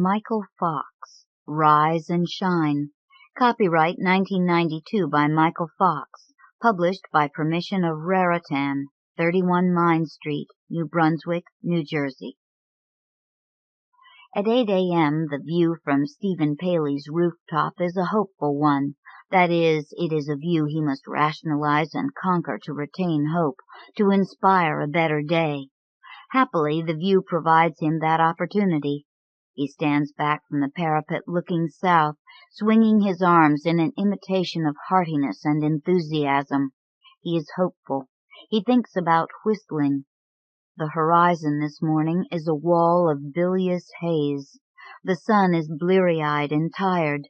Michael Fox, Rise and Shine. Copyright 1992 by Michael Fox. Published by permission of Raritan, 31 Mine Street, New Brunswick, New Jersey. At 8 a.m., the view from Stephen Paley's rooftop is a hopeful one. That is, it is a view he must rationalize and conquer to retain hope, to inspire a better day. Happily, the view provides him that opportunity. He stands back from the parapet looking south, swinging his arms in an imitation of heartiness and enthusiasm. He is hopeful. He thinks about whistling. The horizon this morning is a wall of bilious haze. The sun is bleary-eyed and tired.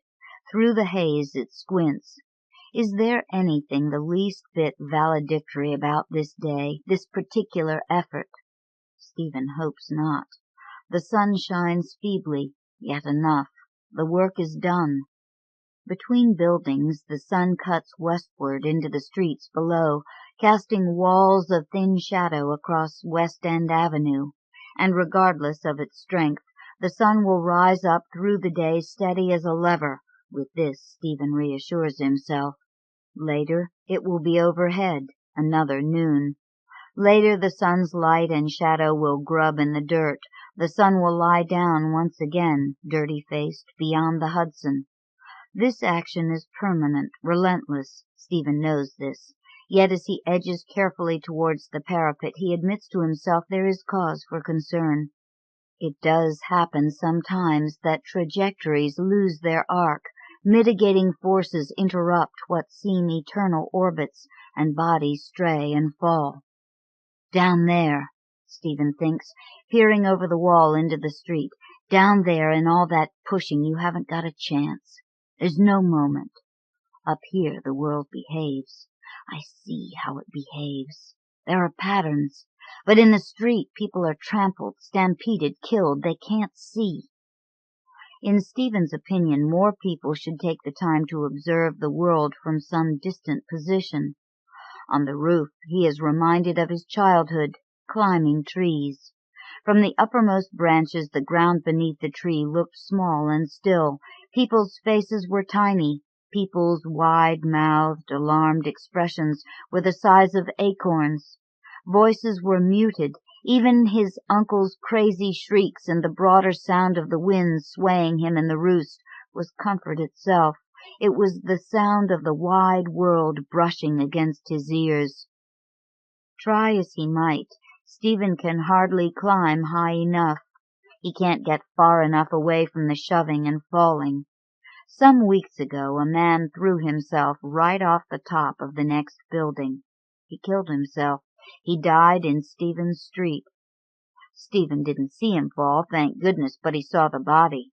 Through the haze it squints. Is there anything the least bit valedictory about this day, this particular effort? Stephen hopes not. The sun shines feebly, yet enough. The work is done. Between buildings the sun cuts westward into the streets below, casting walls of thin shadow across West End Avenue, and regardless of its strength, the sun will rise up through the day steady as a lever. With this, Stephen reassures himself. Later, it will be overhead, another noon. Later, the sun's light and shadow will grub in the dirt. The sun will lie down once again, dirty-faced, beyond the Hudson. This action is permanent, relentless. Stephen knows this. Yet as he edges carefully towards the parapet, he admits to himself there is cause for concern. It does happen sometimes that trajectories lose their arc, mitigating forces interrupt what seem eternal orbits, and bodies stray and fall. Down there, Stephen thinks, peering over the wall into the street. Down there in all that pushing you haven't got a chance. There's no moment. Up here the world behaves. I see how it behaves. There are patterns. But in the street people are trampled, stampeded, killed. They can't see. In Stephen's opinion, more people should take the time to observe the world from some distant position. On the roof he is reminded of his childhood, climbing trees. From the uppermost branches the ground beneath the tree looked small and still. People's faces were tiny. People's wide-mouthed, alarmed expressions were the size of acorns. Voices were muted. Even his uncle's crazy shrieks and the broader sound of the wind swaying him in the roost was comfort itself. It was the sound of the wide world brushing against his ears. Try as he might, Stephen can hardly climb high enough. He can't get far enough away from the shoving and falling. Some weeks ago a man threw himself right off the top of the next building. He killed himself. He died in Stephen's street. Stephen didn't see him fall, thank goodness, but he saw the body.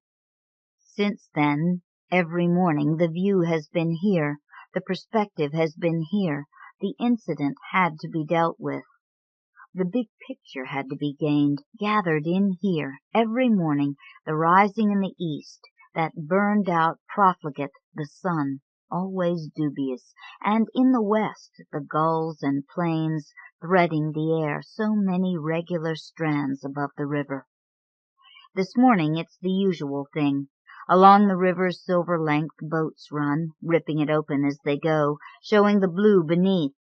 Since then, every morning the view has been here, the perspective has been here, the incident had to be dealt with. The big picture had to be gained, gathered in here. Every morning, the rising in the east, that burned-out profligate, the sun, always dubious, and in the west, the gulls and plains threading the air, so many regular strands above the river. This morning it's the usual thing. Along the river's silver length boats run, ripping it open as they go, showing the blue beneath.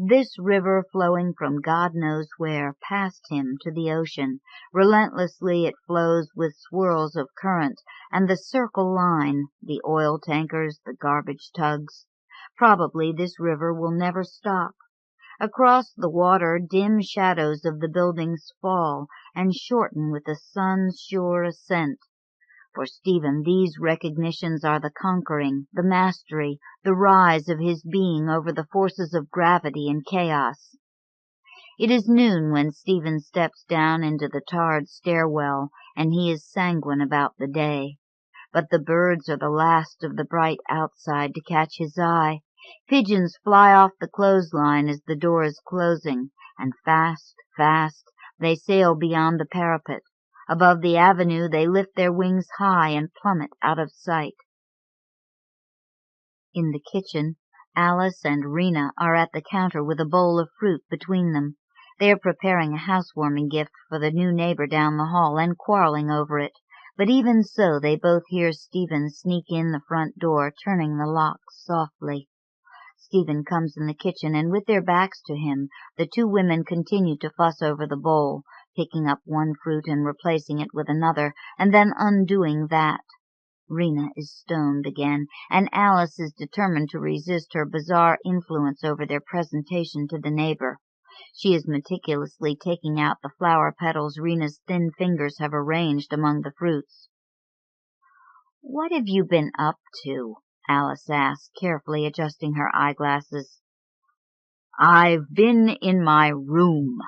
This river flowing from God knows where, past him to the ocean. Relentlessly it flows with swirls of current, and the circle line, the oil tankers, the garbage tugs. Probably this river will never stop. Across the water dim shadows of the buildings fall, and shorten with the sun's sure ascent. For Stephen, these recognitions are the conquering, the mastery, the rise of his being over the forces of gravity and chaos. It is noon when Stephen steps down into the tarred stairwell, and he is sanguine about the day. But the birds are the last of the bright outside to catch his eye. Pigeons fly off the clothesline as the door is closing, and fast, fast, they sail beyond the parapet. Above the avenue they lift their wings high and plummet out of sight. In the kitchen, Alice and Rena are at the counter with a bowl of fruit between them. They are preparing a housewarming gift for the new neighbor down the hall and quarreling over it. But even so, they both hear Stephen sneak in the front door, turning the lock softly. Stephen comes in the kitchen, and with their backs to him, the two women continue to fuss over the bowl, picking up one fruit and replacing it with another, and then undoing that. Rena is stoned again, and Alice is determined to resist her bizarre influence over their presentation to the neighbor. She is meticulously taking out the flower petals Rena's thin fingers have arranged among the fruits. "What have you been up to?" Alice asks, carefully adjusting her eyeglasses. "I've been in my room,"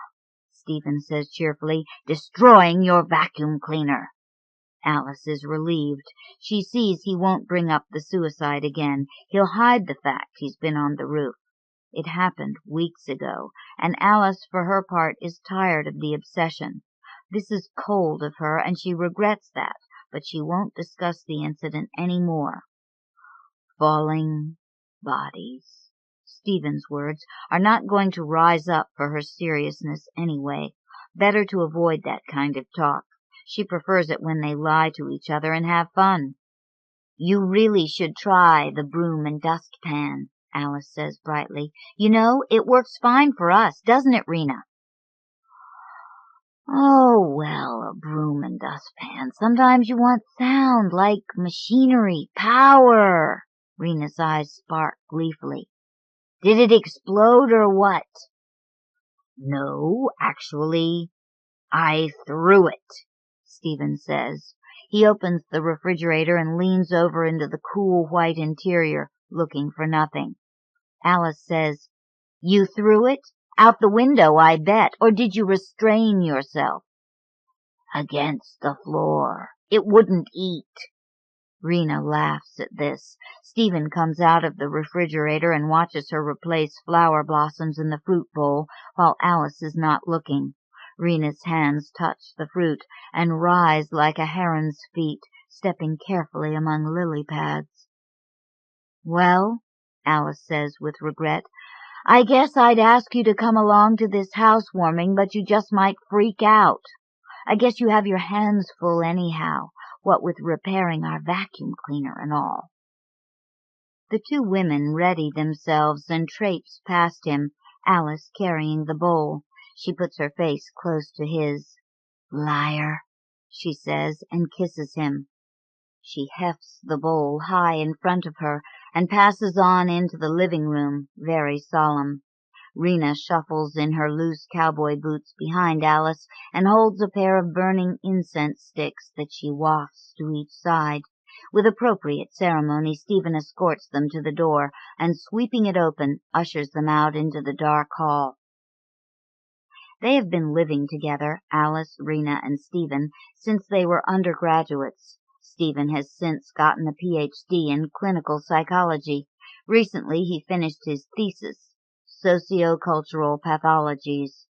Stephen says cheerfully, "destroying your vacuum cleaner." Alice is relieved. She sees he won't bring up the suicide again. He'll hide the fact he's been on the roof. It happened weeks ago, and Alice, for her part, is tired of the obsession. This is cold of her, and she regrets that, but she won't discuss the incident any more. Falling bodies. Stephen's words are not going to rise up for her seriousness anyway. Better to avoid that kind of talk. She prefers it when they lie to each other and have fun. "You really should try the broom and dustpan," Alice says brightly. "You know, it works fine for us, doesn't it, Rena?" "Oh, well, a broom and dustpan. Sometimes you want sound, like machinery, power." Rena's eyes spark gleefully. "Did it explode or what?" "No, actually, I threw it," Stephen says. He opens the refrigerator and leans over into the cool white interior, looking for nothing. Alice says, "You threw it? Out the window, I bet. Or did you restrain yourself?" "Against the floor. It wouldn't eat." Rena laughs at this. Stephen comes out of the refrigerator and watches her replace flower blossoms in the fruit bowl while Alice is not looking. Rena's hands touch the fruit and rise like a heron's feet, stepping carefully among lily pads. "Well," Alice says with regret, "I guess I'd ask you to come along to this housewarming, but you just might freak out. I guess you have your hands full anyhow, what with repairing our vacuum cleaner and all." The two women ready themselves and traipse past him, Alice carrying the bowl. She puts her face close to his. "Liar," she says, and kisses him. She hefts the bowl high in front of her and passes on into the living room, very solemn. Rena shuffles in her loose cowboy boots behind Alice and holds a pair of burning incense sticks that she wafts to each side. With appropriate ceremony, Stephen escorts them to the door and, sweeping it open, ushers them out into the dark hall. They have been living together, Alice, Rena, and Stephen, since they were undergraduates. Stephen has since gotten a Ph.D. in clinical psychology. Recently he finished his thesis, Sociocultural Pathologies.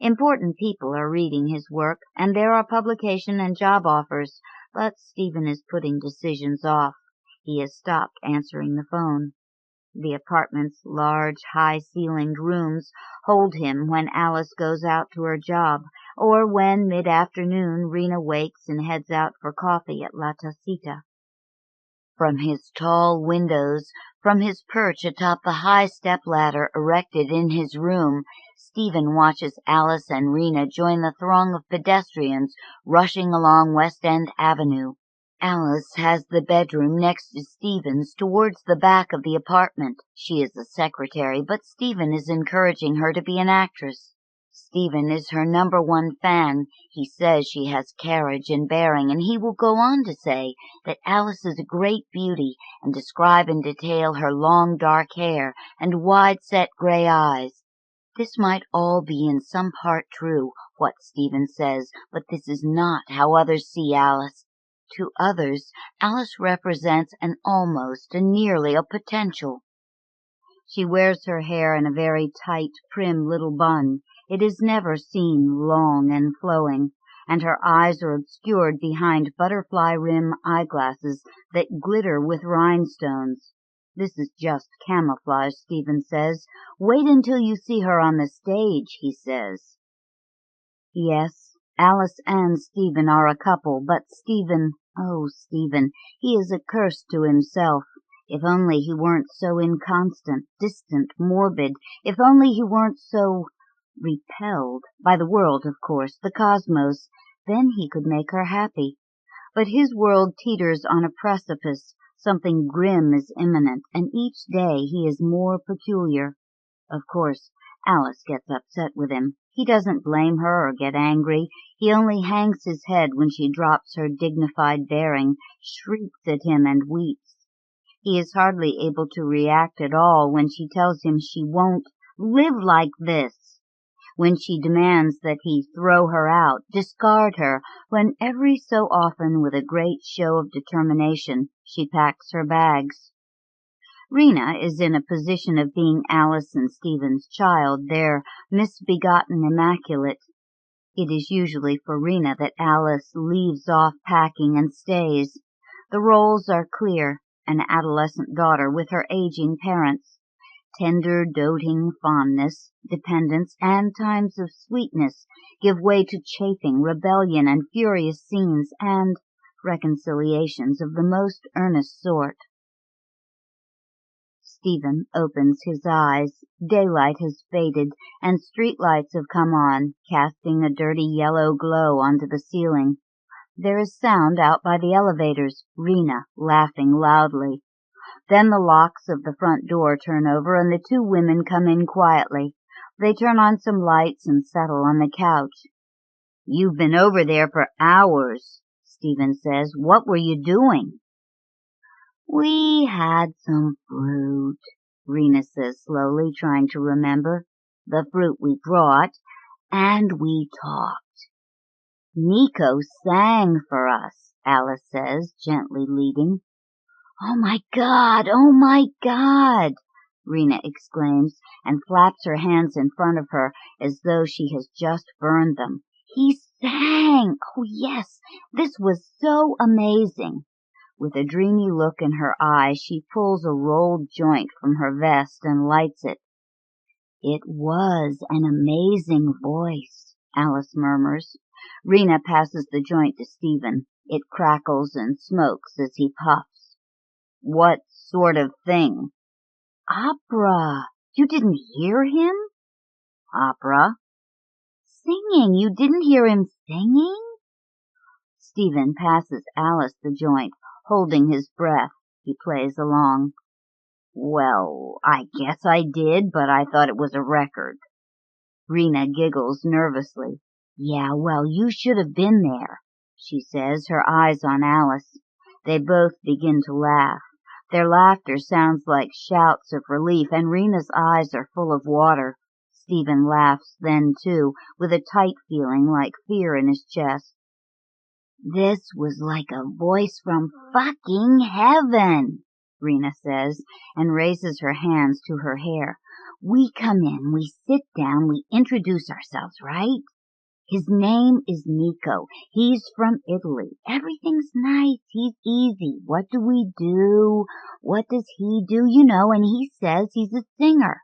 Important people are reading his work, and there are publication and job offers, but Stephen is putting decisions off. He has stopped answering the phone. The apartment's large, high-ceilinged rooms hold him when Alice goes out to her job, or when, mid-afternoon, Rena wakes and heads out for coffee at La Tacita. From his tall windows, from his perch atop the high step-ladder erected in his room, Stephen watches Alice and Rena join the throng of pedestrians rushing along West End Avenue. Alice has the bedroom next to Stephen's towards the back of the apartment. She is a secretary, but Stephen is encouraging her to be an actress. Stephen is her #1 fan. He says she has carriage and bearing, and he will go on to say that Alice is a great beauty and describe in detail her long dark hair and wide-set gray eyes. This might all be in some part true, what Stephen says, but this is not how others see Alice. To others, Alice represents an almost, a nearly, a potential. She wears her hair in a very tight, prim little bun. It is never seen long and flowing, and her eyes are obscured behind butterfly rim eyeglasses that glitter with rhinestones. This is just camouflage, Stephen says. Wait until you see her on the stage, he says. Yes, Alice and Stephen are a couple, but Stephen, oh, Stephen, he is a curse to himself. If only he weren't so inconstant, distant, morbid. If only he weren't so repelled by the world, of course, the cosmos. Then he could make her happy. But his world teeters on a precipice. Something grim is imminent, and each day he is more peculiar. Of course, Alice gets upset with him. He doesn't blame her or get angry. He only hangs his head when she drops her dignified bearing, shrieks at him, and weeps. He is hardly able to react at all when she tells him she won't live like this, when she demands that he throw her out, discard her, when every so often, with a great show of determination, she packs her bags. Rena is in a position of being Alice and Stephen's child, their misbegotten immaculate. It is usually for Rena that Alice leaves off packing and stays. The roles are clear, an adolescent daughter with her aging parents. Tender, doting fondness, dependence, and times of sweetness give way to chafing, rebellion, and furious scenes, and reconciliations of the most earnest sort. Stephen opens his eyes. Daylight has faded, and streetlights have come on, casting a dirty yellow glow onto the ceiling. There is sound out by the elevators, Rena laughing loudly. Then the locks of the front door turn over, and the two women come in quietly. They turn on some lights and settle on the couch. "You've been over there for hours," Stephen says. "What were you doing?" "We had some fruit," Rena says slowly, trying to remember. "The fruit we brought, and we talked." "Nico sang for us," Alice says, gently leading. "Oh, my God! Oh, my God!" Rena exclaims, and flaps her hands in front of her as though she has just burned them. "He sang! Oh, yes! This was so amazing!" With a dreamy look in her eye, she pulls a rolled joint from her vest and lights it. "It was an amazing voice," Alice murmurs. Rena passes the joint to Stephen. It crackles and smokes as he puffs. "What sort of thing?" "Opera. You didn't hear him?" "Opera?" "Singing. You didn't hear him singing?" Stephen passes Alice the joint. Holding his breath, he plays along. "Well, I guess I did, but I thought it was a record." Rena giggles nervously. "Yeah, well, you should have been there," she says, her eyes on Alice. They both begin to laugh. Their laughter sounds like shouts of relief, and Rena's eyes are full of water. Stephen laughs then, too, with a tight feeling like fear in his chest. "This was like a voice from fucking heaven," Rena says, and raises her hands to her hair. "We come in, we sit down, we introduce ourselves, right? His name is Nico. He's from Italy. Everything's nice. He's easy. What do we do? What does he do? You know, and he says he's a singer.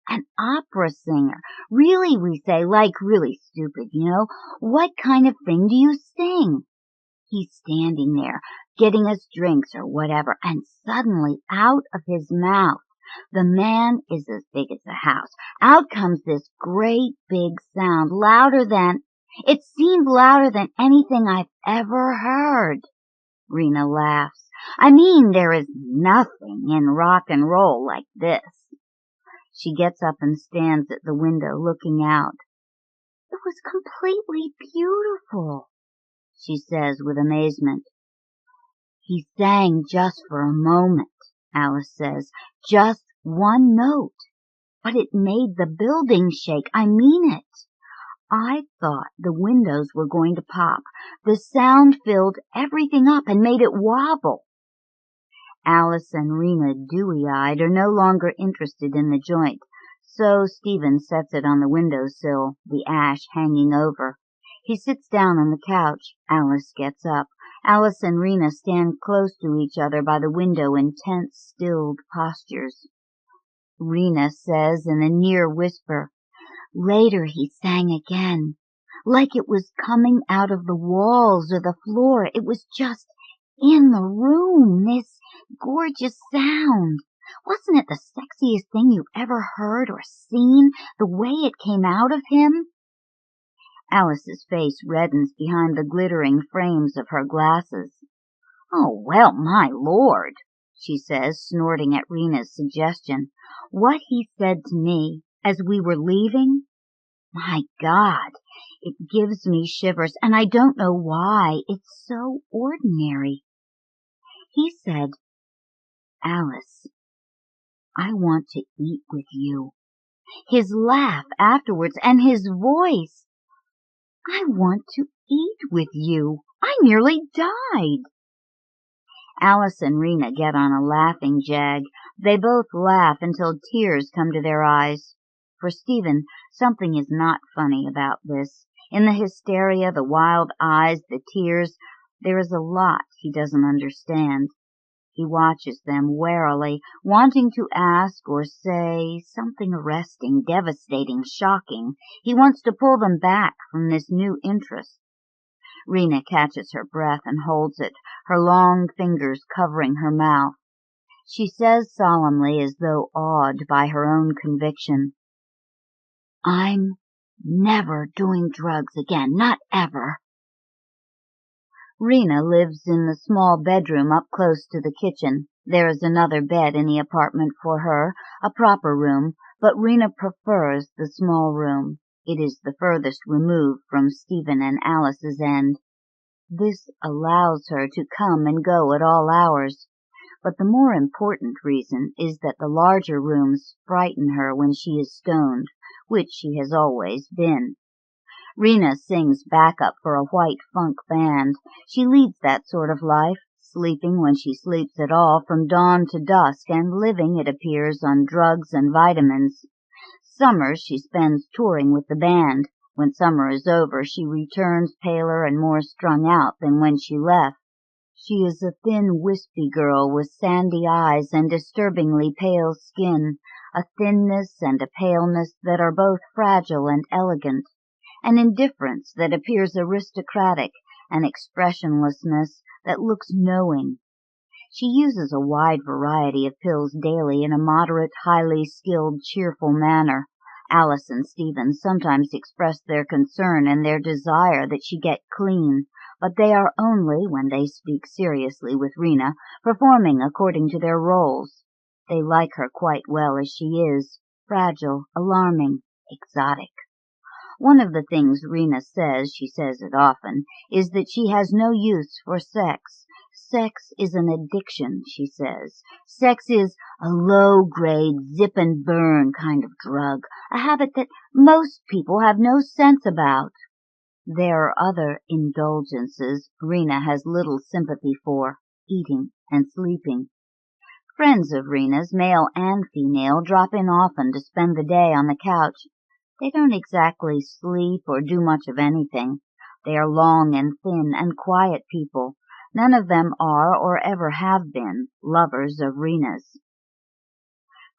An opera singer. Really, we say, like really stupid, you know. What kind of thing do you sing?" He's standing there, getting us drinks or whatever, and suddenly out of his mouth, the man is as big as a house, out comes this great big sound, it seemed louder than anything I've ever heard. Rena laughs. "I mean, there is nothing in rock and roll like this." She gets up and stands at the window looking out. "It was completely beautiful," she says with amazement. "He sang just for a moment," Alice says, "just one note. But it made the building shake. I mean it. I thought the windows were going to pop. The sound filled everything up and made it wobble." Alice and Rena, dewy-eyed, are no longer interested in the joint, so Stephen sets it on the window-sill, the ash hanging over. He sits down on the couch. Alice gets up. Alice and Rena stand close to each other by the window in tense, stilled postures. Rena says in a near whisper, "Later he sang again. like it was coming out of the walls or the floor. It was just in the room, this gorgeous sound. Wasn't it the sexiest thing you ever heard or seen, the way it came out of him? Alice's face reddens behind the glittering frames of her glasses. "Oh, well, my lord," she says, snorting at Rena's suggestion. "What he said to me as we were leaving? My God, it gives me shivers, and I don't know why. It's so ordinary. He said, 'Alice, I want to eat with you.' His laugh afterwards and his voice. 'I want to eat with you.' I nearly died." Alice and Rena get on a laughing jag. They both laugh until tears come to their eyes. For Stephen, something is not funny about this. In the hysteria, the wild eyes, the tears, there is a lot he doesn't understand. He watches them warily, wanting to ask or say something arresting, devastating, shocking. He wants to pull them back from this new interest. Rena catches her breath and holds it, her long fingers covering her mouth. She says solemnly, as though awed by her own conviction, "I'm never doing drugs again, not ever." Rena lives in the small bedroom up close to the kitchen. There is another bed in the apartment for her, a proper room, but Rena prefers the small room. It is the furthest removed from Stephen and Alice's end. This allows her to come and go at all hours. But the more important reason is that the larger rooms frighten her when she is stoned, which she has always been. Rena sings backup for a white funk band. She leads that sort of life, sleeping when she sleeps at all from dawn to dusk, and living, it appears, on drugs and vitamins. Summers she spends touring with the band. When summer is over, she returns paler and more strung out than when she left. She is a thin, wispy girl with sandy eyes and disturbingly pale skin, a thinness and a paleness that are both fragile and elegant, an indifference that appears aristocratic, an expressionlessness that looks knowing. She uses a wide variety of pills daily in a moderate, highly skilled, cheerful manner. Alice and Stephen sometimes express their concern and their desire that she get clean, but they are only, when they speak seriously with Rena, performing according to their roles. They like her quite well as she is, fragile, alarming, exotic. One of the things Rena says, she says it often, is that she has no use for sex. Sex is an addiction, she says. Sex is a low-grade, zip-and-burn kind of drug, a habit that most people have no sense about. There are other indulgences Rena has little sympathy for, eating and sleeping. Friends of Rena's, male and female, drop in often to spend the day on the couch. They don't exactly sleep or do much of anything. They are long and thin and quiet people. None of them are, or ever have been, lovers of Rena's.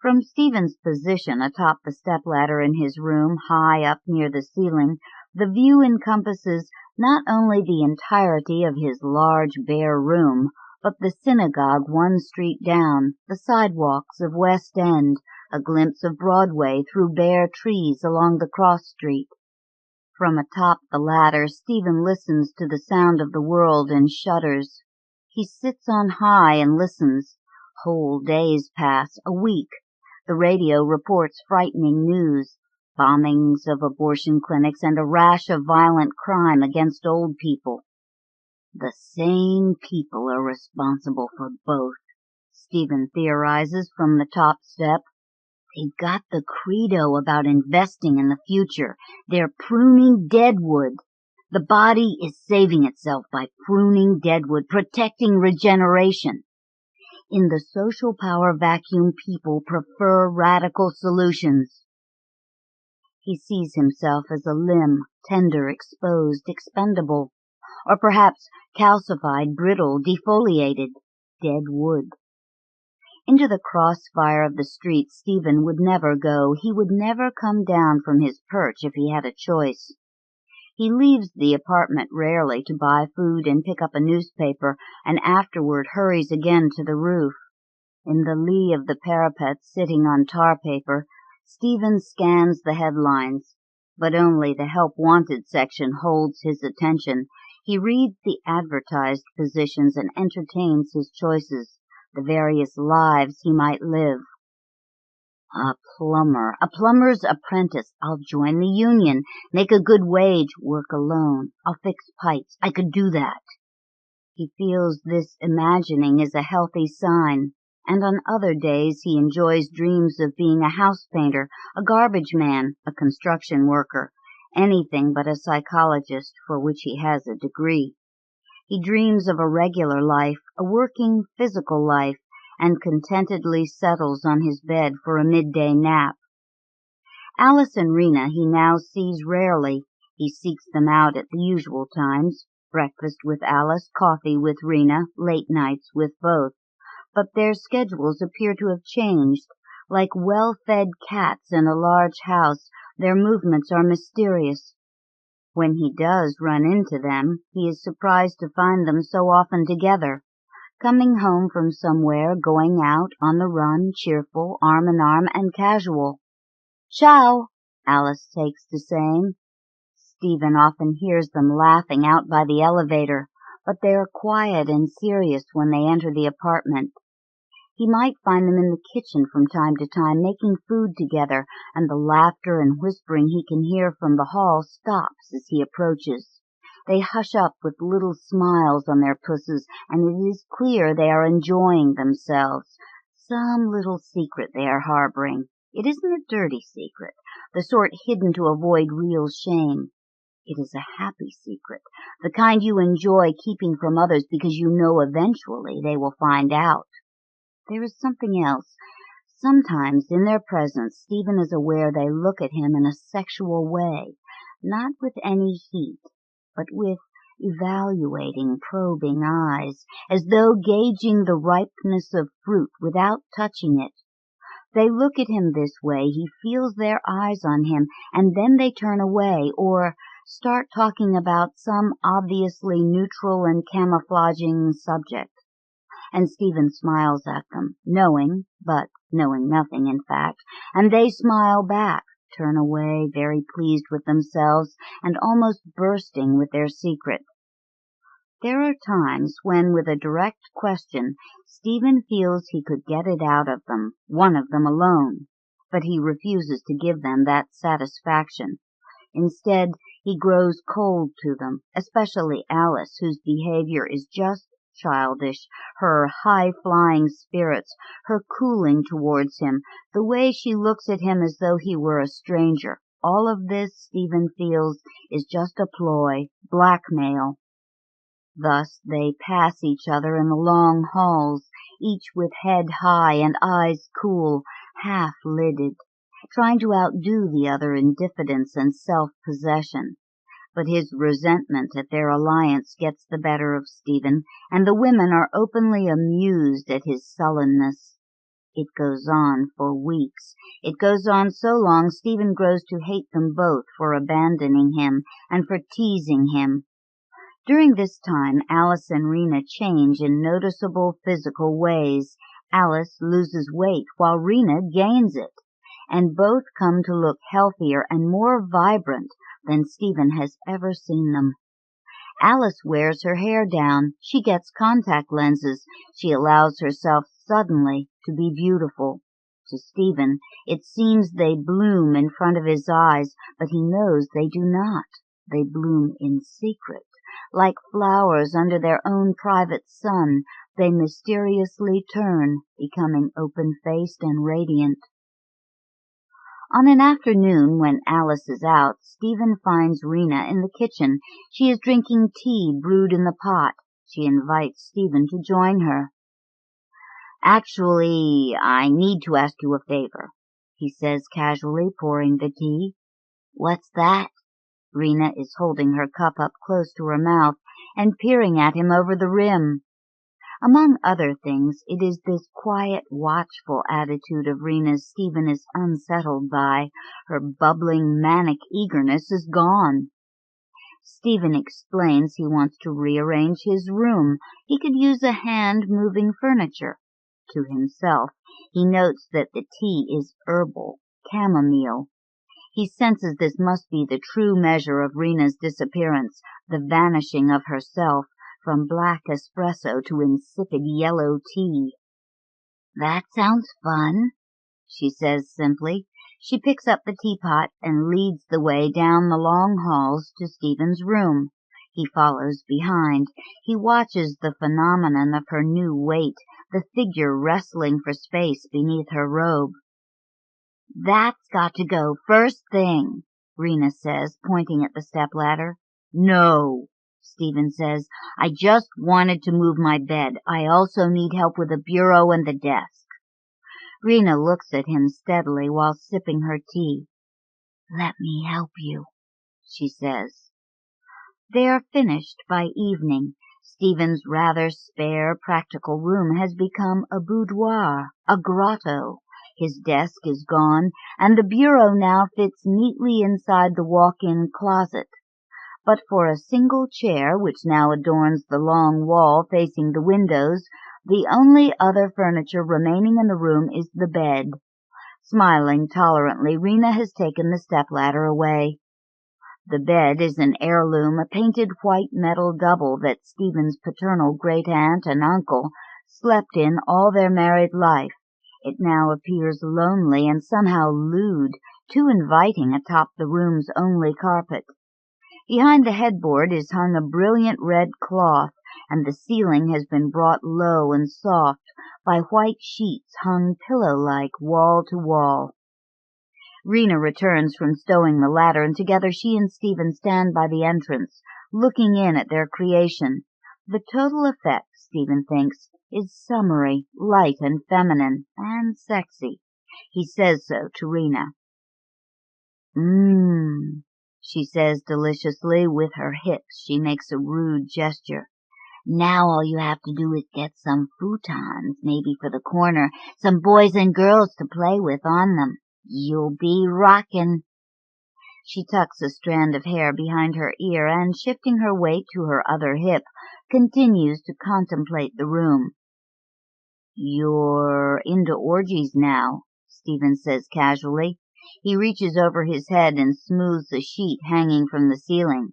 From Stephen's position atop the stepladder in his room, high up near the ceiling, the view encompasses not only the entirety of his large, bare room, but the synagogue one street down, the sidewalks of West End, a glimpse of Broadway through bare trees along the cross street. From atop the ladder, Stephen listens to the sound of the world and shudders. He sits on high and listens. Whole days pass, a week. The radio reports frightening news, bombings of abortion clinics and a rash of violent crime against old people. The same people are responsible for both, Stephen theorizes from the top step. They've got the credo about investing in the future. They're pruning deadwood. The body is saving itself by pruning deadwood, protecting regeneration. In the social power vacuum, people prefer radical solutions. He sees himself as a limb, tender, exposed, expendable, or perhaps calcified, brittle, defoliated, dead wood. Into the crossfire of the street Stephen would never go. He would never come down from his perch if he had a choice. He leaves the apartment rarely to buy food and pick up a newspaper, and afterward hurries again to the roof. In the lee of the parapet, sitting on tar paper, Stephen scans the headlines, but only the Help Wanted section holds his attention. He reads the advertised positions and entertains his choices, the various lives he might live. A plumber's apprentice. I'll join the union, make a good wage, work alone. I'll fix pipes. I could do that. He feels this imagining is a healthy sign, and on other days he enjoys dreams of being a house painter, a garbage man, a construction worker, anything but a psychologist for which he has a degree. He dreams of a regular life, a working physical life, and contentedly settles on his bed for a midday nap. Alice and Rena he now sees rarely. He seeks them out at the usual times, breakfast with Alice, coffee with Rena, late nights with both. But their schedules appear to have changed. Like well-fed cats in a large house, their movements are mysterious. When he does run into them, he is surprised to find them so often together. Coming home from somewhere, going out, on the run, cheerful, arm in arm, and casual. "Ciao," Alice takes to saying. Stephen often hears them laughing out by the elevator, but they are quiet and serious when they enter the apartment. He might find them in the kitchen from time to time, making food together, and the laughter and whispering he can hear from the hall stops as he approaches. They hush up with little smiles on their pusses, and it is clear they are enjoying themselves. Some little secret they are harboring. It isn't a dirty secret, the sort hidden to avoid real shame. It is a happy secret, the kind you enjoy keeping from others because you know eventually they will find out. There is something else. Sometimes in their presence Stephen is aware they look at him in a sexual way, not with any heat, but with evaluating, probing eyes, as though gauging the ripeness of fruit without touching it. They look at him this way, he feels their eyes on him, and then they turn away, or start talking about some obviously neutral and camouflaging subject. And Stephen smiles at them, knowing, but knowing nothing in fact, and they smile back, turn away, very pleased with themselves, and almost bursting with their secret. There are times when, with a direct question, Stephen feels he could get it out of them, one of them alone, but he refuses to give them that satisfaction. Instead, he grows cold to them, especially Alice, whose behavior is just childish, her high-flying spirits, her cooling towards him, the way she looks at him as though he were a stranger. All of this, Stephen feels, is just a ploy, blackmail. Thus they pass each other in the long halls, each with head high and eyes cool, half-lidded, trying to outdo the other in diffidence and self-possession. But his resentment at their alliance gets the better of Stephen, and the women are openly amused at his sullenness. It goes on for weeks. It goes on so long Stephen grows to hate them both for abandoning him and for teasing him. During this time, Alice and Rena change in noticeable physical ways. Alice loses weight while Rena gains it, and both come to look healthier and more vibrant than Stephen has ever seen them. Alice wears her hair down. She gets contact lenses. She allows herself suddenly to be beautiful. To Stephen, it seems they bloom in front of his eyes, but he knows they do not. They bloom in secret. Like flowers under their own private sun, they mysteriously turn, becoming open-faced and radiant. On an afternoon when Alice is out, Stephen finds Rena in the kitchen. She is drinking tea brewed in the pot. She invites Stephen to join her. "Actually, I need to ask you a favor," he says casually, pouring the tea. "What's that?" Rena is holding her cup up close to her mouth and peering at him over the rim. Among other things, it is this quiet, watchful attitude of Rena's Stephen is unsettled by. Her bubbling, manic eagerness is gone. Stephen explains he wants to rearrange his room. He could use a hand moving furniture. To himself, he notes that the tea is herbal, chamomile. He senses this must be the true measure of Rena's disappearance, the vanishing of herself from black espresso to insipid yellow tea. "That sounds fun," she says simply. She picks up the teapot and leads the way down the long halls to Stephen's room. He follows behind. He watches the phenomenon of her new weight, the figure wrestling for space beneath her robe. "That's got to go first thing," Rena says, pointing at the stepladder. "No," Stephen says. "I just wanted to move my bed. I also need help with the bureau and the desk." Rena looks at him steadily while sipping her tea. "Let me help you," she says. They are finished by evening. Stephen's rather spare, practical room has become a boudoir, a grotto. His desk is gone, and the bureau now fits neatly inside the walk-in closet. But for a single chair, which now adorns the long wall facing the windows, the only other furniture remaining in the room is the bed. Smiling tolerantly, Rena has taken the stepladder away. The bed is an heirloom, a painted white metal double that Stephen's paternal great-aunt and uncle slept in all their married life. It now appears lonely and somehow lewd, too inviting atop the room's only carpet. Behind the headboard is hung a brilliant red cloth, and the ceiling has been brought low and soft by white sheets hung pillow-like wall to wall. Rena returns from stowing the ladder, and together she and Stephen stand by the entrance, looking in at their creation. The total effect, Stephen thinks, is summery, light and feminine, and sexy. He says so to Rena. She says deliciously. With her hips she makes a rude gesture. "Now all you have to do is get some futons, maybe for the corner, some boys and girls to play with on them. You'll be rockin'." She tucks a strand of hair behind her ear and, shifting her weight to her other hip, continues to contemplate the room. "You're into orgies now," Stephen says casually. He reaches over his head and smooths a sheet hanging from the ceiling.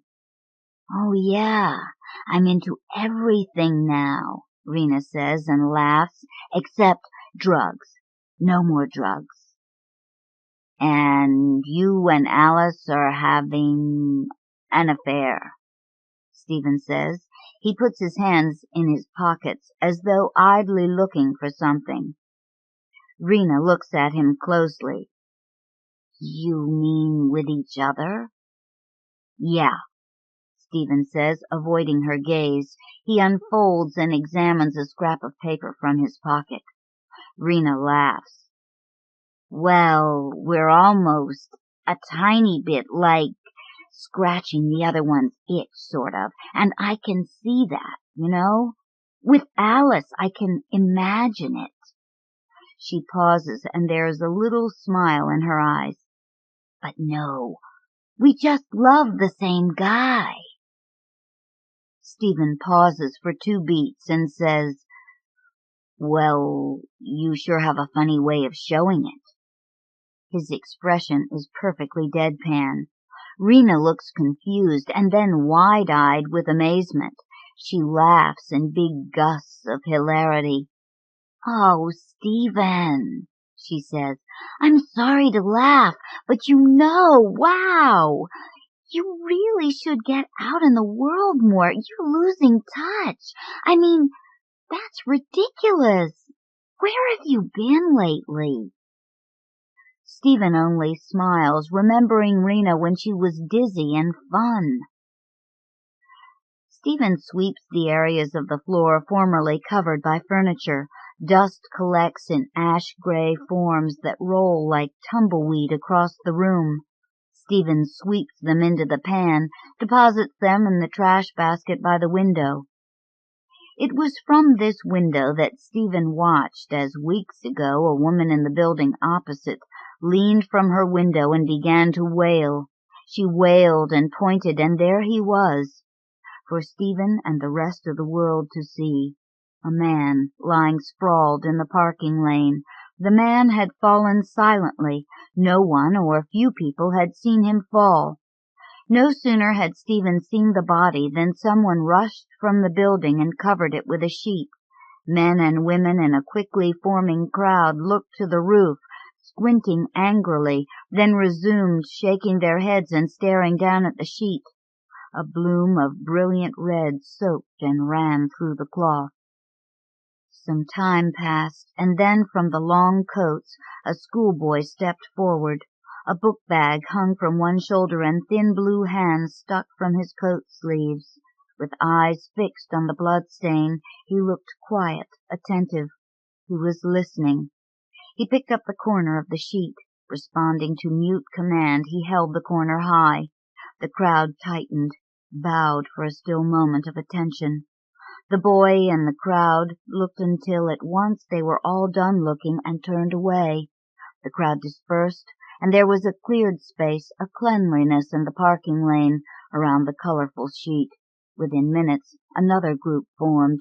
"Oh, yeah, I'm into everything now," Rena says and laughs, "except drugs. No more drugs." "And you and Alice are having an affair," Stephen says. He puts his hands in his pockets as though idly looking for something. Rena looks at him closely. "You mean with each other?" "Yeah," Stephen says, avoiding her gaze. He unfolds and examines a scrap of paper from his pocket. Rena laughs. "Well, we're almost a tiny bit like scratching the other one's itch, sort of, and I can see that, you know. With Alice, I can imagine it." She pauses, and there is a little smile in her eyes. "But no, we just love the same guy." Stephen pauses for 2 beats and says, "Well, you sure have a funny way of showing it." His expression is perfectly deadpan. Rena looks confused and then wide-eyed with amazement. She laughs in big gusts of hilarity. "Oh, Stephen," she says, "I'm sorry to laugh, but wow! You really should get out in the world more. You're losing touch. I mean, that's ridiculous. Where have you been lately?" Stephen only smiles, remembering Rena when she was dizzy and fun. Stephen sweeps the areas of the floor formerly covered by furniture. Dust collects in ash-gray forms that roll like tumbleweed across the room. Stephen sweeps them into the pan, deposits them in the trash basket by the window. It was from this window that Stephen watched as weeks ago a woman in the building opposite leaned from her window and began to wail. She wailed and pointed, and there he was, for Stephen and the rest of the world to see. A man lying sprawled in the parking lane. The man had fallen silently. No one or few people had seen him fall. No sooner had Stephen seen the body than someone rushed from the building and covered it with a sheet. Men and women in a quickly forming crowd looked to the roof, squinting angrily, then resumed shaking their heads and staring down at the sheet. A bloom of brilliant red soaked and ran through the cloth. Some time passed, and then from the long coats a schoolboy stepped forward. A book bag hung from one shoulder and thin blue hands stuck from his coat sleeves. With eyes fixed on the bloodstain, he looked quiet, attentive. He was listening. He picked up the corner of the sheet. Responding to mute command, he held the corner high. The crowd tightened, bowed for a still moment of attention. The boy and the crowd looked until at once they were all done looking and turned away. The crowd dispersed, and there was a cleared space, a cleanliness in the parking lane around the colorful sheet. Within minutes, another group formed.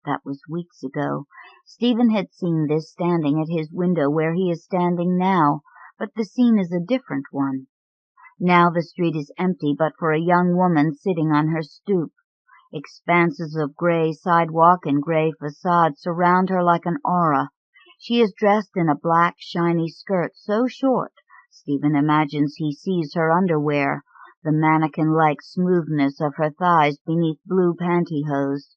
That was weeks ago. Stephen had seen this standing at his window where he is standing now, but the scene is a different one. Now the street is empty but for a young woman sitting on her stoop. Expanses of gray sidewalk and gray facade surround her like an aura. She is dressed in a black, shiny skirt so short, Stephen imagines he sees her underwear, the mannequin-like smoothness of her thighs beneath blue pantyhose.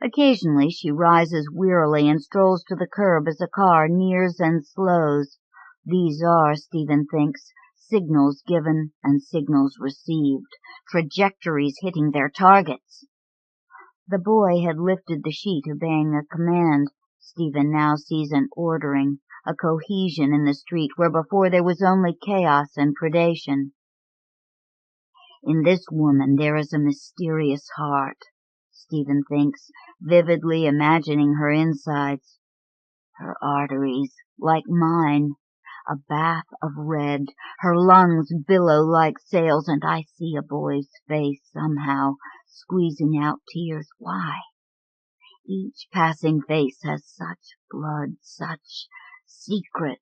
Occasionally she rises wearily and strolls to the curb as a car nears and slows. These are, Stephen thinks, signals given and signals received, trajectories hitting their targets. The boy had lifted the sheet, obeying a command. Stephen now sees an ordering, a cohesion in the street where before there was only chaos and predation. In this woman there is a mysterious heart, Stephen thinks, vividly imagining her insides. Her arteries, like mine, a bath of red, her lungs billow like sails, and I see a boy's face somehow, squeezing out tears. Why? Each passing face has such blood, such secrets.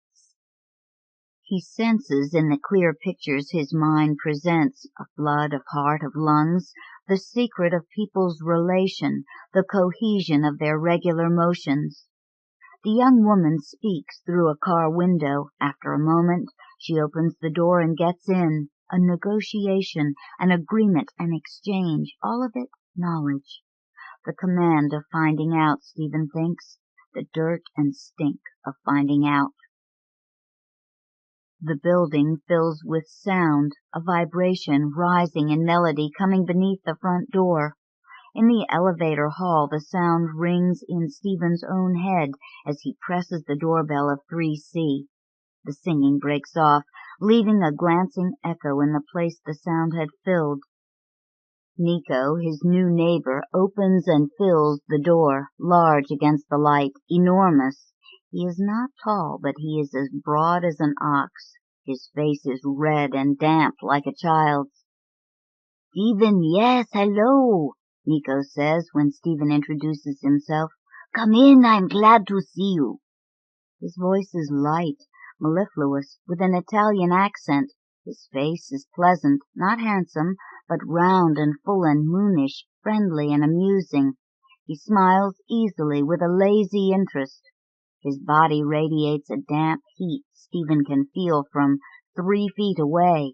He senses in the clear pictures his mind presents, of blood, of heart, of lungs, the secret of people's relation, the cohesion of their regular motions. The young woman speaks through a car window. After a moment, she opens the door and gets in. A negotiation, an agreement, an exchange, all of it knowledge. The command of finding out, Stephen thinks, the dirt and stink of finding out. The building fills with sound, a vibration rising in melody coming beneath the front door. In the elevator hall, the sound rings in Stephen's own head as he presses the doorbell of 3C. The singing breaks off, leaving a glancing echo in the place the sound had filled. Nico, his new neighbor, opens and fills the door, large against the light, enormous. He is not tall, but he is as broad as an ox. His face is red and damp like a child's. "Stephen, yes, hello," Nico says when Stephen introduces himself. "Come in, I'm glad to see you." His voice is light, mellifluous, with an Italian accent. His face is pleasant, not handsome, but round and full and moonish, friendly and amusing. He smiles easily with a lazy interest. His body radiates a damp heat Stephen can feel from 3 feet away.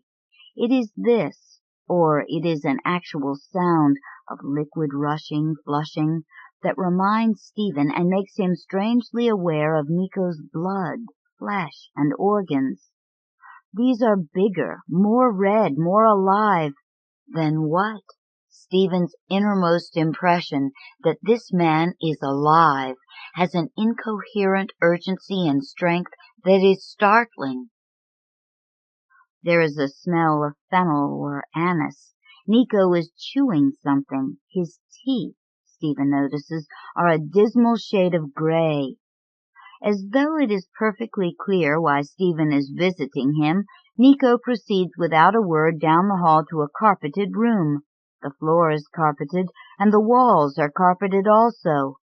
It is this, or it is an actual sound of liquid rushing, flushing, that reminds Stephen and makes him strangely aware of Nico's blood, flesh, and organs. These are bigger, more red, more alive. Than what? Stephen's innermost impression that this man is alive has an incoherent urgency and strength that is startling. There is a smell of fennel or anise. Nico is chewing something. His teeth, Stephen notices, are a dismal shade of gray. As though it is perfectly clear why Stephen is visiting him, Nico proceeds without a word down the hall to a carpeted room. The floor is carpeted, and the walls are carpeted also.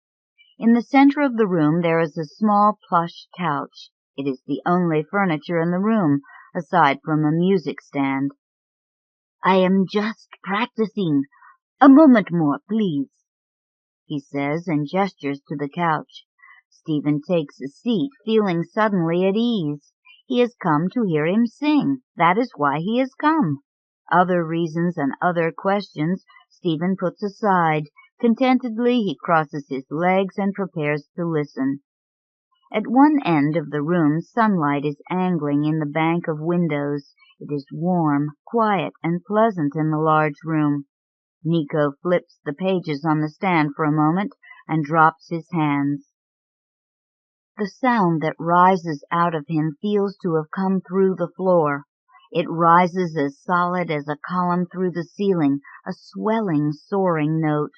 In the center of the room there is a small plush couch. It is the only furniture in the room, aside from a music stand. "I am just practicing. A moment more, please," he says, and gestures to the couch. Stephen takes a seat, feeling suddenly at ease. He has come to hear him sing. That is why he has come. Other reasons and other questions Stephen puts aside. Contentedly he crosses his legs and prepares to listen. At one end of the room sunlight is angling in the bank of windows. It is warm, quiet, and pleasant in the large room. Nico flips the pages on the stand for a moment and drops his hands. The sound that rises out of him feels to have come through the floor. It rises as solid as a column through the ceiling, a swelling, soaring note.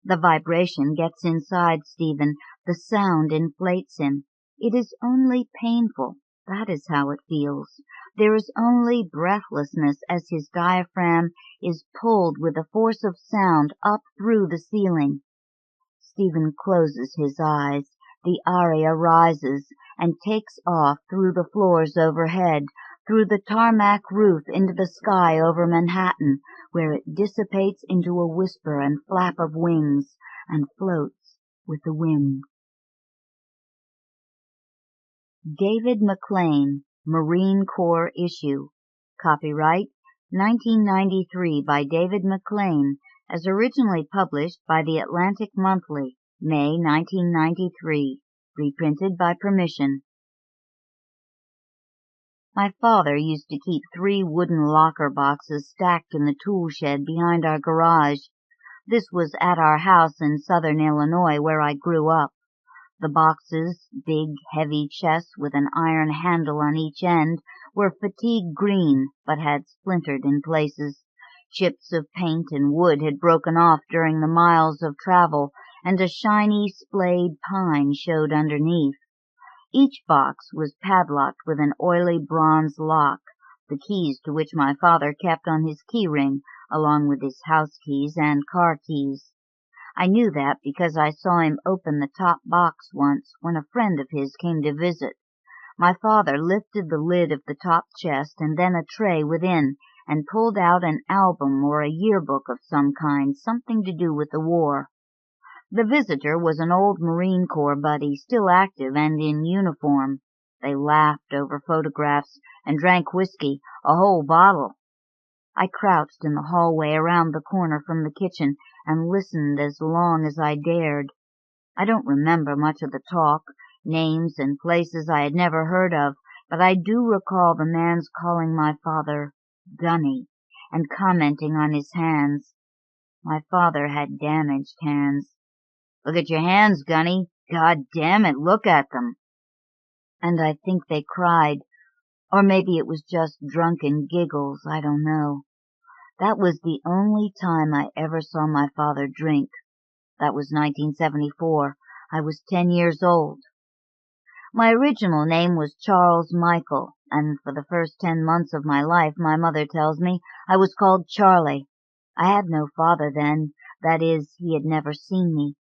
The vibration gets inside Stephen. The sound inflates him. It is only painful. That is how it feels. There is only breathlessness as his diaphragm is pulled with the force of sound up through the ceiling. Stephen closes his eyes. The aria rises and takes off through the floors overhead, through the tarmac roof into the sky over Manhattan, where it dissipates into a whisper and flap of wings and floats with the wind. David McLean, Marine Corps Issue. Copyright 1993 by David McLean, as originally published by the Atlantic Monthly, May 1993, reprinted by permission. My father used to keep 3 wooden locker boxes stacked in the tool shed behind our garage. This was at our house in southern Illinois where I grew up. The boxes, big, heavy chests with an iron handle on each end, were fatigue green, but had splintered in places. Chips of paint and wood had broken off during the miles of travel, and a shiny splayed pine showed underneath. Each box was padlocked with an oily bronze lock, the keys to which my father kept on his key ring, along with his house keys and car keys. I knew that because I saw him open the top box once when a friend of his came to visit. My father lifted the lid of the top chest and then a tray within, and pulled out an album or a yearbook of some kind, something to do with the war. The visitor was an old Marine Corps buddy, still active and in uniform. They laughed over photographs and drank whiskey, a whole bottle. I crouched in the hallway around the corner from the kitchen and listened as long as I dared. I don't remember much of the talk, names and places I had never heard of, but I do recall the man's calling my father Gunny and commenting on his hands. My father had damaged hands. "Look at your hands, Gunny. God damn it, look at them." And I think they cried, or maybe it was just drunken giggles, I don't know. That was the only time I ever saw my father drink. That was 1974. I was 10 years old. My original name was Charles Michael, and for the first 10 months of my life, my mother tells me, I was called Charlie. I had no father then. That is, he had never seen me.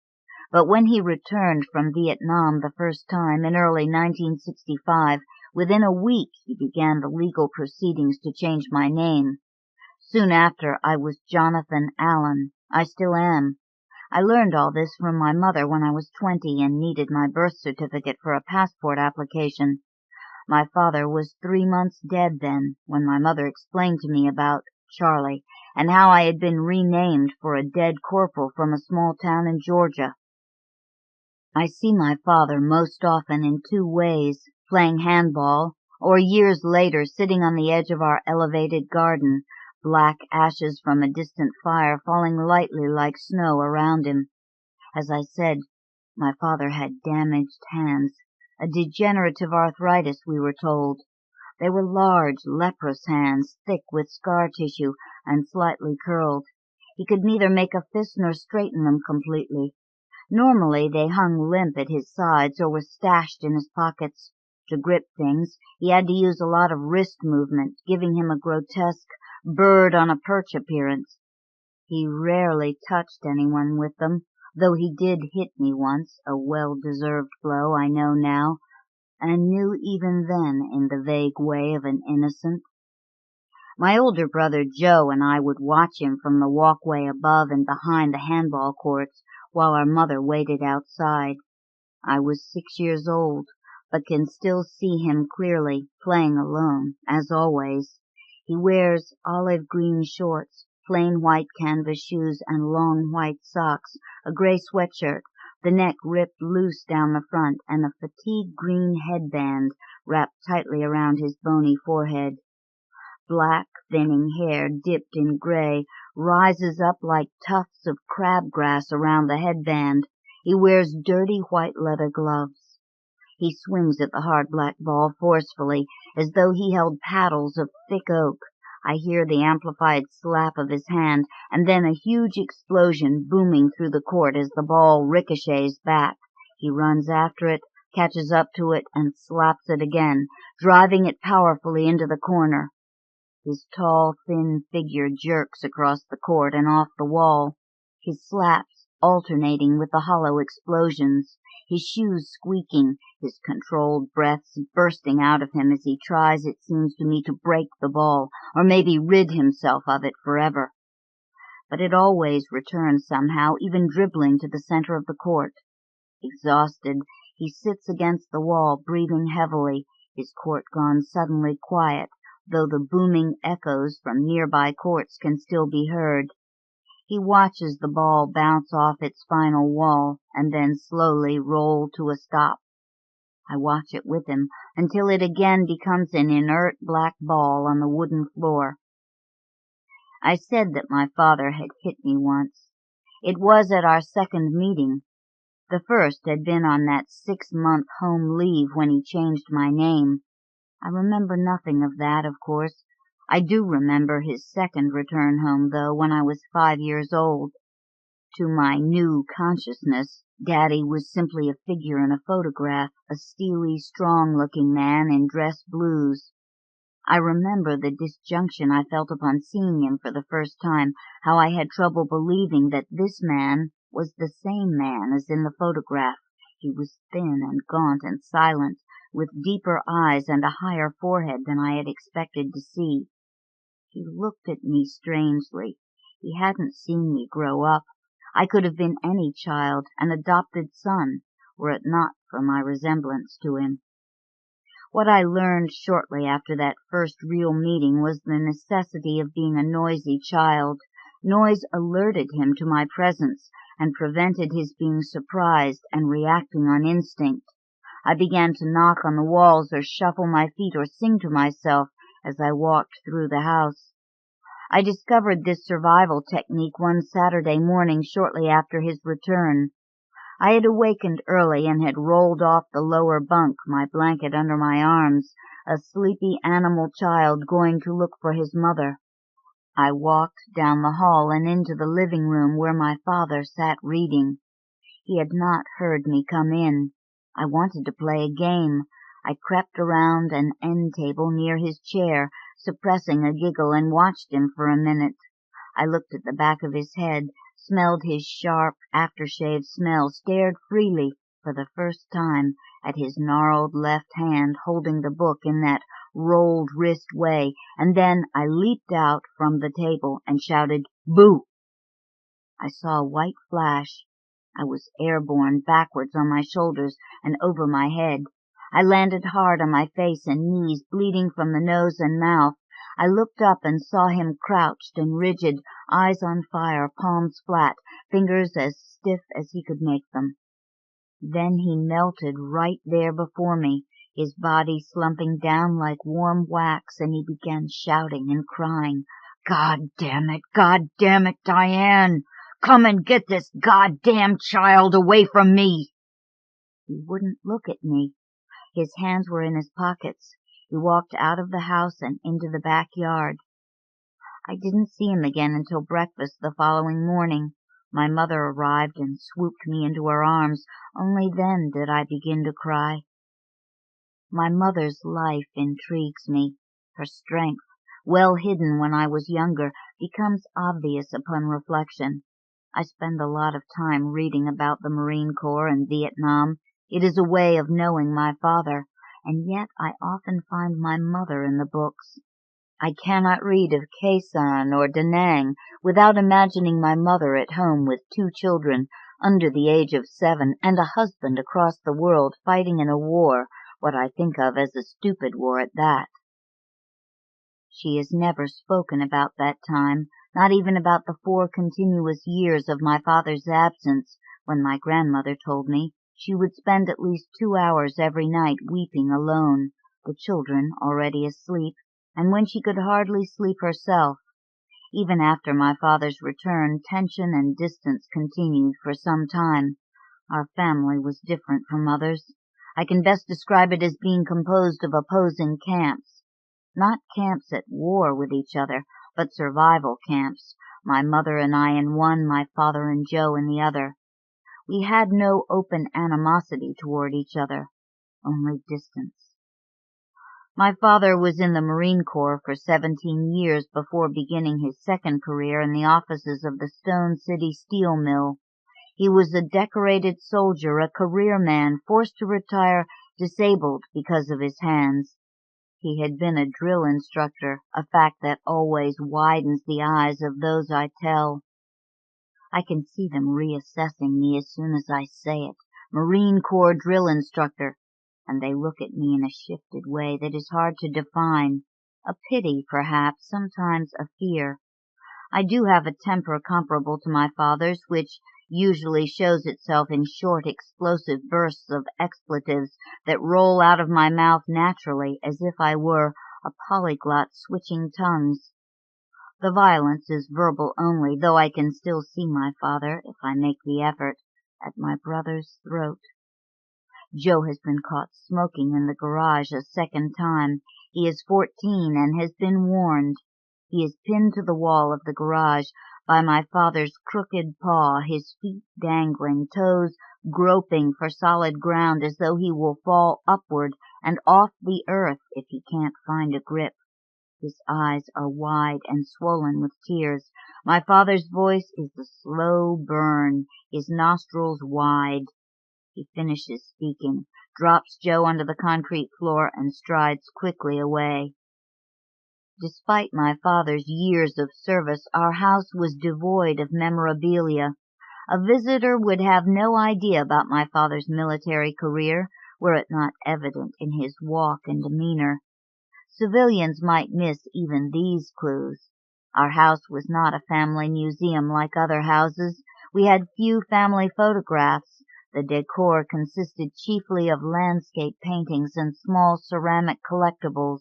But when he returned from Vietnam the first time in early 1965, within a week he began the legal proceedings to change my name. Soon after, I was Jonathan Allen. I still am. I learned all this from my mother when I was 20 and needed my birth certificate for a passport application. My father was 3 months dead then, when my mother explained to me about Charlie and how I had been renamed for a dead corporal from a small town in Georgia. I see my father most often in 2 ways, playing handball, or years later sitting on the edge of our elevated garden, black ashes from a distant fire falling lightly like snow around him. As I said, my father had damaged hands, a degenerative arthritis, we were told. They were large, leprous hands, thick with scar tissue and slightly curled. He could neither make a fist nor straighten them completely. Normally they hung limp at his sides or were stashed in his pockets. To grip things, he had to use a lot of wrist movement, giving him a grotesque bird-on-a-perch appearance. He rarely touched anyone with them, though he did hit me once, a well-deserved blow, I know now, and knew even then in the vague way of an innocent. My older brother Joe and I would watch him from the walkway above and behind the handball courts while our mother waited outside. I was 6 years old, but can still see him clearly, playing alone, as always. He wears olive green shorts, plain white canvas shoes, and long white socks, a gray sweatshirt, the neck ripped loose down the front, and a fatigue green headband wrapped tightly around his bony forehead. Black, thinning hair, dipped in gray, rises up like tufts of crabgrass around the headband. He wears dirty white leather gloves. He swings at the hard black ball forcefully, as though he held paddles of thick oak. I hear the amplified slap of his hand, and then a huge explosion booming through the court as the ball ricochets back. He runs after it, catches up to it, and slaps it again, driving it powerfully into the corner. His tall, thin figure jerks across the court and off the wall, his slaps alternating with the hollow explosions, his shoes squeaking, his controlled breaths bursting out of him as he tries, it seems to me, to break the ball, or maybe rid himself of it forever. But it always returns somehow, even dribbling to the center of the court. Exhausted, he sits against the wall, breathing heavily, his court gone suddenly quiet, though the booming echoes from nearby courts can still be heard. He watches the ball bounce off its final wall and then slowly roll to a stop. I watch it with him until it again becomes an inert black ball on the wooden floor. I said that my father had hit me once. It was at our second meeting. The first had been on that 6-month home leave when he changed my name. I remember nothing of that, of course. I do remember his second return home, though, when I was 5 years old. To my new consciousness, Daddy was simply a figure in a photograph, a steely, strong-looking man in dress blues. I remember the disjunction I felt upon seeing him for the first time, how I had trouble believing that this man was the same man as in the photograph. He was thin and gaunt and silent, with deeper eyes and a higher forehead than I had expected to see. He looked at me strangely. He hadn't seen me grow up. I could have been any child, an adopted son, were it not for my resemblance to him. What I learned shortly after that first real meeting was the necessity of being a noisy child. Noise alerted him to my presence and prevented his being surprised and reacting on instinct. I began to knock on the walls or shuffle my feet or sing to myself as I walked through the house. I discovered this survival technique one Saturday morning shortly after his return. I had awakened early and had rolled off the lower bunk, my blanket under my arms, a sleepy animal child going to look for his mother. I walked down the hall and into the living room where my father sat reading. He had not heard me come in. I wanted to play a game. I crept around an end table near his chair, suppressing a giggle, and watched him for a minute. I looked at the back of his head, smelled his sharp aftershave smell, stared freely, for the first time, at his gnarled left hand holding the book in that rolled wrist way, and then I leaped out from the table and shouted, "Boo!" I saw a white flash. I was airborne backwards on my shoulders and over my head. I landed hard on my face and knees, bleeding from the nose and mouth. I looked up and saw him crouched and rigid, eyes on fire, palms flat, fingers as stiff as he could make them. Then he melted right there before me, his body slumping down like warm wax, and he began shouting and crying, God damn it, Diane! Come and get this goddamn child away from me!" He wouldn't look at me. His hands were in his pockets. He walked out of the house and into the backyard. I didn't see him again until breakfast the following morning. My mother arrived and swooped me into her arms. Only then did I begin to cry. My mother's life intrigues me. Her strength, well hidden when I was younger, becomes obvious upon reflection. I spend a lot of time reading about the Marine Corps and Vietnam. It is a way of knowing my father, and yet I often find my mother in the books. I cannot read of Khe Sanh or Da Nang without imagining my mother at home with 2 children under the age of 7 and a husband across the world fighting in a war, what I think of as a stupid war at that. She has never spoken about that time, not even about the 4 continuous years of my father's absence, when my grandmother told me she would spend at least 2 hours every night weeping alone, the children already asleep, and when she could hardly sleep herself. Even after my father's return, tension and distance continued for some time. Our family was different from others. I can best describe it as being composed of opposing camps. Not camps at war with each other, but survival camps, my mother and I in one, my father and Joe in the other. We had no open animosity toward each other, only distance. My father was in the Marine Corps for 17 years before beginning his second career in the offices of the Stone City Steel Mill. He was a decorated soldier, a career man, forced to retire disabled because of his hands. He had been a drill instructor, a fact that always widens the eyes of those I tell. I can see them reassessing me as soon as I say it. Marine Corps drill instructor. And they look at me in a shifted way that is hard to define. A pity, perhaps, sometimes a fear. I do have a temper comparable to my father's, which usually shows itself in short, explosive bursts of expletives that roll out of my mouth naturally, as if I were a polyglot switching tongues. The violence is verbal only, though I can still see my father, if I make the effort, at my brother's throat. Joe has been caught smoking in the garage a second time. He is 14 and has been warned. He is pinned to the wall of the garage by my father's crooked paw, his feet dangling, toes groping for solid ground as though he will fall upward and off the earth if he can't find a grip. His eyes are wide and swollen with tears. My father's voice is a slow burn, his nostrils wide. He finishes speaking, drops Joe onto the concrete floor, and strides quickly away. Despite my father's years of service, our house was devoid of memorabilia. A visitor would have no idea about my father's military career, were it not evident in his walk and demeanor. Civilians might miss even these clues. Our house was not a family museum like other houses. We had few family photographs. The decor consisted chiefly of landscape paintings and small ceramic collectibles,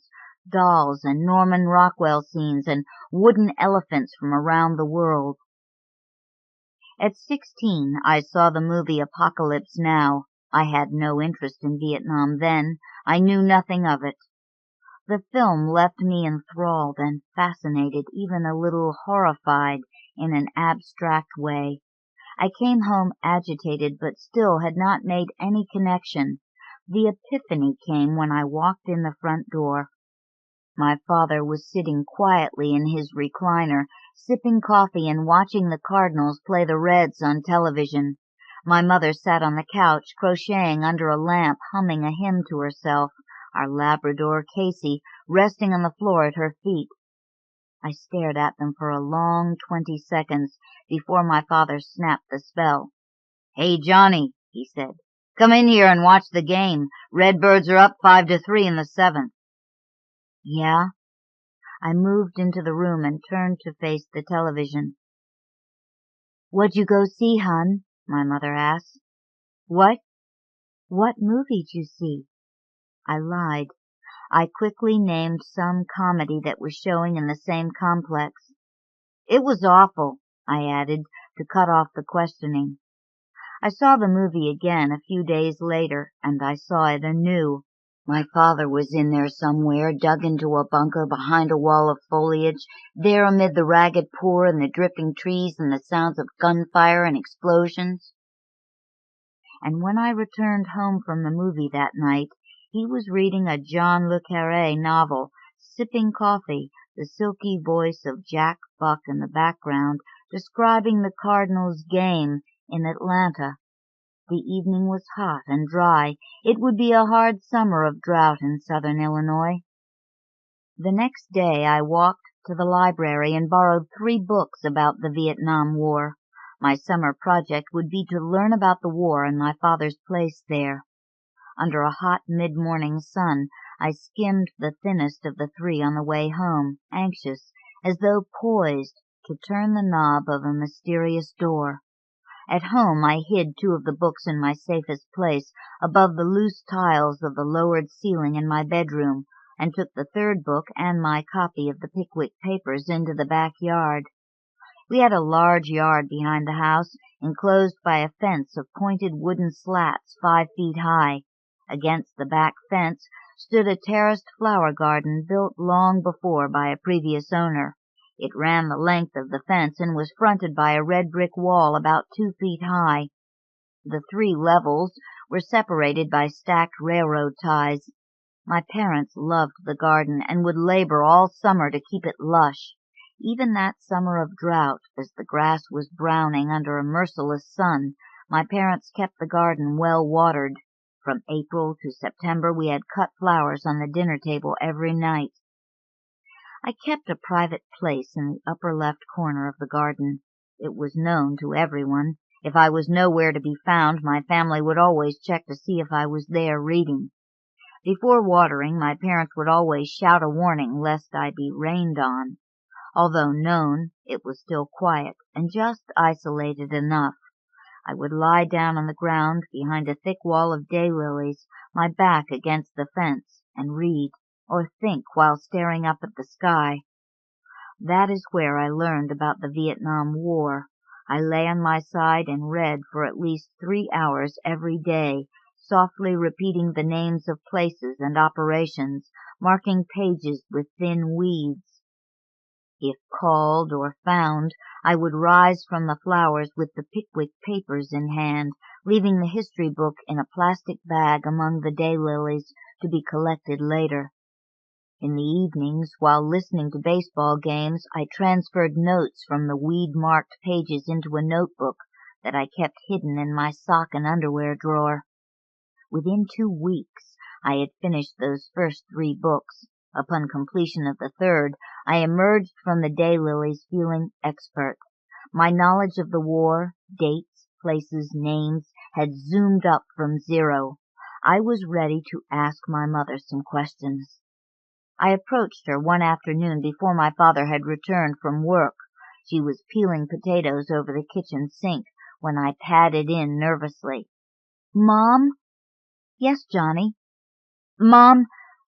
dolls and Norman Rockwell scenes and wooden elephants from around the world. At 16, I saw the movie Apocalypse Now. I had no interest in Vietnam then. I knew nothing of it. The film left me enthralled and fascinated, even a little horrified in an abstract way. I came home agitated, but still had not made any connection. The epiphany came when I walked in the front door. My father was sitting quietly in his recliner, sipping coffee and watching the Cardinals play the Reds on television. My mother sat on the couch, crocheting under a lamp, humming a hymn to herself, our Labrador, Casey, resting on the floor at her feet. I stared at them for a long 20 seconds before my father snapped the spell. "Hey, Johnny," he said, "come in here and watch the game. Redbirds are up 5-3 in the 7th. "Yeah?" I moved into the room and turned to face the television. "What'd you go see, hon?" my mother asked. "What movie'd you see?" I lied. I quickly named some comedy that was showing in the same complex. "It was awful," I added, to cut off the questioning. I saw the movie again a few days later, and I saw it anew. My father was in there somewhere, dug into a bunker behind a wall of foliage, there amid the ragged poor and the dripping trees and the sounds of gunfire and explosions. And when I returned home from the movie that night, He was reading a John le Carré novel, sipping coffee, the silky voice of Jack Buck in the background, describing the Cardinals' game in Atlanta. The evening was hot and dry. It would be a hard summer of drought in southern Illinois. The next day I walked to the library and borrowed 3 books about the Vietnam War. My summer project would be to learn about the war and my father's place there. Under a hot mid-morning sun, I skimmed the thinnest of the 3 on the way home, anxious, as though poised to turn the knob of a mysterious door. At home I hid 2 of the books in my safest place, above the loose tiles of the lowered ceiling in my bedroom, and took the 3rd book and my copy of the Pickwick Papers into the backyard. We had a large yard behind the house, enclosed by a fence of pointed wooden slats 5 feet high. Against the back fence stood a terraced flower garden built long before by a previous owner. It ran the length of the fence and was fronted by a red brick wall about 2 feet high. The 3 levels were separated by stacked railroad ties. My parents loved the garden and would labor all summer to keep it lush. Even that summer of drought, as the grass was browning under a merciless sun, my parents kept the garden well watered. From April to September we had cut flowers on the dinner table every night. I kept a private place in the upper left corner of the garden. It was known to everyone. If I was nowhere to be found, my family would always check to see if I was there reading. Before watering, my parents would always shout a warning lest I be rained on. Although known, it was still quiet and just isolated enough. I would lie down on the ground behind a thick wall of daylilies, my back against the fence, and read or think while staring up at the sky. That is where I learned about the Vietnam War. I lay on my side and read for at least 3 hours every day, softly repeating the names of places and operations, marking pages with thin weeds. If called or found, I would rise from the flowers with the Pickwick Papers in hand, leaving the history book in a plastic bag among the daylilies to be collected later. In the evenings, while listening to baseball games, I transferred notes from the weed-marked pages into a notebook that I kept hidden in my sock and underwear drawer. Within 2 weeks, I had finished those first 3 books. Upon completion of the 3rd, I emerged from the daylilies feeling expert. My knowledge of the war, dates, places, names, had zoomed up from 0. I was ready to ask my mother some questions. I approached her one afternoon before my father had returned from work. She was peeling potatoes over the kitchen sink when I padded in nervously. "Mom?" "Yes, Johnny." "Mom,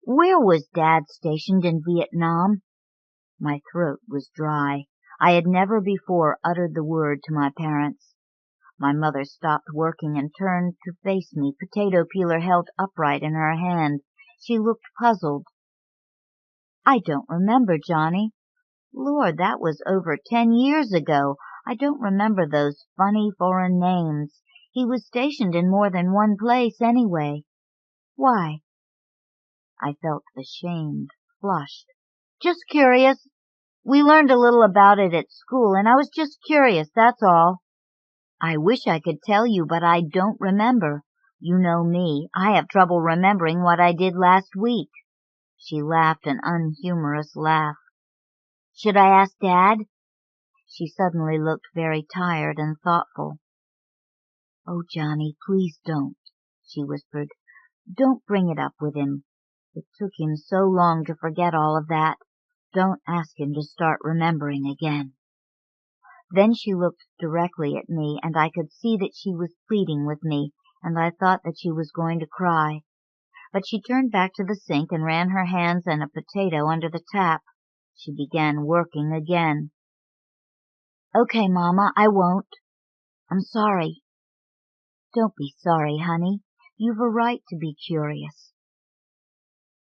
where was Dad stationed in Vietnam?" My throat was dry. I had never before uttered the word to my parents. My mother stopped working and turned to face me, potato peeler held upright in her hand. She looked puzzled. "I don't remember, Johnny. Lord, that was over 10 years ago. I don't remember those funny foreign names. He was stationed in more than one place anyway. Why?" I felt ashamed, flushed. "Just curious. We learned a little about it at school, and I was just curious, that's all." "I wish I could tell you, but I don't remember. You know me. I have trouble remembering what I did last week." She laughed an unhumorous laugh. "Should I ask Dad?" She suddenly looked very tired and thoughtful. "Oh, Johnny, please don't," she whispered. "Don't bring it up with him. It took him so long to forget all of that. Don't ask him to start remembering again." Then she looked directly at me, and I could see that she was pleading with me, and I thought that she was going to cry. But she turned back to the sink and ran her hands and a potato under the tap. She began working again. "Okay, Mama, I won't. I'm sorry." "Don't be sorry, honey. You've a right to be curious."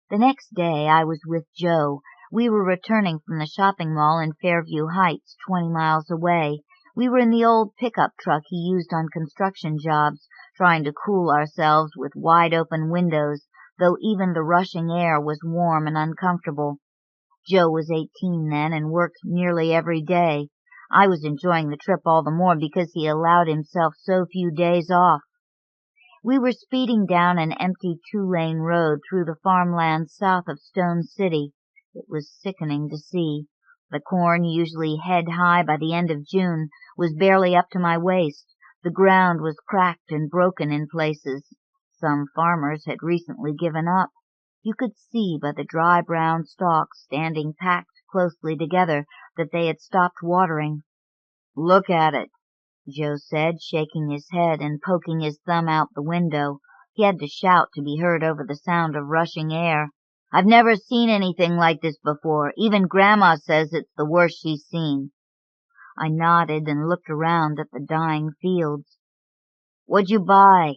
The next day I was with Joe. We were returning from the shopping mall in Fairview Heights, 20 miles away. We were in the old pickup truck he used on construction jobs, trying to cool ourselves with wide-open windows, though even the rushing air was warm and uncomfortable. Joe was 18 then and worked nearly every day. I was enjoying the trip all the more because he allowed himself so few days off. We were speeding down an empty two-lane road through the farmland south of Stone City. It was sickening to see. The corn, usually head-high by the end of June, was barely up to my waist. The ground was cracked and broken in places. Some farmers had recently given up. You could see by the dry brown stalks standing packed closely together that they had stopped watering. "Look at it," Joe said, shaking his head and poking his thumb out the window. He had to shout to be heard over the sound of rushing air. "I've never seen anything like this before. Even Grandma says it's the worst she's seen." I nodded and looked around at the dying fields. "What'd you buy?"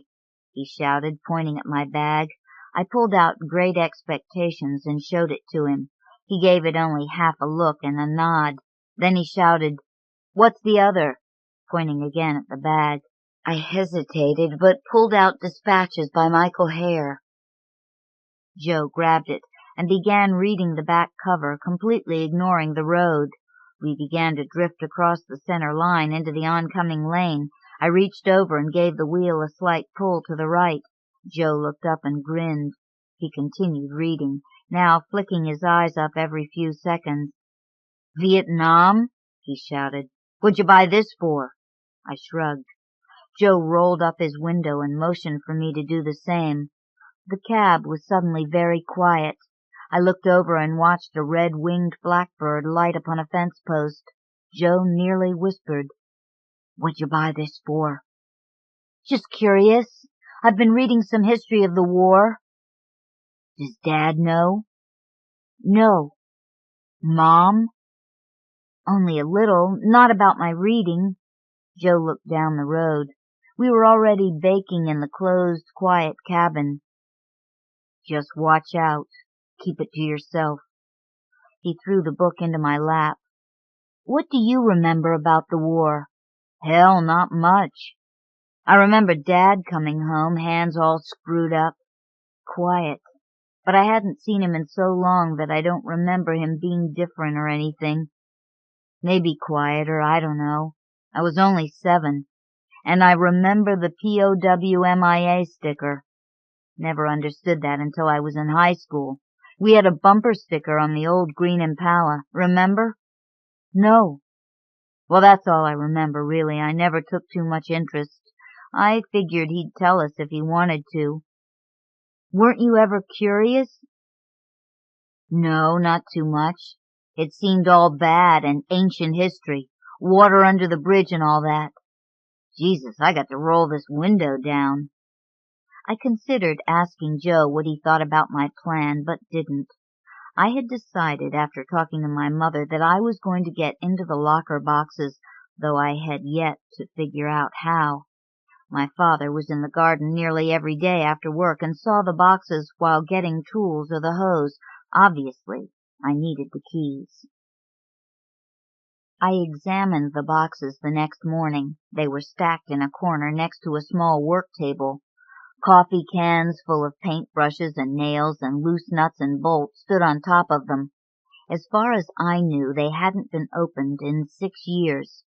he shouted, pointing at my bag. I pulled out Great Expectations and showed it to him. He gave it only half a look and a nod. Then he shouted, "What's the other?" pointing again at the bag. I hesitated, but pulled out Dispatches by Michael Hare. Joe grabbed it and began reading the back cover, completely ignoring the road. We began to drift across the center line into the oncoming lane. I reached over and gave the wheel a slight pull to the right. Joe looked up and grinned. He continued reading, now flicking his eyes up every few seconds. "Vietnam?" he shouted. "What'd you buy this for?" I shrugged. Joe rolled up his window and motioned for me to do the same. The cab was suddenly very quiet. I looked over and watched a red-winged blackbird light upon a fence post. Joe nearly whispered, "What'd you buy this for?" "Just curious. I've been reading some history of the war." "Does Dad know?" "No." "Mom?" "Only a little. Not about my reading." Joe looked down the road. We were already baking in the closed, quiet cabin. "Just watch out. Keep it to yourself." He threw the book into my lap. "What do you remember about the war?" "Hell, not much. I remember Dad coming home, hands all screwed up. Quiet. But I hadn't seen him in so long that I don't remember him being different or anything. Maybe quieter, I don't know. I was only 7. And I remember the POWMIA sticker. Never understood that until I was in high school. We had a bumper sticker on the old green Impala. Remember? No. Well, that's all I remember, really. I never took too much interest. I figured he'd tell us if he wanted to. Weren't you ever curious?" "No, not too much. It seemed all bad and ancient history, water under the bridge and all that. Jesus, I got to roll this window down." I considered asking Joe what he thought about my plan, but didn't. I had decided after talking to my mother that I was going to get into the locker boxes, though I had yet to figure out how. My father was in the garden nearly every day after work and saw the boxes while getting tools or the hose. Obviously, I needed the keys. I examined the boxes the next morning. They were stacked in a corner next to a small work table. Coffee cans full of paintbrushes and nails and loose nuts and bolts stood on top of them. As far as I knew, they hadn't been opened in 6 years.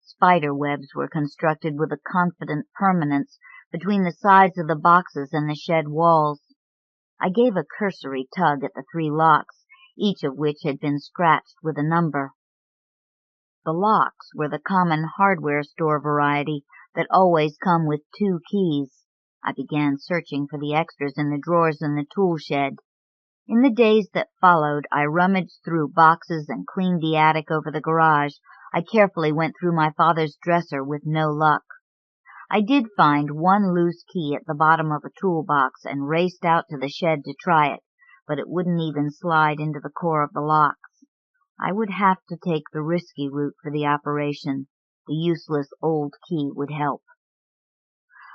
Spider webs were constructed with a confident permanence between the sides of the boxes and the shed walls. I gave a cursory tug at the 3 locks, each of which had been scratched with a number. The locks were the common hardware store variety that always come with 2 keys. I began searching for the extras in the drawers in the tool shed. In the days that followed, I rummaged through boxes and cleaned the attic over the garage. I carefully went through my father's dresser with no luck. I did find 1 loose key at the bottom of a toolbox and raced out to the shed to try it, but it wouldn't even slide into the core of the locks. I would have to take the risky route for the operation. The useless old key would help.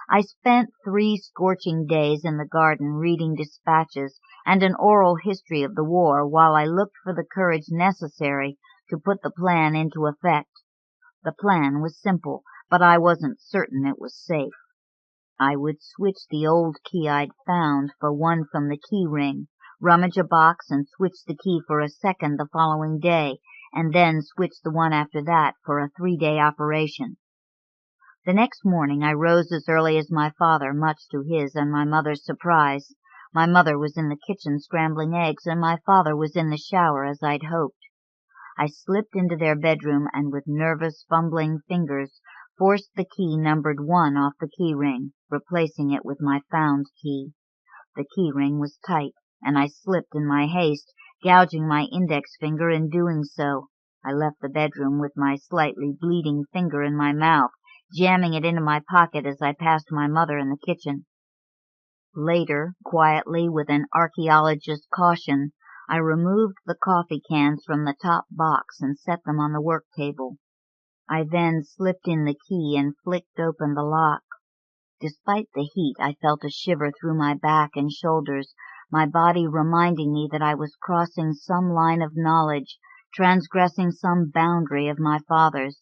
I spent 3 scorching days in the garden reading dispatches and an oral history of the war while I looked for the courage necessary to put the plan into effect. The plan was simple, but I wasn't certain it was safe. I would switch the old key I'd found for one from the key ring, rummage a box and switch the key for a second the following day, and then switch the one after that for a 3-day operation. The next morning I rose as early as my father, much to his and my mother's surprise. My mother was in the kitchen scrambling eggs, and my father was in the shower, as I'd hoped. I slipped into their bedroom and with nervous, fumbling fingers forced the key numbered 1 off the key ring, replacing it with my found key. The key ring was tight, and I slipped in my haste, gouging my index finger in doing so. I left the bedroom with my slightly bleeding finger in my mouth, jamming it into my pocket as I passed my mother in the kitchen. Later, quietly, with an archaeologist's caution, I removed the coffee cans from the top box and set them on the work table. I then slipped in the key and flicked open the lock. Despite the heat, I felt a shiver through my back and shoulders, my body reminding me that I was crossing some line of knowledge, transgressing some boundary of my father's.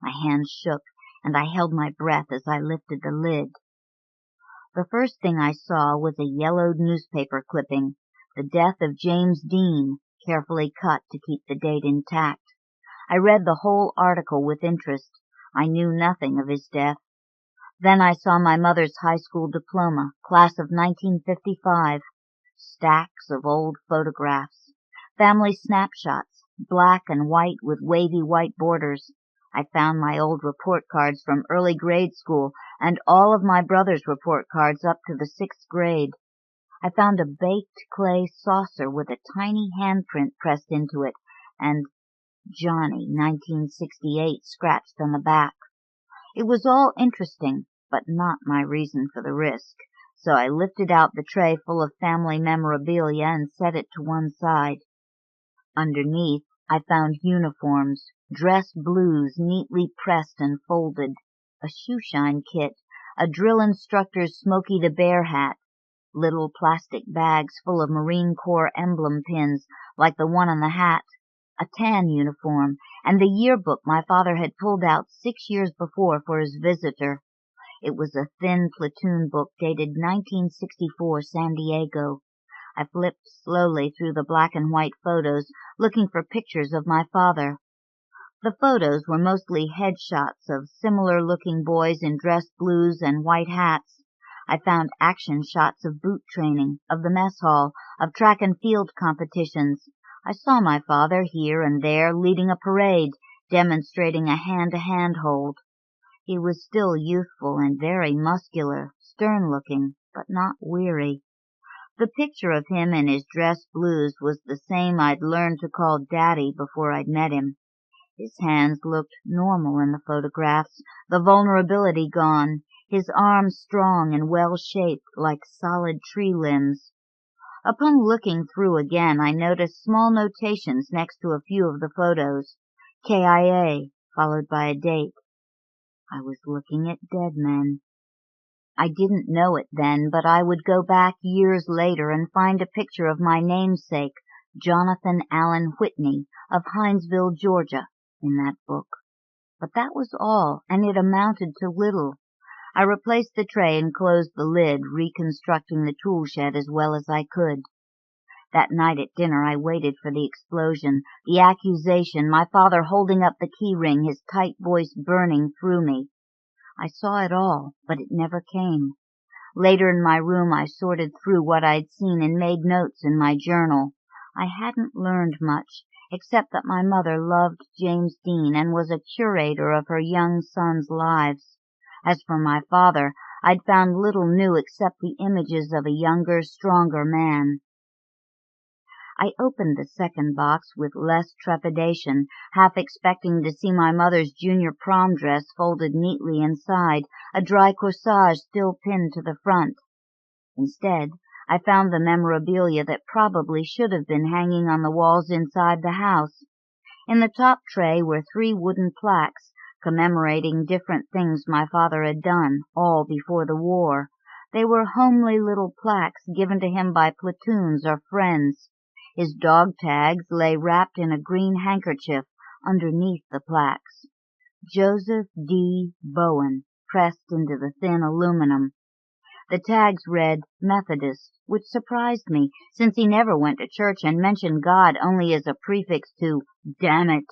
My hands shook, and I held my breath as I lifted the lid. The first thing I saw was a yellowed newspaper clipping, the death of James Dean, carefully cut to keep the date intact. I read the whole article with interest. I knew nothing of his death. Then I saw my mother's high school diploma, class of 1955, stacks of old photographs, family snapshots, black and white with wavy white borders. I found my old report cards from early grade school and all of my brother's report cards up to the 6th grade. I found a baked clay saucer with a tiny handprint pressed into it and Johnny, 1968, scratched on the back. It was all interesting, but not my reason for the risk, so I lifted out the tray full of family memorabilia and set it to one side. Underneath, I found uniforms, dress blues neatly pressed and folded, a shoeshine kit, a drill instructor's Smokey the Bear hat, little plastic bags full of Marine Corps emblem pins like the one on the hat, a tan uniform, and the yearbook my father had pulled out 6 years before for his visitor. It was a thin platoon book dated 1964 San Diego. I flipped slowly through the black and white photos, looking for pictures of my father. The photos were mostly headshots of similar-looking boys in dress blues and white hats. I found action shots of boot training, of the mess hall, of track and field competitions. I saw my father here and there leading a parade, demonstrating a hand-to-hand hold. He was still youthful and very muscular, stern-looking, but not weary. The picture of him in his dress blues was the same I'd learned to call Daddy before I'd met him. His hands looked normal in the photographs, the vulnerability gone, his arms strong and well-shaped like solid tree limbs. Upon looking through again, I noticed small notations next to a few of the photos. KIA, followed by a date. I was looking at dead men. I didn't know it then, but I would go back years later and find a picture of my namesake, Jonathan Allen Whitney, of Hinesville, Georgia, in that book. But that was all, and it amounted to little. I replaced the tray and closed the lid, reconstructing the tool shed as well as I could. That night at dinner I waited for the explosion, the accusation, my father holding up the key ring, his tight voice burning through me. I saw it all, but it never came. Later in my room I sorted through what I'd seen and made notes in my journal. I hadn't learned much, except that my mother loved James Dean and was a curator of her young sons' lives. As for my father, I'd found little new except the images of a younger, stronger man. I opened the second box with less trepidation, half expecting to see my mother's junior prom dress folded neatly inside, a dry corsage still pinned to the front. Instead, I found the memorabilia that probably should have been hanging on the walls inside the house. In the top tray were 3 wooden plaques, commemorating different things my father had done, all before the war. They were homely little plaques given to him by platoons or friends. His dog tags lay wrapped in a green handkerchief underneath the plaques. Joseph D. Bowen, pressed into the thin aluminum. The tags read Methodist, which surprised me, since he never went to church and mentioned God only as a prefix to damn it.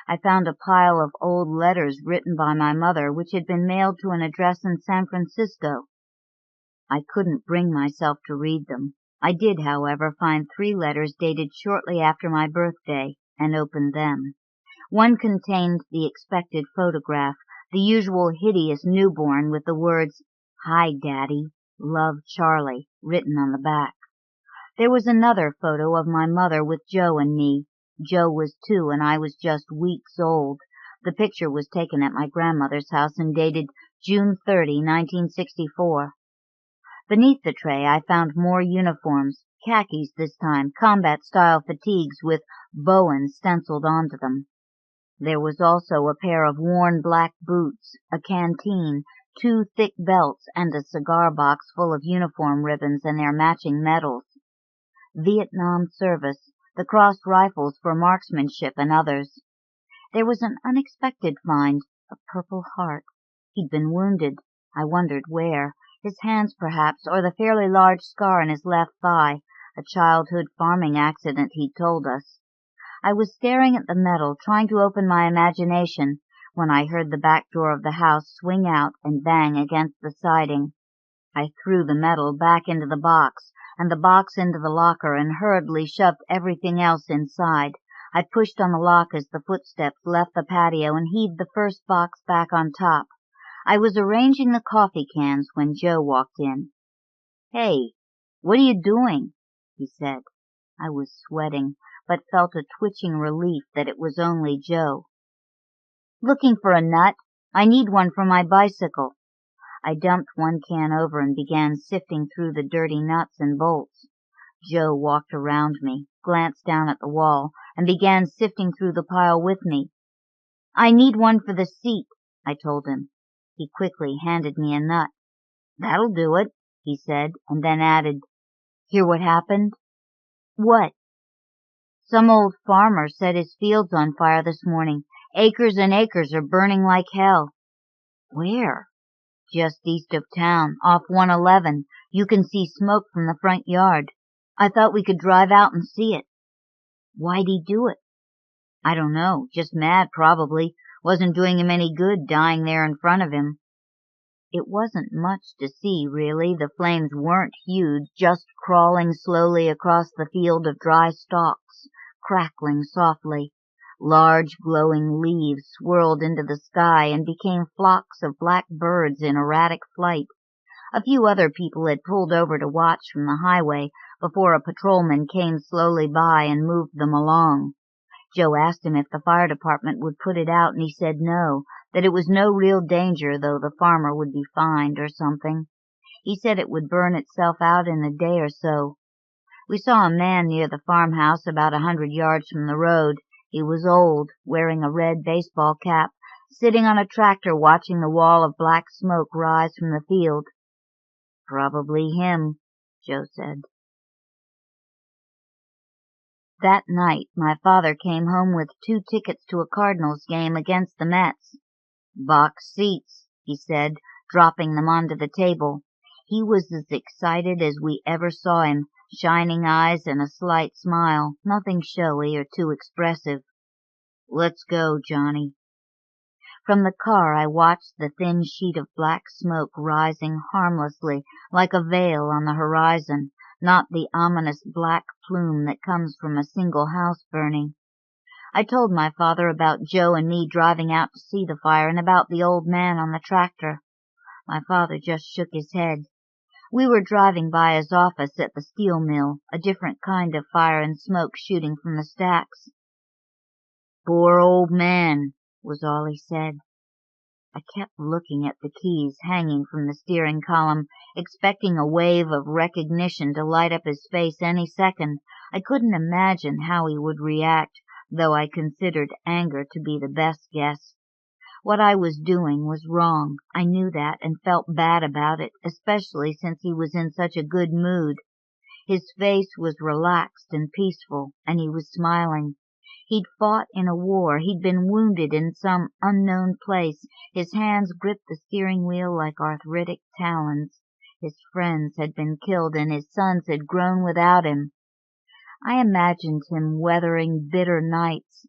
I found a pile of old letters written by my mother, which had been mailed to an address in San Francisco. I couldn't bring myself to read them. I did, however, find 3 letters dated shortly after my birthday, and opened them. One contained the expected photograph, the usual hideous newborn with the words, "Hi, Daddy, love Charlie," written on the back. There was another photo of my mother with Joe and me. Joe was 2 and I was just weeks old. The picture was taken at my grandmother's house and dated June 30, 1964. Beneath the tray I found more uniforms, khakis this time, combat-style fatigues with Bowen stenciled onto them. There was also a pair of worn black boots, a canteen, 2 thick belts, and a cigar box full of uniform ribbons and their matching medals. Vietnam service, the crossed rifles for marksmanship, and others. There was an unexpected find, a Purple Heart. He'd been wounded. I wondered where. His hands, perhaps, or the fairly large scar on his left thigh, a childhood farming accident, he'd told us. I was staring at the medal, trying to open my imagination, when I heard the back door of the house swing out and bang against the siding. I threw the medal back into the box, and the box into the locker, and hurriedly shoved everything else inside. I pushed on the lock as the footsteps left the patio and heaved the first box back on top. I was arranging the coffee cans when Joe walked in. "Hey, what are you doing?" he said. I was sweating, but felt a twitching relief that it was only Joe. "Looking for a nut? I need one for my bicycle." I dumped one can over and began sifting through the dirty nuts and bolts. Joe walked around me, glanced down at the wall, and began sifting through the pile with me. "I need one for the seat," I told him. He quickly handed me a nut. "That'll do it," he said, and then added, "Hear what happened?" "What?" "Some old farmer set his fields on fire this morning. Acres and acres are burning like hell." "Where?" "Just east of town, off 111. You can see smoke from the front yard. I thought we could drive out and see it." "Why'd he do it?" "I don't know. Just mad, probably. Wasn't doing him any good dying there in front of him." It wasn't much to see, really. The flames weren't huge, just crawling slowly across the field of dry stalks, crackling softly. Large glowing leaves swirled into the sky and became flocks of black birds in erratic flight. A few other people had pulled over to watch from the highway before a patrolman came slowly by and moved them along. Joe asked him if the fire department would put it out, and he said no, that it was no real danger, though the farmer would be fined or something. He said it would burn itself out in a day or so. We saw a man near the farmhouse about 100 yards from the road. He was old, wearing a red baseball cap, sitting on a tractor watching the wall of black smoke rise from the field. "Probably him," Joe said. That night my father came home with 2 tickets to a Cardinals game against the Mets. "Box seats," he said, dropping them onto the table. He was as excited as we ever saw him, shining eyes and a slight smile, nothing showy or too expressive. "Let's go, Johnny." From the car I watched the thin sheet of black smoke rising harmlessly like a veil on the horizon, not the ominous black plume that comes from a single house burning. I told my father about Joe and me driving out to see the fire and about the old man on the tractor. My father just shook his head. We were driving by his office at the steel mill, a different kind of fire and smoke shooting from the stacks. "Poor old man," was all he said. I kept looking at the keys hanging from the steering column, expecting a wave of recognition to light up his face any second. I couldn't imagine how he would react, though I considered anger to be the best guess. What I was doing was wrong. I knew that and felt bad about it, especially since he was in such a good mood. His face was relaxed and peaceful, and he was smiling. He'd fought in a war. He'd been wounded in some unknown place. His hands gripped the steering wheel like arthritic talons. His friends had been killed and his sons had grown without him. I imagined him weathering bitter nights.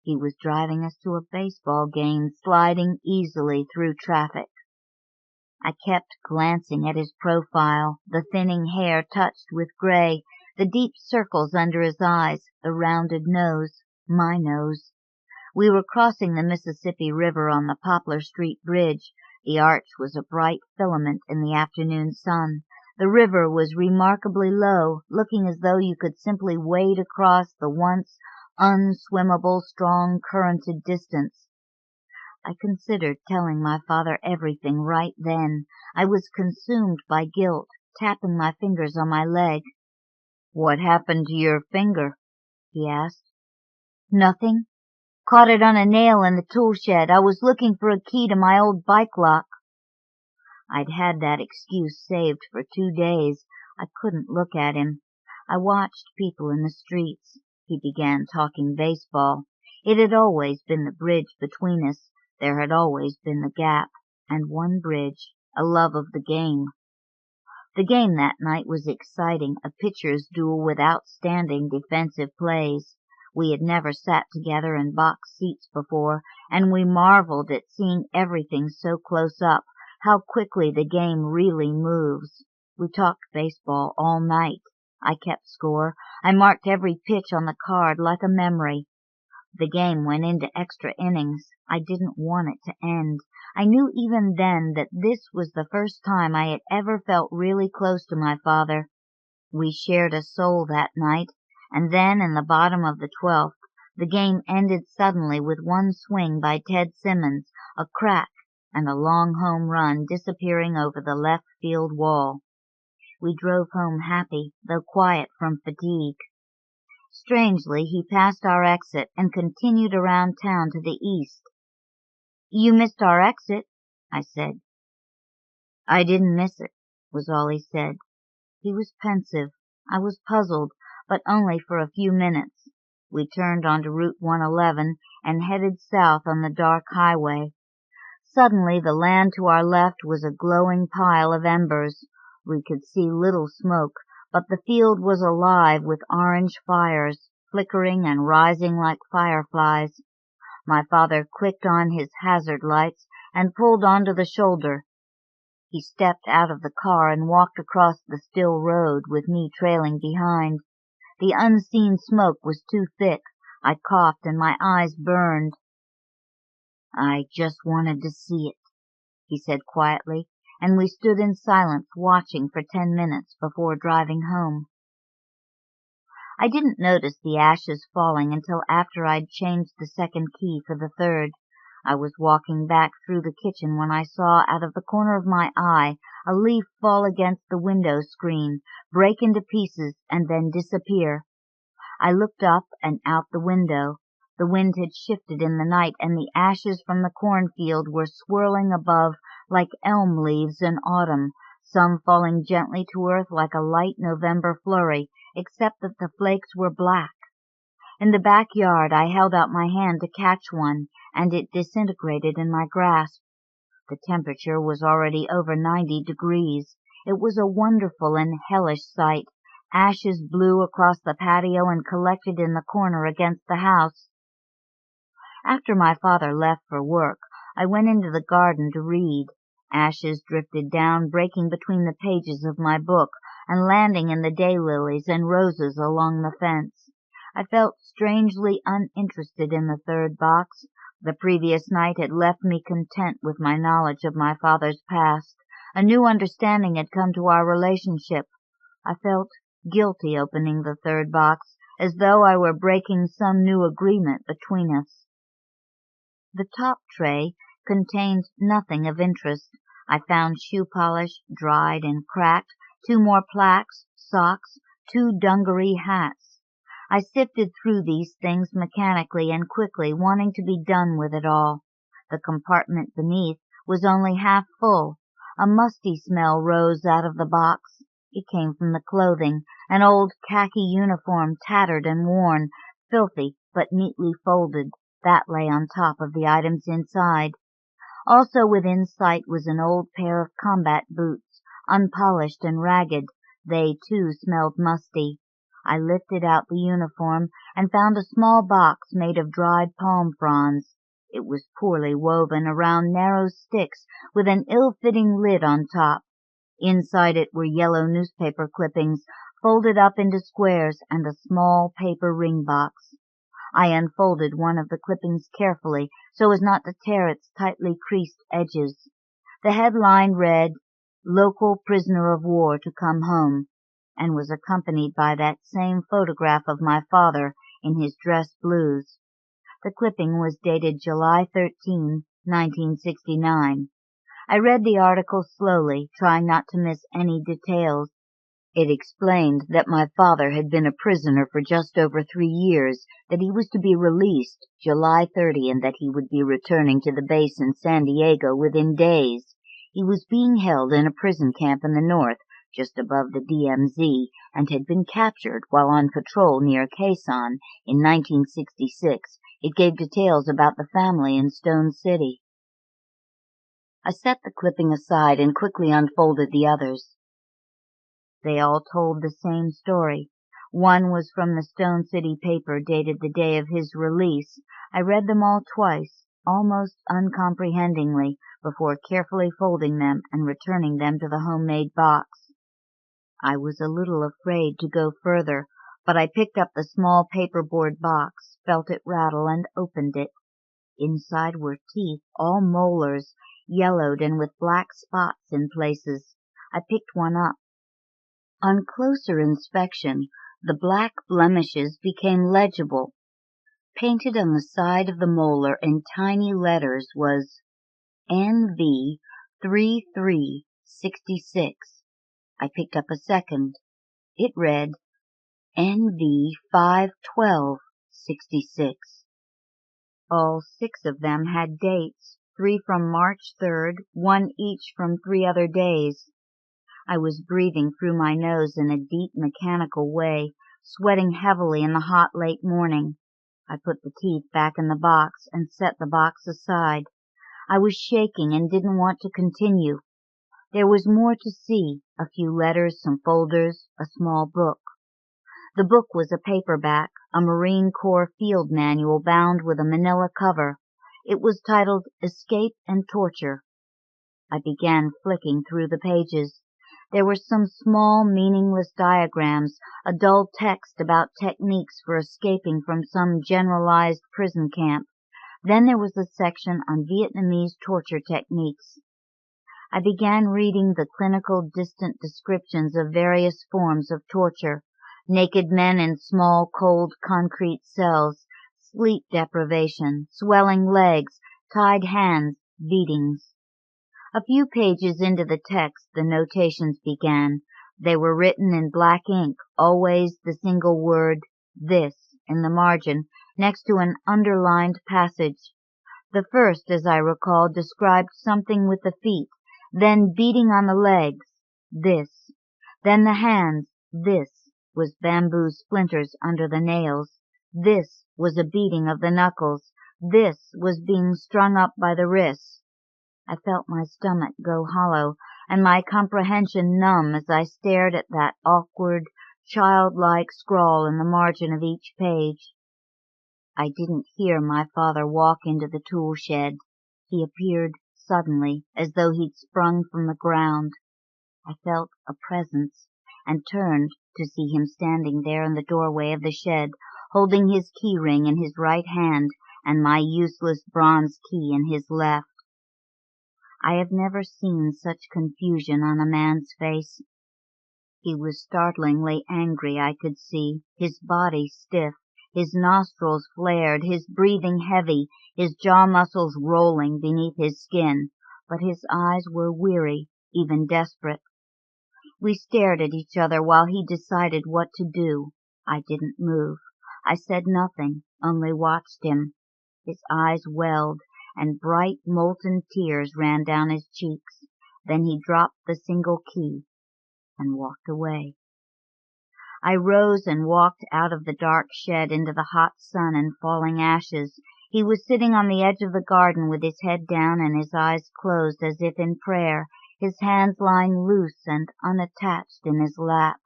He was driving us to a baseball game, sliding easily through traffic. I kept glancing at his profile, the thinning hair touched with gray, the deep circles under his eyes, the rounded nose, my nose. We were crossing the Mississippi River on the Poplar Street Bridge. The arch was a bright filament in the afternoon sun. The river was remarkably low, looking as though you could simply wade across the once unswimmable, strong-currented distance. I considered telling my father everything right then. I was consumed by guilt, tapping my fingers on my leg. "What happened to your finger?" he asked. "Nothing. Caught it on a nail in the tool shed. I was looking for a key to my old bike lock." I'd had that excuse saved for 2 days. I couldn't look at him. I watched people in the streets. He began talking baseball. It had always been the bridge between us. There had always been the gap, and one bridge, a love of the game. The game that night was exciting, a pitcher's duel with outstanding defensive plays. We had never sat together in box seats before, and we marveled at seeing everything so close up, how quickly the game really moves. We talked baseball all night. I kept score. I marked every pitch on the card like a memory. The game went into extra innings. I didn't want it to end. I knew even then that this was the first time I had ever felt really close to my father. We shared a soul that night, and then in the bottom of the 12th, the game ended suddenly with one swing by Ted Simmons, a crack, and a long home run disappearing over the left field wall. We drove home happy, though quiet from fatigue. Strangely, he passed our exit and continued around town to the east. "You missed our exit," I said. "I didn't miss it," was all he said. He was pensive. I was puzzled, but only for a few minutes. We turned onto Route 111 and headed south on the dark highway. Suddenly the land to our left was a glowing pile of embers. We could see little smoke, but the field was alive with orange fires, flickering and rising like fireflies. My father clicked on his hazard lights and pulled onto the shoulder. He stepped out of the car and walked across the still road with me trailing behind. The unseen smoke was too thick. I coughed and my eyes burned. "I just wanted to see it," he said quietly, and we stood in silence watching for 10 minutes before driving home. I didn't notice the ashes falling until after I'd changed the second key for the third. I was walking back through the kitchen when I saw out of the corner of my eye a leaf fall against the window screen, break into pieces, and then disappear. I looked up and out the window. The wind had shifted in the night, and the ashes from the cornfield were swirling above like elm leaves in autumn, some falling gently to earth like a light November flurry, except that the flakes were black. In the backyard I held out my hand to catch one, and it disintegrated in my grasp. The temperature was already over 90 degrees. It was a wonderful and hellish sight. Ashes blew across the patio and collected in the corner against the house. After my father left for work, I went into the garden to read. Ashes drifted down, breaking between the pages of my book, and landing in the daylilies and roses along the fence. I felt strangely uninterested in the third box. The previous night had left me content with my knowledge of my father's past. A new understanding had come to our relationship. I felt guilty opening the third box, as though I were breaking some new agreement between us. The top tray contained nothing of interest. I found shoe polish, dried and cracked, 2 more plaques, socks, 2 dungaree hats. I sifted through these things mechanically and quickly, wanting to be done with it all. The compartment beneath was only half full. A musty smell rose out of the box. It came from the clothing, an old khaki uniform, tattered and worn, filthy but neatly folded. That lay on top of the items inside. Also within sight was an old pair of combat boots, unpolished and ragged. They, too, smelled musty. I lifted out the uniform and found a small box made of dried palm fronds. It was poorly woven around narrow sticks with an ill-fitting lid on top. Inside it were yellow newspaper clippings folded up into squares and a small paper ring box. I unfolded one of the clippings carefully so as not to tear its tightly creased edges. The headline read, "Local Prisoner of War to Come Home," and was accompanied by that same photograph of my father in his dress blues. The clipping was dated July 13, 1969. I read the article slowly, trying not to miss any details. It explained that my father had been a prisoner for just over 3 years, that he was to be released July 30, and that he would be returning to the base in San Diego within days. He was being held in a prison camp in the north, just above the DMZ, and had been captured while on patrol near Quezon in 1966. It gave details about the family in Stone City. I set the clipping aside and quickly unfolded the others. They all told the same story. One was from the Stone City paper dated the day of his release. I read them all twice, almost uncomprehendingly, before carefully folding them and returning them to the homemade box. I was a little afraid to go further, but I picked up the small paperboard box, felt it rattle, and opened it. Inside were teeth, all molars, yellowed and with black spots in places. I picked one up. On closer inspection, the black blemishes became legible. Painted on the side of the molar in tiny letters was NV 3366. I picked up a second. It read NV 51266. All 6 of them had dates, 3 from March 3rd, 1 each from 3 other days. I was breathing through my nose in a deep mechanical way, sweating heavily in the hot late morning. I put the teeth back in the box and set the box aside. I was shaking and didn't want to continue. There was more to see, a few letters, some folders, a small book. The book was a paperback, a Marine Corps field manual bound with a manila cover. It was titled Escape and Torture. I began flicking through the pages. There were some small, meaningless diagrams, a dull text about techniques for escaping from some generalized prison camp. Then there was a section on Vietnamese torture techniques. I began reading the clinical, distant descriptions of various forms of torture. Naked men in small, cold, concrete cells, sleep deprivation, swelling legs, tied hands, beatings. A few pages into the text, the notations began. They were written in black ink, always the single word, "this," in the margin, next to an underlined passage. The first, as I recall, described something with the feet, then beating on the legs, "this." Then the hands, "this," was bamboo splinters under the nails. "This" was a beating of the knuckles. "This" was being strung up by the wrists. I felt my stomach go hollow and my comprehension numb as I stared at that awkward, childlike scrawl in the margin of each page. I didn't hear my father walk into the tool shed. He appeared suddenly, as though he'd sprung from the ground. I felt a presence and turned to see him standing there in the doorway of the shed, holding his key ring in his right hand and my useless bronze key in his left. I have never seen such confusion on a man's face. He was startlingly angry, I could see, his body stiff, his nostrils flared, his breathing heavy, his jaw muscles rolling beneath his skin, but his eyes were weary, even desperate. We stared at each other while he decided what to do. I didn't move. I said nothing, only watched him. His eyes welled, and bright molten tears ran down his cheeks. Then he dropped the single key and walked away. I rose and walked out of the dark shed into the hot sun and falling ashes. He was sitting on the edge of the garden with his head down and his eyes closed as if in prayer, his hands lying loose and unattached in his lap.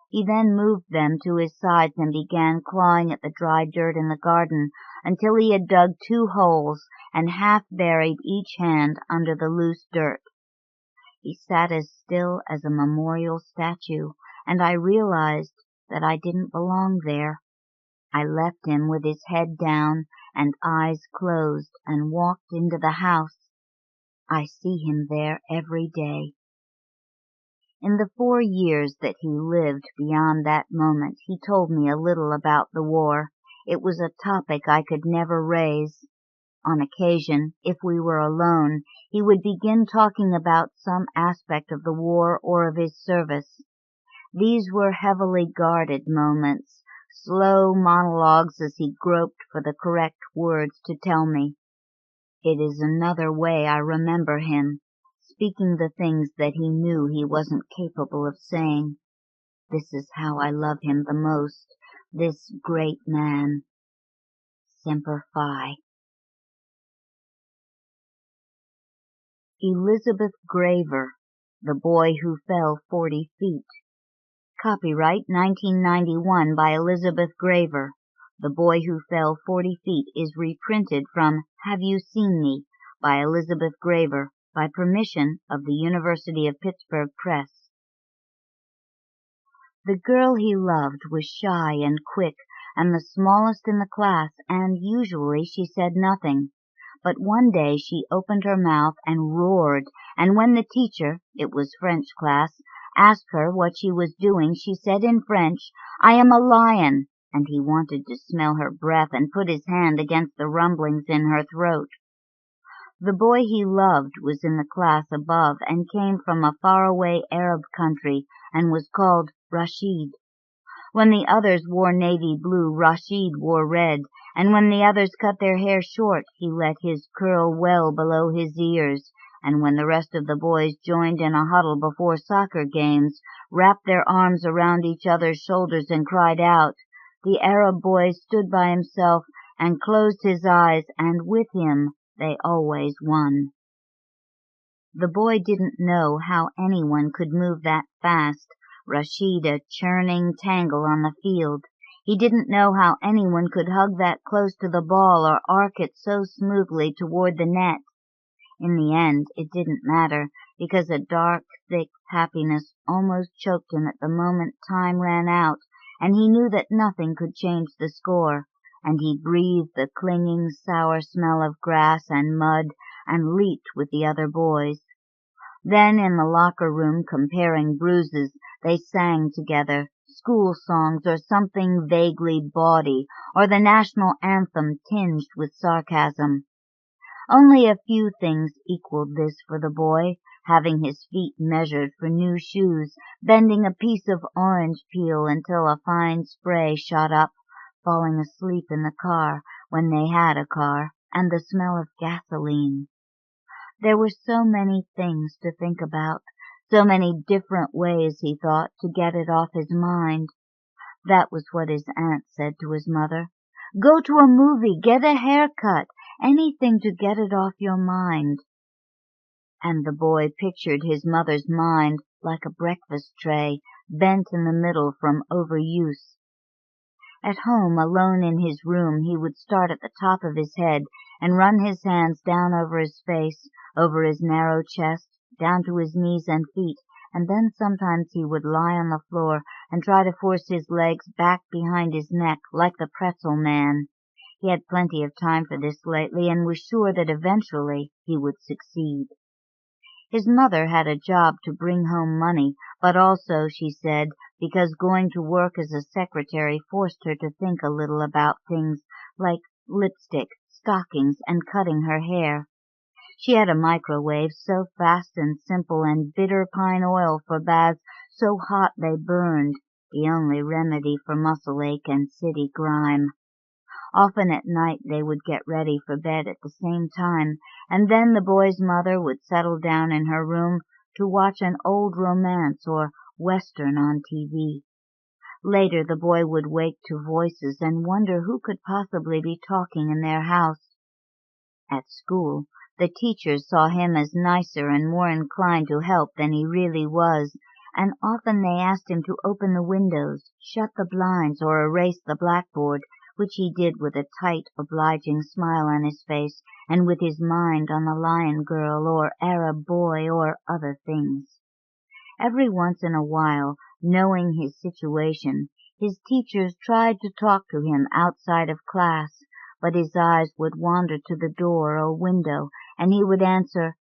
He then moved them to his sides and began clawing at the dry dirt in the garden until he had dug 2 holes and half buried each hand under the loose dirt. He sat as still as a memorial statue, and I realized that I didn't belong there. I left him with his head down and eyes closed and walked into the house. I see him there every day. In the 4 years that he lived beyond that moment, he told me a little about the war. It was a topic I could never raise. On occasion, if we were alone, he would begin talking about some aspect of the war or of his service. These were heavily guarded moments, slow monologues as he groped for the correct words to tell me. It is another way I remember him, speaking the things that he knew he wasn't capable of saying. This is how I love him the most, this great man. Semper Fi. Elizabeth Graver, The Boy Who Fell 40 Feet. Copyright 1991 by Elizabeth Graver. The Boy Who Fell 40 Feet is reprinted from Have You Seen Me by Elizabeth Graver by permission of the University of Pittsburgh Press. The girl he loved was shy and quick and the smallest in the class, and usually she said nothing. But one day she opened her mouth and roared, and when the teacher, it was French class, asked her what she was doing, she said in French, "I am a lion," and he wanted to smell her breath and put his hand against the rumblings in her throat. The boy he loved was in the class above and came from a faraway Arab country and was called Rashid. When the others wore navy blue, Rashid wore red, and when the others cut their hair short, he let his curl well below his ears, and when the rest of the boys joined in a huddle before soccer games, wrapped their arms around each other's shoulders and cried out, the Arab boy stood by himself and closed his eyes, and with him they always won. The boy didn't know how anyone could move that fast, Rashid a churning tangle on the field. He didn't know how anyone could hug that close to the ball or arc it so smoothly toward the net. In the end, it didn't matter, because a dark, thick happiness almost choked him at the moment time ran out, and he knew that nothing could change the score, and he breathed the clinging, sour smell of grass and mud and leaped with the other boys. Then in the locker room, comparing bruises, they sang together, school songs or something vaguely bawdy, or the national anthem tinged with sarcasm. Only a few things equaled this for the boy, having his feet measured for new shoes, bending a piece of orange peel until a fine spray shot up, falling asleep in the car when they had a car, and the smell of gasoline. There were so many things to think about, so many different ways, he thought, to get it off his mind. That was what his aunt said to his mother. Go to a movie, get a haircut, anything to get it off your mind. And the boy pictured his mother's mind like a breakfast tray, bent in the middle from overuse. At home, alone in his room, he would start at the top of his head and run his hands down over his face, over his narrow chest, down to his knees and feet, and then sometimes he would lie on the floor and try to force his legs back behind his neck like the pretzel man. He had plenty of time for this lately and was sure that eventually he would succeed. His mother had a job to bring home money, but also, she said, because going to work as a secretary forced her to think a little about things like lipstick, stockings, and cutting her hair. She had a microwave so fast and simple, and bitter pine oil for baths so hot they burned, the only remedy for muscle ache and city grime. Often at night they would get ready for bed at the same time, and then the boy's mother would settle down in her room to watch an old romance or Western on TV. Later the boy would wake to voices and wonder who could possibly be talking in their house. At school, The teachers saw him as nicer and more inclined to help than he really was, and often they asked him to open the windows, shut the blinds, or erase the blackboard, which he did with a tight, obliging smile on his face, and with his mind on the lion girl or Arab boy or other things. Every once in a while, knowing his situation, his teachers tried to talk to him outside of class, but his eyes would wander to the door or window, and he would answer,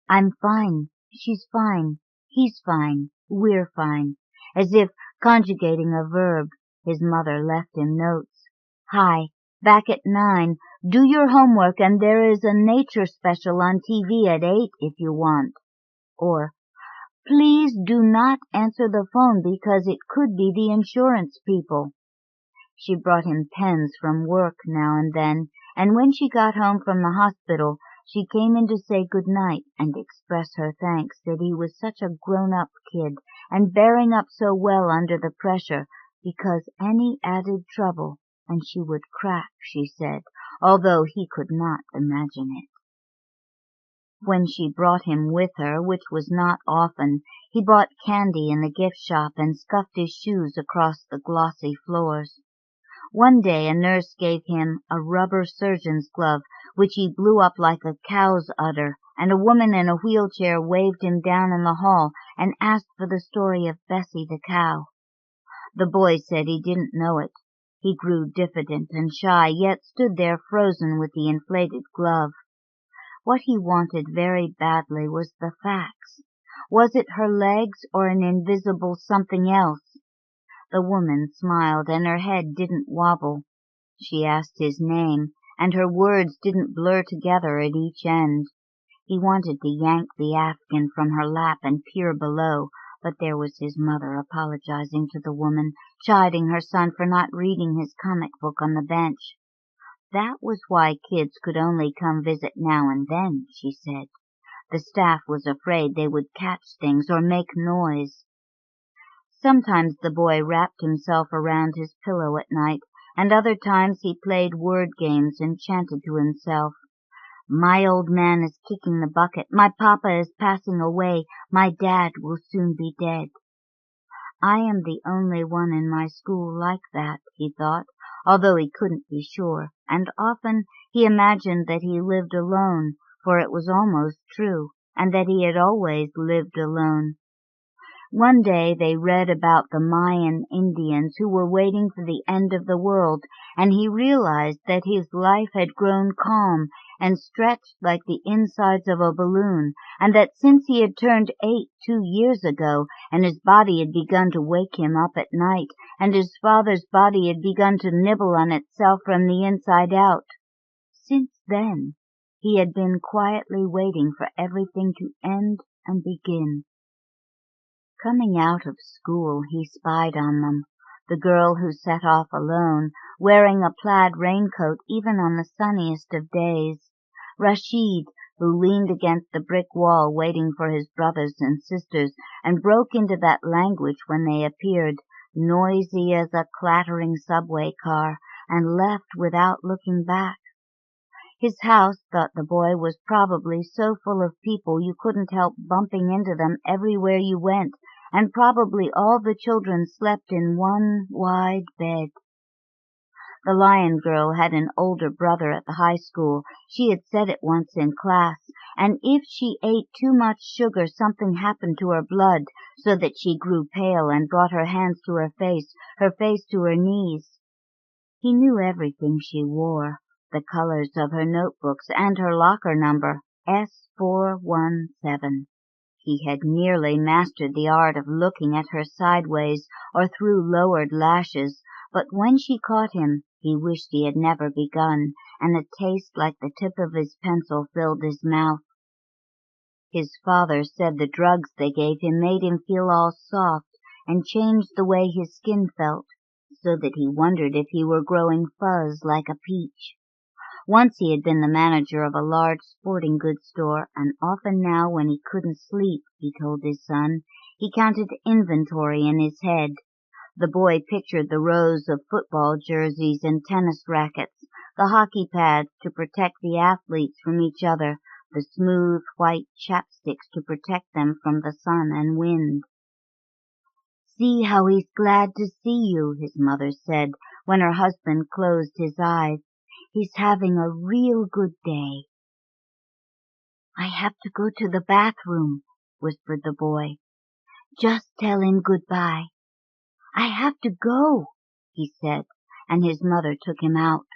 "I'm fine, she's fine, he's fine, we're fine," as if, conjugating a verb, his mother left him notes. "Hi, back at 9, do your homework, and there is a nature special on TV at 8 if you want." Or, "Please do not answer the phone because it could be the insurance people." She brought him pens from work now and then, and when she got home from the hospital, she came in to say good night and express her thanks that he was such a grown-up kid and bearing up so well under the pressure, because any added trouble and she would crack, she said, although he could not imagine it. When she brought him with her, which was not often, he bought candy in the gift shop and scuffed his shoes across the glossy floors. One day a nurse gave him a rubber surgeon's glove, which he blew up like a cow's udder, and a woman in a wheelchair waved him down in the hall and asked for the story of Bessie the cow. The boy said he didn't know it. He grew diffident and shy, yet stood there frozen with the inflated glove. What he wanted very badly was the facts. Was it her legs or an invisible something else? The woman smiled, and her head didn't wobble. She asked his name, and her words didn't blur together at each end. He wanted to yank the Afghan from her lap and peer below, but there was his mother apologizing to the woman, chiding her son for not reading his comic book on the bench. That was why kids could only come visit now and then, she said. The staff was afraid they would catch things or make noise. Sometimes the boy wrapped himself around his pillow at night, and other times he played word games and chanted to himself. "My old man is kicking the bucket. My papa is passing away. My dad will soon be dead." I am the only one in my school like that, he thought, although he couldn't be sure, and often he imagined that he lived alone, for it was almost true, and that he had always lived alone. One day they read about the Mayan Indians who were waiting for the end of the world, and he realized that his life had grown calm and stretched like the insides of a balloon, and that since he had turned 8 2 years ago, and his body had begun to wake him up at night, and his father's body had begun to nibble on itself from the inside out, since then he had been quietly waiting for everything to end and begin. Coming out of school, he spied on them, the girl who set off alone, wearing a plaid raincoat even on the sunniest of days, Rashid, who leaned against the brick wall waiting for his brothers and sisters, and broke into that language when they appeared, noisy as a clattering subway car, and left without looking back. His house, thought the boy, was probably so full of people you couldn't help bumping into them everywhere you went, and probably all the children slept in one wide bed. The lion girl had an older brother at the high school. She had said it once in class, and if she ate too much sugar something happened to her blood, so that she grew pale and brought her hands to her face to her knees. He knew everything she wore, the colors of her notebooks and her locker number, S417. He had nearly mastered the art of looking at her sideways or through lowered lashes, but when she caught him, he wished he had never begun, and a taste like the tip of his pencil filled his mouth. His father said the drugs they gave him made him feel all soft and changed the way his skin felt, so that he wondered if he were growing fuzz like a peach. Once he had been the manager of a large sporting goods store, and often now when he couldn't sleep, he told his son, he counted inventory in his head. The boy pictured the rows of football jerseys and tennis rackets, the hockey pads to protect the athletes from each other, the smooth white chapsticks to protect them from the sun and wind. "See how he's glad to see you," his mother said when her husband closed his eyes. "He's having a real good day." "I have to go to the bathroom," whispered the boy. "Just tell him goodbye." "I have to go," he said, and his mother took him out.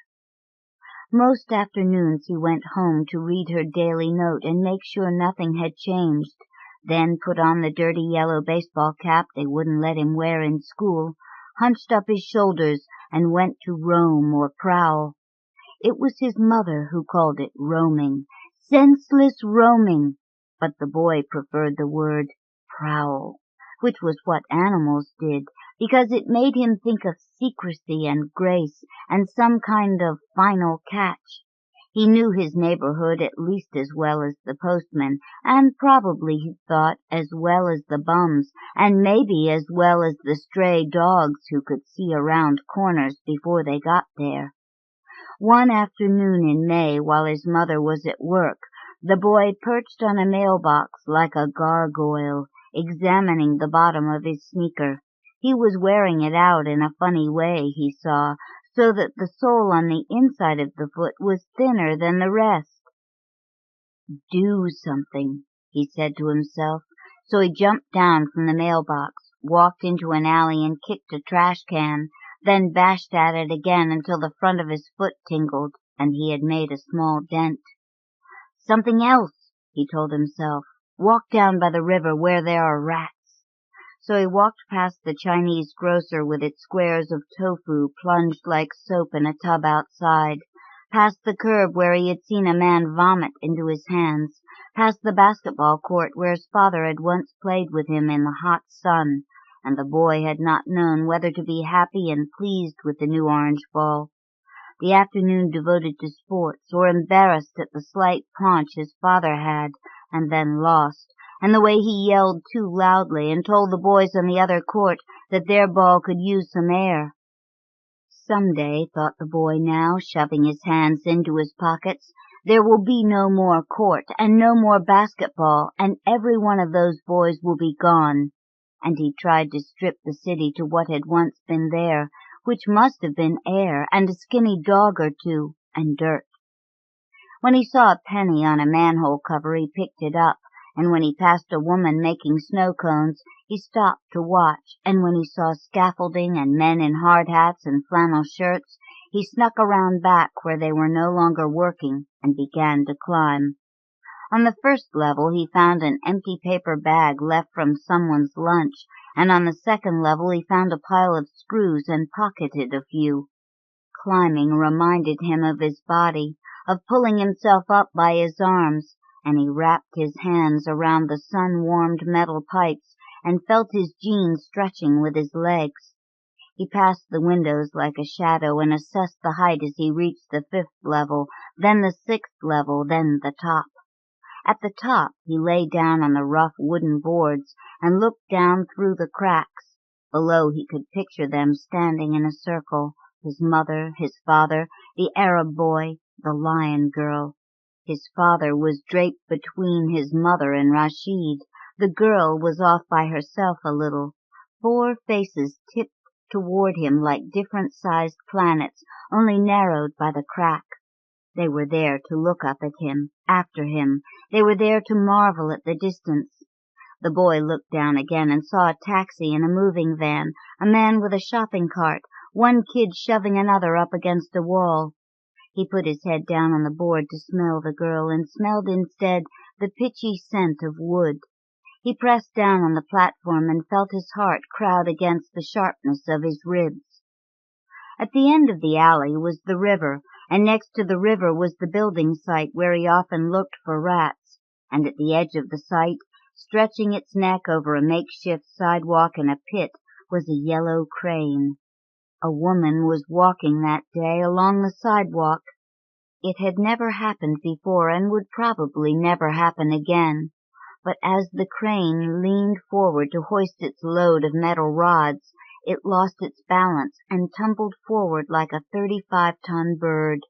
Most afternoons he went home to read her daily note and make sure nothing had changed, then put on the dirty yellow baseball cap they wouldn't let him wear in school, hunched up his shoulders, and went to roam or prowl. It was his mother who called it roaming, senseless roaming, but the boy preferred the word prowl, which was what animals did, because it made him think of secrecy and grace and some kind of final catch. He knew his neighborhood at least as well as the postman, and probably, he thought, as well as the bums, and maybe as well as the stray dogs who could see around corners before they got there. One afternoon in May, while his mother was at work, the boy perched on a mailbox like a gargoyle, examining the bottom of his sneaker. He was wearing it out in a funny way, he saw, so that the sole on the inside of the foot was thinner than the rest. "Do something," he said to himself, so he jumped down from the mailbox, walked into an alley and kicked a trash can, then bashed at it again until the front of his foot tingled and he had made a small dent. "Something else," he told himself. "Walk down by the river where there are rats." So he walked past the Chinese grocer with its squares of tofu plunged like soap in a tub outside, past the curb where he had seen a man vomit into his hands, past the basketball court where his father had once played with him in the hot sun, and the boy had not known whether to be happy and pleased with the new orange ball, the afternoon devoted to sports, or embarrassed at the slight paunch his father had, and then lost, and the way he yelled too loudly and told the boys on the other court that their ball could use some air. Someday, thought the boy now, shoving his hands into his pockets, there will be no more court and no more basketball, and every one of those boys will be gone. And he tried to strip the city to what had once been there, which must have been air and a skinny dog or two, and dirt. When he saw a penny on a manhole cover, he picked it up, and when he passed a woman making snow cones, he stopped to watch, and when he saw scaffolding and men in hard hats and flannel shirts, he snuck around back where they were no longer working and began to climb. On the first level he found an empty paper bag left from someone's lunch, and on the second level he found a pile of screws and pocketed a few. Climbing reminded him of his body, of pulling himself up by his arms, and he wrapped his hands around the sun-warmed metal pipes and felt his jeans stretching with his legs. He passed the windows like a shadow and assessed the height as he reached the 5th level, then the 6th level, then the top. At the top he lay down on the rough wooden boards and looked down through the cracks. Below he could picture them standing in a circle, his mother, his father, the Arab boy, the lion girl. His father was draped between his mother and Rashid. The girl was off by herself a little. 4 faces tipped toward him like different-sized planets, only narrowed by the crack. They were there to look up at him, after him. They were there to marvel at the distance. The boy looked down again and saw a taxi and a moving van, a man with a shopping cart, one kid shoving another up against a wall. He put his head down on the board to smell the girl and smelled instead the pitchy scent of wood. He pressed down on the platform and felt his heart crowd against the sharpness of his ribs. At the end of the alley was the river, and next to the river was the building site where he often looked for rats, and at the edge of the site, stretching its neck over a makeshift sidewalk in a pit, was a yellow crane. A woman was walking that day along the sidewalk. It had never happened before and would probably never happen again, but as the crane leaned forward to hoist its load of metal rods, it lost its balance and tumbled forward like a 35-ton bird.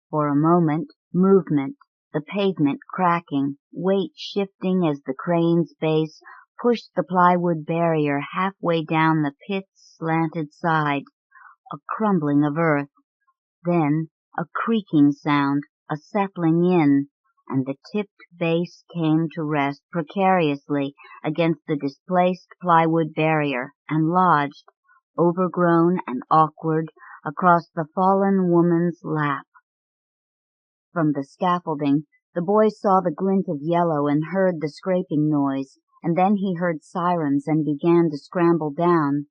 For a moment, movement, the pavement cracking, weight shifting as the crane's base pushed the plywood barrier halfway down the pit's slanted side, a crumbling of earth, then a creaking sound, a settling in, and the tipped base came to rest precariously against the displaced plywood barrier and lodged, overgrown and awkward, across the fallen woman's lap. From the scaffolding, the boy saw the glint of yellow and heard the scraping noise, and then he heard sirens and began to scramble down.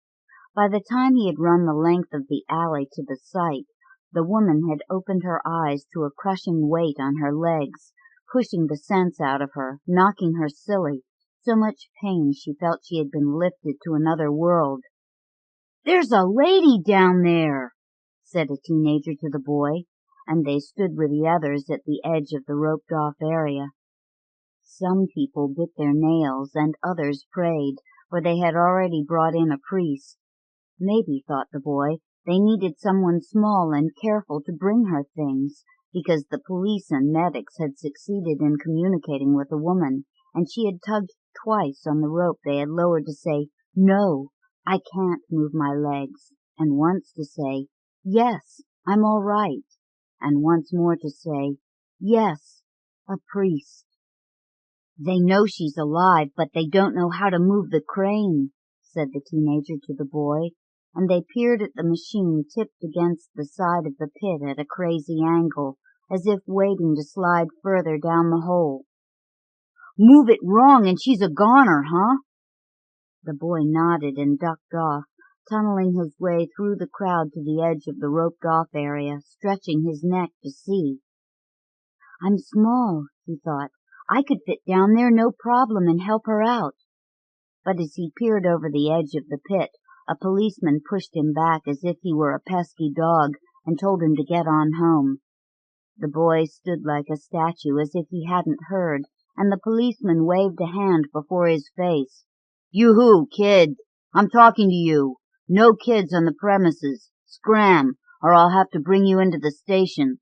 By the time he had run the length of the alley to the site, the woman had opened her eyes to a crushing weight on her legs, pushing the sense out of her, knocking her silly, so much pain she felt she had been lifted to another world. "There's a lady down there," said a teenager to the boy, and they stood with the others at the edge of the roped-off area. Some people bit their nails, and others prayed, for they had already brought in a priest. Maybe, thought the boy, they needed someone small and careful to bring her things, because the police and medics had succeeded in communicating with the woman, and she had tugged twice on the rope they had lowered to say, "No, I can't move my legs," and once to say, "Yes, I'm all right," and once more to say, "Yes, a priest." "They know she's alive, but they don't know how to move the crane," said the teenager to the boy, and they peered at the machine tipped against the side of the pit at a crazy angle, as if waiting to slide further down the hole. "Move it wrong and she's a goner, huh?" The boy nodded and ducked off, tunneling his way through the crowd to the edge of the roped-off area, stretching his neck to see. "I'm small," he thought. "I could fit down there no problem and help her out." But as he peered over the edge of the pit, a policeman pushed him back as if he were a pesky dog and told him to get on home. The boy stood like a statue as if he hadn't heard, and the policeman waved a hand before his face. "You who, kid? I'm talking to you. No kids on the premises. Scram, or I'll have to bring you into the station."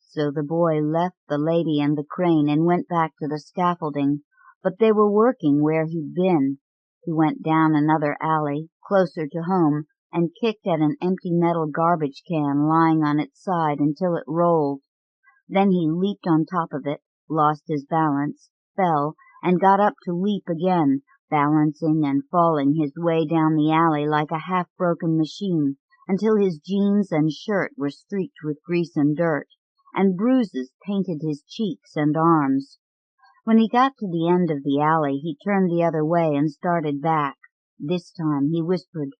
So the boy left the lady and the crane and went back to the scaffolding, but they were working where he'd been. He went down another alley, closer to home, and kicked at an empty metal garbage can lying on its side until it rolled. Then he leaped on top of it, lost his balance, fell, and got up to leap again, balancing and falling his way down the alley like a half-broken machine, until his jeans and shirt were streaked with grease and dirt, and bruises painted his cheeks and arms. When he got to the end of the alley, he turned the other way and started back. This time he whispered,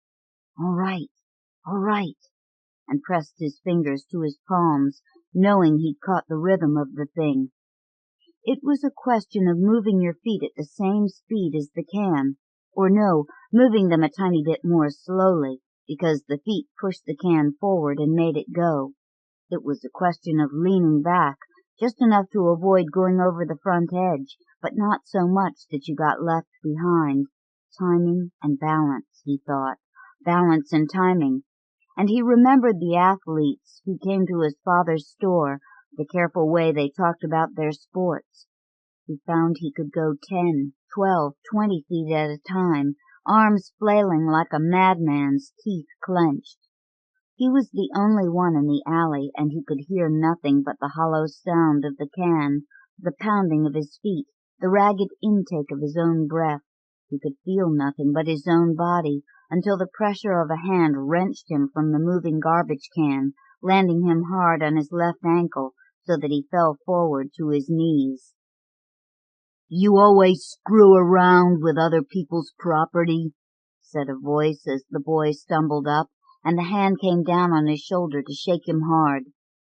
all right," and pressed his fingers to his palms, knowing he'd caught the rhythm of the thing. It was a question of moving your feet at the same speed as the can, or no, moving them a tiny bit more slowly, because the feet pushed the can forward and made it go. It was a question of leaning back, just enough to avoid going over the front edge, but not so much that you got left behind. Timing and balance, he thought. Balance and timing. And he remembered the athletes who came to his father's store, the careful way they talked about their sports. He found he could go 10, 12, 20 feet at a time, arms flailing like a madman's, teeth clenched. He was the only one in the alley, and he could hear nothing but the hollow sound of the can, the pounding of his feet, the ragged intake of his own breath. He could feel nothing but his own body, until the pressure of a hand wrenched him from the moving garbage can, landing him hard on his left ankle, so that he fell forward to his knees. "You always screw around with other people's property," said a voice as the boy stumbled up, and the hand came down on his shoulder to shake him hard.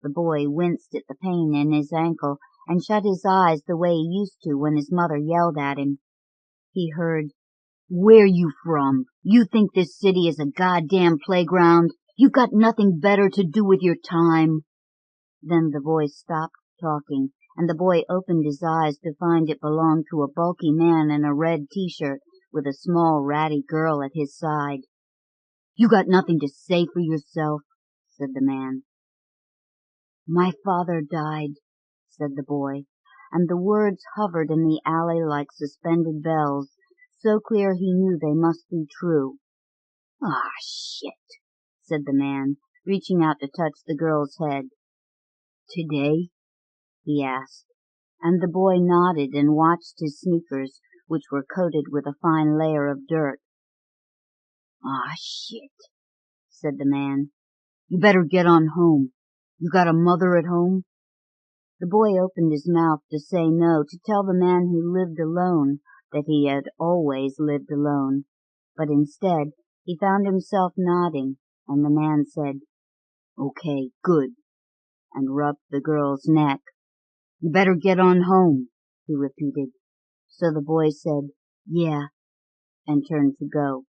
The boy winced at the pain in his ankle and shut his eyes the way he used to when his mother yelled at him. He heard, "Where you from? You think this city is a goddamn playground? You got nothing better to do with your time?" Then the voice stopped talking, and the boy opened his eyes to find it belonged to a bulky man in a red T-shirt with a small ratty girl at his side. "You got nothing to say for yourself?" said the man. "My father died," said the boy, and the words hovered in the alley like suspended bells, so clear he knew they must be true. "Ah, shit," said the man, reaching out to touch the girl's head. "Today?" he asked, and the boy nodded and watched his sneakers, which were coated with a fine layer of dirt. "Ah, shit," said the man. "You better get on home. You got a mother at home?" The boy opened his mouth to say no, to tell the man he lived alone that he had always lived alone, but instead he found himself nodding, and the man said, "Okay, good," and rubbed the girl's neck. "You better get on home," he repeated. So the boy said, "Yeah," and turned to go.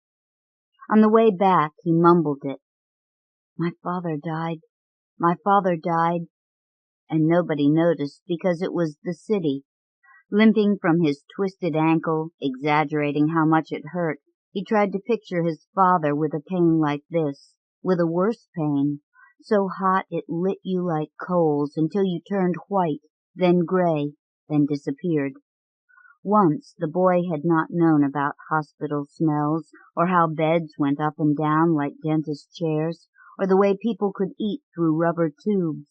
On the way back, he mumbled it. My father died. And nobody noticed because it was the city. Limping from his twisted ankle, exaggerating how much it hurt, he tried to picture his father with a pain like this, with a worse pain, so hot it lit you like coals until you turned white, then gray, then disappeared. Once the boy had not known about hospital smells, or how beds went up and down like dentist chairs, or the way people could eat through rubber tubes.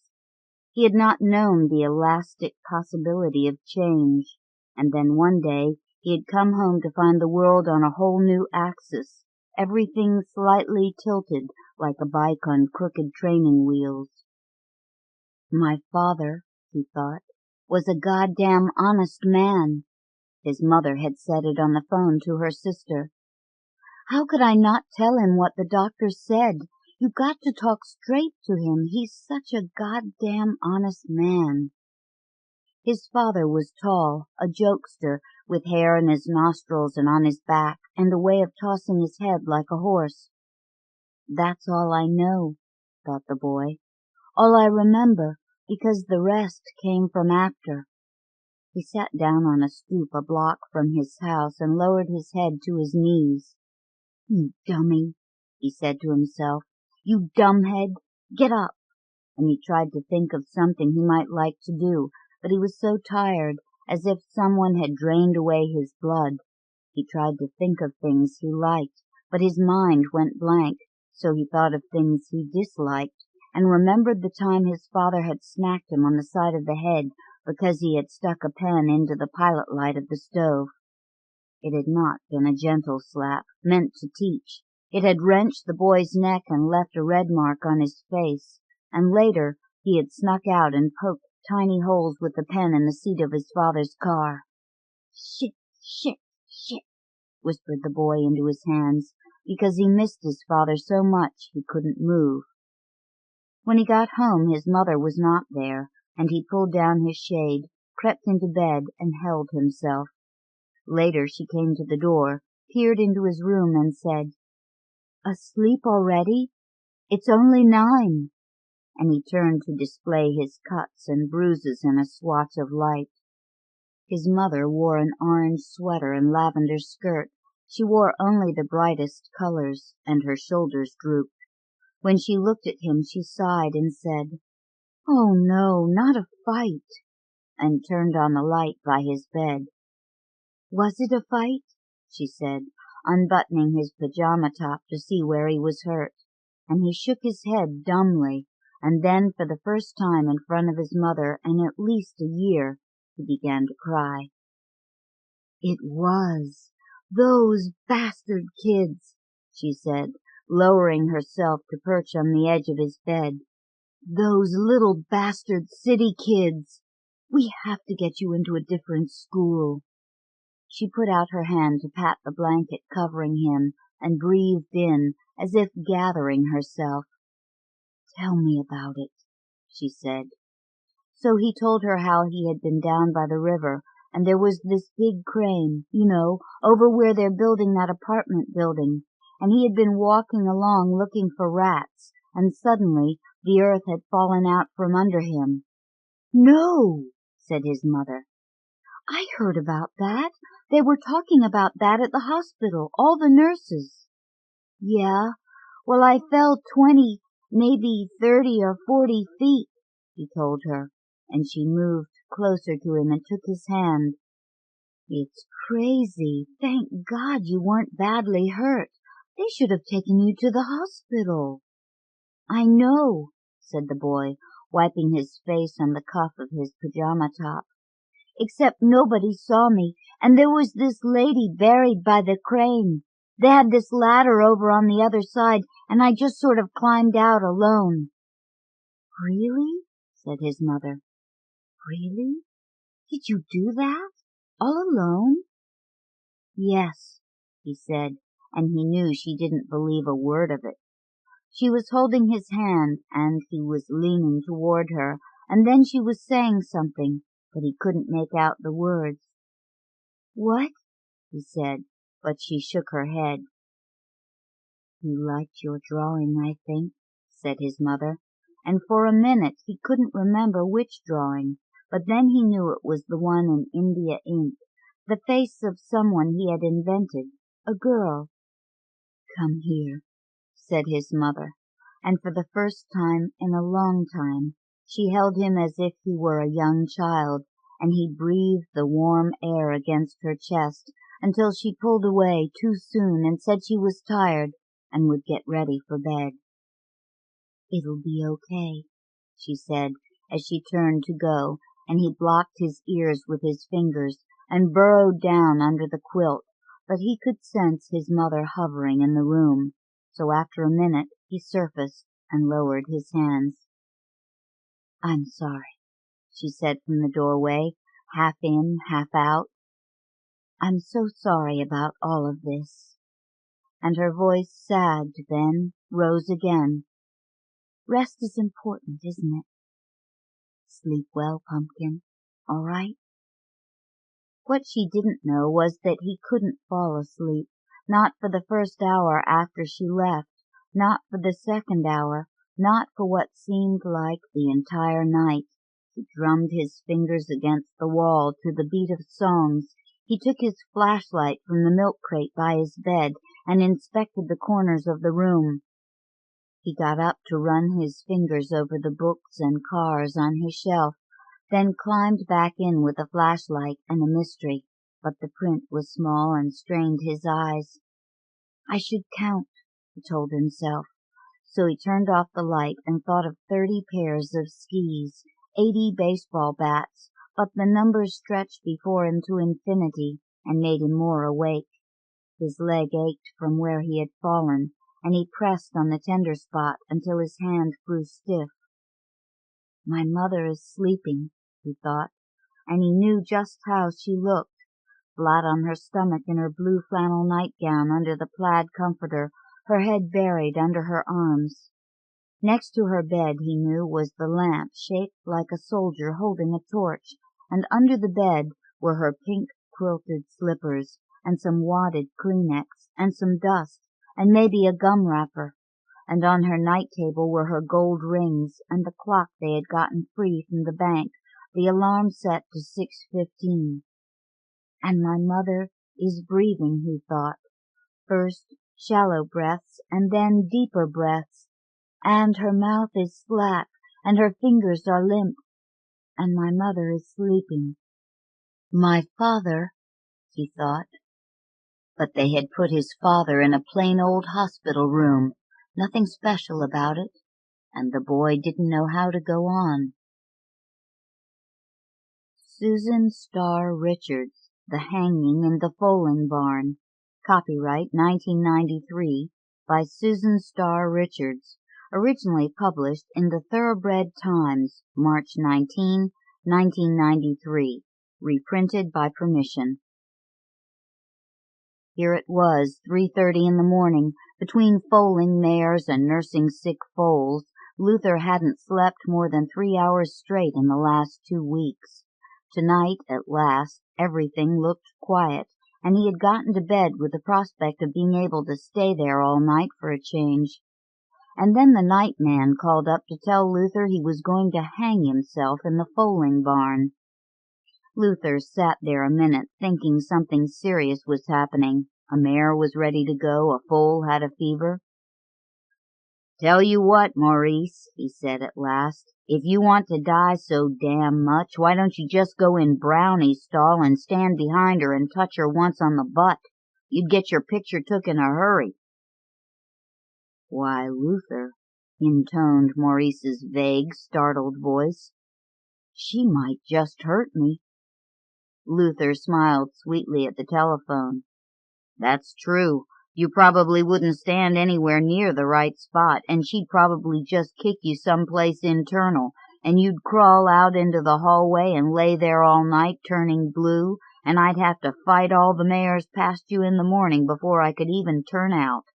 He had not known the elastic possibility of change, and then one day he had come home to find the world on a whole new axis, everything slightly tilted like a bike on crooked training wheels. My father, he thought, was a goddamn honest man. His mother had said it on the phone to her sister. How could I not tell him what the doctor said? You got to talk straight to him. He's such a goddamn honest man. His father was tall, a jokester, with hair in his nostrils and on his back, and a way of tossing his head like a horse. That's all I know, thought the boy. All I remember, because the rest came from after. He sat down on a stoop a block from his house and lowered his head to his knees. "You dummy," he said to himself. "You dumbhead, get up." And he tried to think of something he might like to do, but he was so tired, as if someone had drained away his blood. He tried to think of things he liked, but his mind went blank, so he thought of things he disliked, and remembered the time his father had smacked him on the side of the head because he had stuck a pen into the pilot light of the stove. It had not been a gentle slap, meant to teach. It had wrenched the boy's neck and left a red mark on his face, and later he had snuck out and poked tiny holes with the pen in the seat of his father's car. "Shit, shit, shit," whispered the boy into his hands, because he missed his father so much he couldn't move. When he got home, his mother was not there, and he pulled down his shade, crept into bed, and held himself. Later she came to the door, peered into his room, and said, "Asleep already? It's only 9." And he turned to display his cuts and bruises in a swatch of light. His mother wore an orange sweater and lavender skirt. She wore only the brightest colors, and her shoulders drooped. When she looked at him, she sighed and said, "Oh no, not a fight," and turned on the light by his bed. "Was it a fight?" she said, unbuttoning his pajama top to see where he was hurt, and he shook his head dumbly, and then for the first time in front of his mother in at least a year, he began to cry. "It was. Those bastard kids," she said, lowering herself to perch on the edge of his bed. "Those little bastard city kids. We have to get you into a different school." She put out her hand to pat the blanket covering him and breathed in, as if gathering herself. "Tell me about it," she said. So he told her how he had been down by the river, and there was this big crane, over where they're building that apartment building, and he had been walking along looking for rats, and suddenly the earth had fallen out from under him. "No," said his mother. "I heard about that. They were talking about that at the hospital, all the nurses." "Yeah, well, I fell 20, maybe 30 or 40 feet, he told her, and she moved closer to him and took his hand. "It's crazy. Thank God you weren't badly hurt. They should have taken you to the hospital." "I know," said the boy, wiping his face on the cuff of his pajama top. "Except nobody saw me, and there was this lady buried by the crane. They had this ladder over on the other side, and I just sort of climbed out alone." "Really?" said his mother. "Really? Did you do that? All alone?" "Yes," he said, and he knew she didn't believe a word of it. She was holding his hand, and he was leaning toward her, and then she was saying something, but he couldn't make out the words. "What?" he said, but she shook her head. "You liked your drawing, I think," said his mother, and for a minute he couldn't remember which drawing, but then he knew it was the one in India ink, the face of someone he had invented, a girl. "Come here," said his mother, and for the first time in a long time she held him as if he were a young child, and he breathed the warm air against her chest until she pulled away too soon and said she was tired and would get ready for bed. "It'll be okay," she said as she turned to go, and he blocked his ears with his fingers and burrowed down under the quilt, but he could sense his mother hovering in the room, so after a minute he surfaced and lowered his hands. "I'm sorry," she said from the doorway, half in, half out. "I'm so sorry about all of this." And her voice sagged, then rose again. "Rest is important, isn't it? Sleep well, Pumpkin. All right?" What she didn't know was that he couldn't fall asleep, not for the first hour after she left, not for the second hour, not for what seemed like the entire night. He drummed his fingers against the wall to the beat of songs. He took his flashlight from the milk crate by his bed and inspected the corners of the room. He got up to run his fingers over the books and cars on his shelf, then climbed back in with a flashlight and a mystery, but the print was small and strained his eyes. "I should count," he told himself. So he turned off the light and thought of 30 pairs of skis, 80 baseball bats, but the numbers stretched before him to infinity and made him more awake. His leg ached from where he had fallen, and he pressed on the tender spot until his hand grew stiff. "My mother is sleeping," he thought, and he knew just how she looked, flat on her stomach in her blue flannel nightgown under the plaid comforter, her head buried under her arms. Next to her bed, he knew, was the lamp shaped like a soldier holding a torch, and under the bed were her pink quilted slippers, and some wadded Kleenex, and some dust, and maybe a gum wrapper. And on her night table were her gold rings and the clock they had gotten free from the bank, the alarm set to 6:15. "And my mother is breathing," he thought. "First shallow breaths, and then deeper breaths. And her mouth is slack, and her fingers are limp. And my mother is sleeping." "My father," he thought. But they had put his father in a plain old hospital room, nothing special about it, and the boy didn't know how to go on. Susan Starr Richards, The Hanging in the Foaling Barn. Copyright 1993 by Susan Starr Richards. Originally published in the Thoroughbred Times, March 19, 1993. Reprinted by permission. Here it was, 3:30 in the morning. Between foaling mares and nursing sick foals, Luther hadn't slept more than 3 hours straight in the last 2 weeks. Tonight, at last, everything looked quiet, and he had gotten to bed with the prospect of being able to stay there all night for a change. And then the night man called up to tell Luther he was going to hang himself in the foaling barn. Luther sat there a minute, thinking something serious was happening. A mare was ready to go, a foal had a fever. "Tell you what, Maurice," he said at last, "if you want to die so damn much, why don't you just go in Brownie's stall and stand behind her and touch her once on the butt? You'd get your picture took in a hurry." "Why, Luther," intoned Maurice's vague, startled voice, "she might just hurt me." Luther smiled sweetly at the telephone. "That's true. You probably wouldn't stand anywhere near the right spot, and she'd probably just kick you someplace internal, and you'd crawl out into the hallway and lay there all night turning blue, and I'd have to fight all the mares past you in the morning before I could even turn out."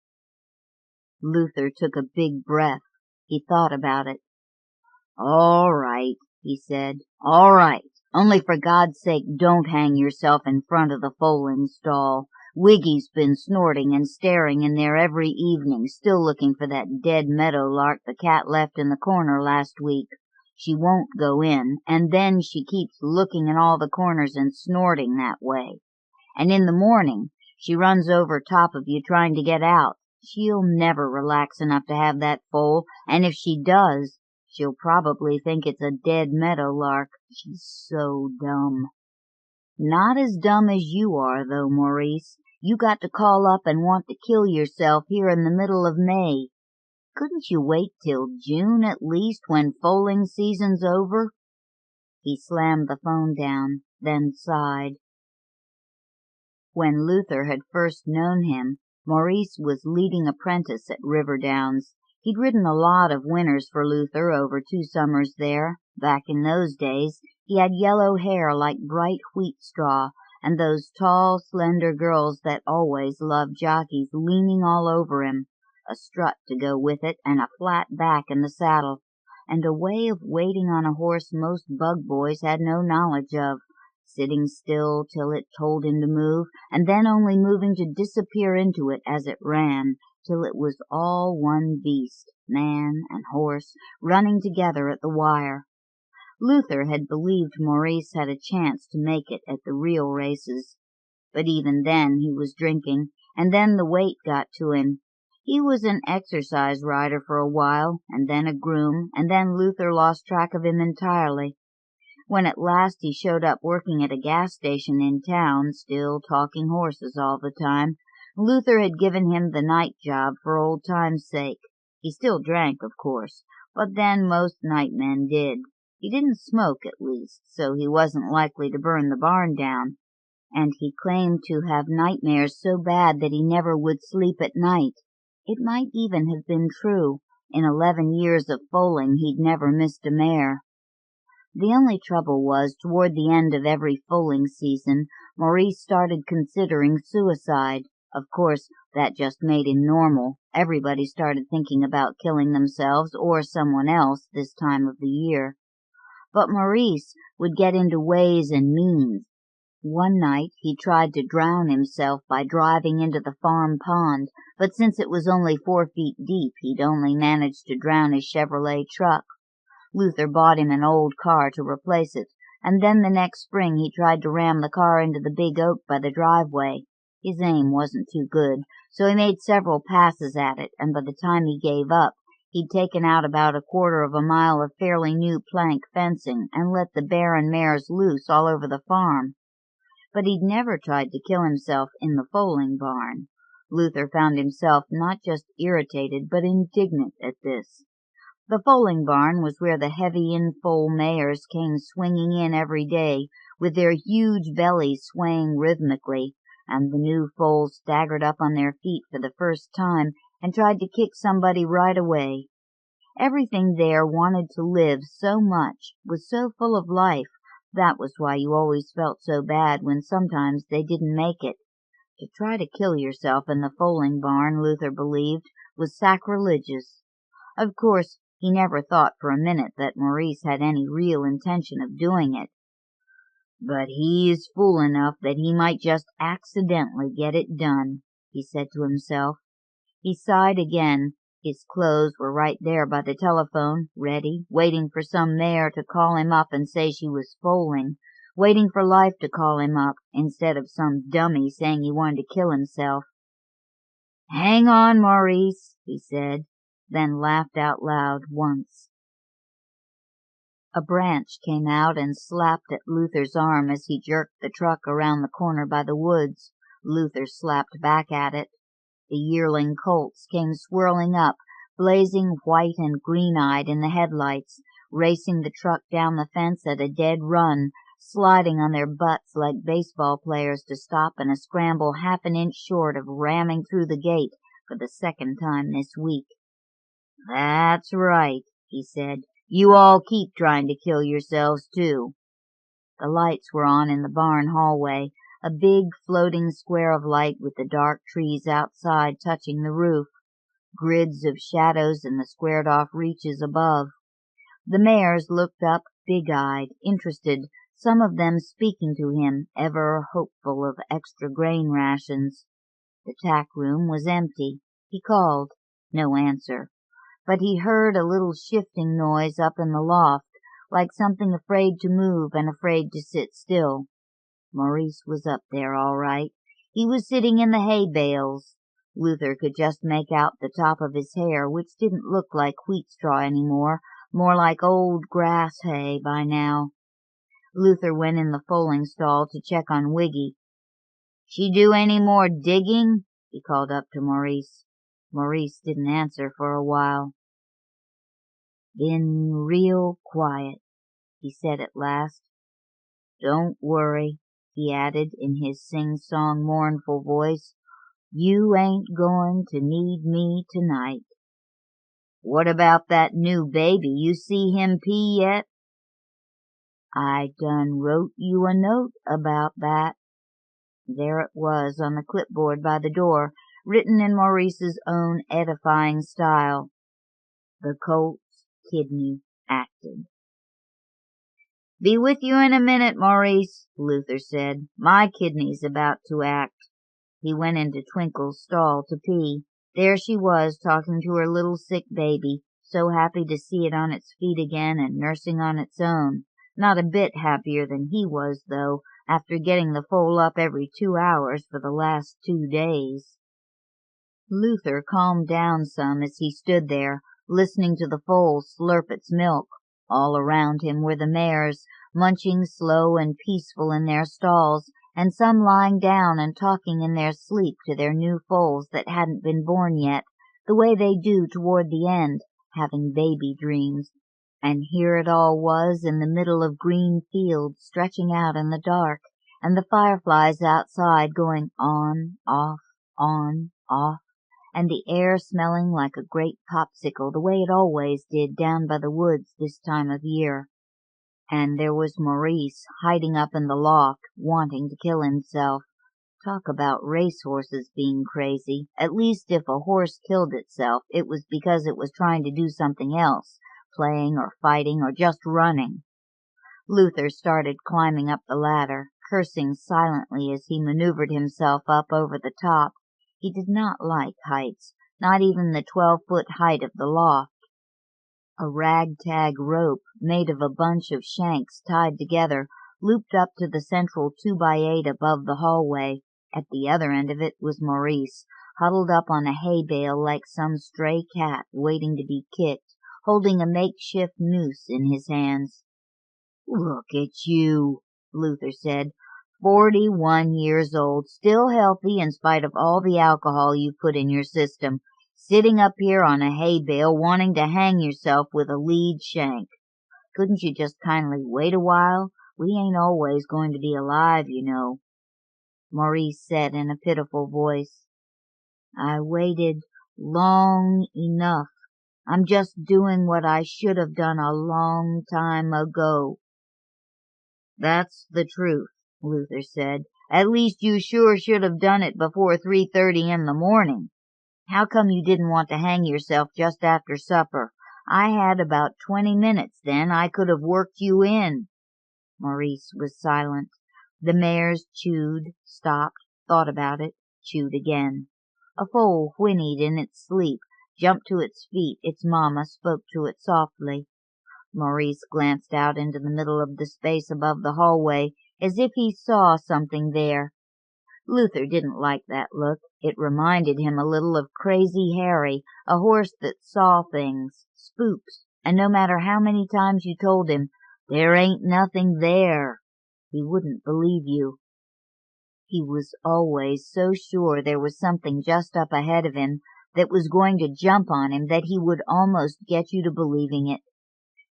Luther took a big breath. He thought about it. "All right," he said. "All right. Only for God's sake don't hang yourself in front of the foaling stall. Wiggy's been snorting and staring in there every evening, still looking for that dead meadowlark the cat left in the corner last week. She won't go in, and then she keeps looking in all the corners and snorting that way. And in the morning she runs over top of you trying to get out. She'll never relax enough to have that foal, and if she does, she'll probably think it's a dead meadowlark. She's so dumb." "Not as dumb as you are, though, Maurice. You got to call up and want to kill yourself here in the middle of May. Couldn't you wait till June at least, when foaling season's over?" He slammed the phone down, then sighed. When Luther had first known him, Maurice was leading apprentice at Riverdowns. He'd ridden a lot of winters for Luther over 2 summers there. Back in those days, he had yellow hair like bright wheat straw, and those tall, slender girls that always loved jockeys leaning all over him, a strut to go with it, and a flat back in the saddle, and a way of waiting on a horse most bug boys had no knowledge of, sitting still till it told him to move, and then only moving to disappear into it as it ran, till it was all one beast, man and horse, running together at the wire. Luther had believed Maurice had a chance to make it at the real races, but even then he was drinking, and then the weight got to him. He was an exercise rider for a while, and then a groom, and then Luther lost track of him entirely. When at last he showed up working at a gas station in town, still talking horses all the time, Luther had given him the night job for old time's sake. He still drank, of course, but then most nightmen did. He didn't smoke, at least, so he wasn't likely to burn the barn down, and he claimed to have nightmares so bad that he never would sleep at night. It might even have been true. In 11 years of foaling he'd never missed a mare. The only trouble was, toward the end of every foaling season, Maurice started considering suicide. Of course, that just made him normal. Everybody started thinking about killing themselves or someone else this time of the year. But Maurice would get into ways and means. One night he tried to drown himself by driving into the farm pond, but since it was only 4 feet deep, he'd only managed to drown his Chevrolet truck. Luther bought him an old car to replace it, and then the next spring he tried to ram the car into the big oak by the driveway. His aim wasn't too good, so he made several passes at it, and by the time he gave up, he'd taken out about 1/4 of a mile of fairly new plank fencing and let the barren mares loose all over the farm. But he'd never tried to kill himself in the foaling barn. Luther found himself not just irritated but indignant at this. The foaling barn was where the heavy in-foal mares came swinging in every day, with their huge bellies swaying rhythmically, and the new foals staggered up on their feet for the first time and tried to kick somebody right away. Everything there wanted to live so much, was so full of life. That was why you always felt so bad when sometimes they didn't make it. To try to kill yourself in the foaling barn, Luther believed, was sacrilegious. Of course, he never thought for a minute that Maurice had any real intention of doing it. "But he is fool enough that he might just accidentally get it done," he said to himself. He sighed again. His clothes were right there by the telephone, ready, waiting for some mare to call him up and say she was foaling, waiting for life to call him up, instead of some dummy saying he wanted to kill himself. "Hang on, Maurice," he said. then laughed out loud once. A branch came out and slapped at Luther's arm as he jerked the truck around the corner by the woods. Luther slapped back at it. The yearling colts came swirling up, blazing white and green-eyed in the headlights, racing the truck down the fence at a dead run, sliding on their butts like baseball players to stop in a scramble half an inch short of ramming through the gate for the second time this week. "That's right," he said. "You all keep trying to kill yourselves, too." The lights were on in the barn hallway, a big floating square of light with the dark trees outside touching the roof, grids of shadows in the squared-off reaches above. The mares looked up, big-eyed, interested, some of them speaking to him, ever hopeful of extra grain rations. The tack room was empty. He called. No answer. But he heard a little shifting noise up in the loft, like something afraid to move and afraid to sit still. Maurice was up there all right. He was sitting in the hay bales. Luther could just make out the top of his hair, which didn't look like wheat straw anymore, more like old grass hay by now. Luther went in the foaling stall to check on Wiggy. "She do any more digging?" he called up to Maurice. Maurice didn't answer for a while. "Been real quiet," he said at last. "Don't worry," he added in his sing-song mournful voice. "You ain't going to need me tonight." "What about that new baby? You see him pee yet?" "I done wrote you a note about that." There it was on the clipboard by the door, written in Maurice's own edifying style. "The colt's kidney acted." "Be with you in a minute, Maurice," Luther said. "My kidney's about to act." He went into Twinkle's stall to pee. There she was, talking to her little sick baby, so happy to see it on its feet again and nursing on its own. Not a bit happier than he was, though, after getting the foal up every 2 hours for the last 2 days. Luther calmed down some as he stood there, listening to the foal slurp its milk. All around him were the mares, munching slow and peaceful in their stalls, and some lying down and talking in their sleep to their new foals that hadn't been born yet, the way they do toward the end, having baby dreams. And here it all was in the middle of green fields stretching out in the dark, and the fireflies outside going on, off, and the air smelling like a great popsicle the way it always did down by the woods this time of year. And there was Maurice hiding up in the loft, wanting to kill himself. Talk about racehorses being crazy. At least if a horse killed itself, it was because it was trying to do something else, playing or fighting or just running. Luther started climbing up the ladder, cursing silently as he maneuvered himself up over the top. He did not like heights, not even the 12-foot height of the loft. A ragtag rope, made of a bunch of shanks tied together, looped up to the central 2x8 above the hallway. At the other end of it was Maurice, huddled up on a hay bale like some stray cat waiting to be kicked, holding a makeshift noose in his hands. "Look at you," Luther said. 41 years old, still healthy in spite of all the alcohol you put in your system, sitting up here on a hay bale wanting to hang yourself with a lead shank. Couldn't you just kindly wait a while? We ain't always going to be alive, you know." Maurice said in a pitiful voice, "I waited long enough. I'm just doing what I should have done a long time ago." "That's the truth," Luther said. "At least you sure should have done it before 3:30 in the morning. How come you didn't want to hang yourself just after supper? I had about 20 minutes then. I could have worked you in." Maurice was silent. The mares chewed, stopped, thought about it, chewed again. A foal whinnied in its sleep, jumped to its feet. Its mamma spoke to it softly. Maurice glanced out into the middle of the space above the hallway, as if he saw something there. Luther didn't like that look. It reminded him a little of Crazy Harry, a horse that saw things, spooks, and no matter how many times you told him, "There ain't nothing there," he wouldn't believe you. He was always so sure there was something just up ahead of him that was going to jump on him that he would almost get you to believing it.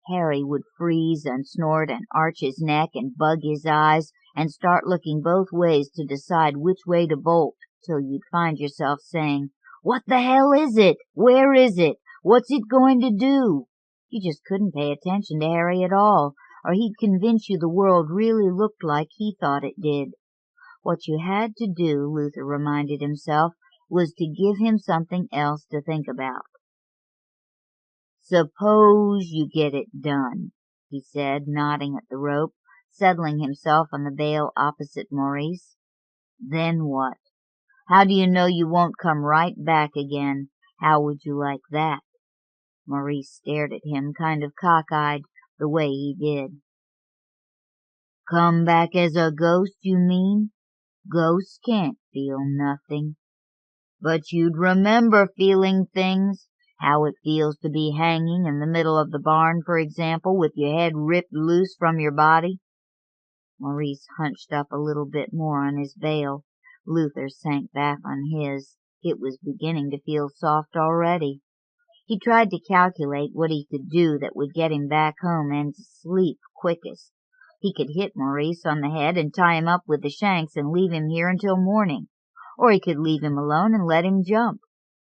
Harry would freeze and snort and arch his neck and bug his eyes and start looking both ways to decide which way to bolt, till you'd find yourself saying, "What the hell is it? Where is it? What's it going to do?" You just couldn't pay attention to Harry at all, or he'd convince you the world really looked like he thought it did. What you had to do, Luther reminded himself, was to give him something else to think about. "Suppose you get it done," he said, nodding at the rope, settling himself on the bale opposite Maurice. "Then what? How do you know you won't come right back again? How would you like that?" Maurice stared at him, kind of cockeyed, the way he did. "Come back as a ghost, you mean? Ghosts can't feel nothing. But you'd remember feeling things. How it feels to be hanging in the middle of the barn, for example, with your head ripped loose from your body." Maurice hunched up a little bit more on his bale. Luther sank back on his. It was beginning to feel soft already. He tried to calculate what he could do that would get him back home and to sleep quickest. He could hit Maurice on the head and tie him up with the shanks and leave him here until morning. Or he could leave him alone and let him jump.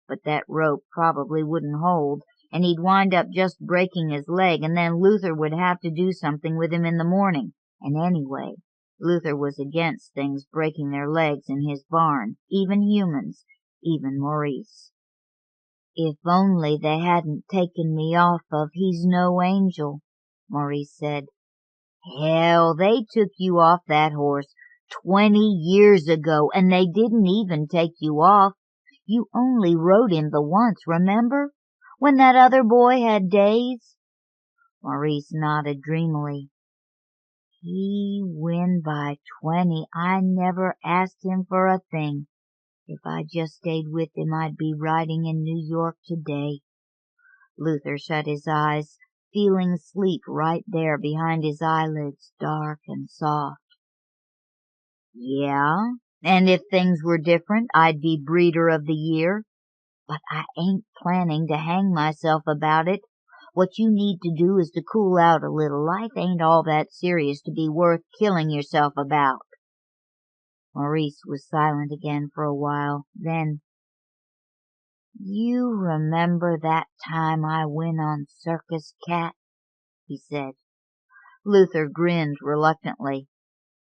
But that rope probably wouldn't hold, and he'd wind up just breaking his leg, and then Luther would have to do something with him in the morning. And anyway, Luther was against things breaking their legs in his barn, even humans, even Maurice. "If only they hadn't taken me off of He's No Angel," Maurice said. "Hell, they took you off that horse 20 years ago, and they didn't even take you off. You only rode him the once, remember? When that other boy had days?" Maurice nodded dreamily. "He win by 20. I never asked him for a thing. If I just stayed with him, I'd be riding in New York today." Luther shut his eyes, feeling sleep right there behind his eyelids, dark and soft. "Yeah, and if things were different, I'd be breeder of the year. But I ain't planning to hang myself about it. What you need to do is to cool out a little. Life ain't all that serious to be worth killing yourself about." Maurice was silent again for a while. Then, "You remember that time I went on Circus Cat?" he said. Luther grinned reluctantly.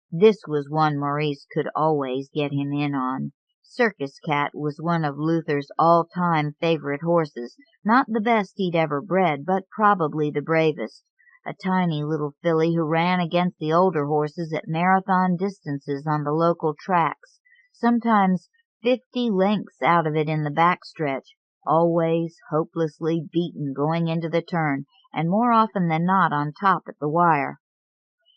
This was one Maurice could always get him in on. Circus Cat was one of Luther's all-time favorite horses, not the best he'd ever bred, but probably the bravest. A tiny little filly who ran against the older horses at marathon distances on the local tracks, sometimes 50 lengths out of it in the backstretch, always hopelessly beaten going into the turn, and more often than not on top at the wire.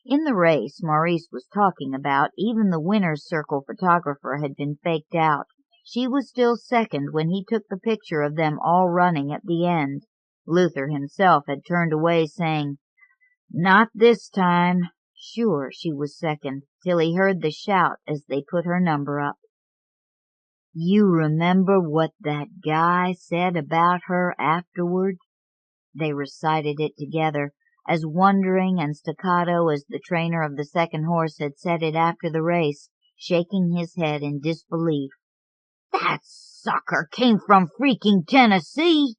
In the race Maurice was talking about, even the winner's circle photographer had been faked out. She was still second when he took the picture of them all running at the end. Luther himself had turned away, saying, "Not this time." Sure, she was second, till he heard the shout as they put her number up. "You remember what that guy said about her afterward?" They recited it together, as wondering and staccato as the trainer of the second horse had said it after the race, shaking his head in disbelief. "That sucker came from freaking Tennessee!"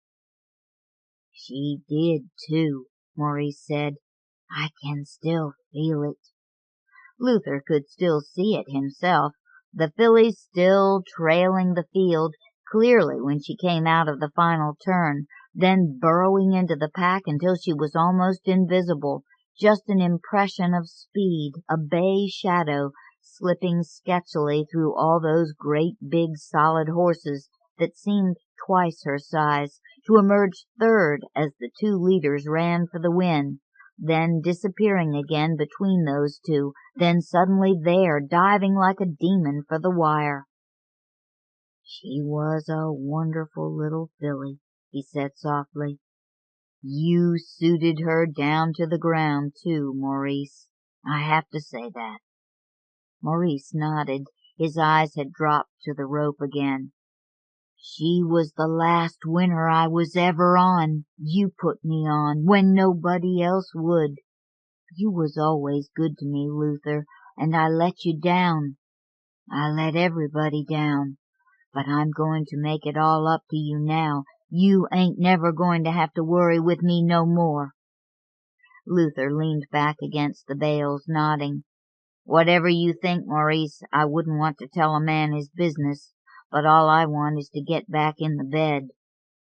"She did, too," Maurice said. "I can still feel it." Luther could still see it himself, the filly still trailing the field clearly when she came out of the final turn, then burrowing into the pack until she was almost invisible, just an impression of speed, a bay shadow, slipping sketchily through all those great big solid horses that seemed twice her size, to emerge third as the two leaders ran for the win. then disappearing again between those two, then suddenly there, diving like a demon for the wire. "She was a wonderful little filly," he said softly. "You suited her down to the ground, too, Maurice. I have to say that." Maurice nodded. His eyes had dropped to the rope again. "She was the last winner I was ever on. You put me on when nobody else would. You was always good to me, Luther, and I let you down. I let everybody down. But I'm going to make it all up to you now. You ain't never going to have to worry with me no more." Luther leaned back against the bales, nodding. "Whatever you think, Maurice, I wouldn't want to tell a man his business, but all I want is to get back in the bed."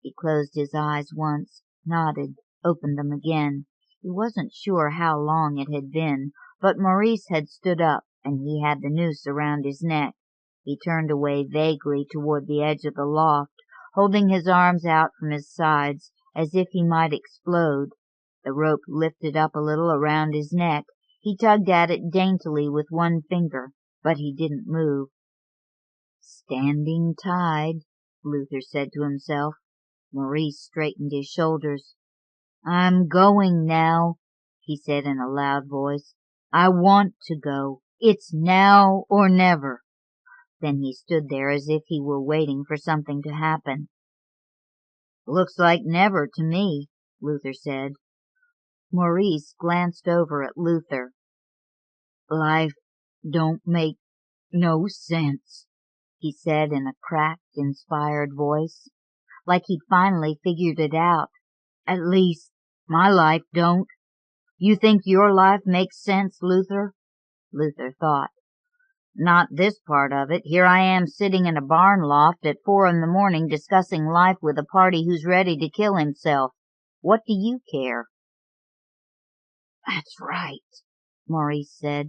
He closed his eyes once, nodded, opened them again. He wasn't sure how long it had been, but Maurice had stood up, and he had the noose around his neck. He turned away vaguely toward the edge of the loft, holding his arms out from his sides as if he might explode. The rope lifted up a little around his neck. He tugged at it daintily with one finger, but he didn't move. "Standing tide," Luther said to himself. Maurice straightened his shoulders. "I'm going now," he said in a loud voice. "I want to go. It's now or never." Then he stood there as if he were waiting for something to happen. "Looks like never to me," Luther said. Maurice glanced over at Luther. "Life don't make no sense," he said in a cracked, inspired voice, like he'd finally figured it out. "At least, my life don't. You think your life makes sense, Luther?" Luther thought. "Not this part of it. Here I am sitting in a barn loft at 4 a.m. discussing life with a party who's ready to kill himself. What do you care?" "That's right," Maurice said.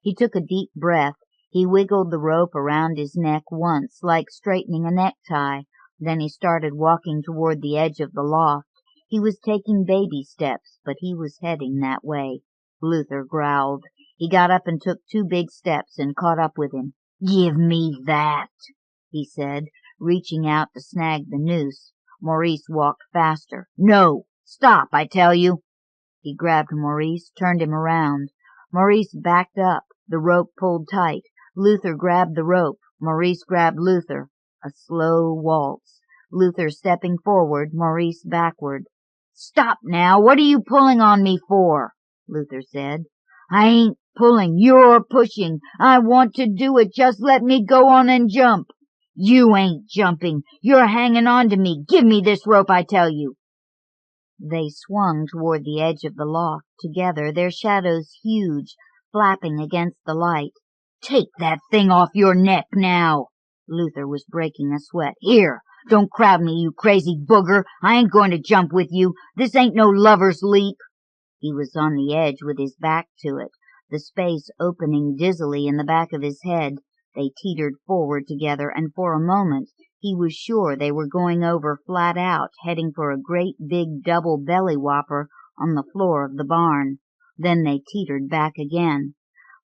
He took a deep breath. He wiggled the rope around his neck once, like straightening a necktie. Then he started walking toward the edge of the loft. He was taking baby steps, but he was heading that way. Luther growled. He got up and took 2 big steps and caught up with him. "Give me that," he said, reaching out to snag the noose. Maurice walked faster. "No! Stop, I tell you!" He grabbed Maurice, turned him around. Maurice backed up. The rope pulled tight. Luther grabbed the rope. Maurice grabbed Luther. A slow waltz. Luther stepping forward, Maurice backward. "Stop now! What are you pulling on me for?" Luther said. "I ain't pulling. You're pushing. I want to do it. Just let me go on and jump." "You ain't jumping. You're hanging on to me. Give me this rope, I tell you." They swung toward the edge of the loft together, their shadows huge, flapping against the light. "Take that thing off your neck now." Luther was breaking a sweat. "Here, don't crowd me, you crazy booger. I ain't going to jump with you. This ain't no lover's leap." He was on the edge with his back to it, the space opening dizzily in the back of his head. They teetered forward together, and for a moment he was sure they were going over flat out, heading for a great big double belly whopper on the floor of the barn. Then they teetered back again.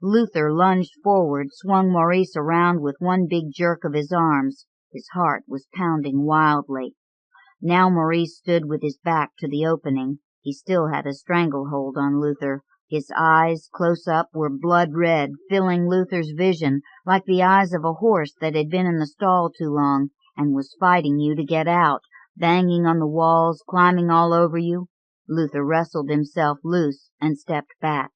Luther lunged forward, swung Maurice around with one big jerk of his arms. His heart was pounding wildly. Now Maurice stood with his back to the opening. He still had a stranglehold on Luther. His eyes, close up, were blood red, filling Luther's vision like the eyes of a horse that had been in the stall too long and was fighting you to get out, banging on the walls, climbing all over you. Luther wrestled himself loose and stepped back.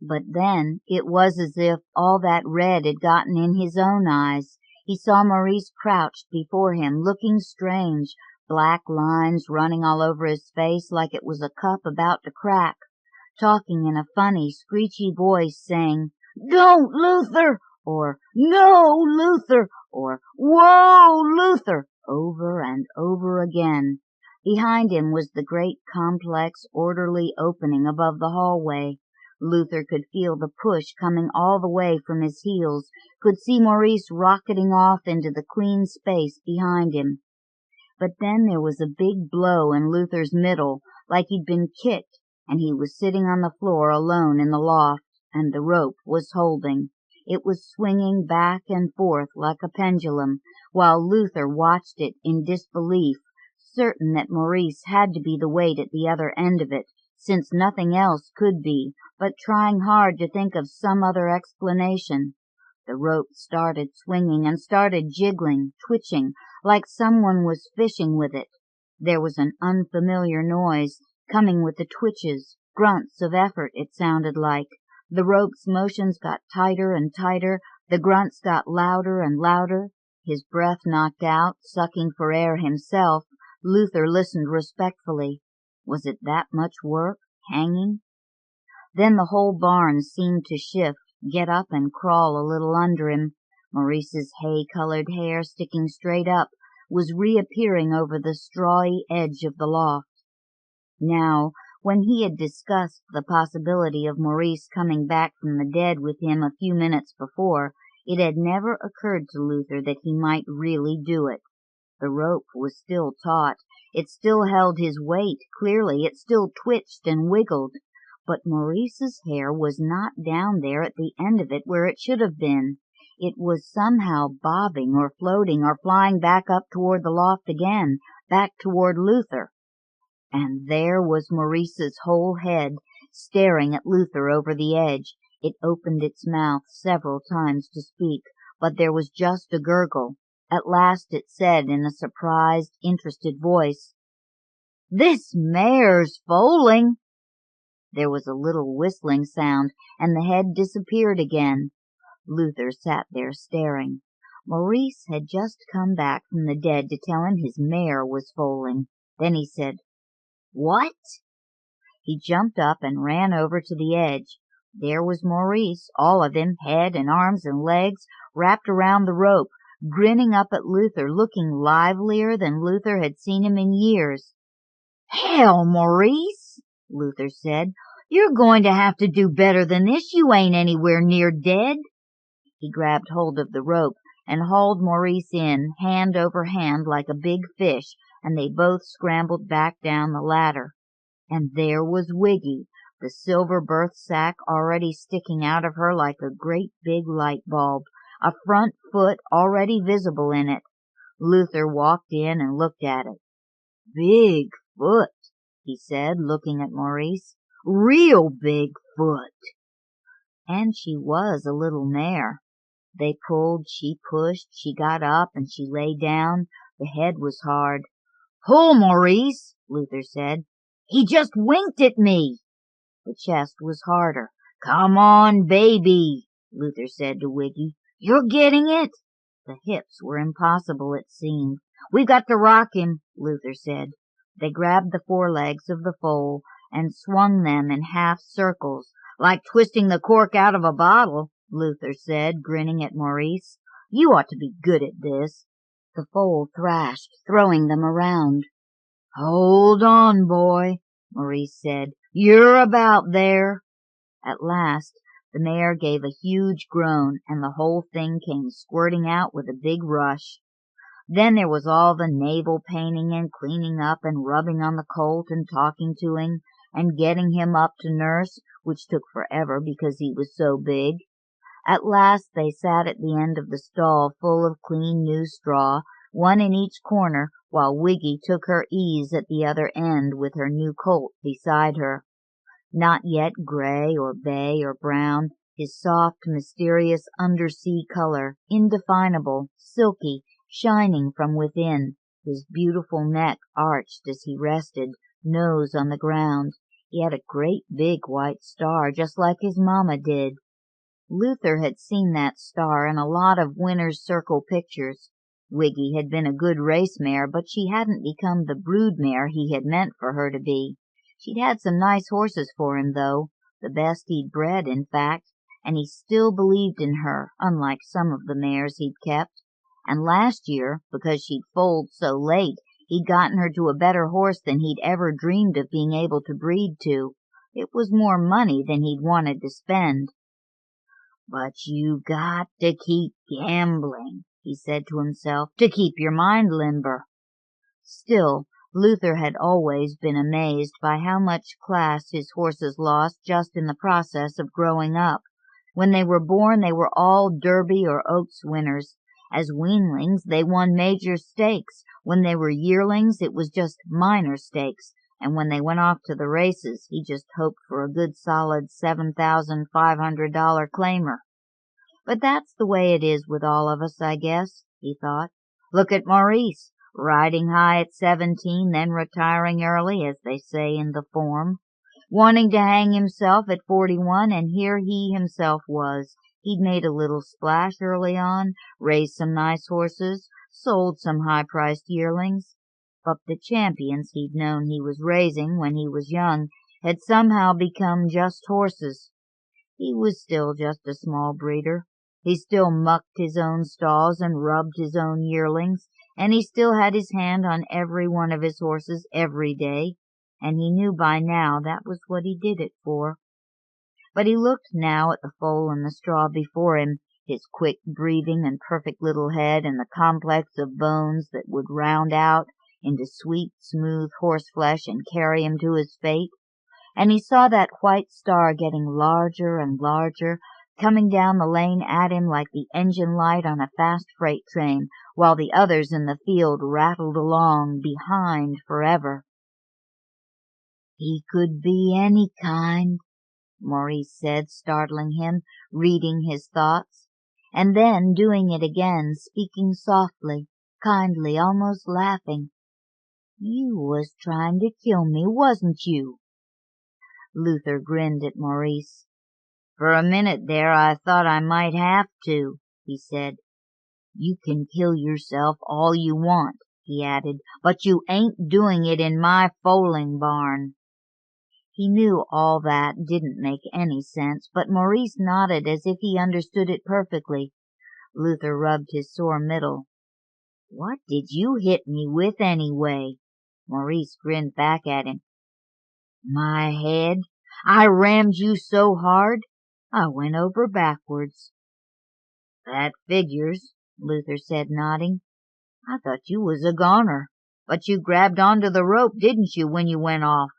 But then it was as if all that red had gotten in his own eyes. He saw Maurice crouched before him, looking strange, black lines running all over his face like it was a cup about to crack, talking in a funny, screechy voice, saying, "Don't, Luther!" or "No, Luther!" or "Whoa, Luther!" over and over again. Behind him was the great, complex, orderly opening above the hallway. Luther could feel the push coming all the way from his heels, could see Maurice rocketing off into the clean space behind him. But then there was a big blow in Luther's middle, like he'd been kicked, and he was sitting on the floor alone in the loft, and the rope was holding. It was swinging back and forth like a pendulum, while Luther watched it in disbelief, certain that Maurice had to be the weight at the other end of it, since nothing else could be, but trying hard to think of some other explanation. The rope started swinging and started jiggling, twitching, like someone was fishing with it. There was an unfamiliar noise, coming with the twitches, grunts of effort, it sounded like. The rope's motions got tighter and tighter, the grunts got louder and louder. His breath knocked out, sucking for air himself, Luther listened respectfully. Was it that much work, hanging? Then the whole barn seemed to shift, get up and crawl a little under him. Maurice's hay-colored hair, sticking straight up, was reappearing over the strawy edge of the loft. Now, when he had discussed the possibility of Maurice coming back from the dead with him a few minutes before, it had never occurred to Luther that he might really do it. The rope was still taut. It still held his weight, clearly. It still twitched and wiggled. But Maurice's hair was not down there at the end of it where it should have been. It was somehow bobbing or floating or flying back up toward the loft again, back toward Luther. And there was Maurice's whole head, staring at Luther over the edge. It opened its mouth several times to speak, but there was just a gurgle. At last it said in a surprised, interested voice, "This mare's foaling." There was a little whistling sound, and the head disappeared again. Luther sat there staring. Maurice had just come back from the dead to tell him his mare was foaling. Then he said, "What?" He jumped up and ran over to the edge. There was Maurice, all of him, head and arms and legs, wrapped around the rope, grinning up at Luther, looking livelier than Luther had seen him in years. "Hell, Maurice," Luther said, "you're going to have to do better than this. You ain't anywhere near dead." He grabbed hold of the rope and hauled Maurice in, hand over hand like a big fish, and they both scrambled back down the ladder. And there was Wiggy, the silver berth sack already sticking out of her like a great big light bulb, a front foot already visible in it. Luther walked in and looked at it. "Big foot," he said, looking at Maurice. "Real big foot." And she was a little mare. They pulled, she pushed, she got up, and she lay down. The head was hard. "Pull, Maurice," Luther said. "He just winked at me." The chest was harder. "Come on, baby," Luther said to Wiggy. "You're getting it." The hips were impossible, it seemed. "We've got to rock him," Luther said. They grabbed the forelegs of the foal and swung them in half circles, "like twisting the cork out of a bottle," Luther said, grinning at Maurice. "You ought to be good at this." The foal thrashed, throwing them around. "Hold on, boy," Maurice said. "You're about there." At last the mare gave a huge groan, and the whole thing came squirting out with a big rush. Then there was all the navel painting and cleaning up and rubbing on the colt and talking to him and getting him up to nurse, which took forever because he was so big. At last they sat at the end of the stall full of clean new straw, one in each corner, while Wiggy took her ease at the other end with her new colt beside her. Not yet gray or bay or brown, his soft, mysterious undersea color, indefinable, silky, shining from within, his beautiful neck arched as he rested, nose on the ground. He had a great big white star, just like his mamma did. Luther had seen that star in a lot of Winner's Circle pictures. Wiggy had been a good race mare, but she hadn't become the brood mare he had meant for her to be. She'd had some nice horses for him, though, the best he'd bred, in fact, and he still believed in her, unlike some of the mares he'd kept. And last year, because she'd foaled so late, he'd gotten her to a better horse than he'd ever dreamed of being able to breed to. It was more money than he'd wanted to spend. "But you got to keep gambling," he said to himself, "to keep your mind limber." Still, Luther had always been amazed by how much class his horses lost just in the process of growing up. When they were born, they were all Derby or Oaks winners. As weanlings, they won major stakes. When they were yearlings, it was just minor stakes. And when they went off to the races, he just hoped for a good solid $7,500 claimer. But that's the way it is with all of us, I guess, he thought. Look at Maurice, riding high at 17, then retiring early, as they say in the form. Wanting to hang himself at 41, and here he himself was. He'd made a little splash early on, raised some nice horses, sold some high-priced yearlings. But the champions he'd known he was raising when he was young had somehow become just horses. He was still just a small breeder. He still mucked his own stalls and rubbed his own yearlings, and he still had his hand on every one of his horses every day, and he knew by now that was what he did it for. But he looked now at the foal and the straw before him, his quick breathing and perfect little head and the complex of bones that would round out into sweet, smooth horseflesh and carry him to his fate. And he saw that white star getting larger and larger, coming down the lane at him like the engine light on a fast freight train, while the others in the field rattled along behind forever. "He could be any kind," Maurice said, startling him, reading his thoughts, and then doing it again, speaking softly, kindly, almost laughing. "You was trying to kill me, wasn't you?" Luther grinned at Maurice. "For a minute there I thought I might have to," he said. "You can kill yourself all you want," he added, "but you ain't doing it in my foaling barn." He knew all that didn't make any sense, but Maurice nodded as if he understood it perfectly. Luther rubbed his sore middle. "What did you hit me with anyway?" Maurice grinned back at him. "My head. I rammed you so hard, I went over backwards." "That figures," Luther said, nodding. "I thought you was a goner, but you grabbed onto the rope, didn't you, when you went off?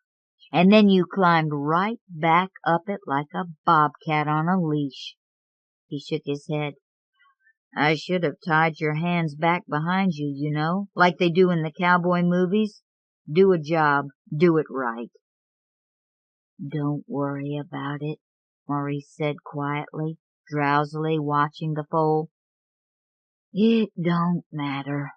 And then you climbed right back up it like a bobcat on a leash." He shook his head. "I should have tied your hands back behind you, you know, like they do in the cowboy movies. Do a job, do it right." "Don't worry about it," Maurice said quietly, drowsily watching the foal. "It don't matter."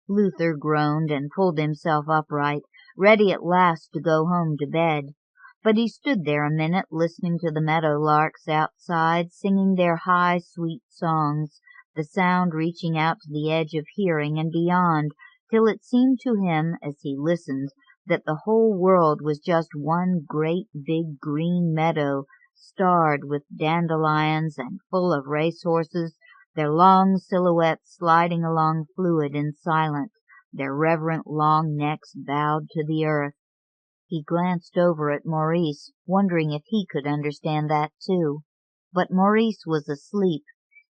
Luther groaned and pulled himself upright, ready at last to go home to bed. But he stood there a minute listening to the meadow larks outside singing their high, sweet songs, the sound reaching out to the edge of hearing and beyond, till it seemed to him, as he listened, that the whole world was just one great big green meadow, starred with dandelions and full of racehorses, their long silhouettes sliding along fluid and silent, their reverent long necks bowed to the earth. He glanced over at Maurice, wondering if he could understand that too. But Maurice was asleep,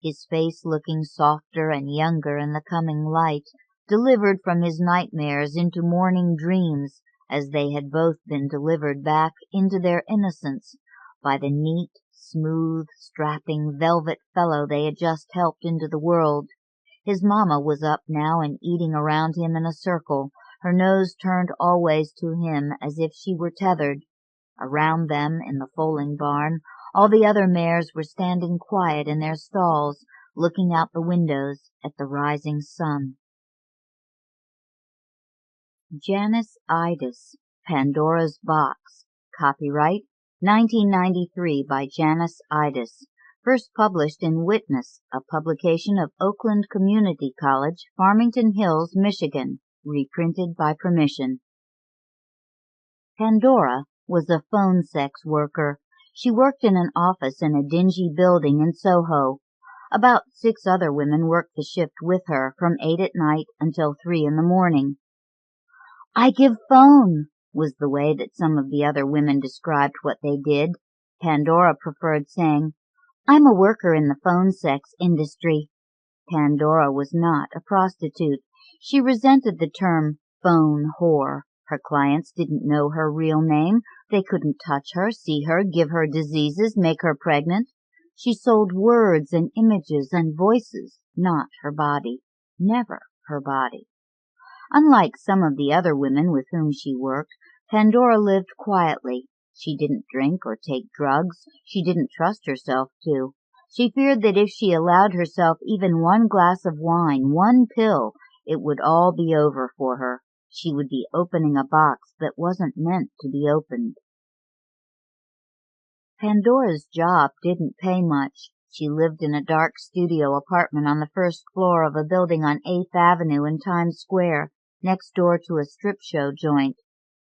his face looking softer and younger in the coming light, delivered from his nightmares into morning dreams, as they had both been delivered back into their innocence by the neat, smooth, strapping, velvet fellow they had just helped into the world. His mamma was up now and eating around him in a circle, her nose turned always to him as if she were tethered. Around them, in the foaling barn, all the other mares were standing quiet in their stalls, looking out the windows at the rising sun. Janice Eidus, Pandora's Box. Copyright 1993 by Janice Eidus. First published in Witness, a publication of Oakland Community College, Farmington Hills, Michigan. Reprinted by permission. Pandora was a phone sex worker. She worked in an office in a dingy building in Soho. About 6 other women worked the shift with her from 8 at night until 3 in the morning. "I give phone," was the way that some of the other women described what they did. Pandora preferred saying, "I'm a worker in the phone sex industry." Pandora was not a prostitute. She resented the term Phone whore. Her clients didn't know her real name. They couldn't touch her, see her, give her diseases, make her pregnant. She sold words and images and voices, not her body. Never her body. Unlike some of the other women with whom she worked, Pandora lived quietly. She didn't drink or take drugs. She didn't trust herself to. She feared that if she allowed herself even one glass of wine, one pill, it would all be over for her. She would be opening a box that wasn't meant to be opened. Pandora's job didn't pay much. She lived in a dark studio apartment on the first floor of a building on 8th Avenue in Times Square, next door to a strip show joint.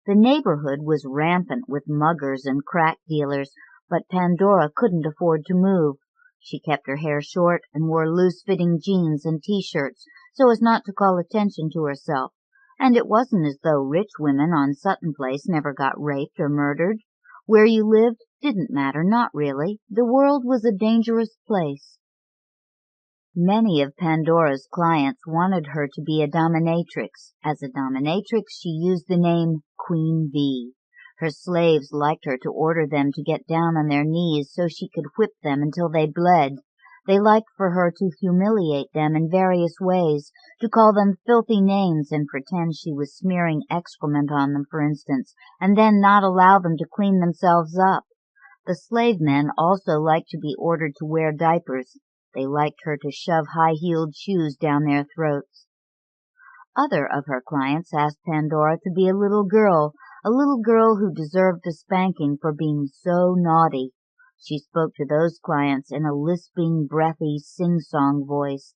The neighborhood was rampant with muggers and crack dealers, but Pandora couldn't afford to move. She kept her hair short and wore loose-fitting jeans and T-shirts so as not to call attention to herself. And it wasn't as though rich women on Sutton Place never got raped or murdered. Where you lived didn't matter, not really. The world was a dangerous place. Many of Pandora's clients wanted her to be a dominatrix. As a dominatrix, she used the name Queen Bee. Her slaves liked her to order them to get down on their knees so she could whip them until they bled. They liked for her to humiliate them in various ways, to call them filthy names and pretend she was smearing excrement on them, for instance, and then not allow them to clean themselves up. The slave men also liked to be ordered to wear diapers. They liked her to shove high-heeled shoes down their throats. Other of her clients asked Pandora to be a little girl who deserved a spanking for being so naughty. She spoke to those clients in a lisping, breathy, sing-song voice.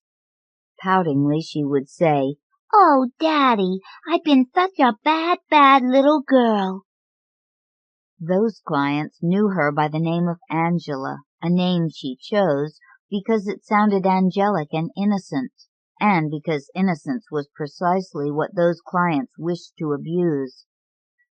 Poutingly she would say, "Oh, Daddy, I've been such a bad, bad little girl." Those clients knew her by the name of Angela, a name she chose because it sounded angelic and innocent, and because innocence was precisely what those clients wished to abuse.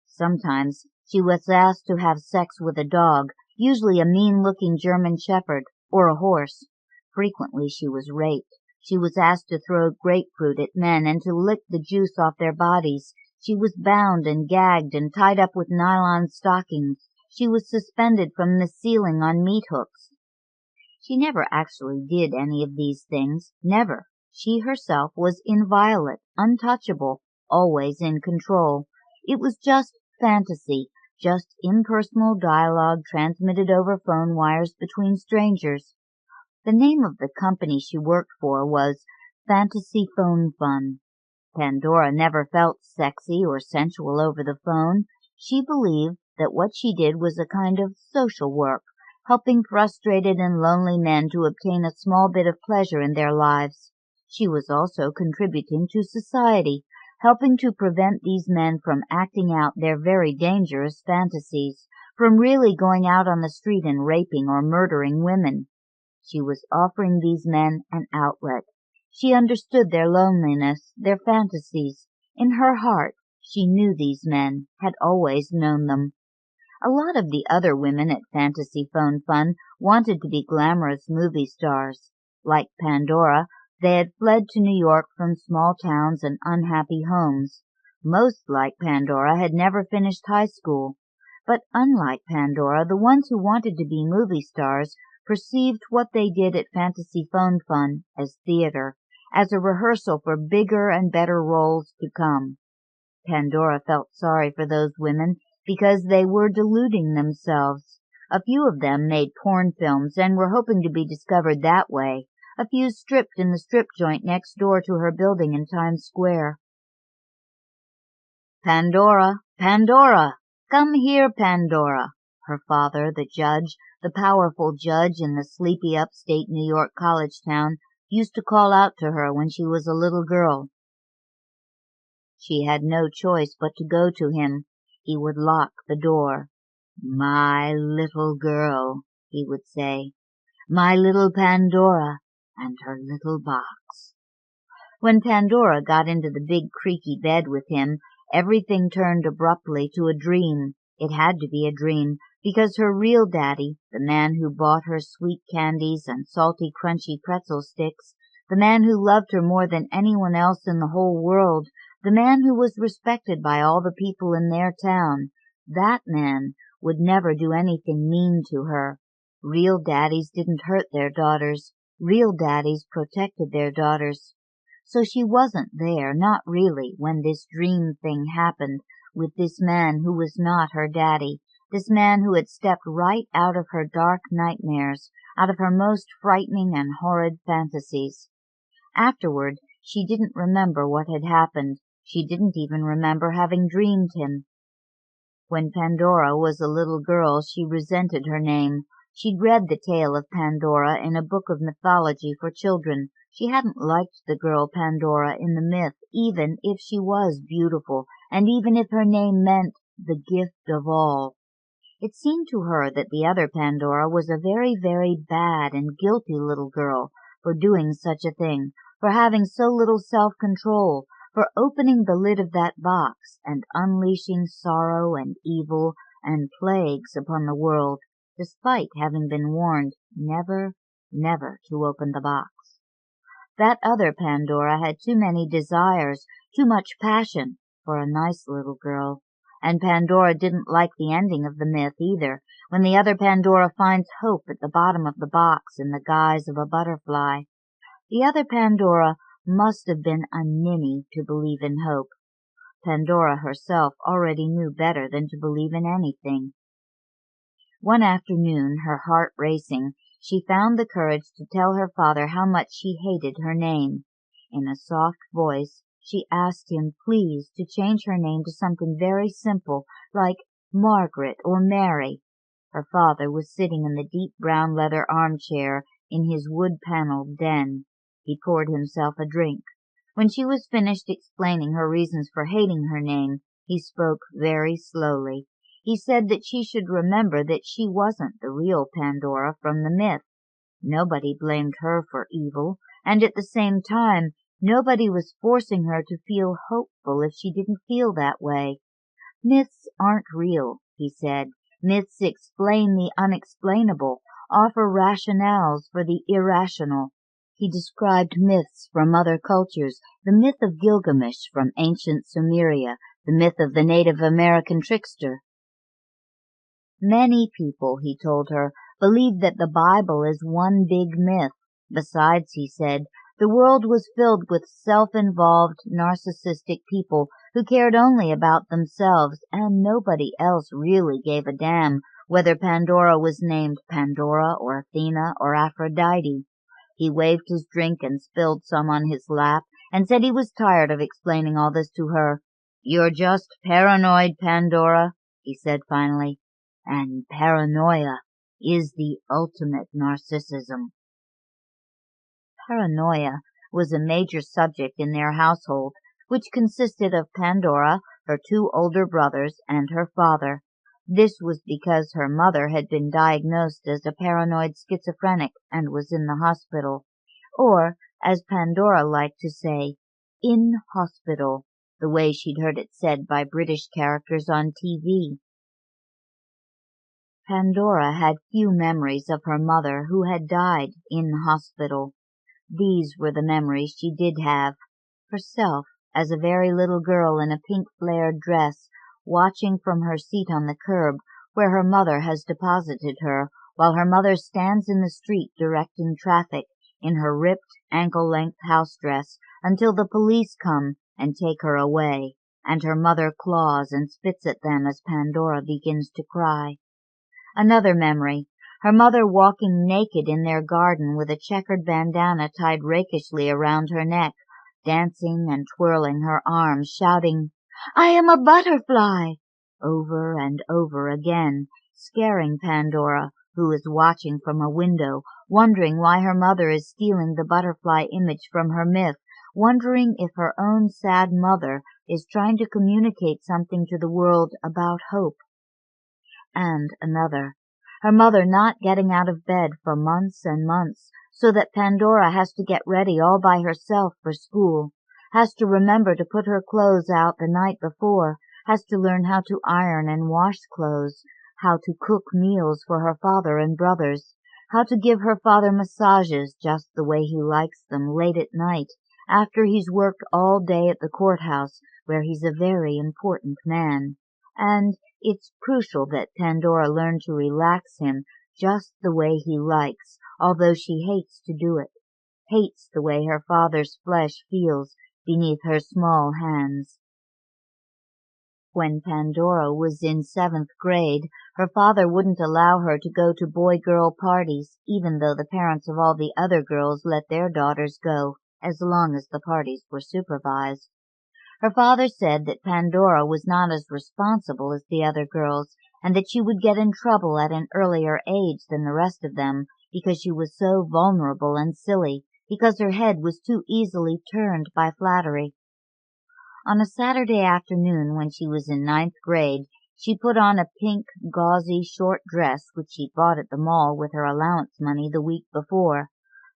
Sometimes she was asked to have sex with a dog, usually a mean-looking German shepherd, or a horse. Frequently she was raped. She was asked to throw grapefruit at men and to lick the juice off their bodies. She was bound and gagged and tied up with nylon stockings. She was suspended from the ceiling on meat hooks. She never actually did any of these things, never. She herself was inviolate, untouchable, always in control. It was just fantasy, just impersonal dialogue transmitted over phone wires between strangers. The name of the company she worked for was Fantasy Phone Fun. Pandora never felt sexy or sensual over the phone. She believed that what she did was a kind of social work, helping frustrated and lonely men to obtain a small bit of pleasure in their lives. She was also contributing to society, helping to prevent these men from acting out their very dangerous fantasies, from really going out on the street and raping or murdering women. She was offering these men an outlet. She understood their loneliness, their fantasies. In her heart, she knew these men, had always known them. A lot of the other women at Fantasy Phone Fun wanted to be glamorous movie stars. Like Pandora, they had fled to New York from small towns and unhappy homes. Most, like Pandora, had never finished high school. But unlike Pandora, the ones who wanted to be movie stars perceived what they did at Fantasy Phone Fun as theater, as a rehearsal for bigger and better roles to come. Pandora felt sorry for those women because they were deluding themselves. A few of them made porn films and were hoping to be discovered that way. A few stripped in the strip joint next door to her building in Times Square. "Pandora, Pandora! Come here, Pandora!" Her father, the judge, the powerful judge in the sleepy upstate New York college town, used to call out to her when she was a little girl. She had no choice but to go to him. He would lock the door. "My little girl," he would say. "My little Pandora and her little box." When Pandora got into the big creaky bed with him, everything turned abruptly to a dream. It had to be a dream, because her real daddy, the man who bought her sweet candies and salty, crunchy pretzel sticks, the man who loved her more than anyone else in the whole world, The man who was respected by all the people in their town, that man would never do anything mean to her. Real daddies didn't hurt their daughters. Real daddies protected their daughters. So she wasn't there, not really, when this dream thing happened with this man who was not her daddy, this man who had stepped right out of her dark nightmares, out of her most frightening and horrid fantasies. Afterward, she didn't remember what had happened. She didn't even remember having dreamed him. When Pandora was a little girl, she resented her name. She'd read the tale of Pandora in a book of mythology for children. She hadn't liked the girl Pandora in the myth, even if she was beautiful, and even if her name meant the gift of all. It seemed to her that the other Pandora was a very, very bad and guilty little girl for doing such a thing, for having so little self-control, for opening the lid of that box and unleashing sorrow and evil and plagues upon the world, despite having been warned never, never to open the box. That other Pandora had too many desires, too much passion for a nice little girl. And Pandora didn't like the ending of the myth either, when the other Pandora finds hope at the bottom of the box in the guise of a butterfly. The other Pandora must have been a ninny to believe in hope. Pandora herself already knew better than to believe in anything. One afternoon, her heart racing, she found the courage to tell her father how much she hated her name. In a soft voice, she asked him please to change her name to something very simple, like Margaret or Mary. Her father was sitting in the deep brown leather armchair in his wood-paneled den. He poured himself a drink. When she was finished explaining her reasons for hating her name, he spoke very slowly. He said that she should remember that she wasn't the real Pandora from the myth. Nobody blamed her for evil, and at the same time, nobody was forcing her to feel hopeful if she didn't feel that way. Myths aren't real, he said. Myths explain the unexplainable, offer rationales for the irrational. He described myths from other cultures, the myth of Gilgamesh from ancient Sumeria, the myth of the Native American trickster. Many people, he told her, believe that the Bible is one big myth. Besides, he said, the world was filled with self-involved, narcissistic people who cared only about themselves, and nobody else really gave a damn whether Pandora was named Pandora or Athena or Aphrodite. He waved his drink and spilled some on his lap, and said he was tired of explaining all this to her. "You're just paranoid, Pandora," he said finally. "And paranoia is the ultimate narcissism." Paranoia was a major subject in their household, which consisted of Pandora, her 2 older brothers, and her father. This was because her mother had been diagnosed as a paranoid schizophrenic and was in the hospital, or, as Pandora liked to say, in hospital, the way she'd heard it said by British characters on TV. Pandora had few memories of her mother, who had died in hospital. These were the memories she did have. Herself, as a very little girl in a pink flared dress, watching from her seat on the curb where her mother has deposited her, while her mother stands in the street directing traffic in her ripped, ankle-length house dress until the police come and take her away, and her mother claws and spits at them as Pandora begins to cry. Another memory, her mother walking naked in their garden with a checkered bandana tied rakishly around her neck, dancing and twirling her arms, shouting, "I am a butterfly!" over and over again, scaring Pandora, who is watching from a window, wondering why her mother is stealing the butterfly image from her myth, wondering if her own sad mother is trying to communicate something to the world about hope. And another, her mother not getting out of bed for months and months, so that Pandora has to get ready all by herself for school, has to remember to put her clothes out the night before, has to learn how to iron and wash clothes, how to cook meals for her father and brothers, how to give her father massages just the way he likes them late at night, after he's worked all day at the courthouse, where he's a very important man. And it's crucial that Pandora learn to relax him just the way he likes, although she hates to do it. Hates the way her father's flesh feels beneath her small hands. When Pandora was in 7th grade, her father wouldn't allow her to go to boy-girl parties, even though the parents of all the other girls let their daughters go, as long as the parties were supervised. Her father said that Pandora was not as responsible as the other girls, and that she would get in trouble at an earlier age than the rest of them, because she was so vulnerable and silly, because her head was too easily turned by flattery. On a Saturday afternoon when she was in 9th grade, she put on a pink, gauzy, short dress which she'd bought at the mall with her allowance money the week before.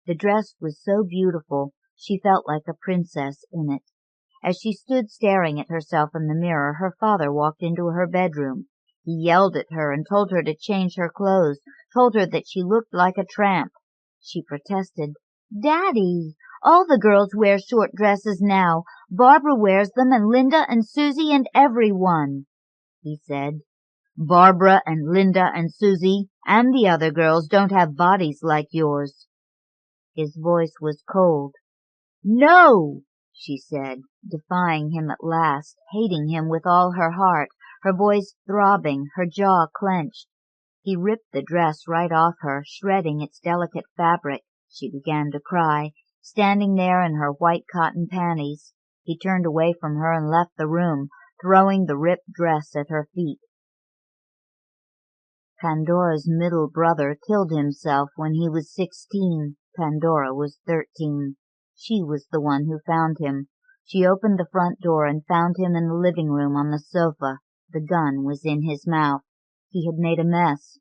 The dress was so beautiful, she felt like a princess in it. As she stood staring at herself in the mirror, her father walked into her bedroom. He yelled at her and told her to change her clothes, told her that she looked like a tramp. She protested. "Daddy, all the girls wear short dresses now. Barbara wears them, and Linda and Susie and everyone," he said. "Barbara and Linda and Susie and the other girls don't have bodies like yours." His voice was cold. "No!" she said, defying him at last, hating him with all her heart, her voice throbbing, her jaw clenched. He ripped the dress right off her, shredding its delicate fabric. She began to cry, standing there in her white cotton panties. He turned away from her and left the room, throwing the ripped dress at her feet. Pandora's middle brother killed himself when he was 16. Pandora was 13. She was the one who found him. She opened the front door and found him in the living room on the sofa. The gun was in his mouth. He had made a mess.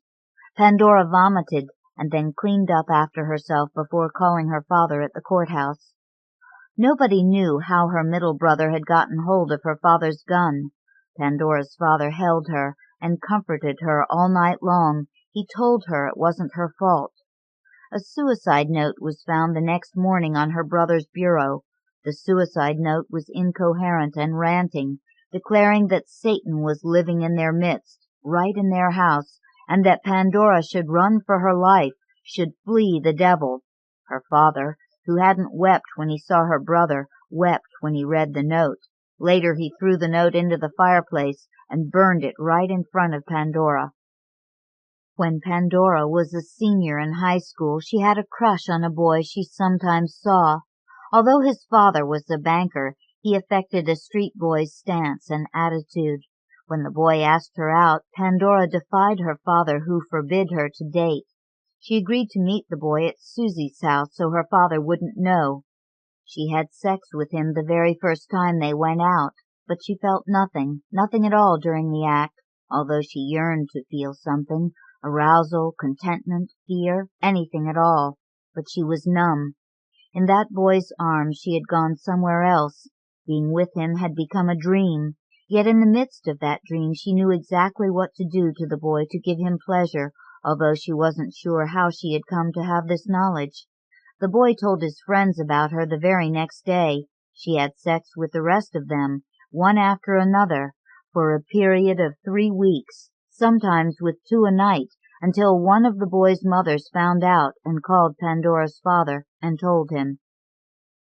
Pandora vomited and then cleaned up after herself before calling her father at the courthouse. Nobody knew how her middle brother had gotten hold of her father's gun. Pandora's father held her and comforted her all night long. He told her it wasn't her fault. A suicide note was found the next morning on her brother's bureau. The suicide note was incoherent and ranting, declaring that Satan was living in their midst, right in their house, and that Pandora should run for her life, should flee the devil. Her father, who hadn't wept when he saw her brother, wept when he read the note. Later he threw the note into the fireplace and burned it right in front of Pandora. When Pandora was a senior in high school, she had a crush on a boy she sometimes saw. Although his father was a banker, he affected a street boy's stance and attitude. When the boy asked her out, Pandora defied her father, who forbid her to date. She agreed to meet the boy at Susie's house so her father wouldn't know. She had sex with him the very first time they went out, but she felt nothing at all during the act, although she yearned to feel something, arousal, contentment, fear, anything at all. But she was numb. In that boy's arms she had gone somewhere else. Being with him had become a dream. Yet in the midst of that dream she knew exactly what to do to the boy to give him pleasure, although she wasn't sure how she had come to have this knowledge. The boy told his friends about her the very next day. She had sex with the rest of them, one after another, for a period of 3 weeks, sometimes with 2 a night, until one of the boy's mothers found out and called Pandora's father and told him.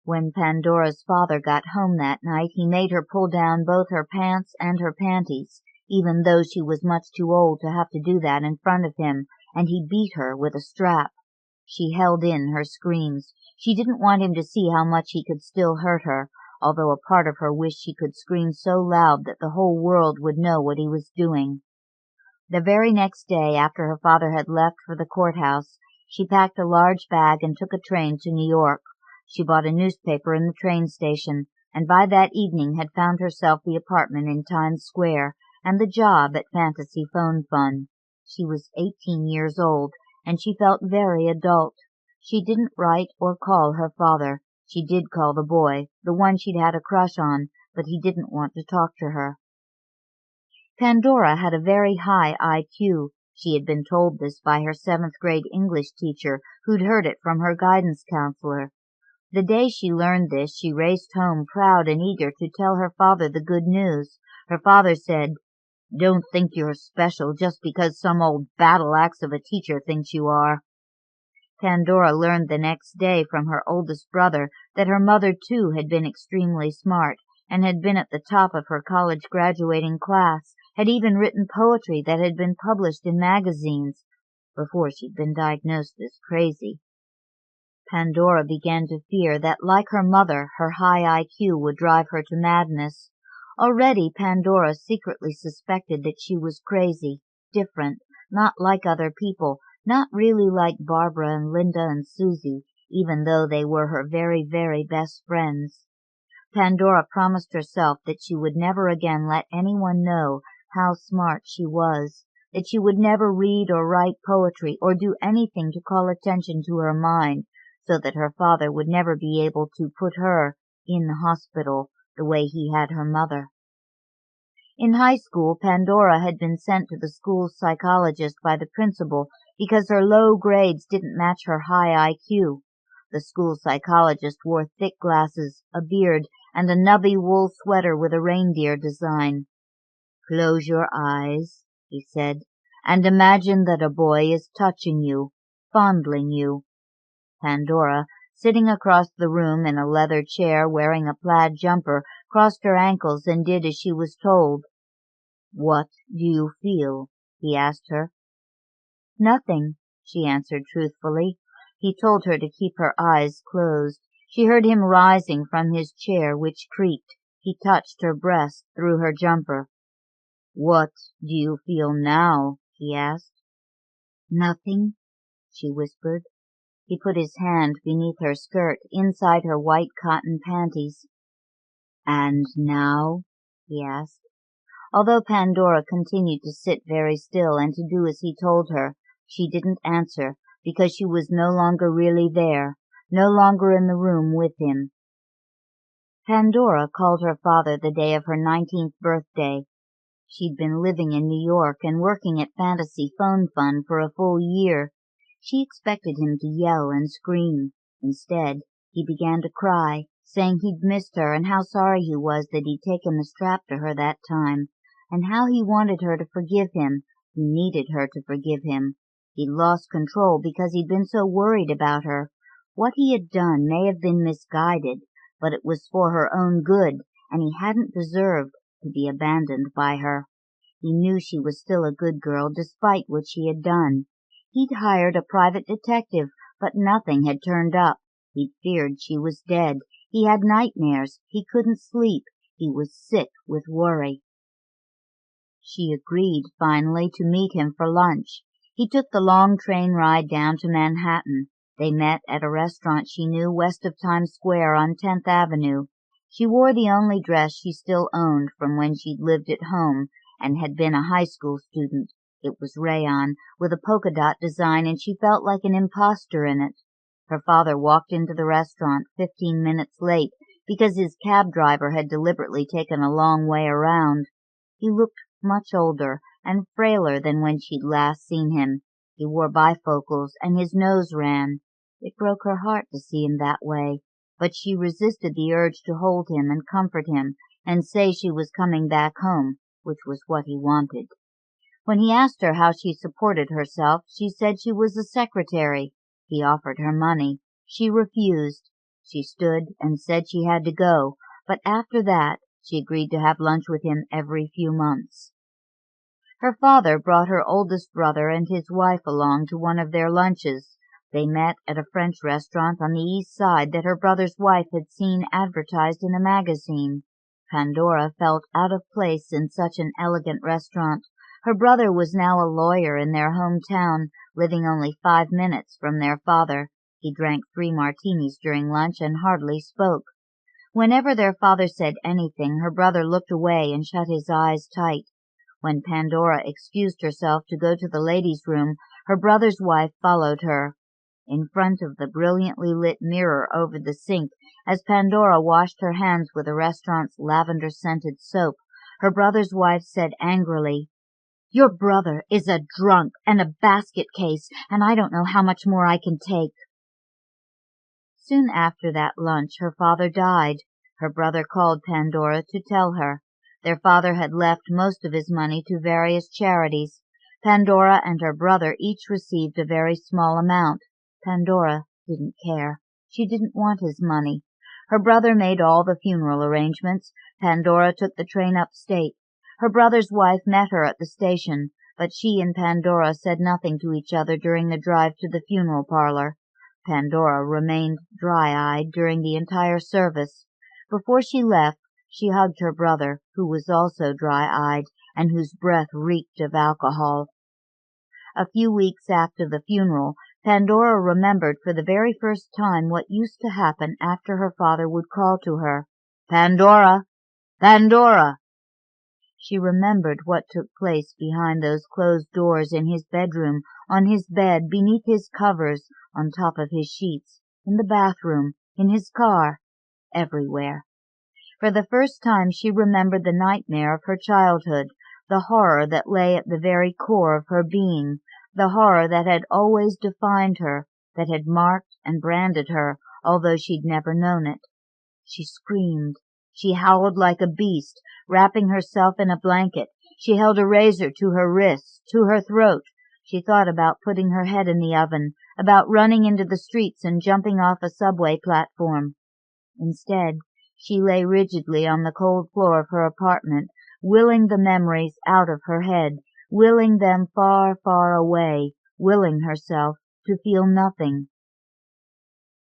When Pandora's father got home that night, he made her pull down both her pants and her panties, even though she was much too old to have to do that in front of him, and he beat her with a strap. She held in her screams. She didn't want him to see how much he could still hurt her, although a part of her wished she could scream so loud that the whole world would know what he was doing. The very next day, after her father had left for the courthouse, she packed a large bag and took a train to New York. She bought a newspaper in the train station, and by that evening had found herself the apartment in Times Square and the job at Fantasy Phone Fun. She was 18 years old, and she felt very adult. She didn't write or call her father. She did call the boy, the one she'd had a crush on, but he didn't want to talk to her. Pandora had a very high IQ. She had been told this by her 7th grade English teacher, who'd heard it from her guidance counselor. The day she learned this, she raced home proud and eager to tell her father the good news. Her father said, "Don't think you're special just because some old battle-axe of a teacher thinks you are." Pandora learned the next day from her oldest brother that her mother, too, had been extremely smart, and had been at the top of her college graduating class, had even written poetry that had been published in magazines, before she'd been diagnosed as crazy. Pandora began to fear that, like her mother, her high IQ would drive her to madness. Already Pandora secretly suspected that she was crazy, different, not like other people, not really like Barbara and Linda and Susie, even though they were her very, very best friends. Pandora promised herself that she would never again let anyone know how smart she was, that she would never read or write poetry or do anything to call attention to her mind, so that her father would never be able to put her in the hospital the way he had her mother. In high school, Pandora had been sent to the school's psychologist by the principal because her low grades didn't match her high IQ. The school psychologist wore thick glasses, a beard, and a nubby wool sweater with a reindeer design. "Close your eyes," he said, "and imagine that a boy is touching you, fondling you." Pandora, sitting across the room in a leather chair wearing a plaid jumper, crossed her ankles and did as she was told. "What do you feel?" he asked her. "Nothing," she answered truthfully. He told her to keep her eyes closed. She heard him rising from his chair, which creaked. He touched her breast through her jumper. "What do you feel now?" he asked. "Nothing," she whispered. He put his hand beneath her skirt, inside her white cotton panties. "And now?" he asked. Although Pandora continued to sit very still and to do as he told her, she didn't answer, because she was no longer really there, no longer in the room with him. Pandora called her father the day of her 19th birthday. She'd been living in New York and working at Fantasy Phone Fund for a full year. She expected him to yell and scream. Instead, he began to cry, saying he'd missed her and how sorry he was that he'd taken the strap to her that time, and how he wanted her to forgive him. He needed her to forgive him. He'd lost control because he'd been so worried about her. What he had done may have been misguided, but it was for her own good, and he hadn't deserved to be abandoned by her. He knew she was still a good girl despite what she had done. He'd hired a private detective, but nothing had turned up. He'd feared she was dead. He had nightmares. He couldn't sleep. He was sick with worry. She agreed, finally, to meet him for lunch. He took the long train ride down to Manhattan. They met at a restaurant she knew west of Times Square on 10th Avenue. She wore the only dress she still owned from when she'd lived at home and had been a high school student. It was rayon, with a polka dot design, and she felt like an imposter in it. Her father walked into the restaurant 15 minutes late because his cab driver had deliberately taken a long way around. He looked much older and frailer than when she'd last seen him. He wore bifocals, and his nose ran. It broke her heart to see him that way, but she resisted the urge to hold him and comfort him and say she was coming back home, which was what he wanted. When he asked her how she supported herself, she said she was a secretary. He offered her money. She refused. She stood and said she had to go, but after that she agreed to have lunch with him every few months. Her father brought her oldest brother and his wife along to one of their lunches. They met at a French restaurant on the East Side that her brother's wife had seen advertised in a magazine. Pandora felt out of place in such an elegant restaurant. Her brother was now a lawyer in their hometown, living only 5 minutes from their father. He drank 3 martinis during lunch and hardly spoke. Whenever their father said anything, her brother looked away and shut his eyes tight. When Pandora excused herself to go to the ladies' room, her brother's wife followed her. In front of the brilliantly lit mirror over the sink, as Pandora washed her hands with the restaurant's lavender-scented soap, her brother's wife said angrily, "Your brother is a drunk and a basket case, and I don't know how much more I can take." Soon after that lunch her father died. Her brother called Pandora to tell her. Their father had left most of his money to various charities. Pandora and her brother each received a very small amount. Pandora didn't care. She didn't want his money. Her brother made all the funeral arrangements. Pandora took the train upstate. Her brother's wife met her at the station, but she and Pandora said nothing to each other during the drive to the funeral parlor. Pandora remained dry-eyed during the entire service. Before she left, she hugged her brother, who was also dry-eyed and whose breath reeked of alcohol. A few weeks after the funeral, Pandora remembered for the very first time what used to happen after her father would call to her, "Pandora! Pandora!" She remembered what took place behind those closed doors in his bedroom, on his bed, beneath his covers, on top of his sheets, in the bathroom, in his car, everywhere. For the first time she remembered the nightmare of her childhood, the horror that lay at the very core of her being, the horror that had always defined her, that had marked and branded her, although she'd never known it. She screamed. She howled like a beast, wrapping herself in a blanket. She held a razor to her wrist, to her throat. She thought about putting her head in the oven, about running into the streets and jumping off a subway platform. Instead, she lay rigidly on the cold floor of her apartment, willing the memories out of her head, willing them far, far away, willing herself to feel nothing.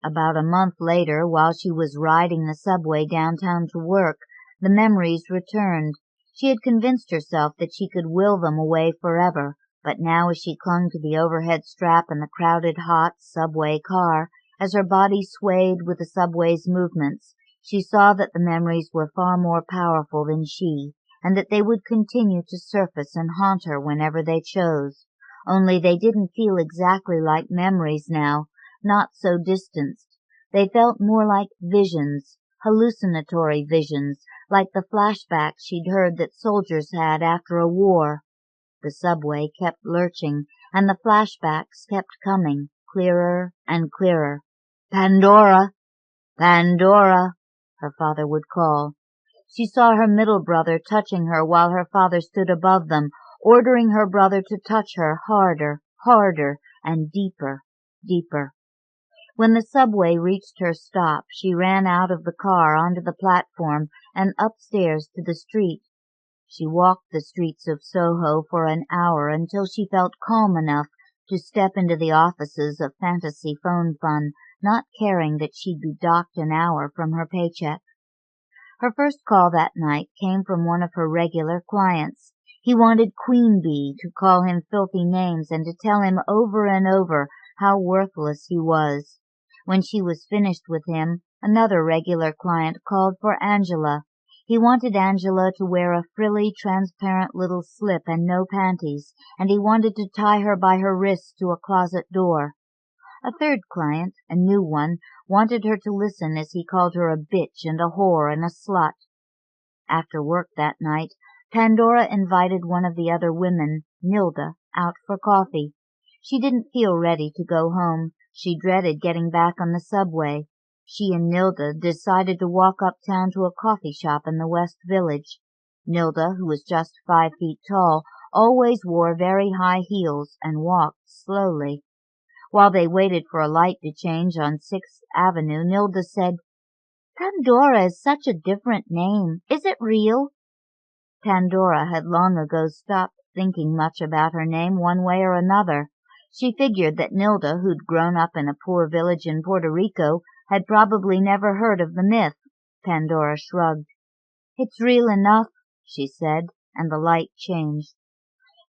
About a month later, while she was riding the subway downtown to work, the memories returned. She had convinced herself that she could will them away forever, but now as she clung to the overhead strap in the crowded, hot subway car, as her body swayed with the subway's movements, she saw that the memories were far more powerful than she, and that they would continue to surface and haunt her whenever they chose. Only they didn't feel exactly like memories now, not so distanced. They felt more like visions, hallucinatory visions, like the flashbacks she'd heard that soldiers had after a war. The subway kept lurching, and the flashbacks kept coming, clearer and clearer. "Pandora! Pandora!" her father would call. She saw her middle brother touching her while her father stood above them, ordering her brother to touch her harder, harder, and deeper, deeper. When the subway reached her stop, she ran out of the car onto the platform and upstairs to the street. She walked the streets of Soho for an hour until she felt calm enough to step into the offices of Fantasy Phone Fun, not caring that she'd be docked an hour from her paycheck. Her first call that night came from one of her regular clients. He wanted Queen Bee to call him filthy names and to tell him over and over how worthless he was. When she was finished with him, another regular client called for Angela. He wanted Angela to wear a frilly, transparent little slip and no panties, and he wanted to tie her by her wrists to a closet door. A third client, a new one, wanted her to listen as he called her a bitch and a whore and a slut. After work that night, Pandora invited one of the other women, Nilda, out for coffee. She didn't feel ready to go home. She dreaded getting back on the subway. She and Nilda decided to walk uptown to a coffee shop in the West Village. Nilda, who was just 5 feet tall, always wore very high heels and walked slowly. While they waited for a light to change on 6th Avenue, Nilda said, "Pandora is such a different name. Is it real?" Pandora had long ago stopped thinking much about her name one way or another. She figured that Nilda, who'd grown up in a poor village in Puerto Rico, had probably never heard of the myth. Pandora shrugged. "It's real enough," she said, and the light changed.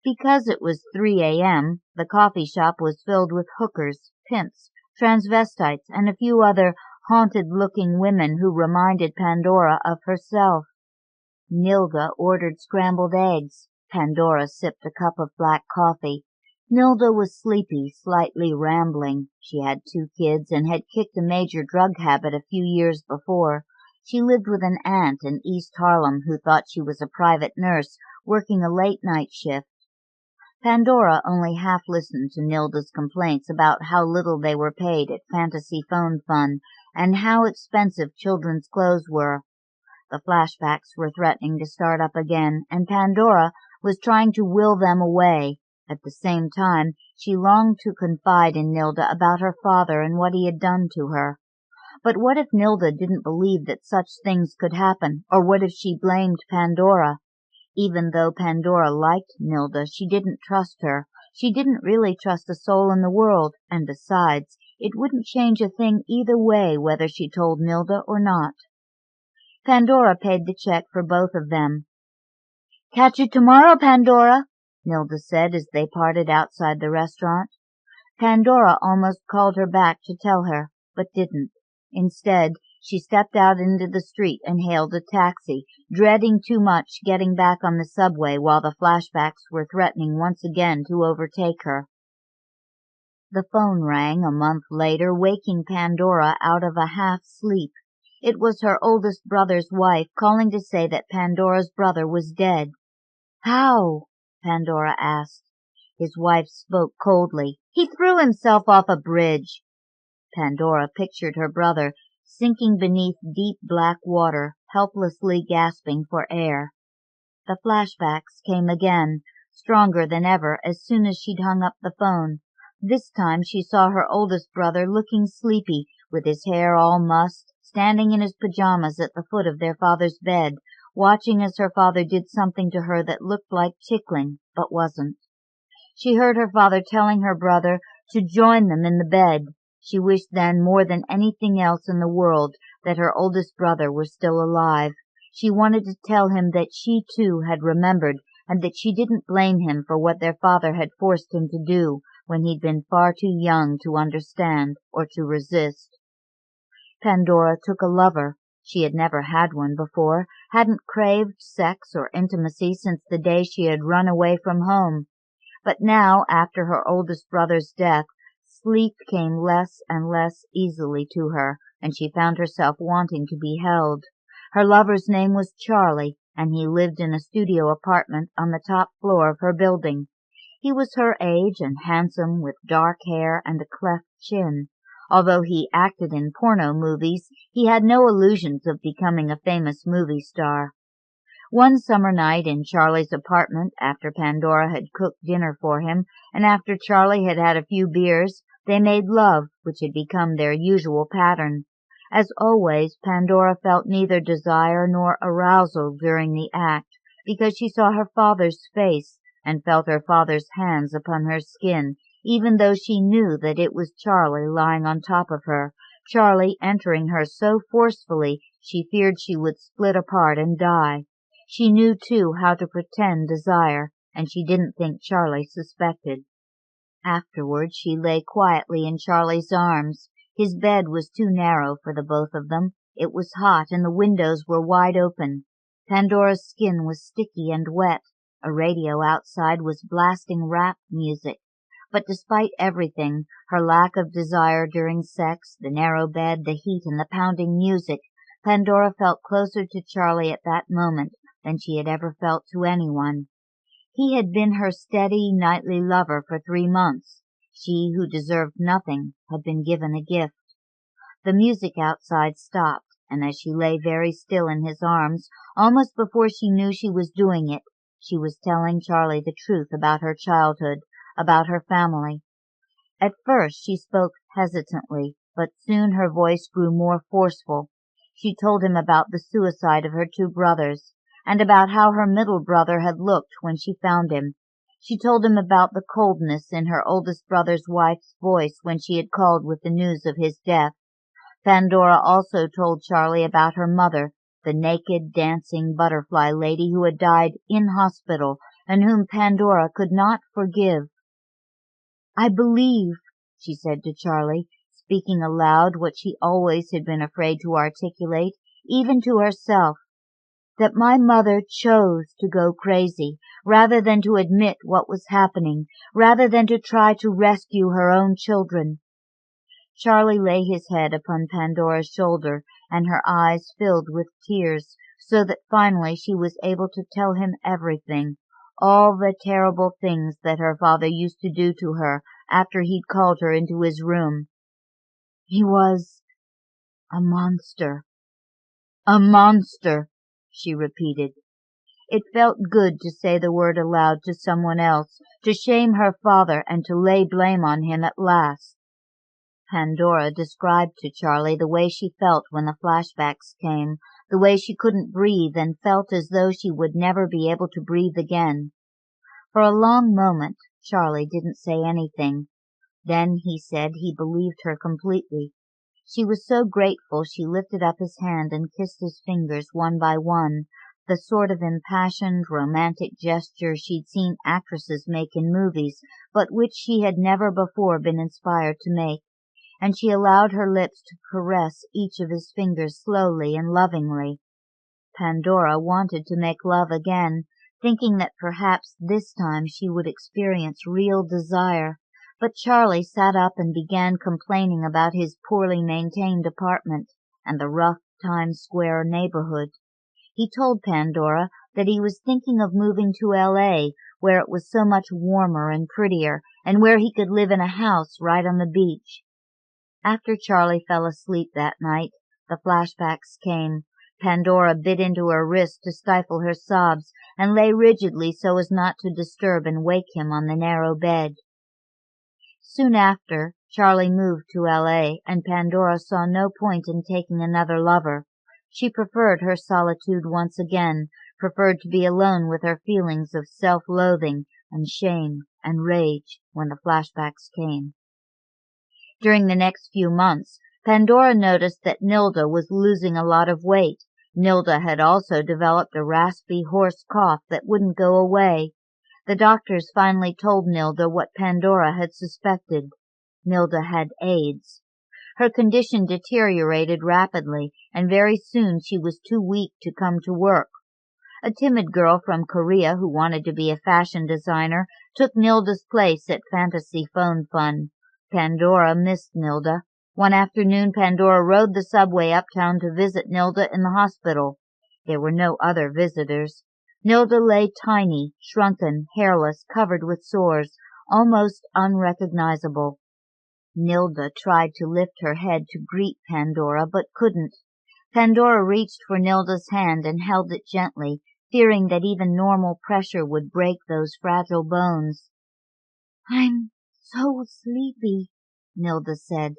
Because it was 3 a.m., the coffee shop was filled with hookers, pimps, transvestites, and a few other haunted-looking women who reminded Pandora of herself. Nilda ordered scrambled eggs. Pandora sipped a cup of black coffee. Nilda was sleepy, slightly rambling. She had 2 kids and had kicked a major drug habit a few years before. She lived with an aunt in East Harlem who thought she was a private nurse working a late-night shift. Pandora only half listened to Nilda's complaints about how little they were paid at Fantasy Phone Fun and how expensive children's clothes were. The flashbacks were threatening to start up again, and Pandora was trying to will them away. At the same time, she longed to confide in Nilda about her father and what he had done to her. But what if Nilda didn't believe that such things could happen, or what if she blamed Pandora? Even though Pandora liked Nilda, she didn't trust her. She didn't really trust a soul in the world, and besides, it wouldn't change a thing either way whether she told Nilda or not. Pandora paid the check for both of them. "Catch you tomorrow, Pandora," Nilda said as they parted outside the restaurant. Pandora almost called her back to tell her, but didn't. Instead, she stepped out into the street and hailed a taxi, dreading too much getting back on the subway while the flashbacks were threatening once again to overtake her. The phone rang a month later, waking Pandora out of a half-sleep. It was her oldest brother's wife calling to say that Pandora's brother was dead. "How?" Pandora asked. His wife spoke coldly. "He threw himself off a bridge." Pandora pictured her brother sinking beneath deep black water, helplessly gasping for air. The flashbacks came again, stronger than ever as soon as she'd hung up the phone. This time she saw her oldest brother looking sleepy, with his hair all mussed, standing in his pajamas at the foot of their father's bed, watching as her father did something to her that looked like tickling, but wasn't. She heard her father telling her brother to join them in the bed. She wished then more than anything else in the world that her oldest brother were still alive. She wanted to tell him that she too had remembered and that she didn't blame him for what their father had forced him to do when he'd been far too young to understand or to resist. Pandora took a lover. She had never had one before, hadn't craved sex or intimacy since the day she had run away from home. But now, after her oldest brother's death, sleep came less and less easily to her, and she found herself wanting to be held. Her lover's name was Charlie, and he lived in a studio apartment on the top floor of her building. He was her age and handsome, with dark hair and a cleft chin. Although he acted in porno movies, he had no illusions of becoming a famous movie star. One summer night in Charlie's apartment, after Pandora had cooked dinner for him, and after Charlie had had a few beers, they made love, which had become their usual pattern. As always, Pandora felt neither desire nor arousal during the act, because she saw her father's face and felt her father's hands upon her skin, even though she knew that it was Charlie lying on top of her, Charlie entering her so forcefully she feared she would split apart and die. She knew, too, how to pretend desire, and she didn't think Charlie suspected. Afterward she lay quietly in Charlie's arms. His bed was too narrow for the both of them. It was hot, and the windows were wide open. Pandora's skin was sticky and wet. A radio outside was blasting rap music. But despite everything, her lack of desire during sex, the narrow bed, the heat, and the pounding music, Pandora felt closer to Charlie at that moment than she had ever felt to anyone. He had been her steady, nightly lover for 3 months. She, who deserved nothing, had been given a gift. The music outside stopped, and as she lay very still in his arms, almost before she knew she was doing it, she was telling Charlie the truth about her childhood, about her family. At first she spoke hesitantly, but soon her voice grew more forceful. She told him about the suicide of her 2 brothers, and about how her middle brother had looked when she found him. She told him about the coldness in her oldest brother's wife's voice when she had called with the news of his death. Pandora also told Charlie about her mother, the naked, dancing butterfly lady who had died in hospital and whom Pandora could not forgive. "I believe," she said to Charlie, speaking aloud what she always had been afraid to articulate, even to herself, "that my mother chose to go crazy, rather than to admit what was happening, rather than to try to rescue her own children." Charlie lay his head upon Pandora's shoulder, and her eyes filled with tears, so that finally she was able to tell him everything, all the terrible things that her father used to do to her after he'd called her into his room. He was a monster. A monster, she repeated. It felt good to say the word aloud to someone else, to shame her father and to lay blame on him at last. Pandora described to Charlie the way she felt when the flashbacks came, the way she couldn't breathe and felt as though she would never be able to breathe again. For a long moment, Charlie didn't say anything. Then he said he believed her completely. She was so grateful she lifted up his hand and kissed his fingers one by one, the sort of impassioned, romantic gesture she'd seen actresses make in movies, but which she had never before been inspired to make, and she allowed her lips to caress each of his fingers slowly and lovingly. Pandora wanted to make love again, thinking that perhaps this time she would experience real desire. But Charlie sat up and began complaining about his poorly maintained apartment and the rough Times Square neighborhood. He told Pandora that he was thinking of moving to L.A., where it was so much warmer and prettier, and where he could live in a house right on the beach. After Charlie fell asleep that night, the flashbacks came. Pandora bit into her wrist to stifle her sobs and lay rigidly so as not to disturb and wake him on the narrow bed. Soon after, Charlie moved to L.A., and Pandora saw no point in taking another lover. She preferred her solitude once again, preferred to be alone with her feelings of self-loathing and shame and rage when the flashbacks came. During the next few months, Pandora noticed that Nilda was losing a lot of weight. Nilda had also developed a raspy, hoarse cough that wouldn't go away. The doctors finally told Nilda what Pandora had suspected. Nilda had AIDS. Her condition deteriorated rapidly, and very soon she was too weak to come to work. A timid girl from Korea who wanted to be a fashion designer took Nilda's place at Fantasy Phone Fun. Pandora missed Nilda. One afternoon Pandora rode the subway uptown to visit Nilda in the hospital. There were no other visitors. Nilda lay tiny, shrunken, hairless, covered with sores, almost unrecognizable. Nilda tried to lift her head to greet Pandora, but couldn't. Pandora reached for Nilda's hand and held it gently, fearing that even normal pressure would break those fragile bones. "I'm so sleepy," Nilda said.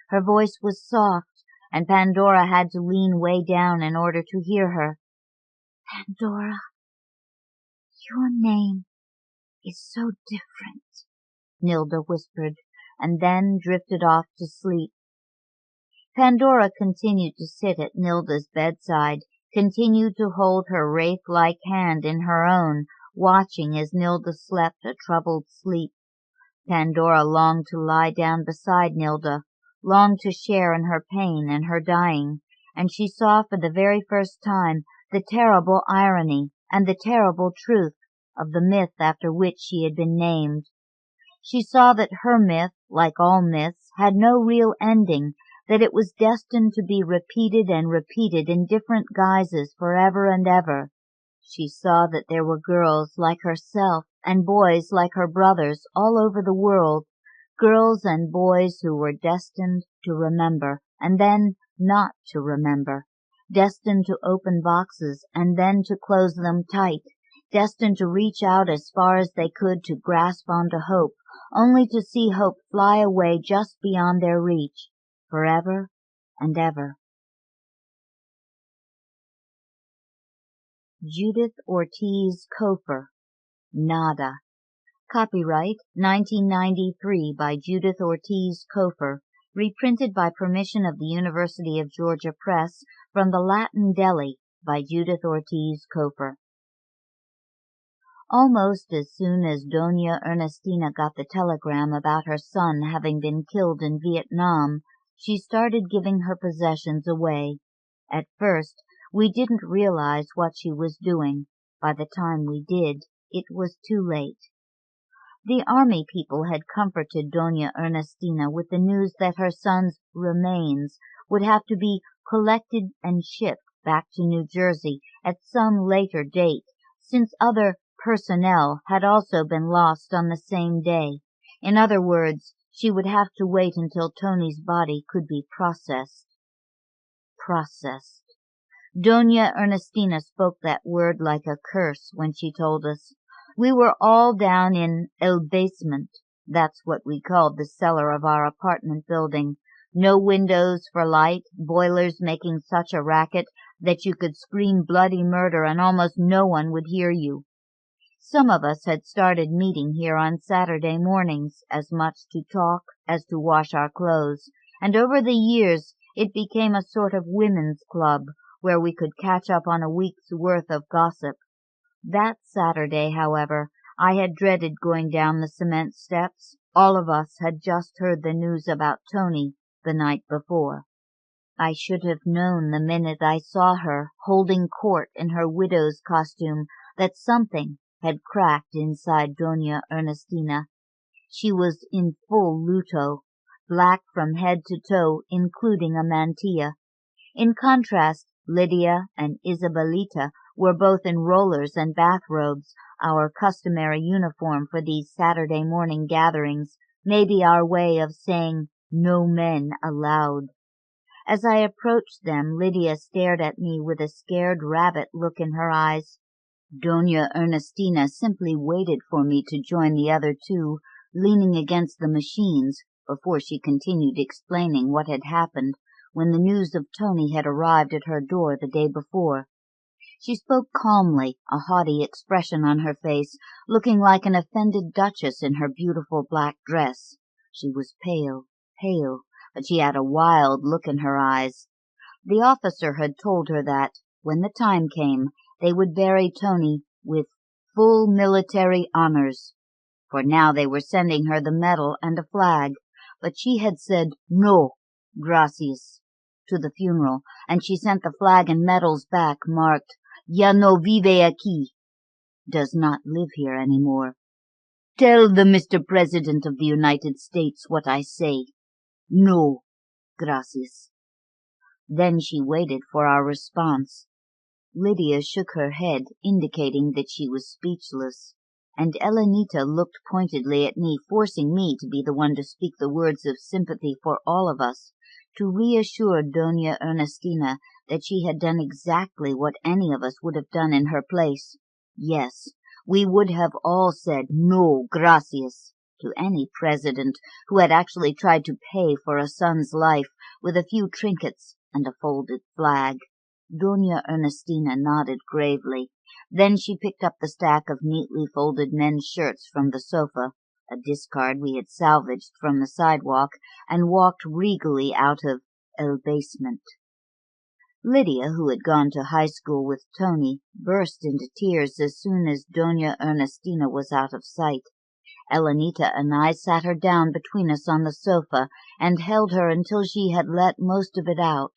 Her voice was soft, and Pandora had to lean way down in order to hear her. "Pandora, your name is so different," Nilda whispered, and then drifted off to sleep. Pandora continued to sit at Nilda's bedside, continued to hold her wraith-like hand in her own, watching as Nilda slept a troubled sleep. Pandora longed to lie down beside Nilda, longed to share in her pain and her dying, and she saw for the very first time the terrible irony and the terrible truth of the myth after which she had been named. She saw that her myth, like all myths, had no real ending, that it was destined to be repeated and repeated in different guises forever and ever. She saw that there were girls like herself and boys like her brothers all over the world, girls and boys who were destined to remember and then not to remember, destined to open boxes and then to close them tight, destined to reach out as far as they could to grasp onto hope, only to see hope fly away just beyond their reach, forever and ever. Judith Ortiz Cofer, Nada. Copyright 1993 by Judith Ortiz Cofer, reprinted by permission of the University of Georgia Press from the Latin Deli by Judith Ortiz Cofer. Almost as soon as Doña Ernestina got the telegram about her son having been killed in Vietnam, she started giving her possessions away. At first, we didn't realize what she was doing. By the time we did, it was too late. The army people had comforted Doña Ernestina with the news that her son's remains would have to be collected and shipped back to New Jersey at some later date, since other personnel had also been lost on the same day. In other words, she would have to wait until Tony's body could be processed. Processed. Doña Ernestina spoke that word like a curse when she told us. We were all down in el basement. That's what we called the cellar of our apartment building. No windows for light, boilers making such a racket that you could scream bloody murder and almost no one would hear you. Some of us had started meeting here on Saturday mornings, as much to talk as to wash our clothes, and over the years it became a sort of women's club where we could catch up on a week's worth of gossip. That Saturday, however, I had dreaded going down the cement steps. All of us had just heard the news about Tony the night before. I should have known the minute I saw her holding court in her widow's costume that something had cracked inside Doña Ernestina. She was in full luto, black from head to toe, including a mantilla. In contrast, Lydia and Isabelita were both in rollers and bathrobes, our customary uniform for these Saturday morning gatherings, maybe our way of saying no men allowed. As I approached them, Lydia stared at me with a scared rabbit look in her eyes. Doña Ernestina simply waited for me to join the other two, leaning against the machines, before she continued explaining what had happened when the news of Tony had arrived at her door the day before. She spoke calmly, a haughty expression on her face, looking like an offended duchess in her beautiful black dress. She was pale, but she had a wild look in her eyes. The officer had told her that, when the time came, they would bury Tony with full military honors. For now they were sending her the medal and a flag, but she had said no, gracias, to the funeral, and she sent the flag and medals back marked, ya no vive aquí, does not live here any more. Tell the Mr. President of the United States what I say. No, gracias. Then she waited for our response. Lydia shook her head, indicating that she was speechless, and Elenita looked pointedly at me, forcing me to be the one to speak the words of sympathy for all of us, to reassure Doña Ernestina that she had done exactly what any of us would have done in her place. Yes, we would have all said no, gracias, to any president who had actually tried to pay for a son's life with a few trinkets and a folded flag. Doña Ernestina nodded gravely. Then she picked up the stack of neatly folded men's shirts from the sofa, a discard we had salvaged from the sidewalk, and walked regally out of el basement. Lydia, who had gone to high school with Tony, burst into tears as soon as Doña Ernestina was out of sight. Elenita and I sat her down between us on the sofa and held her until she had let most of it out.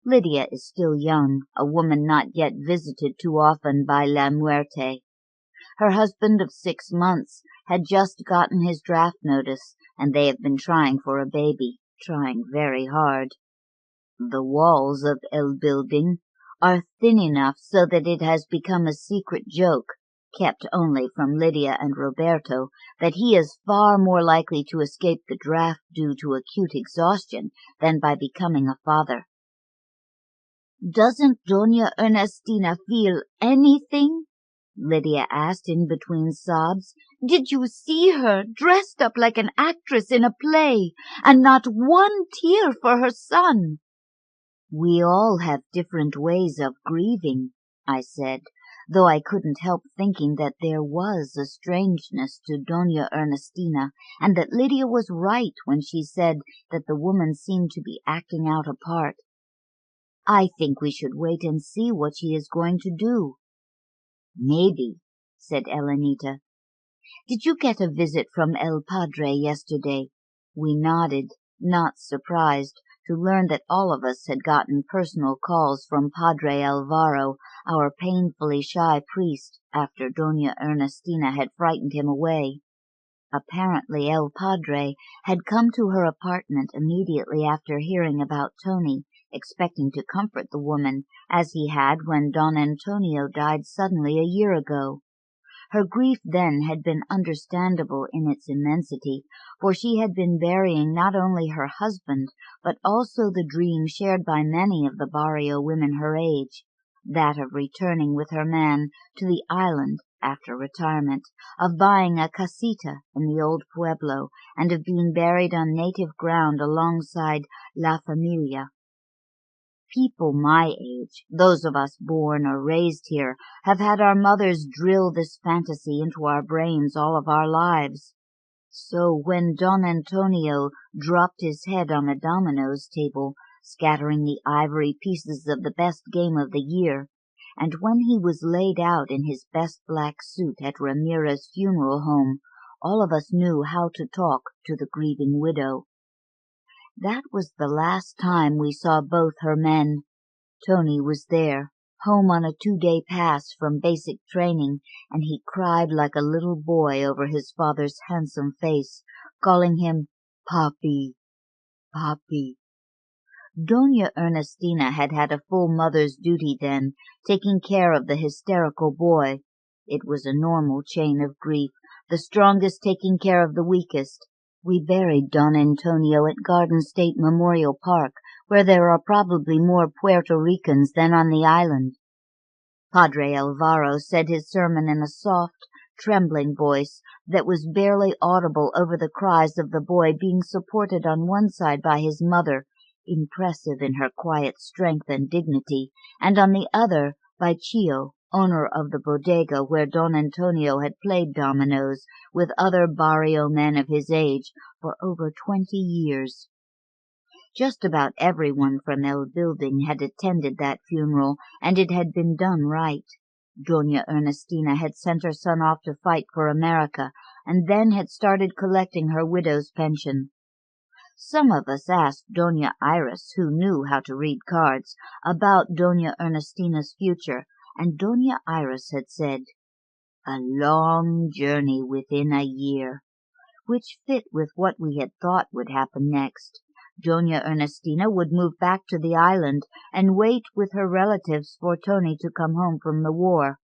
Lydia is still young, a woman not yet visited too often by la muerte. Her husband of 6 months had just gotten his draft notice, and they have been trying for a baby, trying very hard. The walls of El Building are thin enough so that it has become a secret joke, kept only from Lydia and Roberto, that he is far more likely to escape the draft due to acute exhaustion than by becoming a father. "Doesn't Doña Ernestina feel anything?" Lydia asked in between sobs. "Did you see her dressed up like an actress in a play, and not one tear for her son?" "We all have different ways of grieving," I said, though I couldn't help thinking that there was a strangeness to Doña Ernestina, and that Lydia was right when she said that the woman seemed to be acting out a part. "I think we should wait and see what she is going to do." "Maybe," said Elenita. "Did you get a visit from El Padre yesterday?" We nodded, not surprised to learn that all of us had gotten personal calls from Padre Alvaro, our painfully shy priest, after Doña Ernestina had frightened him away. Apparently El Padre had come to her apartment immediately after hearing about Tony, expecting to comfort the woman, as he had when Don Antonio died suddenly a year ago. Her grief then had been understandable in its immensity, for she had been burying not only her husband, but also the dream shared by many of the barrio women her age, that of returning with her man to the island after retirement, of buying a casita in the old pueblo, and of being buried on native ground alongside La Familia. People my age, those of us born or raised here, have had our mothers drill this fantasy into our brains all of our lives. So when Don Antonio dropped his head on the dominoes table, scattering the ivory pieces of the best game of the year, and when he was laid out in his best black suit at Ramirez's funeral home, all of us knew how to talk to the grieving widow. That was the last time we saw both her men. Tony was there, home on a 2-day pass from basic training, and he cried like a little boy over his father's handsome face, calling him Papi, Papi. Doña Ernestina had had a full mother's duty then, taking care of the hysterical boy. It was a normal chain of grief, the strongest taking care of the weakest. We buried Don Antonio at Garden State Memorial Park, where there are probably more Puerto Ricans than on the island. Padre Alvaro said his sermon in a soft, trembling voice that was barely audible over the cries of the boy being supported on one side by his mother, impressive in her quiet strength and dignity, and on the other by Chio, owner of the bodega where Don Antonio had played dominoes with other barrio men of his age for over 20 years. Just about everyone from El Building had attended that funeral, and it had been done right. Doña Ernestina had sent her son off to fight for America, and then had started collecting her widow's pension. Some of us asked Doña Iris, who knew how to read cards, about Doña Ernestina's future, and Doña Iris had said, "A long journey within a year," which fit with what we had thought would happen next. Doña Ernestina would move back to the island and wait with her relatives for Tony to come home from the war.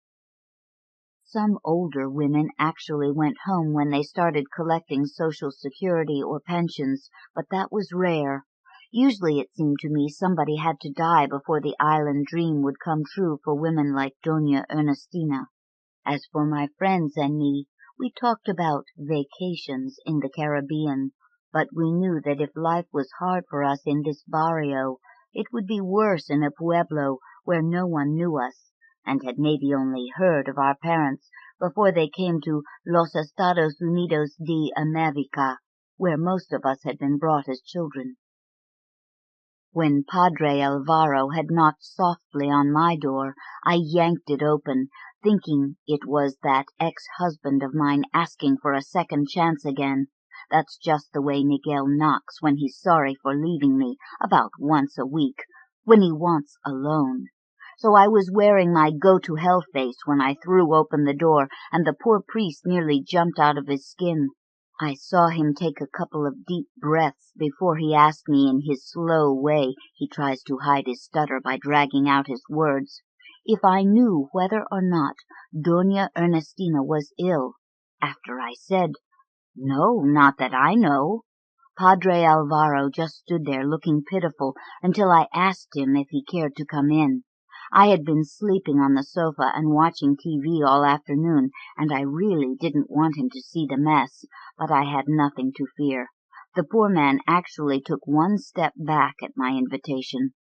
Some older women actually went home when they started collecting Social Security or pensions, but that was rare. Usually it seemed to me somebody had to die before the island dream would come true for women like Doña Ernestina. As for my friends and me, we talked about vacations in the Caribbean, but we knew that if life was hard for us in this barrio, it would be worse in a pueblo where no one knew us, and had maybe only heard of our parents before they came to Los Estados Unidos de America, where most of us had been brought as children. When Padre Alvaro had knocked softly on my door, I yanked it open, thinking it was that ex-husband of mine asking for a second chance again. That's just the way Miguel knocks when he's sorry for leaving me, about once a week, when he wants alone. So I was wearing my go-to-hell face when I threw open the door, and the poor priest nearly jumped out of his skin. I saw him take a couple of deep breaths before he asked me in his slow way he tries to hide his stutter by dragging out his words, if I knew whether or not Doña Ernestina was ill. After I said, "No, not that I know," Padre Alvaro just stood there looking pitiful until I asked him if he cared to come in. I had been sleeping on the sofa and watching TV all afternoon, and I really didn't want him to see the mess, but I had nothing to fear. The poor man actually took one step back at my invitation.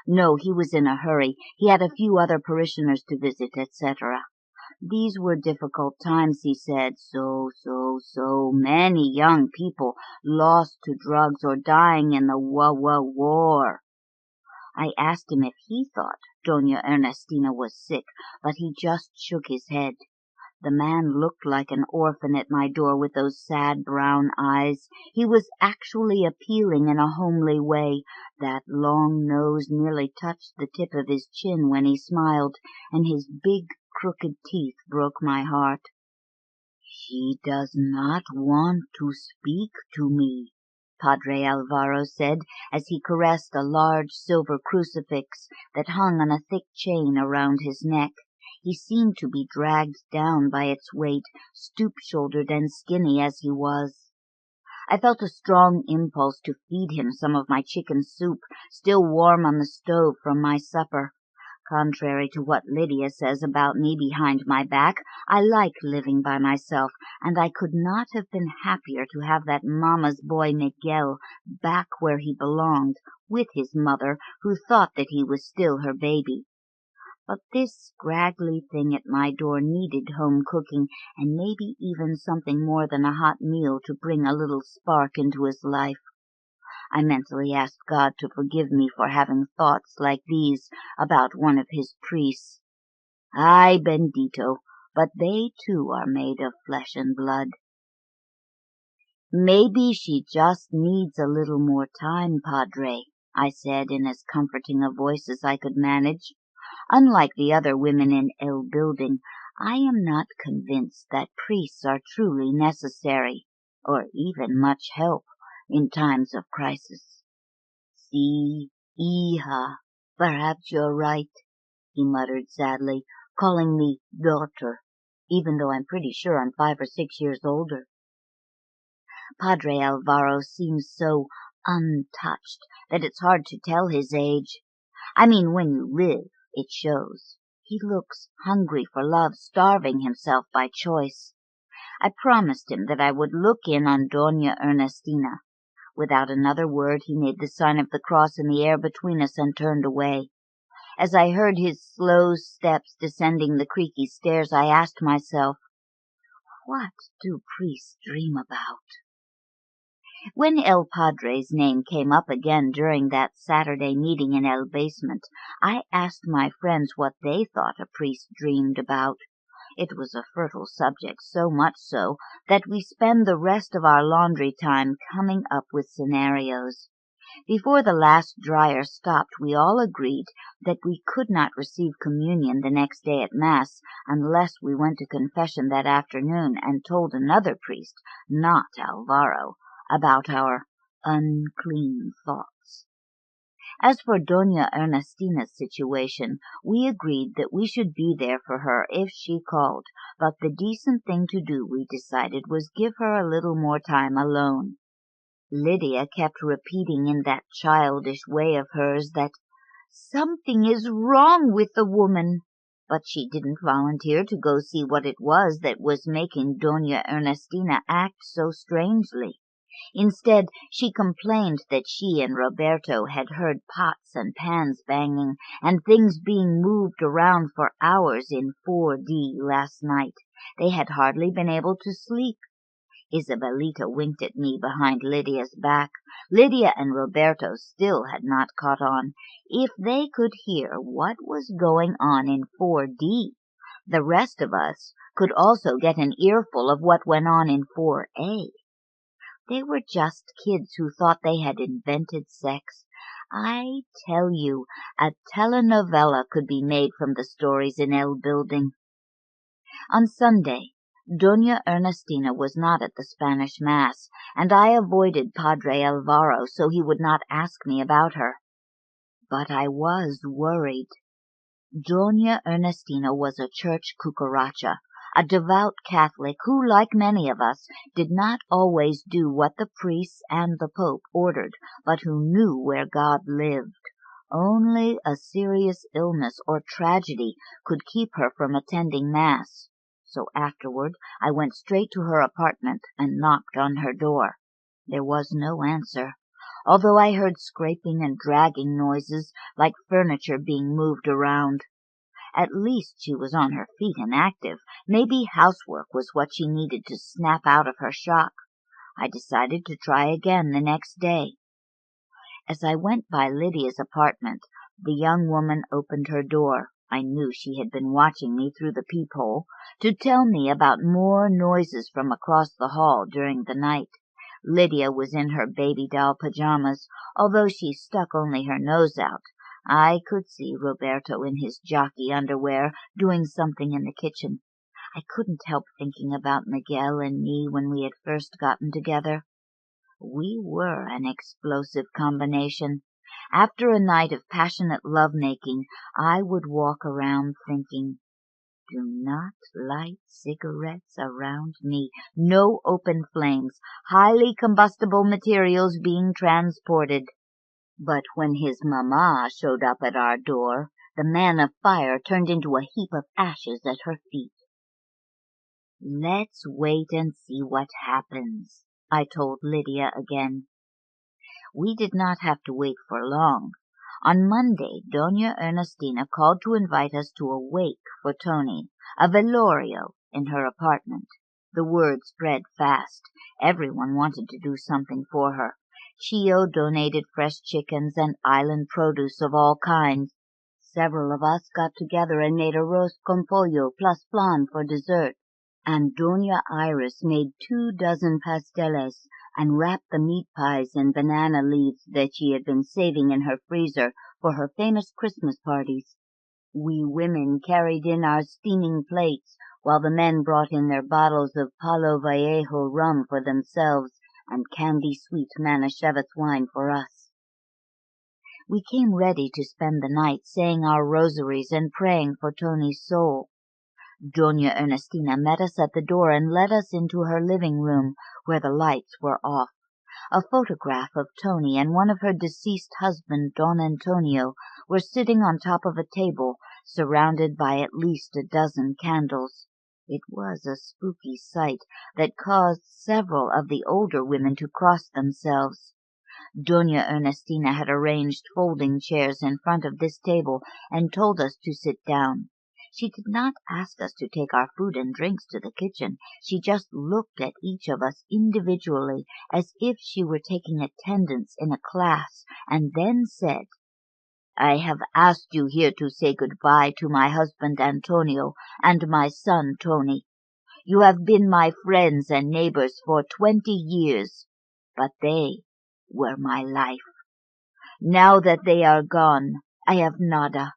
No, he was in a hurry. He had a few other parishioners to visit, etc. These were difficult times, he said. So many young people lost to drugs or dying in the war. I asked him if he thought Doña Ernestina was sick, but he just shook his head. The man looked like an orphan at my door with those sad brown eyes. He was actually appealing in a homely way. That long nose nearly touched the tip of his chin when he smiled, and his big, crooked teeth broke my heart. "She does not want to speak to me," Padre Alvaro said as he caressed a large silver crucifix that hung on a thick chain around his neck. He seemed to be dragged down by its weight, stoop-shouldered and skinny as he was. I felt a strong impulse to feed him some of my chicken soup, still warm on the stove from my supper. Contrary to what Lydia says about me behind my back, I like living by myself, and I could not have been happier to have that mama's boy Miguel back where he belonged, with his mother, who thought that he was still her baby. But this scraggly thing at my door needed home cooking, and maybe even something more than a hot meal to bring a little spark into his life. I mentally asked God to forgive me for having thoughts like these about one of his priests. Ay, bendito, but they too are made of flesh and blood. Maybe she just needs a little more time, Padre, I said in as comforting a voice as I could manage. Unlike the other women in El Building, I am not convinced that priests are truly necessary, or even much help, in times of crisis. "Si, hija, perhaps you're right," he muttered sadly, calling me daughter, even though I'm pretty sure I'm 5 or 6 years older. Padre Alvaro seems so untouched that it's hard to tell his age. I mean, when you live, it shows. He looks hungry for love, starving himself by choice. I promised him that I would look in on Doña Ernestina. Without another word, he made the sign of the cross in the air between us and turned away. As I heard his slow steps descending the creaky stairs, I asked myself, what do priests dream about? When El Padre's name came up again during that Saturday meeting in El Basement, I asked my friends what they thought a priest dreamed about. It was a fertile subject, so much so that we spend the rest of our laundry time coming up with scenarios. Before the last dryer stopped, we all agreed that we could not receive communion the next day at Mass unless we went to confession that afternoon and told another priest, not Alvaro, about our unclean thoughts. As for Doña Ernestina's situation, we agreed that we should be there for her if she called, but the decent thing to do, we decided, was give her a little more time alone. Lydia kept repeating in that childish way of hers that something is wrong with the woman, but she didn't volunteer to go see what it was that was making Doña Ernestina act so strangely. Instead, she complained that she and Roberto had heard pots and pans banging and things being moved around for hours in 4D last night. They had hardly been able to sleep. Isabelita winked at me behind Lydia's back. Lydia and Roberto still had not caught on. If they could hear what was going on in 4D, the rest of us could also get an earful of what went on in 4A. They were just kids who thought they had invented sex. I tell you, a telenovela could be made from the stories in El Building. On Sunday, Doña Ernestina was not at the Spanish Mass, and I avoided Padre Alvaro so he would not ask me about her. But I was worried. Doña Ernestina was a church cucaracha, a devout Catholic who, like many of us, did not always do what the priests and the Pope ordered, but who knew where God lived. Only a serious illness or tragedy could keep her from attending Mass. So afterward I went straight to her apartment and knocked on her door. There was no answer, although I heard scraping and dragging noises like furniture being moved around. At least she was on her feet and active. Maybe housework was what she needed to snap out of her shock. I decided to try again the next day. As I went by Lydia's apartment, the young woman opened her door. I knew she had been watching me through the peephole to tell me about more noises from across the hall during the night. Lydia was in her baby doll pajamas, although she stuck only her nose out. I could see Roberto in his jockey underwear doing something in the kitchen. I couldn't help thinking about Miguel and me when we had first gotten together. We were an explosive combination. After a night of passionate love-making, I would walk around thinking, Do not light cigarettes around me. No open flames. Highly combustible materials being transported. But when his mamma showed up at our door, the man of fire turned into a heap of ashes at her feet. Let's wait and see what happens, I told Lydia again. We did not have to wait for long. On Monday, Doña Ernestina called to invite us to a wake for Tony, a velorio, in her apartment. The word spread fast. Everyone wanted to do something for her. Chio donated fresh chickens and island produce of all kinds. Several of us got together and made arroz con pollo plus flan for dessert. And Doña Iris made 24 pasteles and wrapped the meat pies in banana leaves that she had been saving in her freezer for her famous Christmas parties. We women carried in our steaming plates, while the men brought in their bottles of Palo Vallejo rum for themselves and candy-sweet Manischewitz wine for us. We came ready to spend the night saying our rosaries and praying for Tony's soul. Doña Ernestina met us at the door and led us into her living room, where the lights were off. A photograph of Tony and one of her deceased husband, Don Antonio, were sitting on top of a table, surrounded by at least 12 candles. It was a spooky sight that caused several of the older women to cross themselves. Doña Ernestina had arranged folding chairs in front of this table and told us to sit down. She did not ask us to take our food and drinks to the kitchen. She just looked at each of us individually as if she were taking attendance in a class, and then said, "I have asked you here to say goodbye to my husband Antonio and my son Tony. You have been my friends and neighbors for 20 years, but they were my life. Now that they are gone, I have nada,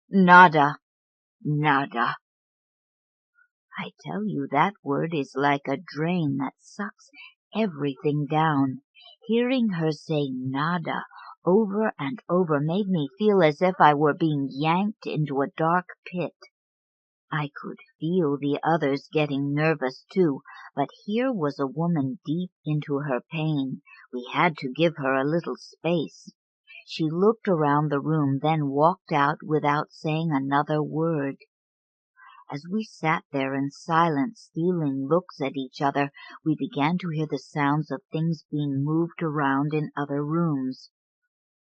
nada. Nada." I tell you, that word is like a drain that sucks everything down. Hearing her say nada over and over made me feel as if I were being yanked into a dark pit. I could feel the others getting nervous too, but here was a woman deep into her pain. We had to give her a little space. She looked around the room, then walked out without saying another word. As we sat there in silence, stealing looks at each other, we began to hear the sounds of things being moved around in other rooms.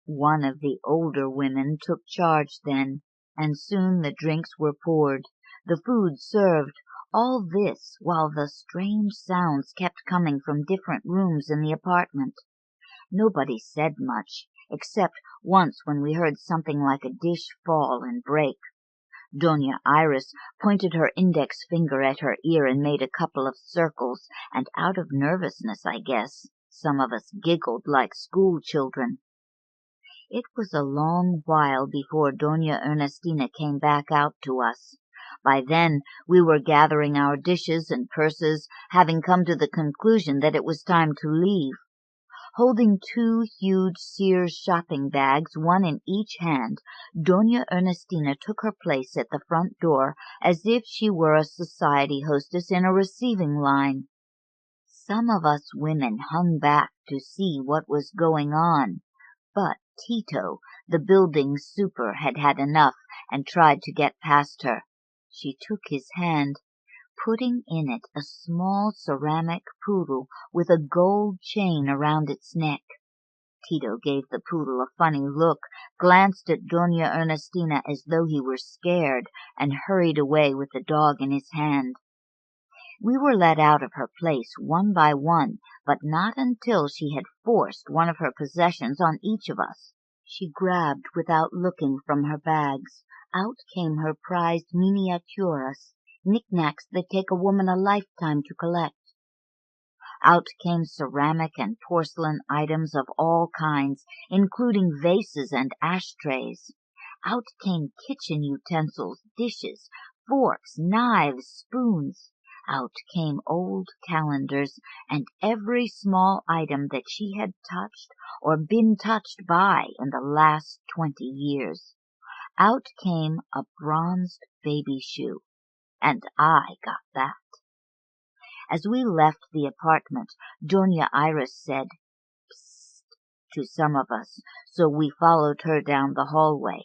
One of the older women took charge then, and soon the drinks were poured, the food served, all this while the strange sounds kept coming from different rooms in the apartment. Nobody said much, except once when we heard something like a dish fall and break. Doña Iris pointed her index finger at her ear and made a couple of circles, and out of nervousness, I guess, some of us giggled like school children. It was a long while before Doña Ernestina came back out to us. By then we were gathering our dishes and purses, having come to the conclusion that it was time to leave. Holding 2 huge Sears shopping bags, one in each hand, Doña Ernestina took her place at the front door as if she were a society hostess in a receiving line. Some of us women hung back to see what was going on, but Tito, the building super, had had enough and tried to get past her. She took his hand, putting in it a small ceramic poodle with a gold chain around its neck. Tito gave the poodle a funny look, glanced at Doña Ernestina as though he were scared, and hurried away with the dog in his hand. We were let out of her place one by one, but not until she had forced one of her possessions on each of us. She grabbed without looking from her bags. Out came her prized miniaturas, knickknacks that take a woman a lifetime to collect. Out came ceramic and porcelain items of all kinds, including vases and ashtrays. Out came kitchen utensils, dishes, forks, knives, spoons. Out came old calendars and every small item that she had touched or been touched by in the last 20 years. Out came a bronzed baby shoe, and I got that. As we left the apartment, Doña Iris said, "Psst," to some of us, so we followed her down the hallway.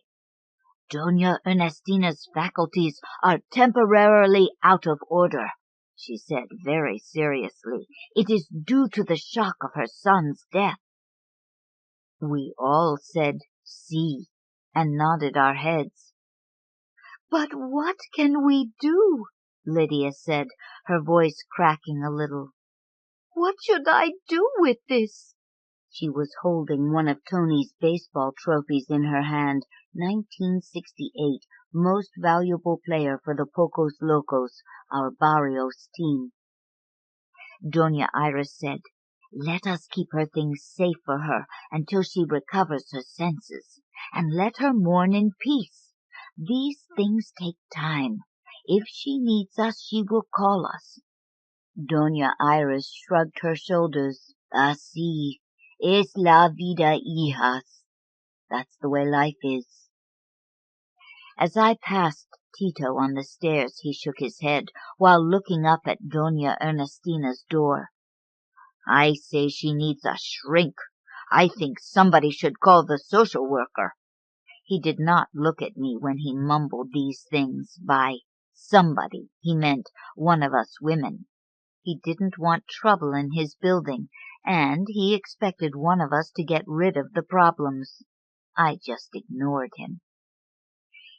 "Doña Ernestina's faculties are temporarily out of order," she said very seriously. "It is due to the shock of her son's death." We all said, "Sí," and nodded our heads. "But what can we do?" Lydia said, her voice cracking a little. "What should I do with this?" She was holding one of Tony's baseball trophies in her hand, 1968, most valuable player for the Pocos Locos, our barrios team. Doña Iris said, "Let us keep her things safe for her until she recovers her senses, and let her mourn in peace. These things take time. If she needs us, she will call us." Doña Iris shrugged her shoulders. "Así es la vida, hijas. That's the way life is." As I passed Tito on the stairs, he shook his head while looking up at Doña Ernestina's door. "I say she needs a shrink. I think somebody should call the social worker." He did not look at me when he mumbled these things. By somebody, he meant one of us women. He didn't want trouble in his building, and he expected one of us to get rid of the problems. I just ignored him.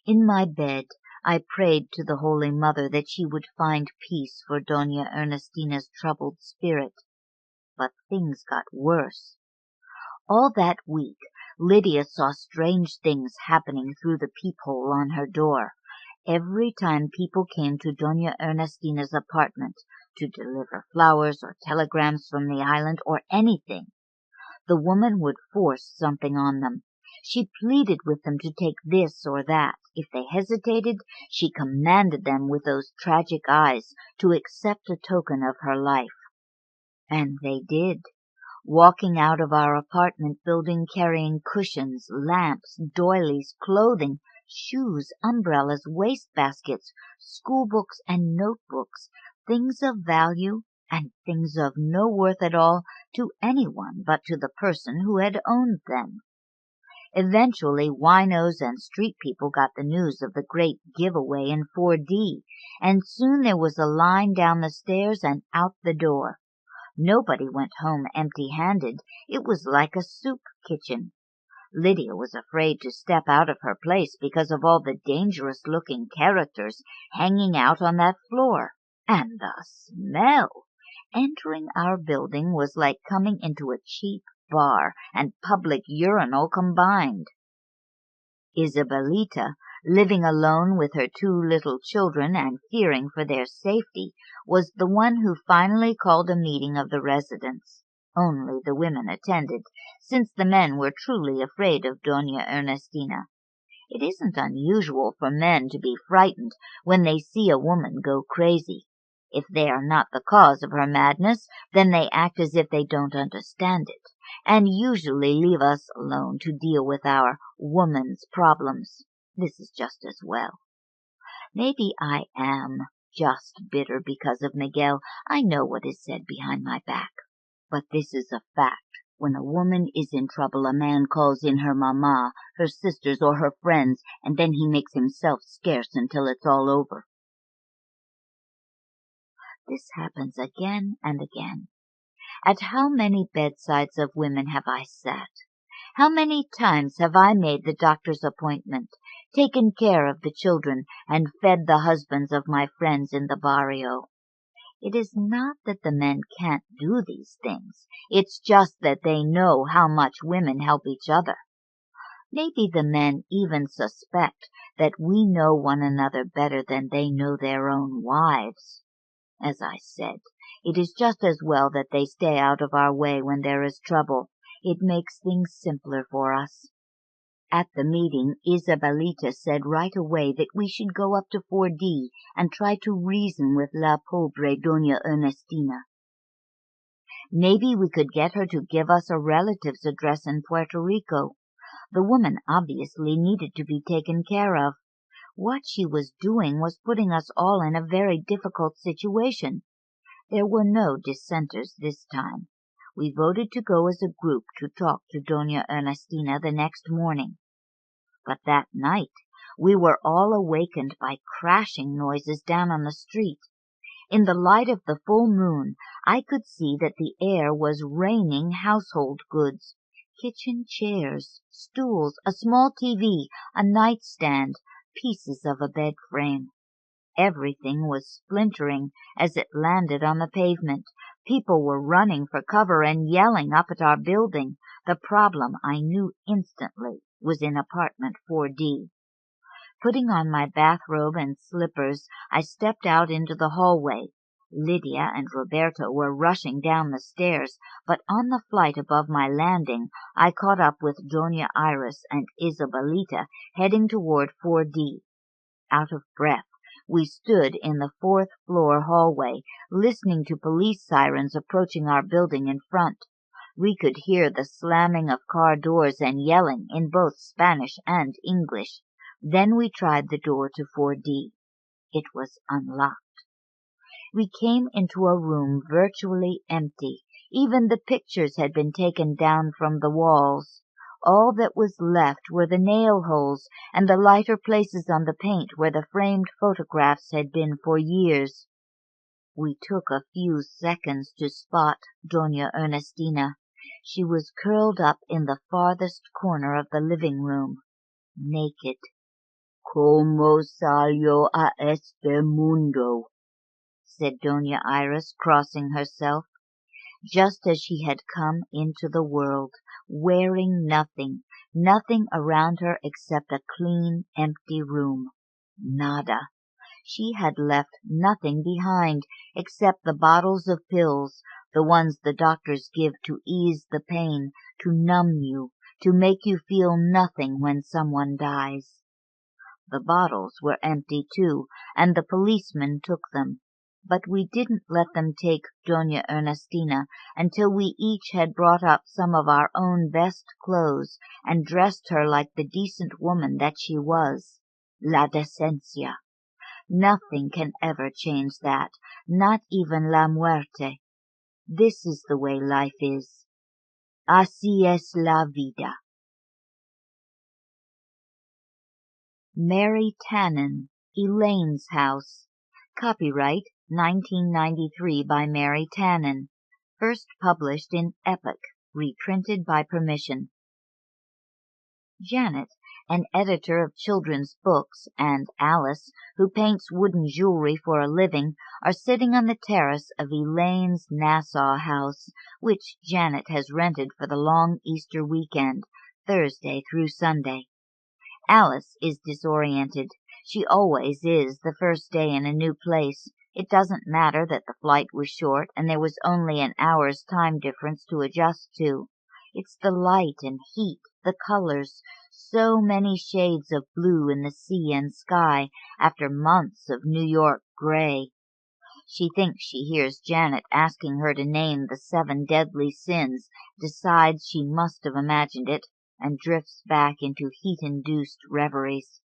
In my bed, I prayed to the Holy Mother that she would find peace for Doña Ernestina's troubled spirit. But things got worse. All that week, Lydia saw strange things happening through the peephole on her door. Every time people came to Doña Ernestina's apartment to deliver flowers or telegrams from the island or anything, the woman would force something on them. She pleaded with them to take this or that. If they hesitated, she commanded them with those tragic eyes to accept a token of her life. And they did, walking out of our apartment building carrying cushions, lamps, doilies, clothing, shoes, umbrellas, wastebaskets, schoolbooks and notebooks, things of value and things of no worth at all to anyone but to the person who had owned them. Eventually, winos and street people got the news of the great giveaway in 4D, and soon there was a line down the stairs and out the door. Nobody went home empty-handed. It was like a soup kitchen. Lydia was afraid to step out of her place because of all the dangerous-looking characters hanging out on that floor. And the smell! Entering our building was like coming into a cheap bar and public urinal combined. Isabelita, living alone with her 2 little children and fearing for their safety, was the one who finally called a meeting of the residents. Only the women attended, since the men were truly afraid of Doña Ernestina. It isn't unusual for men to be frightened when they see a woman go crazy. If they are not the cause of her madness, then they act as if they don't understand it, and usually leave us alone to deal with our woman's problems. This is just as well. Maybe I am just bitter because of Miguel. I know what is said behind my back. But this is a fact. When a woman is in trouble, a man calls in her mama, her sisters, or her friends, and then he makes himself scarce until it's all over. This happens again and again. At how many bedsides of women have I sat? How many times have I made the doctor's appointment, taken care of the children, and fed the husbands of my friends in the barrio? It is not that the men can't do these things. It's just that they know how much women help each other. Maybe the men even suspect that we know one another better than they know their own wives. As I said, it is just as well that they stay out of our way when there is trouble. It makes things simpler for us. At the meeting, Isabelita said right away that we should go up to 4D and try to reason with la pobre Doña Ernestina. Maybe we could get her to give us a relative's address in Puerto Rico. The woman obviously needed to be taken care of. What she was doing was putting us all in a very difficult situation. There were no dissenters this time. We voted to go as a group to talk to Doña Ernestina the next morning. But that night we were all awakened by crashing noises down on the street. In the light of the full moon, I could see that the air was raining household goods. Kitchen chairs, stools, a small TV, a nightstand, pieces of a bed frame. Everything was splintering as it landed on the pavement. People were running for cover and yelling up at our building. The problem, I knew instantly, was in apartment 4D. Putting on my bathrobe and slippers, I stepped out into the hallway. Lydia and Roberto were rushing down the stairs, but on the flight above my landing, I caught up with Doña Iris and Isabelita heading toward 4D. Out of breath, we stood in the fourth-floor hallway, listening to police sirens approaching our building in front. We could hear the slamming of car doors and yelling in both Spanish and English. Then we tried the door to 4D. It was unlocked. We came into a room virtually empty. Even the pictures had been taken down from the walls. All that was left were the nail holes and the lighter places on the paint where the framed photographs had been for years. We took a few seconds to spot Doña Ernestina. She was curled up in the farthest corner of the living room, naked. "Como salió a este mundo?" said Doña Iris, crossing herself. Just as she had come into the world, wearing nothing, nothing around her except a clean, empty room. Nada. She had left nothing behind except the bottles of pills, the ones the doctors give to ease the pain, to numb you, to make you feel nothing when someone dies. The bottles were empty too, and the policemen took them. But we didn't let them take Doña Ernestina until we each had brought up some of our own best clothes and dressed her like the decent woman that she was. La decencia. Nothing can ever change that, not even la muerte. This is the way life is. Así es la vida. Mary Tannen, Elaine's House. Copyright 1993 by Mary Tannen. First published in Epic, reprinted by permission. Janet, an editor of children's books, and Alice, who paints wooden jewelry for a living, are sitting on the terrace of Elaine's Nassau house, which Janet has rented for the long Easter weekend, Thursday through Sunday. Alice is disoriented. She always is the first day in a new place. It doesn't matter that the flight was short and there was only an hour's time difference to adjust to. It's the light and heat, the colors, so many shades of blue in the sea and sky after months of New York gray. She thinks she hears Janet asking her to name the 7 deadly sins, decides she must have imagined it, and drifts back into heat-induced reveries.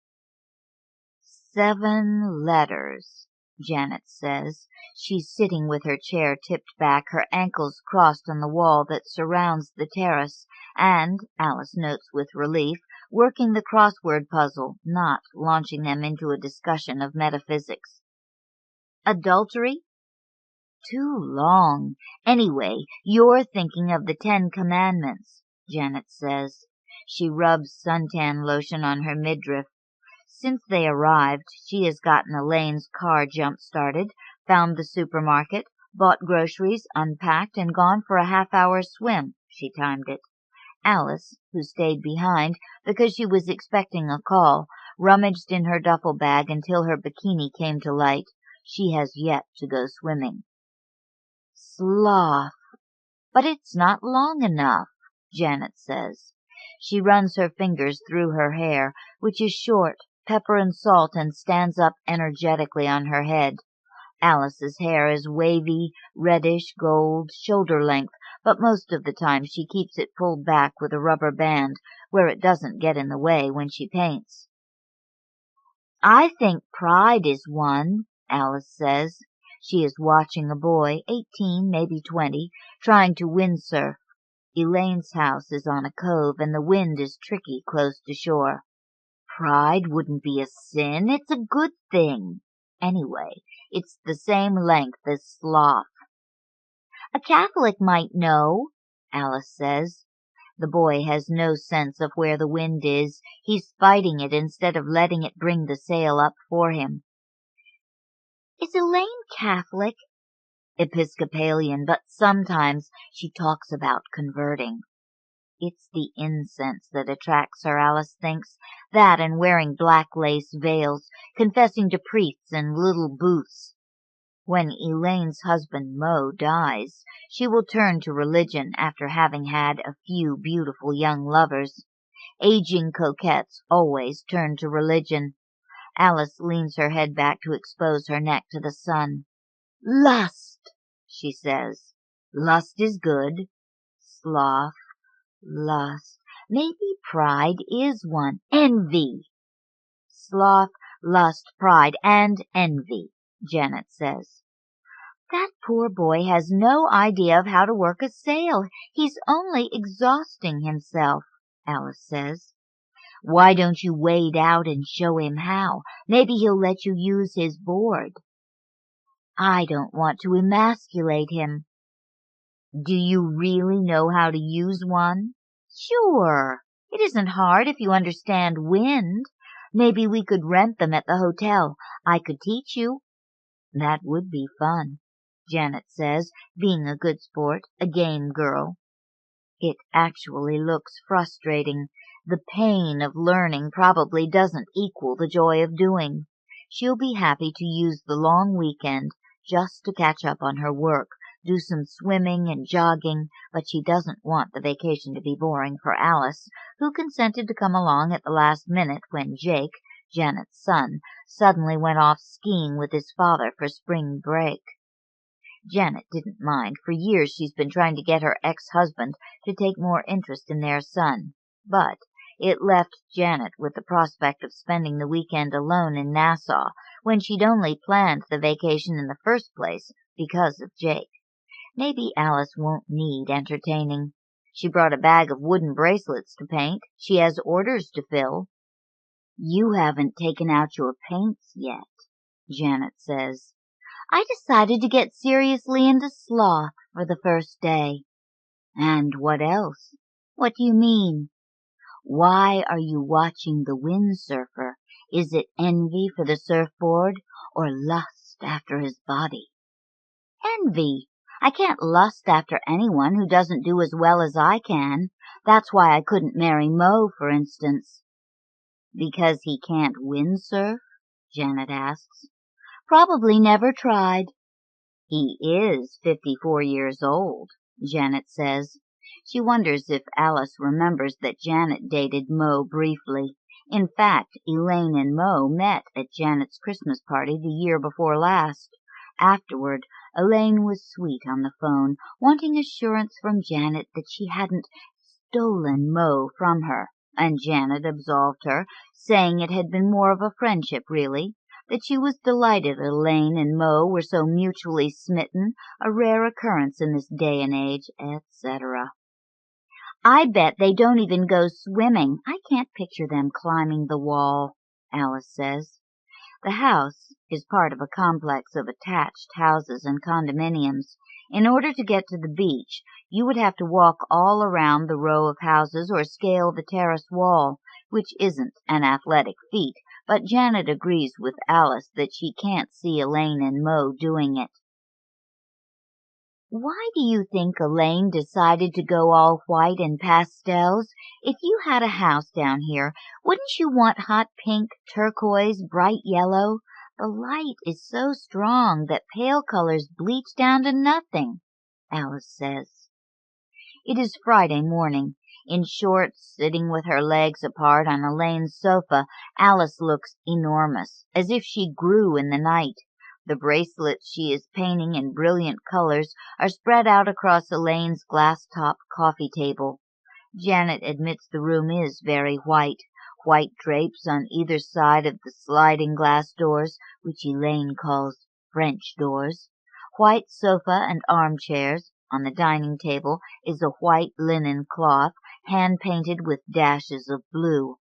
7 letters, Janet says. She's sitting with her chair tipped back, her ankles crossed on the wall that surrounds the terrace, and, Alice notes with relief, working the crossword puzzle, not launching them into a discussion of metaphysics. Adultery? Too long. Anyway, you're thinking of the 10 Commandments, Janet says. She rubs suntan lotion on her midriff. Since they arrived, she has gotten Elaine's car jump-started, found the supermarket, bought groceries, unpacked, and gone for a half-hour swim, she timed it. Alice, who stayed behind because she was expecting a call, rummaged in her duffel bag until her bikini came to light. She has yet to go swimming. Sloth. But it's not long enough, Janet says. She runs her fingers through her hair, which is short, pepper and salt, and stands up energetically on her head. Alice's hair is wavy, reddish gold, shoulder length, but most of the time she keeps it pulled back with a rubber band, where it doesn't get in the way when she paints. I think pride is one, Alice says. She is watching a boy, 18, maybe 20, trying to windsurf. Elaine's house is on a cove, and the wind is tricky close to shore. Pride wouldn't be a sin. It's a good thing. Anyway, it's the same length as sloth. A Catholic might know, Alice says. The boy has no sense of where the wind is. He's fighting it instead of letting it bring the sail up for him. Is Elaine Catholic? Episcopalian, but sometimes she talks about converting. It's the incense that attracts her, Alice thinks, that and wearing black lace veils, confessing to priests in little booths. When Elaine's husband, Mo, dies, she will turn to religion after having had a few beautiful young lovers. Aging coquettes always turn to religion. Alice leans her head back to expose her neck to the sun. Lust, she says. Lust is good. Sloth, lust. Maybe pride is one. Envy. Sloth, lust, pride, and envy, Janet says. That poor boy has no idea of how to work a sail. He's only exhausting himself, Alice says. Why don't you wade out and show him how? Maybe he'll let you use his board. I don't want to emasculate him. Do you really know how to use one? Sure. It isn't hard if you understand wind. Maybe we could rent them at the hotel. I could teach you. That would be fun, Janet says, being a good sport, a game girl. It actually looks frustrating. The pain of learning probably doesn't equal the joy of doing. She'll be happy to use the long weekend just to catch up on her work, do some swimming and jogging, but she doesn't want the vacation to be boring for Alice, who consented to come along at the last minute when Jake, Janet's son, suddenly went off skiing with his father for spring break. Janet didn't mind. For years she's been trying to get her ex-husband to take more interest in their son, but it left Janet with the prospect of spending the weekend alone in Nassau, when she'd only planned the vacation in the first place because of Jake. Maybe Alice won't need entertaining. She brought a bag of wooden bracelets to paint. She has orders to fill. You haven't taken out your paints yet, Janet says. I decided to get seriously into sloth for the first day. And what else? What do you mean? Why are you watching the windsurfer? Is it envy for the surfboard or lust after his body? Envy. I can't lust after anyone who doesn't do as well as I can. That's why I couldn't marry Mo, for instance. Because he can't windsurf? Janet asks. Probably never tried. He is 54 years old, Janet says. She wonders if Alice remembers that Janet dated Mo briefly. In fact, Elaine and Mo met at Janet's Christmas party the year before last. Afterward, Elaine was sweet on the phone, wanting assurance from Janet that she hadn't stolen Mo from her, and Janet absolved her, saying it had been more of a friendship, really, that she was delighted Elaine and Mo were so mutually smitten, a rare occurrence in this day and age, etc. I bet they don't even go swimming. I can't picture them climbing the wall, Alice says. The house is part of a complex of attached houses and condominiums. In order to get to the beach, you would have to walk all around the row of houses or scale the terrace wall, which isn't an athletic feat, but Janet agrees with Alice that she can't see Elaine and Mo doing it. Why do you think Elaine decided to go all white and pastels? If you had a house down here, wouldn't you want hot pink, turquoise, bright yellow? The light is so strong that pale colors bleach down to nothing, Alice says. It is Friday morning. In shorts, sitting with her legs apart on Elaine's sofa, Alice looks enormous, as if she grew in the night. The bracelets she is painting in brilliant colors are spread out across Elaine's glass-topped coffee table. Janet admits the room is very white, white drapes on either side of the sliding glass doors, which Elaine calls French doors, white sofa and armchairs. On the dining table is a white linen cloth, hand-painted with dashes of blue.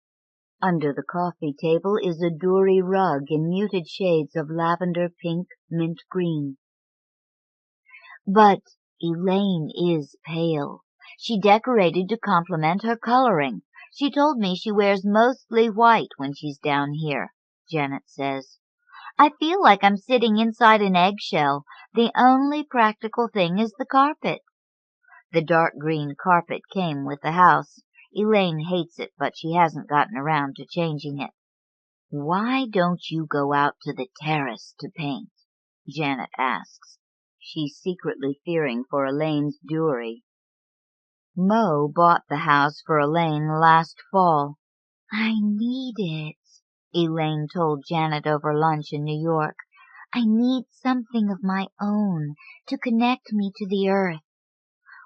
Under the coffee table is a douri rug in muted shades of lavender, pink, mint green. But Elaine is pale. She decorated to complement her coloring. She told me she wears mostly white when she's down here, Janet says. I feel like I'm sitting inside an eggshell. The only practical thing is the carpet. The dark green carpet came with the house. Elaine hates it, but she hasn't gotten around to changing it. Why don't you go out to the terrace to paint? Janet asks. She's secretly fearing for Elaine's Dury. Mo bought the house for Elaine last fall. I need it, Elaine told Janet over lunch in New York. I need something of my own to connect me to the earth.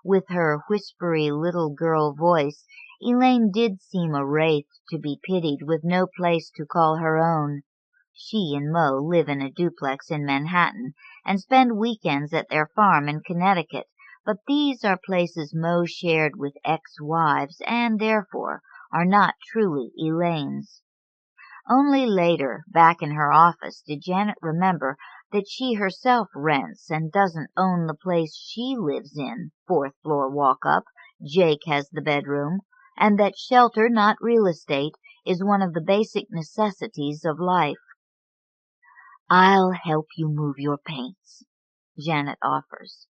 With her whispery little girl voice, Elaine did seem a wraith to be pitied with no place to call her own. She and Mo live in a duplex in Manhattan and spend weekends at their farm in Connecticut, but these are places Mo shared with ex-wives and, therefore, are not truly Elaine's. Only later, back in her office, did Janet remember that she herself rents and doesn't own the place she lives in, fourth floor walk-up. Jake has the bedroom, and that shelter, not real estate, is one of the basic necessities of life. I'll help you move your paints, Janet offers.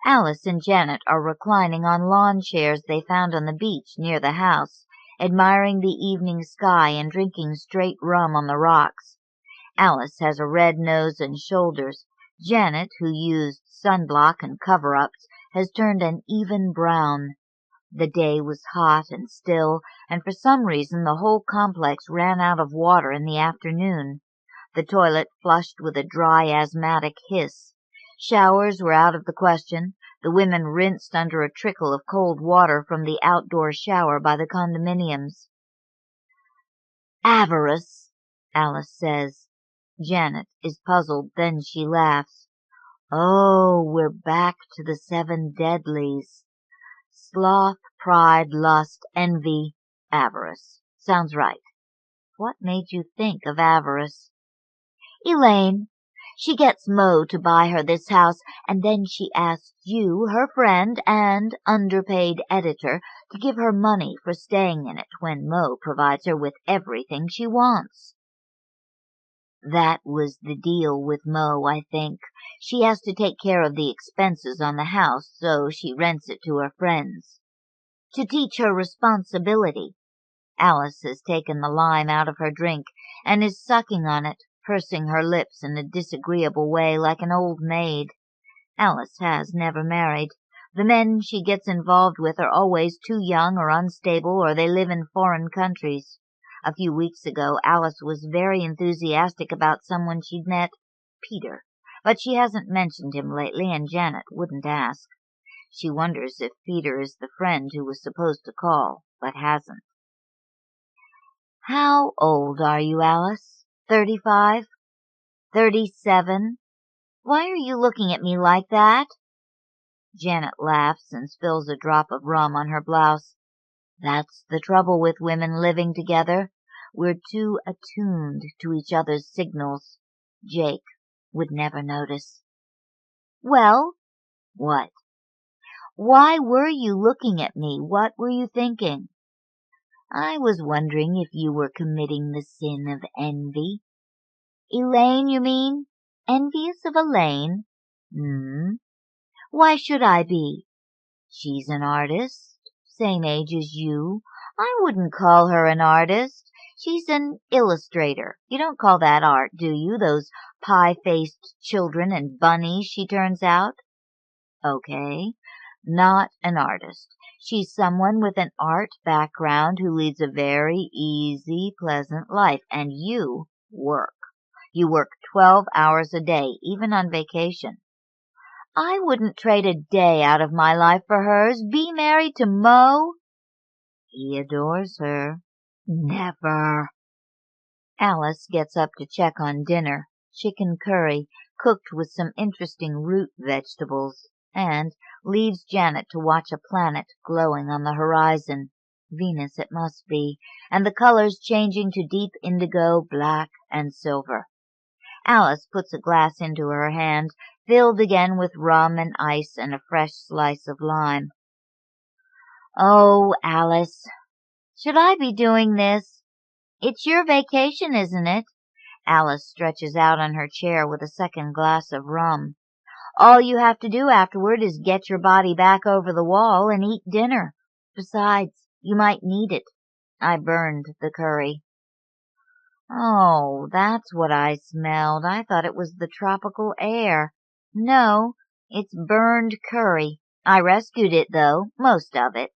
Alice and Janet are reclining on lawn chairs they found on the beach near the house, admiring the evening sky and drinking straight rum on the rocks. Alice has a red nose and shoulders. Janet, who used sunblock and cover-ups, has turned an even brown. The day was hot and still, and for some reason the whole complex ran out of water in the afternoon. The toilet flushed with a dry, asthmatic hiss. Showers were out of the question. The women rinsed under a trickle of cold water from the outdoor shower by the condominiums. Avarice, Alice says. Janet is puzzled, then she laughs. Oh, we're back to the 7 deadlies. Sloth, pride, lust, envy, avarice. Sounds right. What made you think of avarice? Elaine. She gets Mo to buy her this house, and then she asks you, her friend and underpaid editor, to give her money for staying in it when Mo provides her with everything she wants. That was the deal with Mo, I think. She has to take care of the expenses on the house, so she rents it to her friends. To teach her responsibility. Alice has taken the lime out of her drink and is sucking on it, pursing her lips in a disagreeable way like an old maid. Alice has never married. The men she gets involved with are always too young or unstable, or they live in foreign countries. A few weeks ago, Alice was very enthusiastic about someone she'd met, Peter, but she hasn't mentioned him lately, and Janet wouldn't ask. She wonders if Peter is the friend who was supposed to call, but hasn't. How old are you, Alice? 35? 37? Why are you looking at me like that? Janet laughs and spills a drop of rum on her blouse. That's the trouble with women living together. We're too attuned to each other's signals. Jake would never notice. Well? What? Why were you looking at me? What were you thinking? I was wondering if you were committing the sin of envy. Elaine, you mean? Envious of Elaine? Why should I be? She's an artist, same age as you. I wouldn't call her an artist. She's an illustrator. You don't call that art, do you? Those pie-faced children and bunnies she turns out? Okay, not an artist. She's someone with an art background who leads a very easy, pleasant life, and you work. You work 12 hours a day, even on vacation. I wouldn't trade a day out of my life for hers. Be married to Mo? He adores her. Never. Alice gets up to check on dinner, chicken curry, cooked with some interesting root vegetables, and leaves Janet to watch a planet glowing on the horizon. Venus it must be, and the colors changing to deep indigo, black, and silver. Alice puts a glass into her hand, filled again with rum and ice and a fresh slice of lime. Oh, Alice, should I be doing this? It's your vacation, isn't it? Alice stretches out on her chair with a second glass of rum. All you have to do afterward is get your body back over the wall and eat dinner. Besides, you might need it. I burned the curry. Oh, that's what I smelled. I thought it was the tropical air. No, it's burned curry. I rescued it, though, most of it.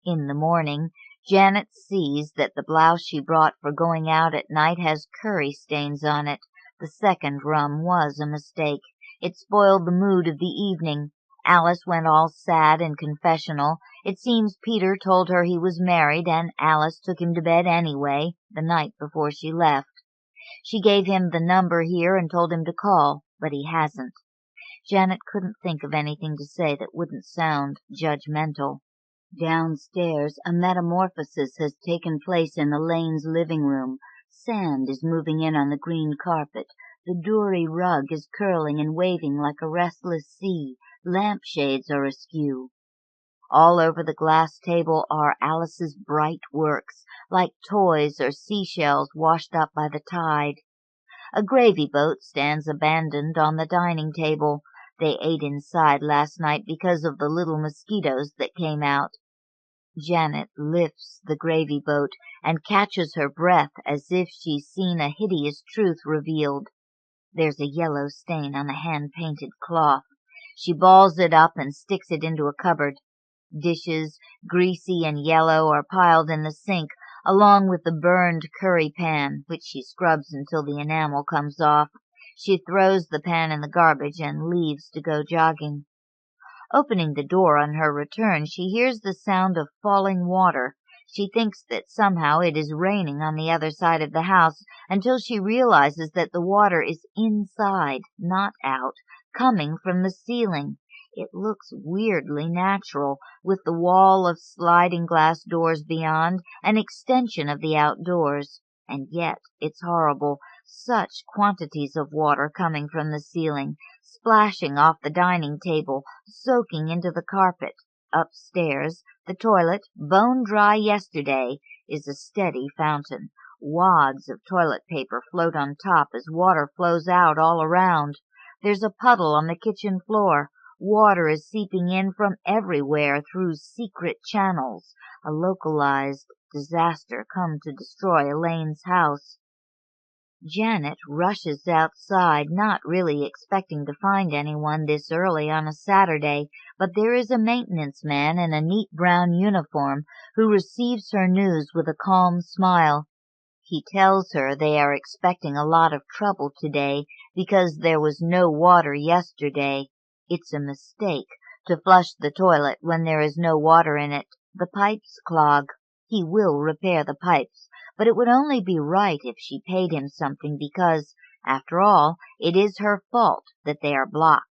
In the morning, Janet sees that the blouse she brought for going out at night has curry stains on it. The second rum was a mistake. It spoiled the mood of the evening. Alice went all sad and confessional. It seems Peter told her he was married, and Alice took him to bed anyway, the night before she left. She gave him the number here and told him to call, but he hasn't. Janet couldn't think of anything to say that wouldn't sound judgmental. Downstairs, a metamorphosis has taken place in Elaine's living room. Sand is moving in on the green carpet. The dory rug is curling and waving like a restless sea. Lampshades are askew. All over the glass table are Alice's bright works, like toys or seashells washed up by the tide. A gravy boat stands abandoned on the dining table. They ate inside last night because of the little mosquitoes that came out. Janet lifts the gravy boat and catches her breath as if she's seen a hideous truth revealed. There's a yellow stain on the hand-painted cloth. She balls it up and sticks it into a cupboard. Dishes, greasy and yellow, are piled in the sink, along with the burned curry pan, which she scrubs until the enamel comes off. She throws the pan in the garbage and leaves to go jogging. Opening the door on her return, she hears the sound of falling water. She thinks that somehow it is raining on the other side of the house until she realizes that the water is inside, not out, coming from the ceiling. It looks weirdly natural, with the wall of sliding glass doors beyond, an extension of the outdoors. And yet it's horrible. Such quantities of water coming from the ceiling, splashing off the dining table, soaking into the carpet. Upstairs, the toilet, bone dry yesterday, is a steady fountain. Wads of toilet paper float on top as water flows out all around. There's a puddle on the kitchen floor. Water is seeping in from everywhere through secret channels. A localized disaster come to destroy Elaine's house. Janet rushes outside, not really expecting to find anyone this early on a Saturday, but there is a maintenance man in a neat brown uniform who receives her news with a calm smile. He tells her they are expecting a lot of trouble today because there was no water yesterday. It's a mistake to flush the toilet when there is no water in it. The pipes clog. He will repair the pipes, but it would only be right if she paid him something because, after all, it is her fault that they are blocked.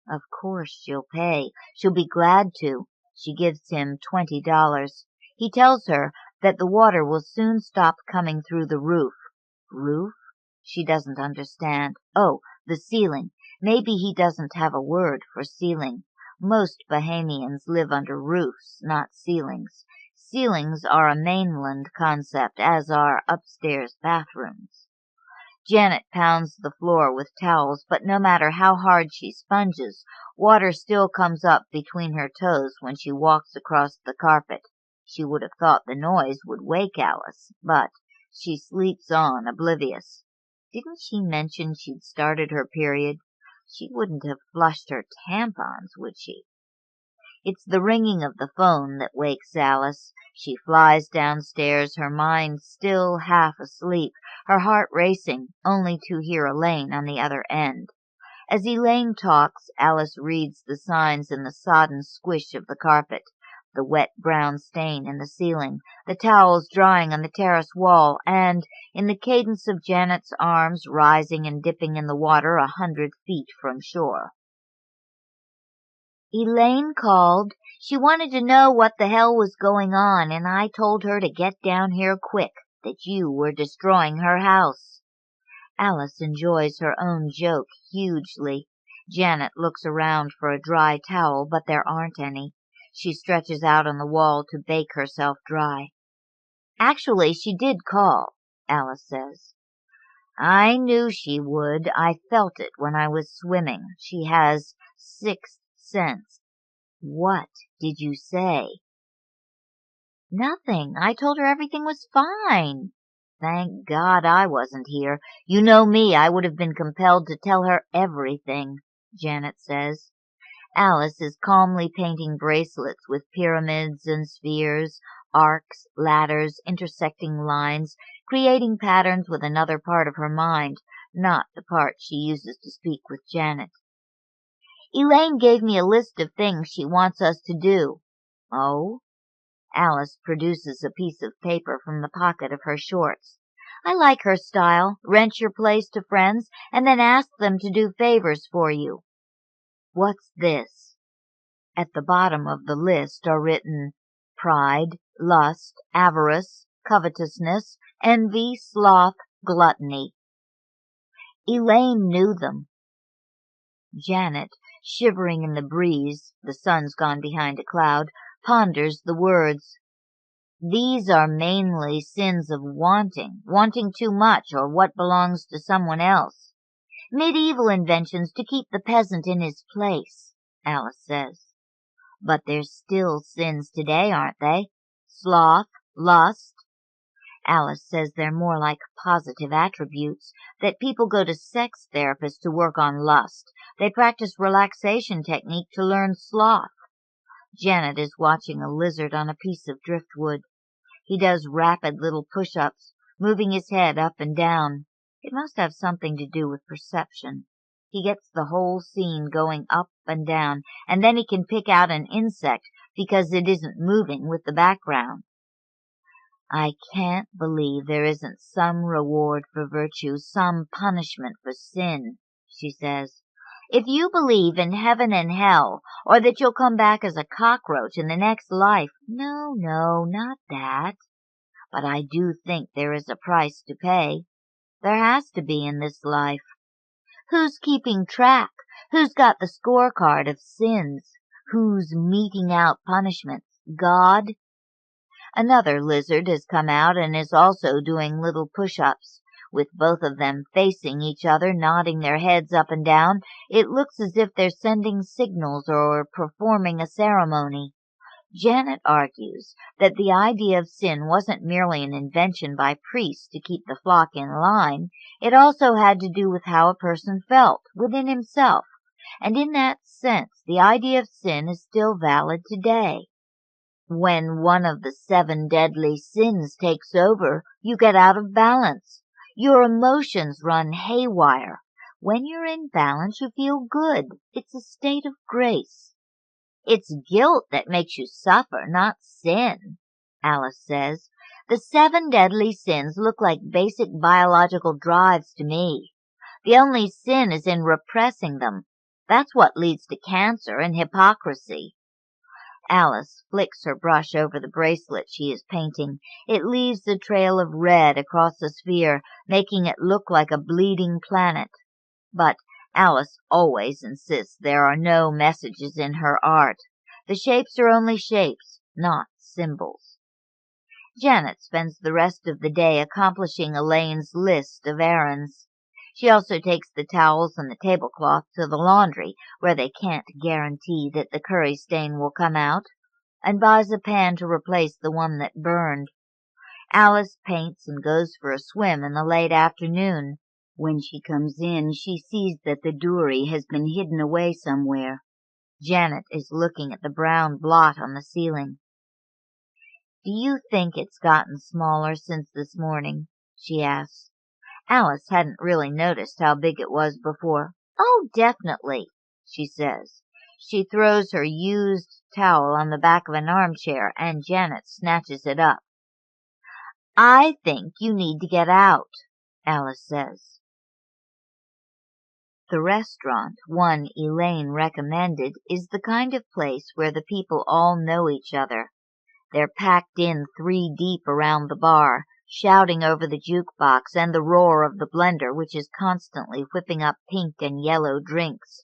Of course she'll pay. She'll be glad to. She gives him $20. He tells her that the water will soon stop coming through the roof. Roof? She doesn't understand. Oh, the ceiling. Maybe he doesn't have a word for ceiling. Most Bahamians live under roofs, not ceilings. Ceilings are a mainland concept, as are upstairs bathrooms. Janet pounds the floor with towels, but no matter how hard she sponges, water still comes up between her toes when she walks across the carpet. She would have thought the noise would wake Alice, but she sleeps on, oblivious. Didn't she mention she'd started her period? She wouldn't have flushed her tampons, would she? It's the ringing of the phone that wakes Alice. She flies downstairs, her mind still half asleep, her heart racing, only to hear Elaine on the other end. As Elaine talks, Alice reads the signs in the sodden squish of the carpet. the wet brown stain in the ceiling, the towels drying on the terrace wall, and, in the cadence of Janet's arms rising and dipping in the water 100 feet from shore. Elaine called. She wanted to know what the hell was going on, and I told her to get down here quick, that you were destroying her house. Alice enjoys her own joke hugely. Janet looks around for a dry towel, but there aren't any. She stretches out on the wall to bake herself dry. Actually, she did call, Alice says. I knew she would. I felt it when I was swimming. She has sixth sense. What did you say? Nothing. I told her everything was fine. Thank God I wasn't here. You know me, I would have been compelled to tell her everything, Janet says. Alice is calmly painting bracelets with pyramids and spheres, arcs, ladders, intersecting lines, creating patterns with another part of her mind, not the part she uses to speak with Janet. Elaine gave me a list of things she wants us to do. Oh? Alice produces a piece of paper from the pocket of her shorts. I like her style. Rent your place to friends, and then ask them to do favors for you. What's this? At the bottom of the list are written pride, lust, avarice, covetousness, envy, sloth, gluttony. Elaine knew them. Janet, shivering in the breeze, the sun's gone behind a cloud, ponders the words. These are mainly sins of wanting too much or what belongs to someone else. Medieval inventions to keep the peasant in his place, Alice says. But there's still sins today, aren't they? Sloth, lust. Alice says they're more like positive attributes, that people go to sex therapists to work on lust. They practice relaxation technique to learn sloth. Janet is watching a lizard on a piece of driftwood. He does rapid little push-ups, moving his head up and down. It must have something to do with perception. He gets the whole scene going up and down, and then he can pick out an insect because it isn't moving with the background. I can't believe there isn't some reward for virtue, some punishment for sin, she says. If you believe in heaven and hell, or that you'll come back as a cockroach in the next life, no, not that. But I do think there is a price to pay. There has to be in this life. Who's keeping track? Who's got the scorecard of sins? Who's meting out punishments? God? Another lizard has come out and is also doing little push-ups. With both of them facing each other, nodding their heads up and down, it looks as if they're sending signals or performing a ceremony. Janet argues that the idea of sin wasn't merely an invention by priests to keep the flock in line. It also had to do with how a person felt within himself, and in that sense the idea of sin is still valid today. When one of the 7 deadly sins takes over, you get out of balance. Your emotions run haywire. When you're in balance, you feel good. It's a state of grace. It's guilt that makes you suffer, not sin, Alice says. The 7 deadly sins look like basic biological drives to me. The only sin is in repressing them. That's what leads to cancer and hypocrisy. Alice flicks her brush over the bracelet she is painting. It leaves a trail of red across the sphere, making it look like a bleeding planet. But Alice always insists there are no messages in her art. The shapes are only shapes, not symbols. Janet spends the rest of the day accomplishing Elaine's list of errands. She also takes the towels and the tablecloth to the laundry, where they can't guarantee that the curry stain will come out, and buys a pan to replace the one that burned. Alice paints and goes for a swim in the late afternoon. When she comes in, she sees that the dory has been hidden away somewhere. Janet is looking at the brown blot on the ceiling. Do you think it's gotten smaller since this morning? She asks. Alice hadn't really noticed how big it was before. Oh, definitely, she says. She throws her used towel on the back of an armchair, and Janet snatches it up. "I think you need to get out," Alice says. The restaurant, one Elaine recommended, is the kind of place where the people all know each other. They're packed in 3 deep around the bar, shouting over the jukebox and the roar of the blender, which is constantly whipping up pink and yellow drinks.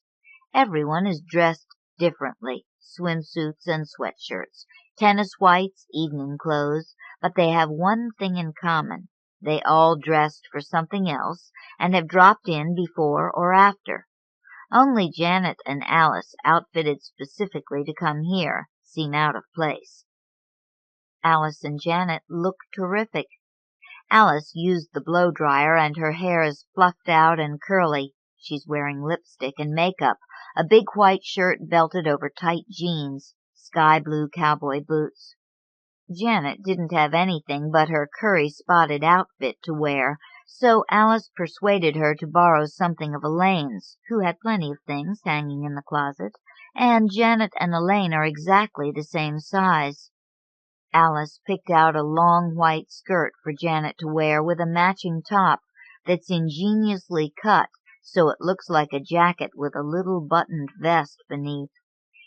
Everyone is dressed differently, swimsuits and sweatshirts, tennis whites, evening clothes, but they have one thing in common. They all dressed for something else and have dropped in before or after. Only Janet and Alice, outfitted specifically to come here, seem out of place. Alice and Janet look terrific. Alice used the blow-dryer and her hair is fluffed out and curly. She's wearing lipstick and makeup, a big white shirt belted over tight jeans, sky-blue cowboy boots. Janet didn't have anything but her curry-spotted outfit to wear, so Alice persuaded her to borrow something of Elaine's, who had plenty of things hanging in the closet, and Janet and Elaine are exactly the same size. Alice picked out a long white skirt for Janet to wear with a matching top that's ingeniously cut so it looks like a jacket with a little buttoned vest beneath.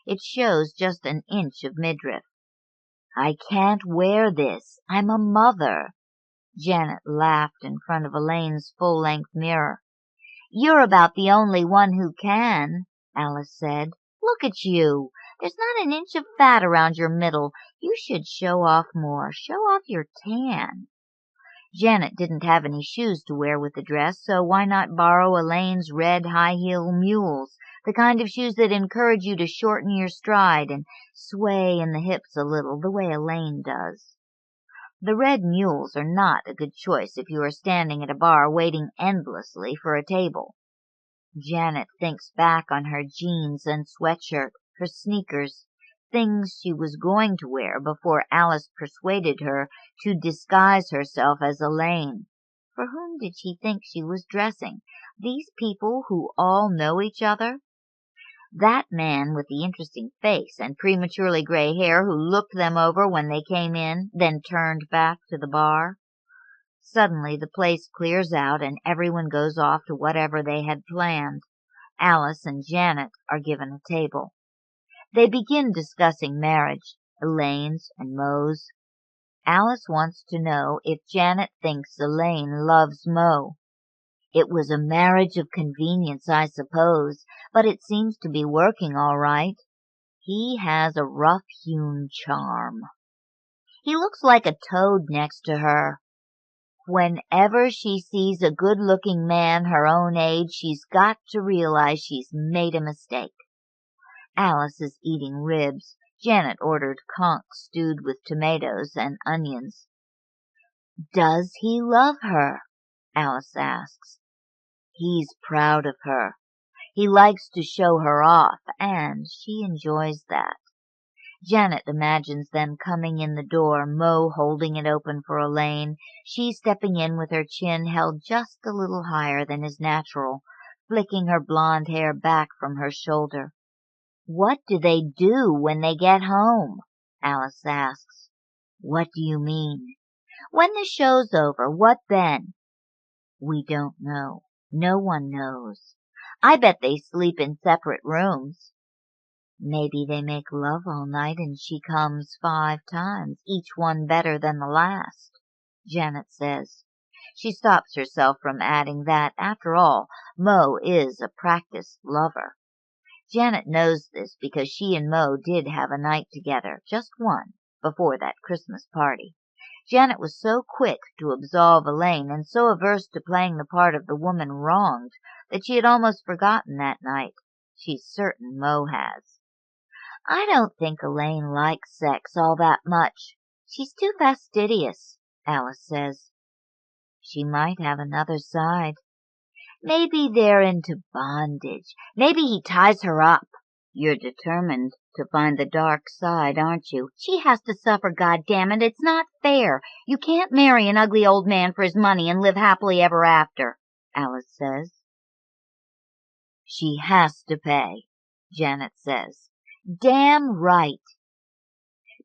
It shows just an inch of midriff. "I can't wear this. I'm a mother." Janet laughed in front of Elaine's full-length mirror. "You're about the only one who can," Alice said. "Look at you. There's not an inch of fat around your middle. You should show off more. Show off your tan." Janet didn't have any shoes to wear with the dress, so why not borrow Elaine's red high-heel mules, the kind of shoes that encourage you to shorten your stride and sway in the hips a little, the way Elaine does. The red mules are not a good choice if you are standing at a bar waiting endlessly for a table. Janet thinks back on her jeans and sweatshirt, her sneakers, things she was going to wear before Alice persuaded her to disguise herself as Elaine. For whom did she think she was dressing? These people who all know each other? That man with the interesting face and prematurely gray hair who looked them over when they came in, then turned back to the bar? Suddenly the place clears out and everyone goes off to whatever they had planned. Alice and Janet are given a table. They begin discussing marriage, Elaine's and Mo's. Alice wants to know if Janet thinks Elaine loves Mo. It was a marriage of convenience, I suppose, but it seems to be working all right. He has a rough-hewn charm. He looks like a toad next to her. Whenever she sees a good-looking man her own age, she's got to realize she's made a mistake. Alice is eating ribs. Janet ordered conch stewed with tomatoes and onions. "Does he love her?" Alice asks. "He's proud of her. He likes to show her off, and she enjoys that." Janet imagines them coming in the door, Mo holding it open for Elaine, she stepping in with her chin held just a little higher than is natural, flicking her blonde hair back from her shoulder. "What do they do when they get home?" Alice asks. "What do you mean?" "When the show's over, what then?" "We don't know. No one knows. I bet they sleep in separate rooms." "Maybe they make love all night and she comes 5 times, each one better than the last," Janet says. She stops herself from adding that, after all, Mo is a practiced lover. Janet knows this because she and Mo did have a night together, just one, before that Christmas party. Janet was so quick to absolve Elaine and so averse to playing the part of the woman wronged that she had almost forgotten that night. She's certain Mo has. "I don't think Elaine likes sex all that much. She's too fastidious," Alice says. "She might have another side." "Maybe they're into bondage. Maybe he ties her up." "You're determined to find the dark side, aren't you?" "She has to suffer, goddammit. It's not fair. You can't marry an ugly old man for his money and live happily ever after," Alice says. "She has to pay." Janet says. Damn right.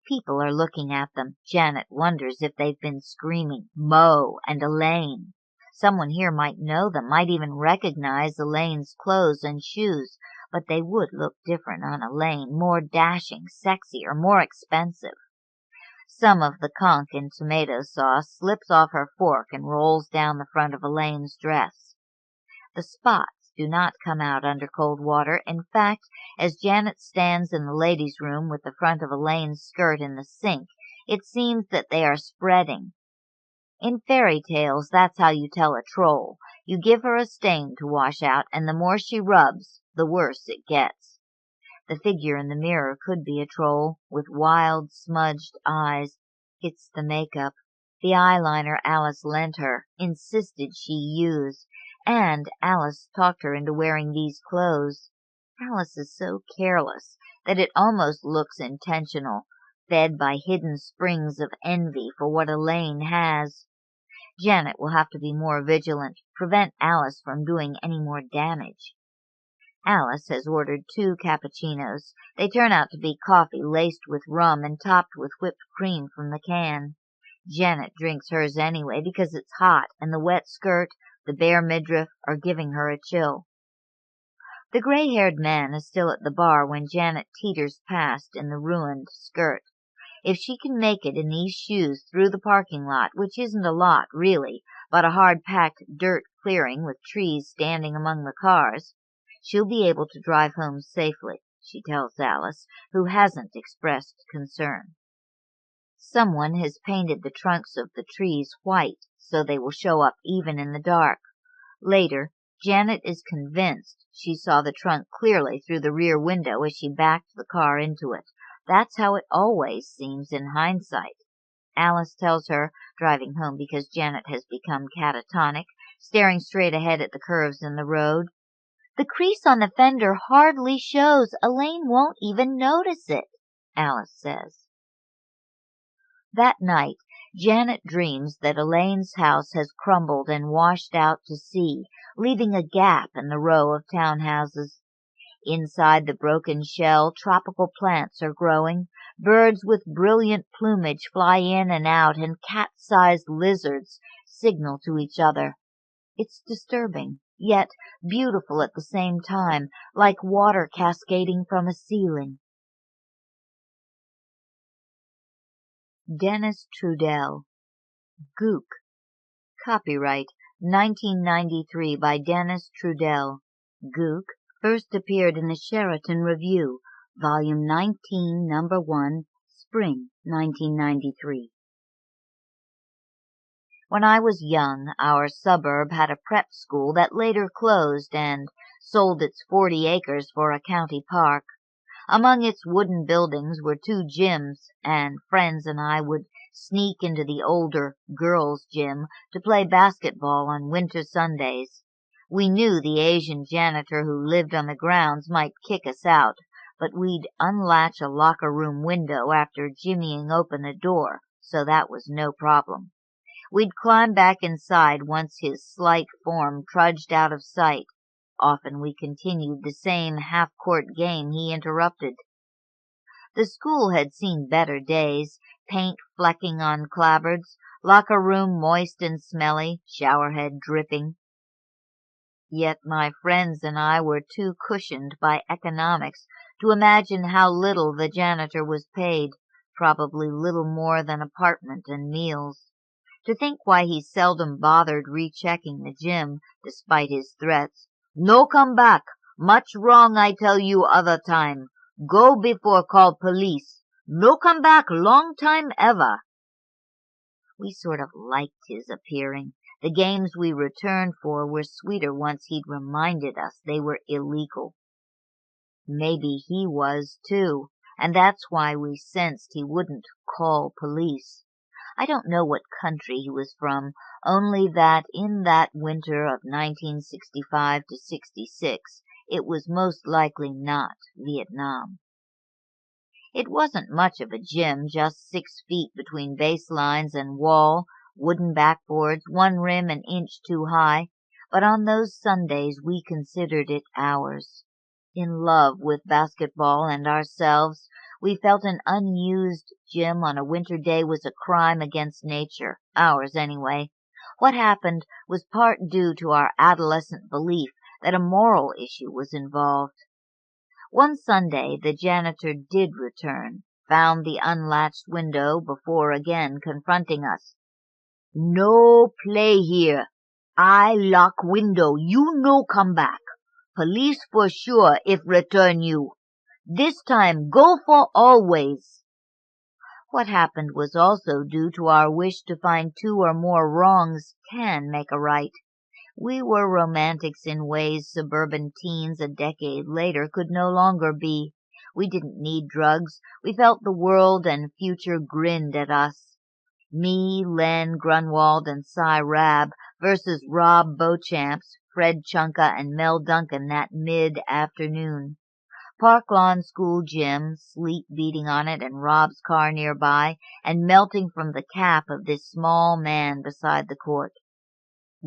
People are looking at them. Janet wonders if they've been screaming, Mo and Elaine. Someone here might know them, might even recognize Elaine's clothes and shoes, but they would look different on Elaine, more dashing, sexier, more expensive. Some of the conch in tomato sauce slips off her fork and rolls down the front of Elaine's dress. The spots do not come out under cold water. In fact, as Janet stands in the ladies' room with the front of Elaine's skirt in the sink, it seems that they are spreading. In fairy tales, that's how you tell a troll. You give her a stain to wash out, and the more she rubs, the worse it gets. The figure in the mirror could be a troll, with wild, smudged eyes. It's the makeup. The eyeliner Alice lent her, insisted she use, and Alice talked her into wearing these clothes. Alice is so careless that it almost looks intentional, fed by hidden springs of envy for what Elaine has. Janet will have to be more vigilant, prevent Alice from doing any more damage. Alice has ordered 2 cappuccinos. They turn out to be coffee laced with rum and topped with whipped cream from the can. Janet drinks hers anyway because it's hot, and the wet skirt, the bare midriff, are giving her a chill. The gray-haired man is still at the bar when Janet teeters past in the ruined skirt. If she can make it in these shoes through the parking lot, which isn't a lot, really, but a hard-packed dirt clearing with trees standing among the cars, she'll be able to drive home safely, she tells Alice, who hasn't expressed concern. Someone has painted the trunks of the trees white, so they will show up even in the dark. Later, Janet is convinced she saw the trunk clearly through the rear window as she backed the car into it. That's how it always seems in hindsight. Alice tells her, driving home because Janet has become catatonic, staring straight ahead at the curves in the road. The crease on the fender hardly shows. Elaine won't even notice it, Alice says. That night, Janet dreams that Elaine's house has crumbled and washed out to sea, leaving a gap in the row of townhouses. Inside the broken shell, tropical plants are growing. Birds with brilliant plumage fly in and out, and cat-sized lizards signal to each other. It's disturbing, yet beautiful at the same time, like water cascading from a ceiling. Dennis Trudell. Gook. Copyright 1993 by Dennis Trudell. Gook first appeared in the Sheraton Review, Volume 19, Number 1, Spring 1993. When I was young, our suburb had a prep school that later closed and sold its 40 acres for a county park. Among its wooden buildings were 2 gyms, and friends and I would sneak into the older girls' gym to play basketball on winter Sundays. We knew the Asian janitor who lived on the grounds might kick us out, but we'd unlatch a locker room window after jimmying open a door, so that was no problem. We'd climb back inside once his slight form trudged out of sight. Often we continued the same half-court game he interrupted. The school had seen better days, paint flecking on clapboards, locker room moist and smelly, showerhead dripping. Yet my friends and I were too cushioned by economics to imagine how little the janitor was paid, probably little more than apartment and meals. To think why he seldom bothered rechecking the gym, despite his threats. No come back. Much wrong I tell you other time. Go before call police. No come back long time ever. We sort of liked his appearing. The games we returned for were sweeter once he'd reminded us they were illegal. Maybe he was, too, and that's why we sensed he wouldn't call police. I don't know what country he was from, only that in that winter of 1965 to 66, it was most likely not Vietnam. It wasn't much of a gym, just 6 feet between baselines and wall, wooden backboards, 1 rim an inch too high, but on those Sundays we considered it ours. In love with basketball and ourselves, we felt an unused gym on a winter day was a crime against nature, ours anyway. What happened was part due to our adolescent belief that a moral issue was involved. One Sunday the janitor did return, found the unlatched window before again confronting us. "No play here. I lock window. You no come back. Police for sure if return you. This time go for always." What happened was also due to our wish to find two or more wrongs can make a right. We were romantics in ways suburban teens a decade later could no longer be. We didn't need drugs. We felt the world and future grinned at us. Me, Len Grunwald, and Cy Rabb versus Rob Beauchamps, Fred Chunka, and Mel Duncan that mid-afternoon. Park Lawn School gym, sleet beating on it and Rob's car nearby, and melting from the cap of this small man beside the court.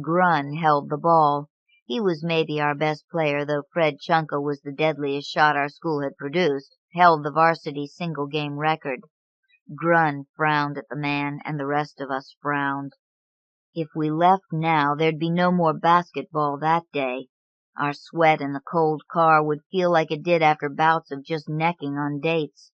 Grun held the ball. He was maybe our best player, though Fred Chunka was the deadliest shot our school had produced, held the varsity single-game record. Grun frowned at the man, and the rest of us frowned. If we left now, there'd be no more basketball that day. Our sweat in the cold car would feel like it did after bouts of just necking on dates.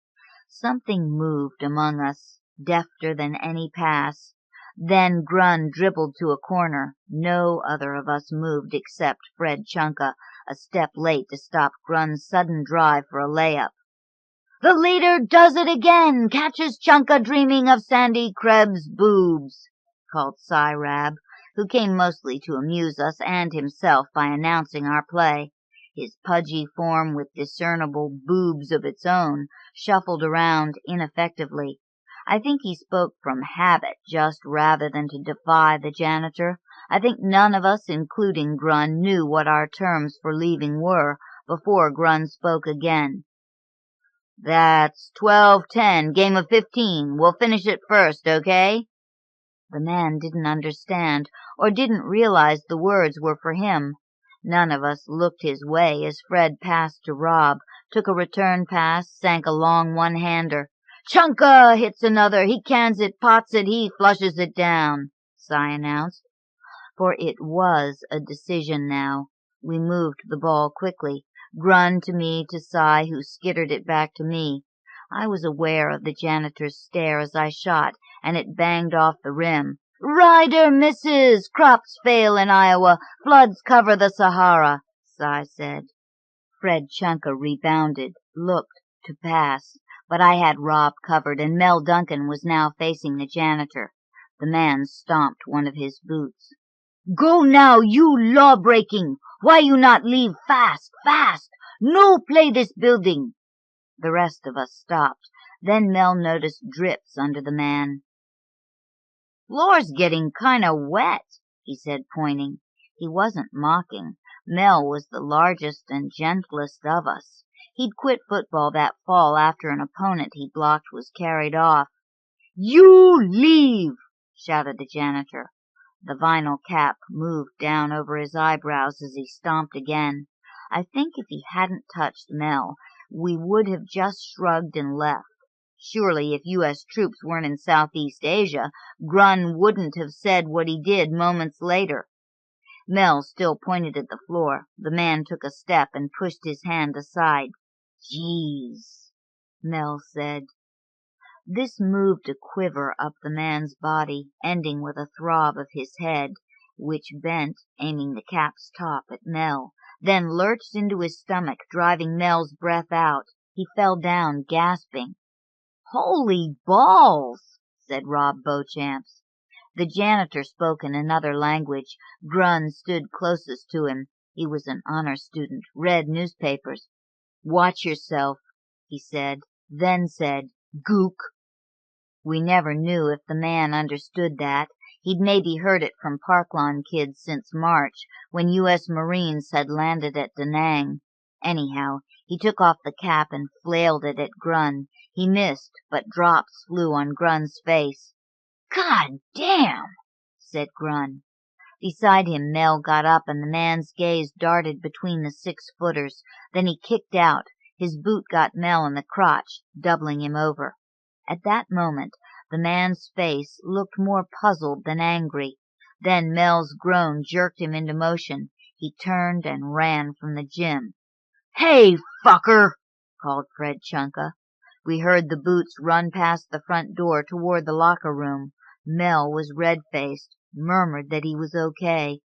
Something moved among us, defter than any pass. Then Grun dribbled to a corner. No other of us moved except Fred Chunka, a step late to stop Grun's sudden drive for a layup. "The leader does it again! Catches Chunka dreaming of Sandy Krebs' boobs," called Cy Rabb, who came mostly to amuse us and himself by announcing our play. His pudgy form, with discernible boobs of its own, shuffled around ineffectively. I think he spoke from habit just rather than to defy the janitor. I think none of us, including Grun, knew what our terms for leaving were before Grun spoke again. "That's 12-10, game of 15. We'll finish it first, okay?" The man didn't understand, or didn't realize the words were for him. None of us looked his way as Fred passed to Rob, took a return pass, sank a long one-hander. "Chunka hits another. He cans it, pots it, he flushes it down," Cy announced. For it was a decision now. We moved the ball quickly. Grun to me, to Cy, who skittered it back to me. I was aware of the janitor's stare as I shot, and it banged off the rim. "Ryder misses! Crops fail in Iowa. Floods cover the Sahara," Cy said. Fred Chunka rebounded, looked to pass, but I had Rob covered, and Mel Duncan was now facing the janitor. The man stomped one of his boots. "Go now, you law-breaking! Why you not leave fast, fast? No play this building!" The rest of us stopped. Then Mel noticed drips under the man. "Floor's getting kinda wet," he said, pointing. He wasn't mocking. Mel was the largest and gentlest of us. He'd quit football that fall after an opponent he blocked was carried off. "You leave!" shouted the janitor. The vinyl cap moved down over his eyebrows as he stomped again. I think if he hadn't touched Mel, we would have just shrugged and left. Surely if U.S. troops weren't in Southeast Asia, Grun wouldn't have said what he did moments later. Mel still pointed at the floor. The man took a step and pushed his hand aside. "Jeez," Mel said. This moved a quiver up the man's body, ending with a throb of his head, which bent, aiming the cap's top at Mel, then lurched into his stomach, driving Mel's breath out. He fell down, gasping. "Holy balls!" said Rob Beauchamps. The janitor spoke in another language. Grun stood closest to him. He was an honor student, read newspapers. "Watch yourself," he said, then said, "Gook." We never knew if the man understood that. He'd maybe heard it from Park Lawn kids since March, when U.S. Marines had landed at Da Nang. Anyhow, he took off the cap and flailed it at Grun. He missed, but drops flew on Grun's face. "God damn!" said Grun. Beside him, Mel got up, and the man's gaze darted between the 6-footers. Then he kicked out. His boot got Mel in the crotch, doubling him over. At that moment, the man's face looked more puzzled than angry. Then Mel's groan jerked him into motion. He turned and ran from the gym. "Hey, fucker!" called Fred Chunka. We heard the boots run past the front door toward the locker room. Mel was red-faced, murmured that he was okay.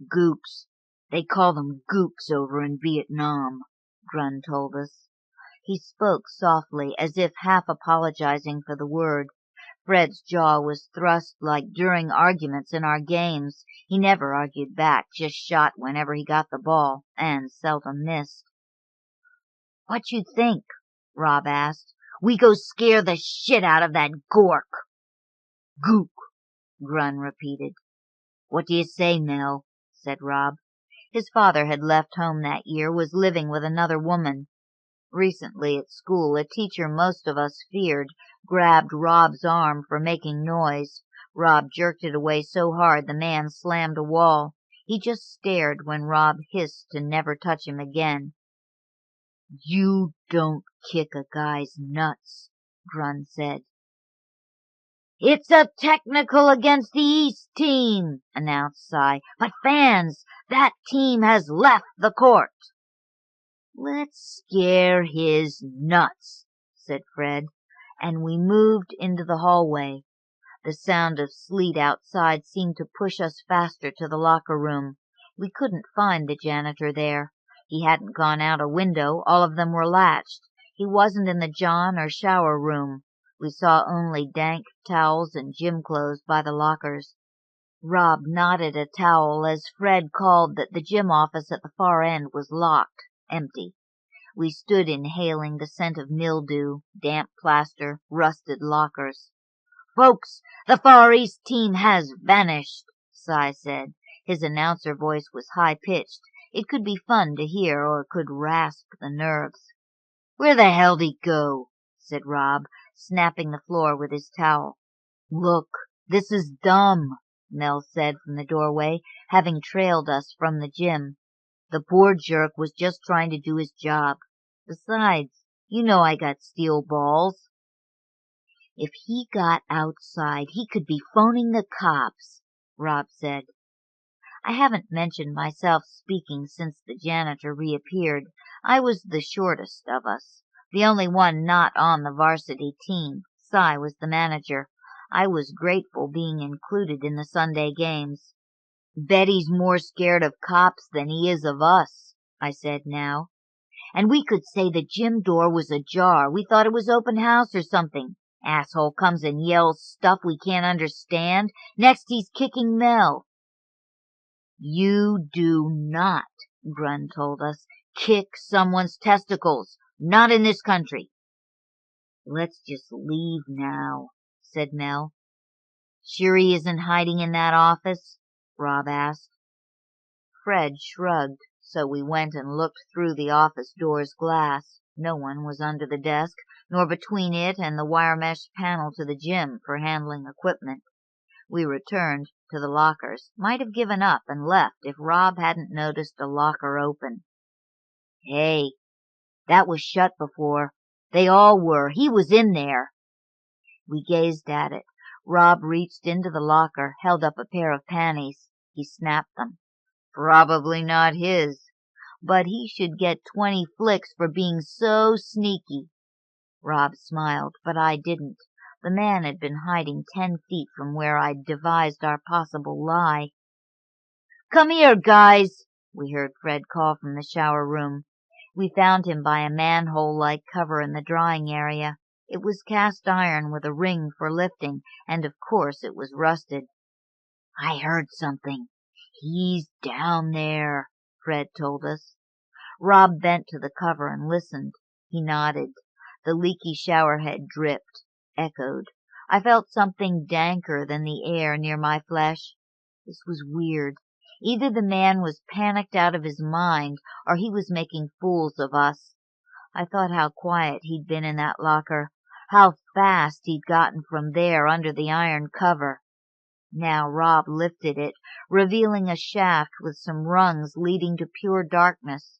"Gooks. They call them gooks over in Vietnam," Grun told us. He spoke softly, as if half apologizing for the word. Fred's jaw was thrust like during arguments in our games. He never argued back, just shot whenever he got the ball, and seldom missed. "What you think?" Rob asked. "We go scare the shit out of that gork." "Gook," Grun repeated. "What do you say, Mel?" said Rob. His father had left home that year, was living with another woman. Recently at school, a teacher most of us feared grabbed Rob's arm for making noise. Rob jerked it away so hard the man slammed a wall. He just stared when Rob hissed to never touch him again. "You don't kick a guy's nuts," Grun said. "It's a technical against the East team," announced Cy. "But fans, that team has left the court." "Let's scare his nuts," said Fred, and we moved into the hallway. The sound of sleet outside seemed to push us faster to the locker room. We couldn't find the janitor there. He hadn't gone out a window. All of them were latched. He wasn't in the John or shower room. We saw only dank towels and gym clothes by the lockers. Rob knotted a towel as Fred called that the gym office at the far end was locked, empty. We stood inhaling the scent of mildew, damp plaster, rusted lockers. "Folks, the Far East team has vanished," Cy said. His announcer voice was high-pitched. It could be fun to hear, or it could rasp the nerves. "Where the hell'd he go?" said Rob, snapping the floor with his towel. "Look, this is dumb," Mel said from the doorway, having trailed us from the gym. "The poor jerk was just trying to do his job. Besides, you know I got steel balls." "If he got outside, he could be phoning the cops," Rob said. I haven't mentioned myself speaking since the janitor reappeared. I was the shortest of us, the only one not on the varsity team. Cy was the manager. I was grateful being included in the Sunday games. "Bet he's more scared of cops than he is of us," I said now. "And we could say the gym door was ajar. We thought it was open house or something. Asshole comes and yells stuff we can't understand. Next he's kicking Mel." "You do not," Grun told us, "kick someone's testicles. Not in this country." "Let's just leave now," said Mel. "Sure he isn't hiding in that office?" Rob asked. Fred shrugged, so we went and looked through the office door's glass. No one was under the desk, nor between it and the wire mesh panel to the gym for handling equipment. We returned to the lockers. Might have given up and left if Rob hadn't noticed a locker open. "Hey, that was shut before. They all were. He was in there." We gazed at it. Rob reached into the locker, held up a pair of panties. He snapped them. Probably not his, but he should get 20 flicks for being so sneaky. Rob smiled, but I didn't. The man had been hiding 10 feet from where I'd devised our possible lie. "Come here, guys," we heard Fred call from the shower room. We found him by a manhole-like cover in the drying area. It was cast iron with a ring for lifting, and of course it was rusted. "I heard something. He's down there," Fred told us. Rob bent to the cover and listened. He nodded. The leaky shower head dripped, echoed. I felt something danker than the air near my flesh. This was weird. Either the man was panicked out of his mind, or he was making fools of us. I thought how quiet he'd been in that locker, how fast he'd gotten from there under the iron cover. Now Rob lifted it, revealing a shaft with some rungs leading to pure darkness.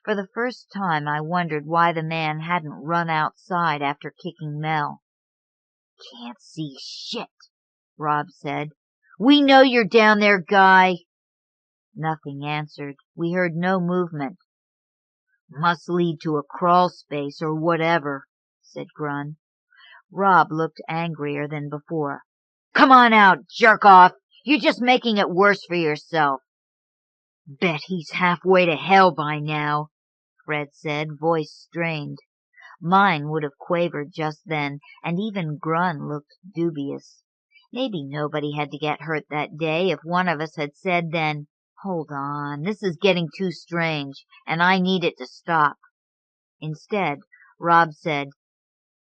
For the first time I wondered why the man hadn't run outside after kicking Mel. "Can't see shit," Rob said. "We know you're down there, guy." Nothing answered. We heard no movement. "Must lead to a crawl space or whatever," said Grun. Rob looked angrier than before. "Come on out, jerk off! You're just making it worse for yourself." "Bet he's halfway to hell by now," Fred said, voice strained. Mine would have quavered just then, and even Grun looked dubious. Maybe nobody had to get hurt that day if one of us had said then, "Hold on, this is getting too strange, and I need it to stop." Instead, Rob said,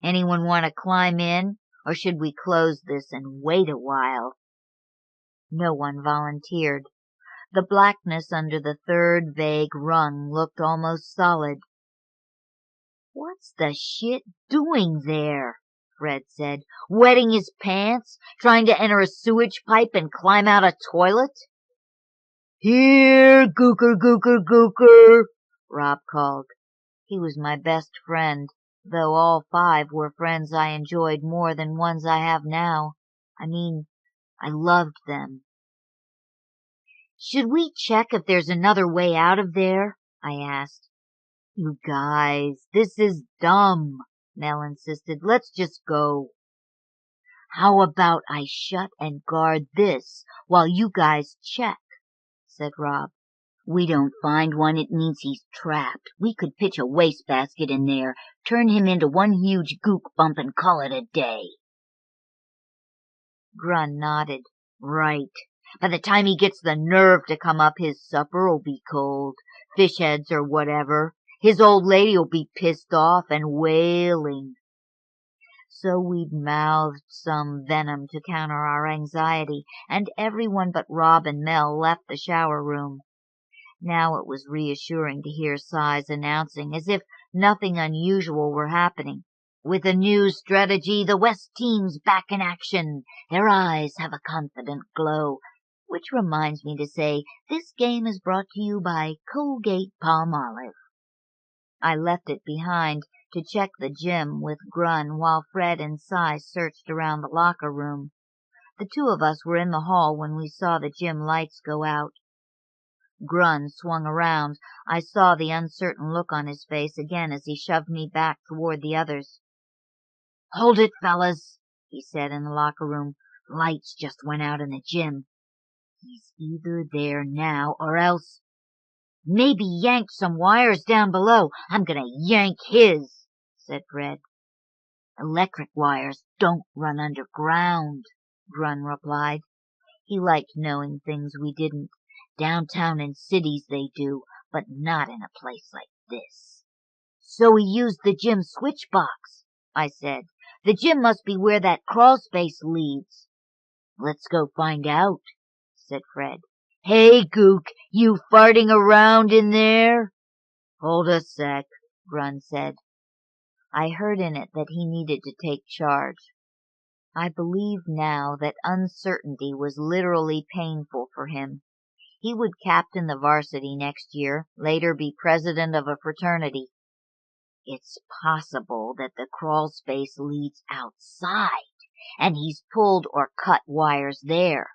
"Anyone want to climb in, or should we close this and wait a while?" No one volunteered. The blackness under the third vague rung looked almost solid. "What's the shit doing there?" Fred said. "Wetting his pants? Trying to enter a sewage pipe and climb out a toilet?" "Here, Gooker, Gooker, Gooker," Rob called. He was my best friend, though all 5 were friends I enjoyed more than ones I have now. I mean, I loved them. "Should we check if there's another way out of there?" I asked. "You guys, this is dumb," Mel insisted. "Let's just go." "How about I shut and guard this while you guys check?" said Rob. "We don't find one, it means he's trapped. We could pitch a wastebasket in there, turn him into one huge gook bump and call it a day." Grun nodded. "Right. By the time he gets the nerve to come up, his supper'll be cold. Fish heads or whatever. His old lady'll be pissed off and wailing." So we'd mouthed some venom to counter our anxiety, and everyone but Rob and Mel left the shower room. Now it was reassuring to hear Sighs announcing, as if nothing unusual were happening, "With a new strategy, the West team's back in action. Their eyes have a confident glow." Which reminds me to say, this game is brought to you by Colgate-Palmolive. I left it behind to check the gym with Grun while Fred and Cy searched around the locker room. The 2 of us were in the hall when we saw the gym lights go out. Grun swung around. I saw the uncertain look on his face again as he shoved me back toward the others. "Hold it, fellas," he said in the locker room. "Lights just went out in the gym. He's either there now or else—" "Maybe yanked some wires down below. I'm gonna yank his," said Fred. "Electric wires don't run underground," Grun replied. He liked knowing things we didn't. "Downtown in cities they do, but not in a place like this." "So he used the gym switch box," I said. "The gym must be where that crawl space leads." "Let's go find out," said Fred. "Hey, Gook, you farting around in there?" "Hold a sec," Grun said. I heard in it that he needed to take charge. I believe now that uncertainty was literally painful for him. He would captain the varsity next year, later be president of a fraternity. It's possible that the crawl space leads outside, and he's pulled or cut wires there.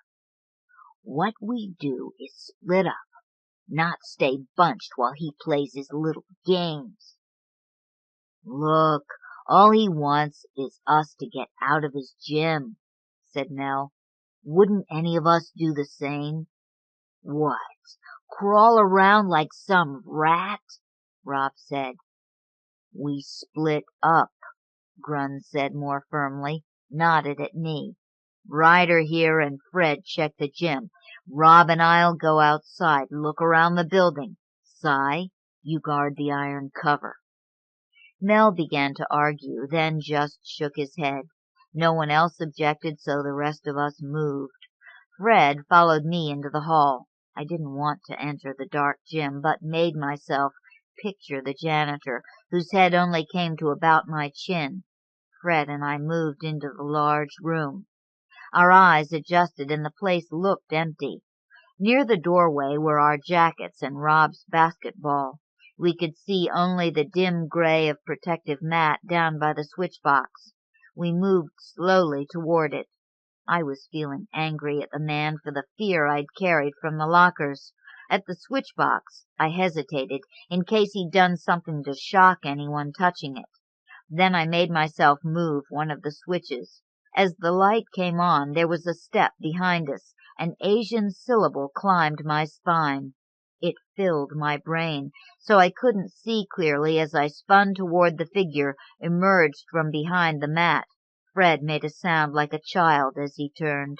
What we do is split up, not stay bunched while he plays his little games. "Look, all he wants is us to get out of his gym," said Mel. "Wouldn't any of us do the same?" "What, crawl around like some rat?" Rob said. "We split up," Grun said more firmly, nodded at me. "Ryder here and Fred check the gym. Rob and I'll go outside, look around the building. Cy, you guard the iron cover." Mel began to argue, then just shook his head. No one else objected, so the rest of us moved. Fred followed me into the hall. I didn't want to enter the dark gym, but made myself picture the janitor, whose head only came to about my chin. Fred and I moved into the large room. Our eyes adjusted, and the place looked empty. Near the doorway were our jackets and Rob's basketball. We could see only the dim gray of protective mat down by the switchbox. We moved slowly toward it. I was feeling angry at the man for the fear I'd carried from the lockers. At the switchbox, I hesitated, in case he'd done something to shock anyone touching it. Then I made myself move one of the switches. As the light came on, there was a step behind us. An Asian syllable climbed my spine. It filled my brain, so I couldn't see clearly as I spun toward the figure emerged from behind the mat. Fred made a sound like a child as he turned.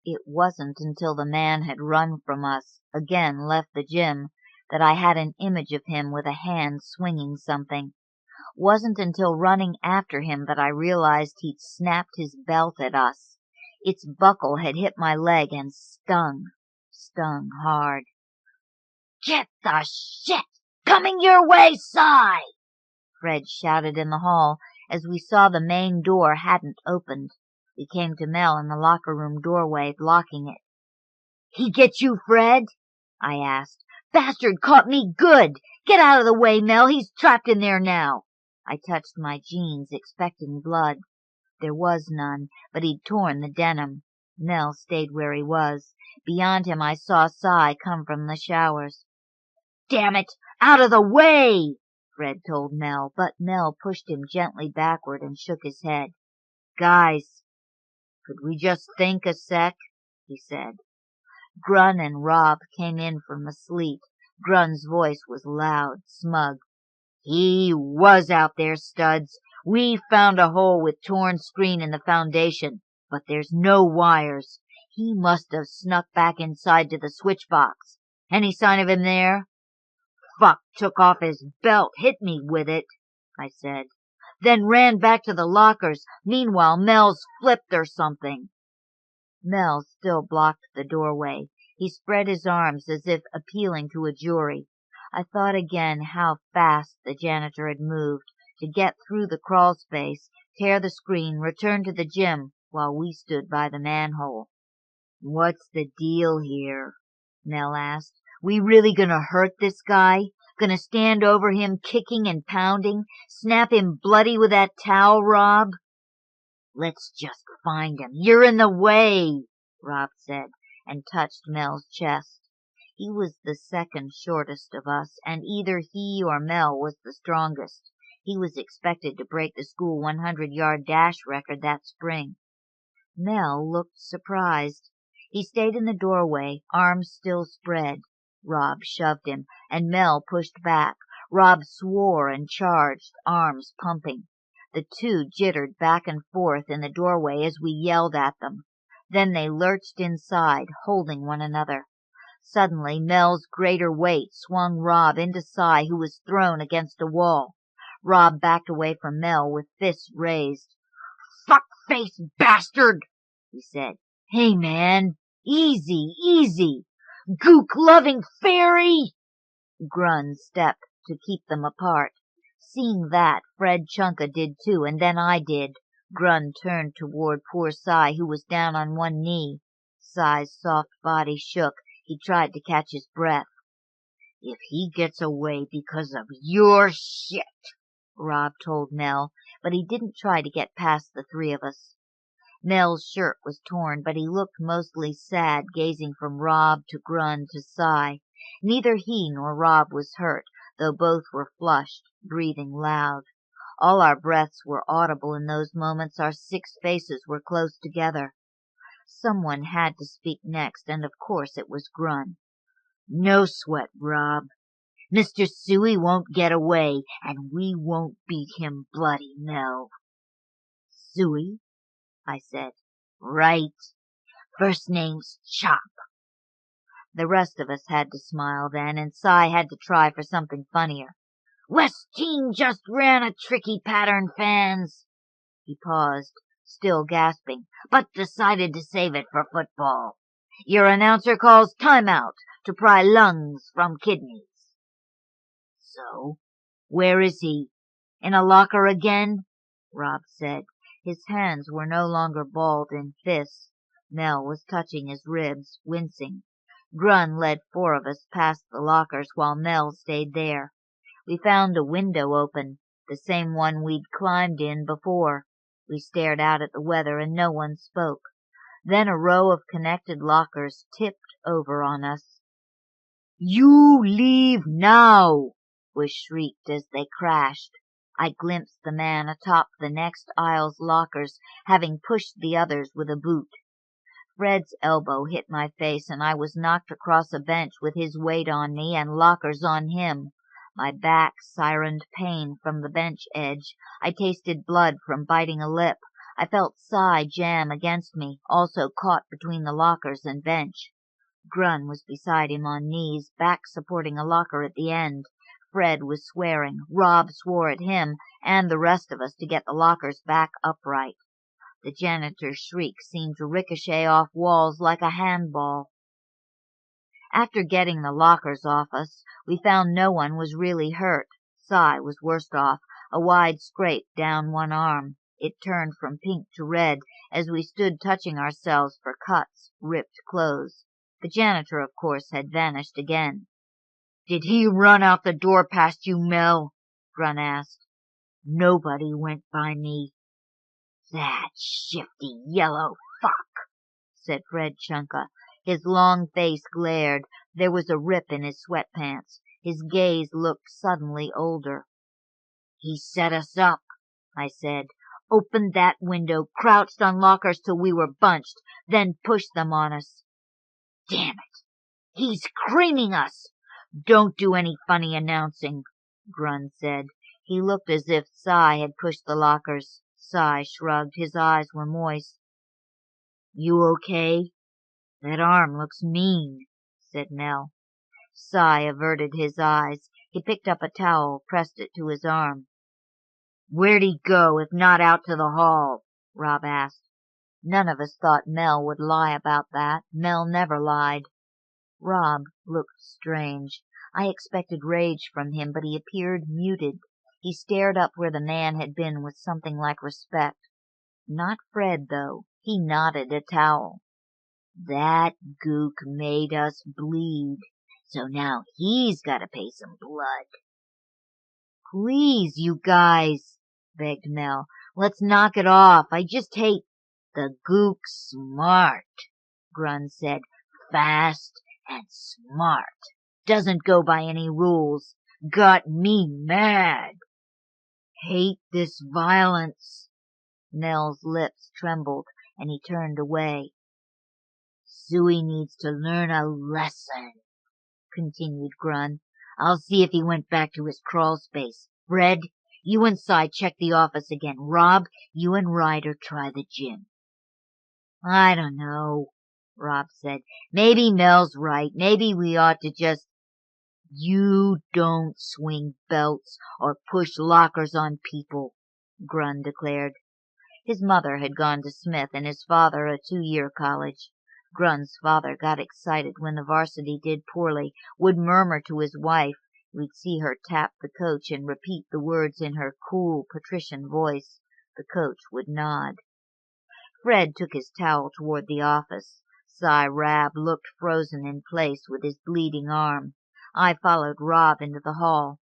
It wasn't until the man had run from us, again left the gym, that I had an image of him with a hand swinging something. Wasn't until running after him that I realized he'd snapped his belt at us. Its buckle had hit my leg and stung hard. "Get the shit coming your way, Si!" Fred shouted in the hall as we saw the main door hadn't opened. We came to Mel in the locker room doorway, blocking it. "He get you, Fred?" I asked. "Bastard caught me good! Get out of the way, Mel. He's trapped in there now." I touched my jeans, expecting blood. There was none, but he'd torn the denim. Mel stayed where he was. Beyond him I saw Si come from the showers. "Damn it! Out of the way!" Fred told Mel, but Mel pushed him gently backward and shook his head. "Guys, could we just think a sec?" he said. Grun and Rob came in from the sleet. Grun's voice was loud, smug. "He was out there, studs. We found a hole with torn screen in the foundation, but there's no wires. He must have snuck back inside to the switch box. Any sign of him there?" "Fuck took off his belt, hit me with it," I said. "Then ran back to the lockers. Meanwhile, Mel's flipped or something." Mel still blocked the doorway. He spread his arms as if appealing to a jury. I thought again how fast the janitor had moved to get through the crawl space, tear the screen, return to the gym, while we stood by the manhole. "What's the deal here?" Mel asked. "We really gonna hurt this guy? Gonna stand over him kicking and pounding? Snap him bloody with that towel, Rob?" "Let's just find him. You're in the way," Rob said, and touched Mel's chest. He was the second shortest of us, and either he or Mel was the strongest. He was expected to break the school 100-yard dash record that spring. Mel looked surprised. He stayed in the doorway, arms still spread. Rob shoved him, and Mel pushed back. Rob swore and charged, arms pumping. The two jittered back and forth in the doorway as we yelled at them. Then they lurched inside, holding one another. Suddenly, Mel's greater weight swung Rob into Si, who was thrown against a wall. Rob backed away from Mel with fists raised. "Fuck-face bastard!" he said. "Hey, man, easy, easy! Gook-loving fairy!" Grun stepped to keep them apart. Seeing that, Fred Chunka did too, and then I did. Grun turned toward poor Si, who was down on one knee. Si's soft body shook. He tried to catch his breath. "If he gets away because of your shit," Rob told Mel, but he didn't try to get past the three of us. Mel's shirt was torn, but he looked mostly sad, gazing from Rob to Grun to Si. Neither he nor Rob was hurt, though both were flushed, breathing loud. All our breaths were audible in those moments. Our 6 faces were close together. Someone had to speak next, and of course it was Grun. "No sweat, Rob. Mr. Suey won't get away, and we won't beat him bloody, Mel." "Suey?" I said. "Right. First name's Chop." The rest of us had to smile then, and Si had to try for something funnier. "West team just ran a tricky pattern, fans." He paused, still gasping, "but decided to save it for football. Your announcer calls timeout to pry lungs from kidneys." "So, where is he? In a locker again?" Rob said. His hands were no longer balled in fists. Mel was touching his ribs, wincing. Grun led 4 of us past the lockers while Mel stayed there. We found a window open, the same one we'd climbed in before. We stared out at the weather and no one spoke. Then a row of connected lockers tipped over on us. "You leave now!" was shrieked as they crashed. I glimpsed the man atop the next aisle's lockers, having pushed the others with a boot. Fred's elbow hit my face, and I was knocked across a bench with his weight on me and lockers on him. My back sirened pain from the bench edge. I tasted blood from biting a lip. I felt Cy jam against me, also caught between the lockers and bench. Grun was beside him on knees, back supporting a locker at the end. Fred was swearing. Rob swore at him and the rest of us to get the lockers back upright. The janitor's shriek seemed to ricochet off walls like a handball. After getting the lockers off us, we found no one was really hurt. Cy was worst off, a wide scrape down one arm. It turned from pink to red as we stood touching ourselves for cuts, ripped clothes. The janitor, of course, had vanished again. "Did he run out the door past you, Mel?" Grun asked. "Nobody went by me." "That shifty yellow fuck," said Fred Chunka. His long face glared. There was a rip in his sweatpants. His gaze looked suddenly older. "He set us up," I said. "Opened that window, crouched on lockers till we were bunched, then pushed them on us." "Damn it! He's creaming us!" "Don't do any funny announcing," Grun said. He looked as if Cy had pushed the lockers. Cy shrugged. His eyes were moist. "You okay?" "That arm looks mean," said Mel. Cy averted his eyes. He picked up a towel, pressed it to his arm. "Where'd he go, if not out to the hall?" Rob asked. None of us thought Mel would lie about that. Mel never lied. Rob looked strange. I expected rage from him, but he appeared muted. He stared up where the man had been with something like respect. Not Fred, though. He knotted a towel. "That Gook made us bleed, so now he's got to pay some blood." "Please, you guys," begged Mel. "Let's knock it off. I just hate—" "The Gook's smart," Grun said. "Fast and smart. Doesn't go by any rules. Got me mad." "Hate this violence." Mel's lips trembled, and he turned away. "Suey needs to learn a lesson," continued Grun. "I'll see if he went back to his crawl space. Fred, you and Cy check the office again. Rob, you and Ryder try the gym." "I don't know," Rob said. "Maybe Mel's right. Maybe we ought to just—" "You don't swing belts or push lockers on people," Grun declared. His mother had gone to Smith and his father a 2-year college. Grun's father got excited when the varsity did poorly, would murmur to his wife. We'd see her tap the coach and repeat the words in her cool, patrician voice. The coach would nod. Fred took his towel toward the office. Cy Rab looked frozen in place with his bleeding arm. I followed Rob into the hall.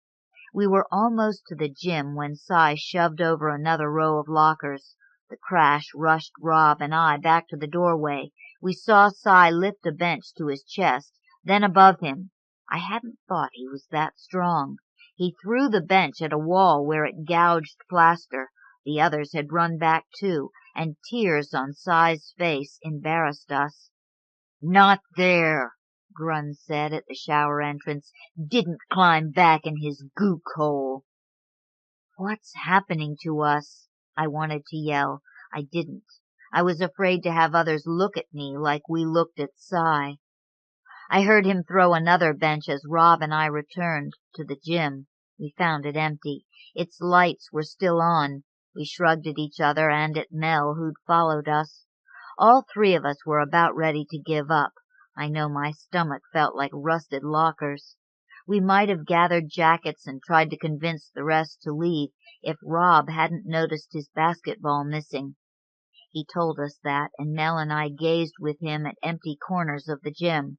We were almost to the gym when Cy shoved over another row of lockers. The crash rushed Rob and I back to the doorway. We saw Cy lift a bench to his chest, then above him. I hadn't thought he was that strong. He threw the bench at a wall where it gouged plaster. The others had run back too, and tears on Cy's face embarrassed us. "Not there," Grun said at the shower entrance. "Didn't climb back in his gook hole." "What's happening to us?" I wanted to yell. I didn't. I was afraid to have others look at me like we looked at Cy. I heard him throw another bench as Rob and I returned to the gym. We found it empty. Its lights were still on. We shrugged at each other and at Mel, who'd followed us. All 3 of us were about ready to give up. I know my stomach felt like rusted lockers. We might have gathered jackets and tried to convince the rest to leave if Rob hadn't noticed his basketball missing. He told us that, and Nell and I gazed with him at empty corners of the gym.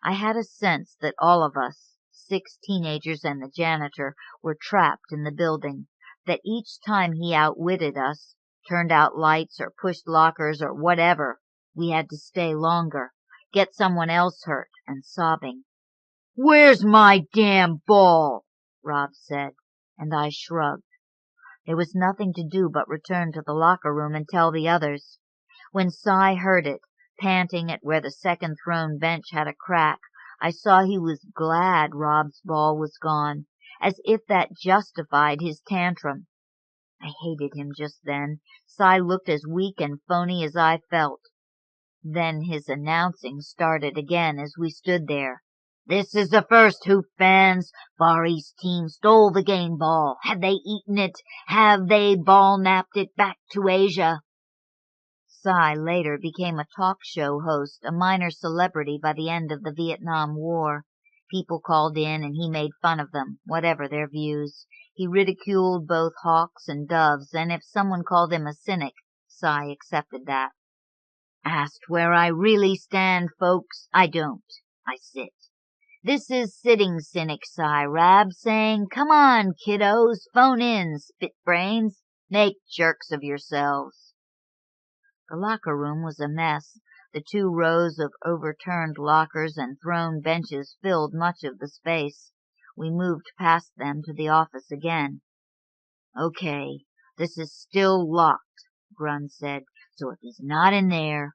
I had a sense that all of us, 6 teenagers and the janitor, were trapped in the building, that each time he outwitted us, turned out lights or pushed lockers or whatever, we had to stay longer, get someone else hurt, and sobbing. "Where's my damn ball?" Rob said, and I shrugged. There was nothing to do but return to the locker room and tell the others. When Cy heard it, panting at where the second thrown bench had a crack, I saw he was glad Rob's ball was gone, as if that justified his tantrum. I hated him just then. Cy looked as weak and phony as I felt. Then his announcing started again as we stood there. "This is the first, Hoop fans. Far East team stole the game ball. Have they eaten it? Have they ball-napped it back to Asia?" Cy later became a talk show host, a minor celebrity by the end of the Vietnam War. People called in and he made fun of them, whatever their views. He ridiculed both hawks and doves, and if someone called him a cynic, Cy accepted that. "Asked where I really stand, folks. I don't. I sit. This is sitting cynic Cy Rab saying, come on, kiddos, phone in, spit brains, make jerks of yourselves." The locker room was a mess. The 2 rows of overturned lockers and thrown benches filled much of the space. We moved past them to the office again. "Okay, this is still locked," Grun said, "so if he's not in there,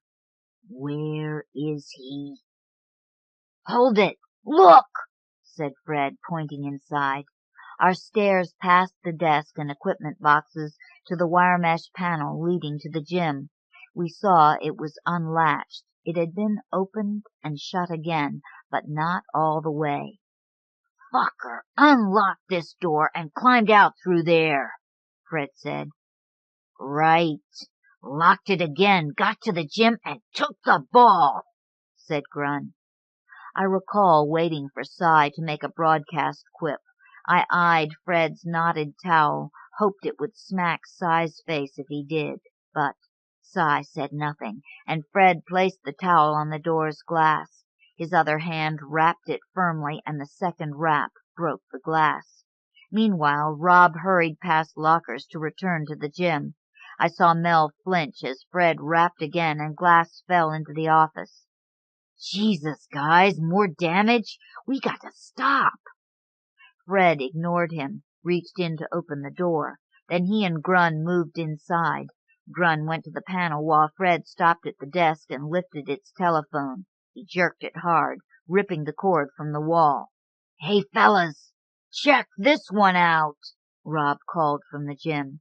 where is he?" "Hold it! Look!" said Fred, pointing inside. Our stairs passed the desk and equipment boxes to the wire mesh panel leading to the gym. We saw it was unlatched. It had been opened and shut again, but not all the way. "Fucker unlocked this door and climbed out through there," Fred said. "Right. Locked it again, got to the gym, and took the ball," said Grun. I recall waiting for Cy to make a broadcast quip. I eyed Fred's knotted towel, hoped it would smack Cy's face if he did, but Cy said nothing, and Fred placed the towel on the door's glass. His other hand rapped it firmly, and the second rap broke the glass. Meanwhile, Rob hurried past lockers to return to the gym. I saw Mel flinch as Fred rapped again and glass fell into the office. "Jesus, guys, more damage? We got to stop." Fred ignored him, reached in to open the door. Then he and Grun moved inside. Grun went to the panel while Fred stopped at the desk and lifted its telephone. He jerked it hard, ripping the cord from the wall. "Hey, fellas, check this one out," Rob called from the gym.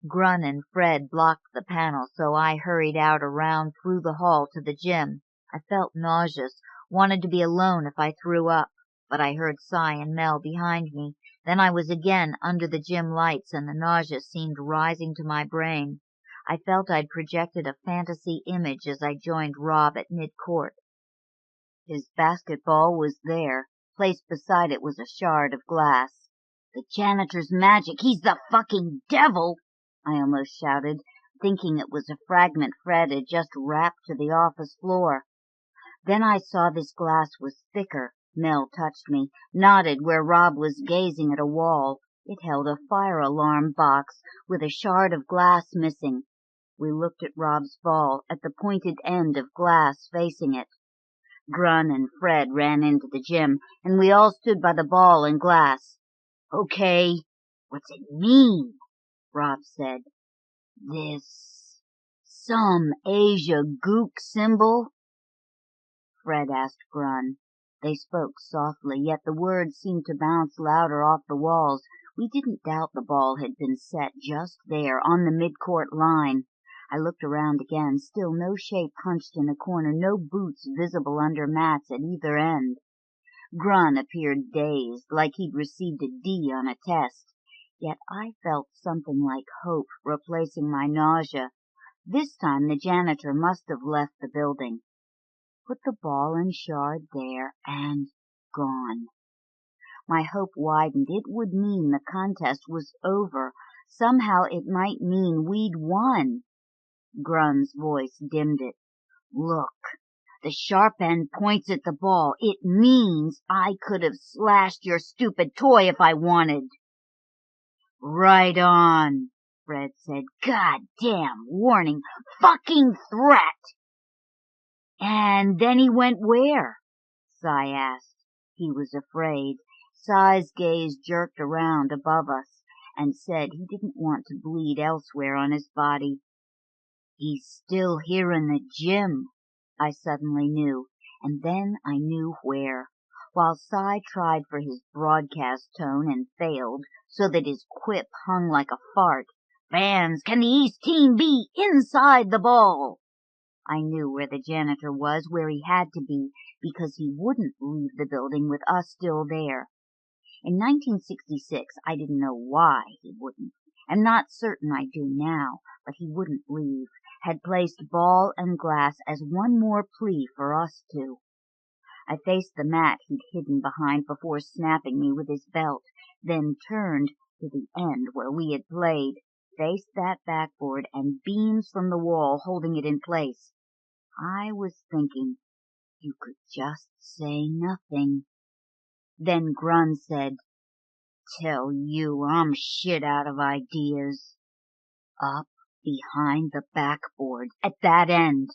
Grun and Fred blocked the panel, so I hurried out around through the hall to the gym. I felt nauseous, wanted to be alone if I threw up, but I heard Cy and Mel behind me. Then I was again under the gym lights, and the nausea seemed rising to my brain. I felt I'd projected a fantasy image as I joined Rob at mid-court. His basketball was there. Placed beside it was a shard of glass. "The janitor's magic! He's the fucking devil!" I almost shouted, thinking it was a fragment Fred had just rapped to the office floor. Then I saw this glass was thicker. Mel touched me, nodded where Rob was gazing at a wall. It held a fire alarm box with a shard of glass missing. We looked at Rob's ball, at the pointed end of glass facing it. Grun and Fred ran into the gym, and we all stood by the ball and glass. "Okay, what's it mean?" Rob said. "This some Asia Gook symbol?" Fred asked Grun. They spoke softly, yet the words seemed to bounce louder off the walls. We didn't doubt the ball had been set just there, on the mid-court line. I looked around again, still no shape hunched in a corner, no boots visible under mats at either end. Grun appeared dazed, like he'd received a D on a test. Yet I felt something like hope replacing my nausea. This time the janitor must have left the building. Put the ball and shard there and gone. My hope widened. It would mean the contest was over. Somehow it might mean we'd won. Grun's voice dimmed it. Look, the sharp end points at the ball. It means I could have slashed your stupid toy if I wanted. Right on, Fred said. Goddamn warning. Fucking threat. And then he went where? Cy asked. He was afraid. Cy's gaze jerked around above us and said he didn't want to bleed elsewhere on his body. He's still here in the gym, I suddenly knew, and then I knew where. While Cy tried for his broadcast tone and failed, so that his quip hung like a fart, "Fans, can the East team be inside the ball?" I knew where the janitor was, where he had to be, because he wouldn't leave the building with us still there. In 1966, I didn't know why he wouldn't. I'm not certain I do now, but he wouldn't leave. Had placed ball and glass as one more plea for us to. I faced the mat he'd hidden behind before snapping me with his belt, then turned to the end where we had played, faced that backboard and beams from the wall holding it in place. I was thinking, you could just say nothing. Then Grun said, "Tell you, I'm shit out of ideas." Up behind the backboard, at that end,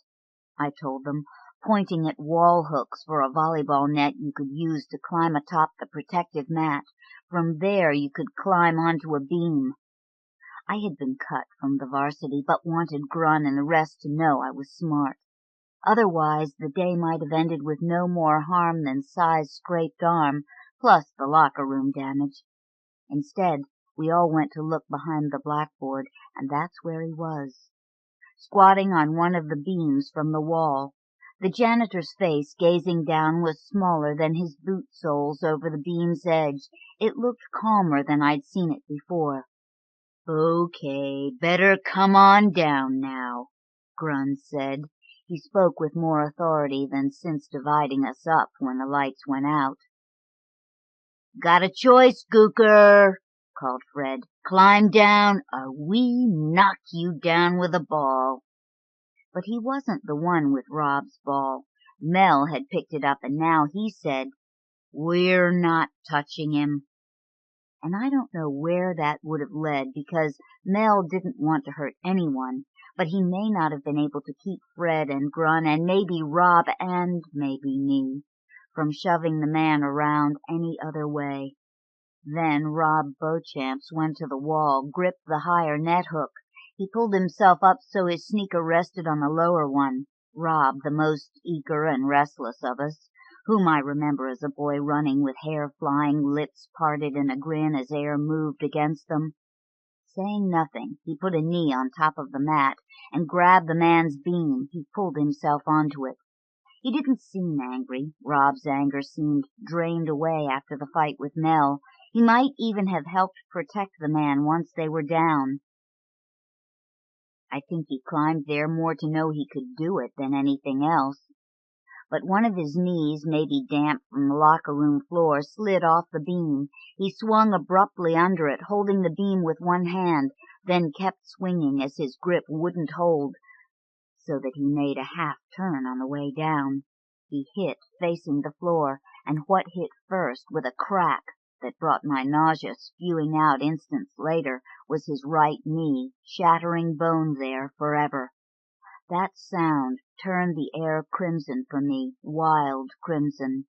I told them, pointing at wall hooks for a volleyball net you could use to climb atop the protective mat. From there you could climb onto a beam. I had been cut from the varsity, but wanted Grun and the rest to know I was smart. Otherwise, the day might have ended with no more harm than Cy's scraped arm, plus the locker room damage. Instead, we all went to look behind the blackboard, and that's where he was, squatting on one of the beams from the wall. The janitor's face, gazing down, was smaller than his boot soles over the beam's edge. It looked calmer than I'd seen it before. "Okay, better come on down now," Grun said. He spoke with more authority than since dividing us up when the lights went out. "Got a choice, Gooker," called Fred. "Climb down, or we knock you down with a ball." But he wasn't the one with Rob's ball. Mel had picked it up, and now he said, "We're not touching him." And I don't know where that would have led, because Mel didn't want to hurt anyone, but he may not have been able to keep Fred and Grun and maybe Rob and maybe me from shoving the man around any other way. Then Rob Beauchamps went to the wall, gripped the higher net hook. He pulled himself up so his sneaker rested on the lower one. Rob, the most eager and restless of us, whom I remember as a boy running with hair flying, lips parted in a grin as air moved against them. Saying nothing, he put a knee on top of the mat and grabbed the man's beam. He pulled himself onto it. He didn't seem angry. Rob's anger seemed drained away after the fight with Mel. He might even have helped protect the man once they were down. I think he climbed there more to know he could do it than anything else. But one of his knees, maybe damp from the locker room floor, slid off the beam. He swung abruptly under it, holding the beam with one hand, then kept swinging as his grip wouldn't hold, so that he made a half turn on the way down. He hit, facing the floor, and what hit first, with a crack that brought my nausea spewing out instants later, was his right knee, shattering bone there forever. That sound turned the air crimson for me, wild crimson.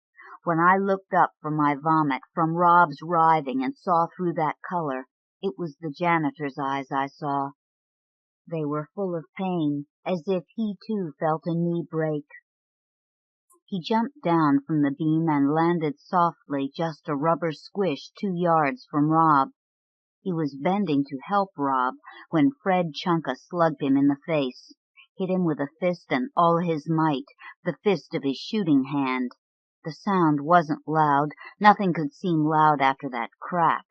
When I looked up from my vomit, from Rob's writhing, and saw through that color, it was the janitor's eyes I saw. They were full of pain, as if he too felt a knee break. He jumped down from the beam and landed softly, just a rubber squish 2 yards from Rob. He was bending to help Rob when Fred Chunka slugged him in the face, hit him with a fist and all his might, the fist of his shooting hand. The sound wasn't loud. Nothing could seem loud after that crack,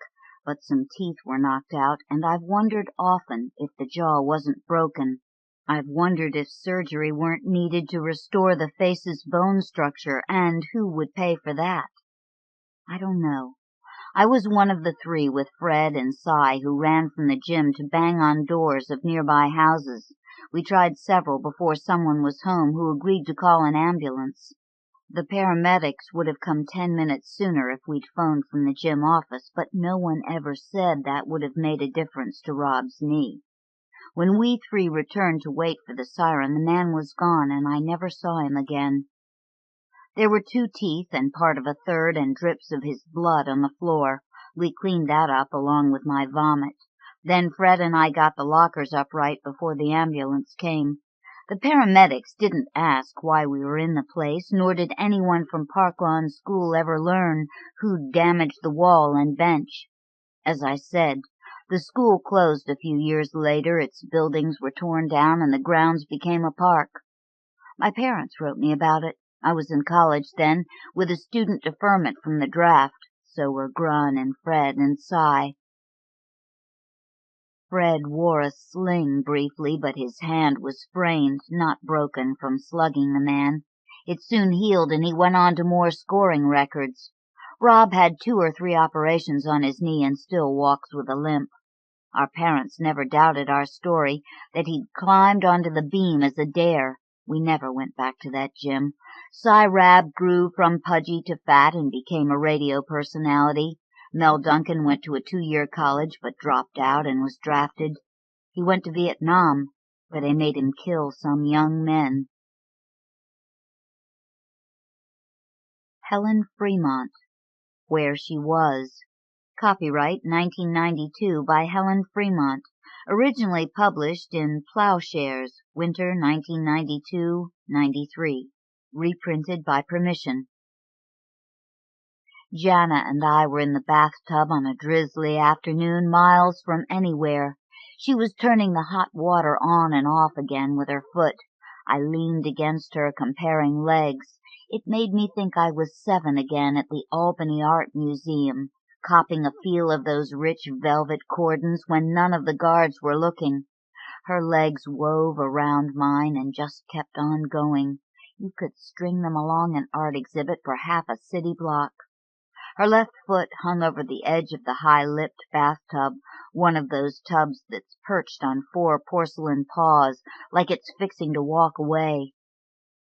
but some teeth were knocked out, and I've wondered often if the jaw wasn't broken. I've wondered if surgery weren't needed to restore the face's bone structure, and who would pay for that. I don't know. I was one of the three with Fred and Cy who ran from the gym to bang on doors of nearby houses. We tried several before someone was home who agreed to call an ambulance. The paramedics would have come 10 minutes sooner if we'd phoned from the gym office, but no one ever said that would have made a difference to Rob's knee. When we three returned to wait for the siren, the man was gone, and I never saw him again. There were 2 teeth and part of a third and drips of his blood on the floor. We cleaned that up along with my vomit. Then Fred and I got the lockers up right before the ambulance came. The paramedics didn't ask why we were in the place, nor did anyone from Park Lawn School ever learn who'd damaged the wall and bench. As I said, the school closed a few years later, its buildings were torn down, and the grounds became a park. My parents wrote me about it. I was in college then, with a student deferment from the draft. So were Grun and Fred and Cy. Fred wore a sling briefly, but his hand was sprained, not broken, from slugging the man. It soon healed, and he went on to more scoring records. Rob had 2 or 3 operations on his knee and still walks with a limp. Our parents never doubted our story, that he'd climbed onto the beam as a dare. We never went back to that gym. Cy Rab grew from pudgy to fat and became a radio personality. Mel Duncan went to a 2-year college but dropped out and was drafted. He went to Vietnam, where they made him kill some young men. Helen Fremont, Where She Was. Copyright 1992 by Helen Fremont. Originally published in Plowshares, Winter 1992-93. Reprinted by permission. Jana and I were in the bathtub on a drizzly afternoon, miles from anywhere. She was turning the hot water on and off again with her foot. I leaned against her, comparing legs. It made me think I was 7 again at the Albany Art Museum, copping a feel of those rich velvet cordons when none of the guards were looking. Her legs wove around mine and just kept on going. You could string them along an art exhibit for half a city block. Her left foot hung over the edge of the high-lipped bathtub, one of those tubs that's perched on 4 porcelain paws, like it's fixing to walk away.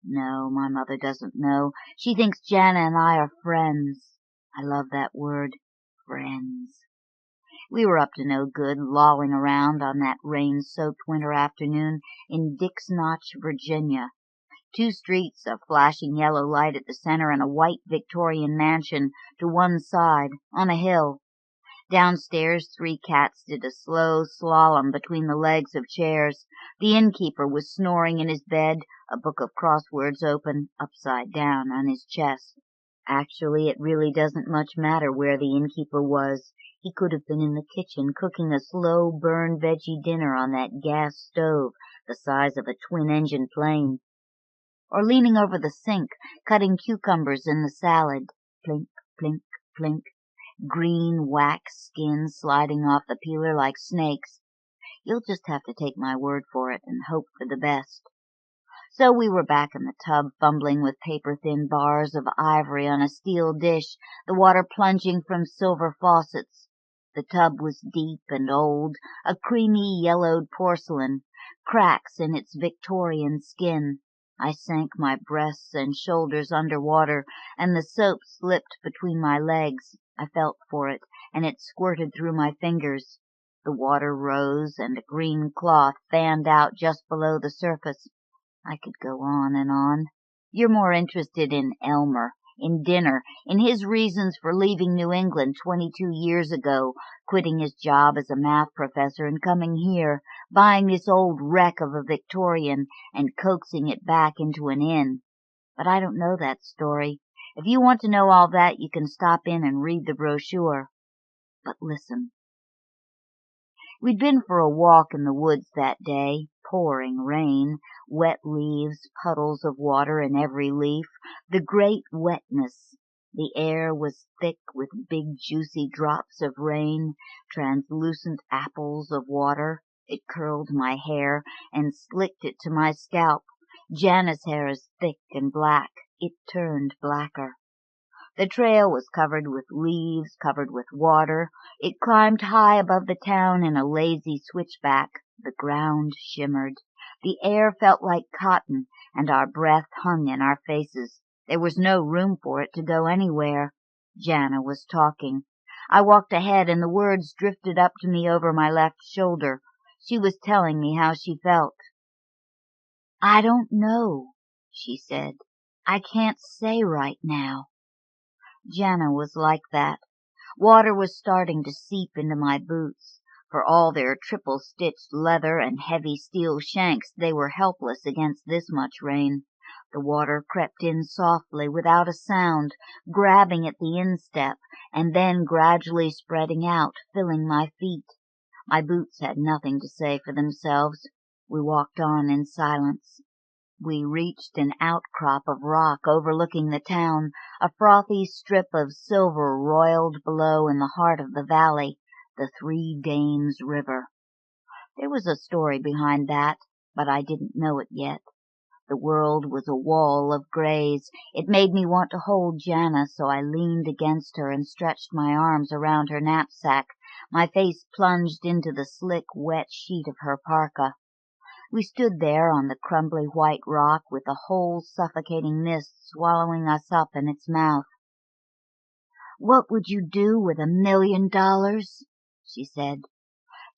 No, my mother doesn't know. She thinks Jana and I are friends. I love that word, friends. We were up to no good, lolling around on that rain-soaked winter afternoon in Dix Notch, Virginia. 2 streets, a flashing yellow light at the center, and a white Victorian mansion to one side, on a hill. Downstairs, 3 cats did a slow slalom between the legs of chairs. The innkeeper was snoring in his bed, a book of crosswords open, upside down, on his chest. Actually, it really doesn't much matter where the innkeeper was. He could have been in the kitchen cooking a slow-burn veggie dinner on that gas stove the size of a twin-engine plane. Or leaning over the sink, cutting cucumbers in the salad. Plink, plink, plink. Green wax skin sliding off the peeler like snakes. You'll just have to take my word for it and hope for the best. So we were back in the tub, fumbling with paper-thin bars of ivory on a steel dish, the water plunging from silver faucets. The tub was deep and old, a creamy yellowed porcelain, cracks in its Victorian skin. I sank my breasts and shoulders under water, and the soap slipped between my legs. I felt for it, and it squirted through my fingers. The water rose, and a green cloth fanned out just below the surface. I could go on and on. You're more interested in Elmer, in dinner, in his reasons for leaving New England 22 years ago, quitting his job as a math professor and coming here, buying this old wreck of a Victorian and coaxing it back into an inn. But I don't know that story. If you want to know all that, you can stop in and read the brochure. But listen. We'd been for a walk in the woods that day, pouring rain, wet leaves, puddles of water in every leaf, the great wetness. The air was thick with big juicy drops of rain, translucent apples of water. It curled my hair and slicked it to my scalp. Jana's hair is thick and black. It turned blacker. The trail was covered with leaves, covered with water. It climbed high above the town in a lazy switchback. The ground shimmered. The air felt like cotton, and our breath hung in our faces. There was no room for it to go anywhere. Jana was talking. I walked ahead, and the words drifted up to me over my left shoulder. She was telling me how she felt. "I don't know," she said. "I can't say right now." Jana was like that. Water was starting to seep into my boots. For all their triple-stitched leather and heavy steel shanks, they were helpless against this much rain. The water crept in softly, without a sound, grabbing at the instep, and then gradually spreading out, filling my feet. My boots had nothing to say for themselves. We walked on in silence. We reached an outcrop of rock overlooking the town, a frothy strip of silver roiled below in the heart of the valley, the Three Dames River. There was a story behind that, but I didn't know it yet. The world was a wall of grays. It made me want to hold Jana, so I leaned against her and stretched my arms around her knapsack, my face plunged into the slick, wet sheet of her parka. We stood there on the crumbly white rock with the whole suffocating mist swallowing us up in its mouth. "What would you do with $1 million?" she said.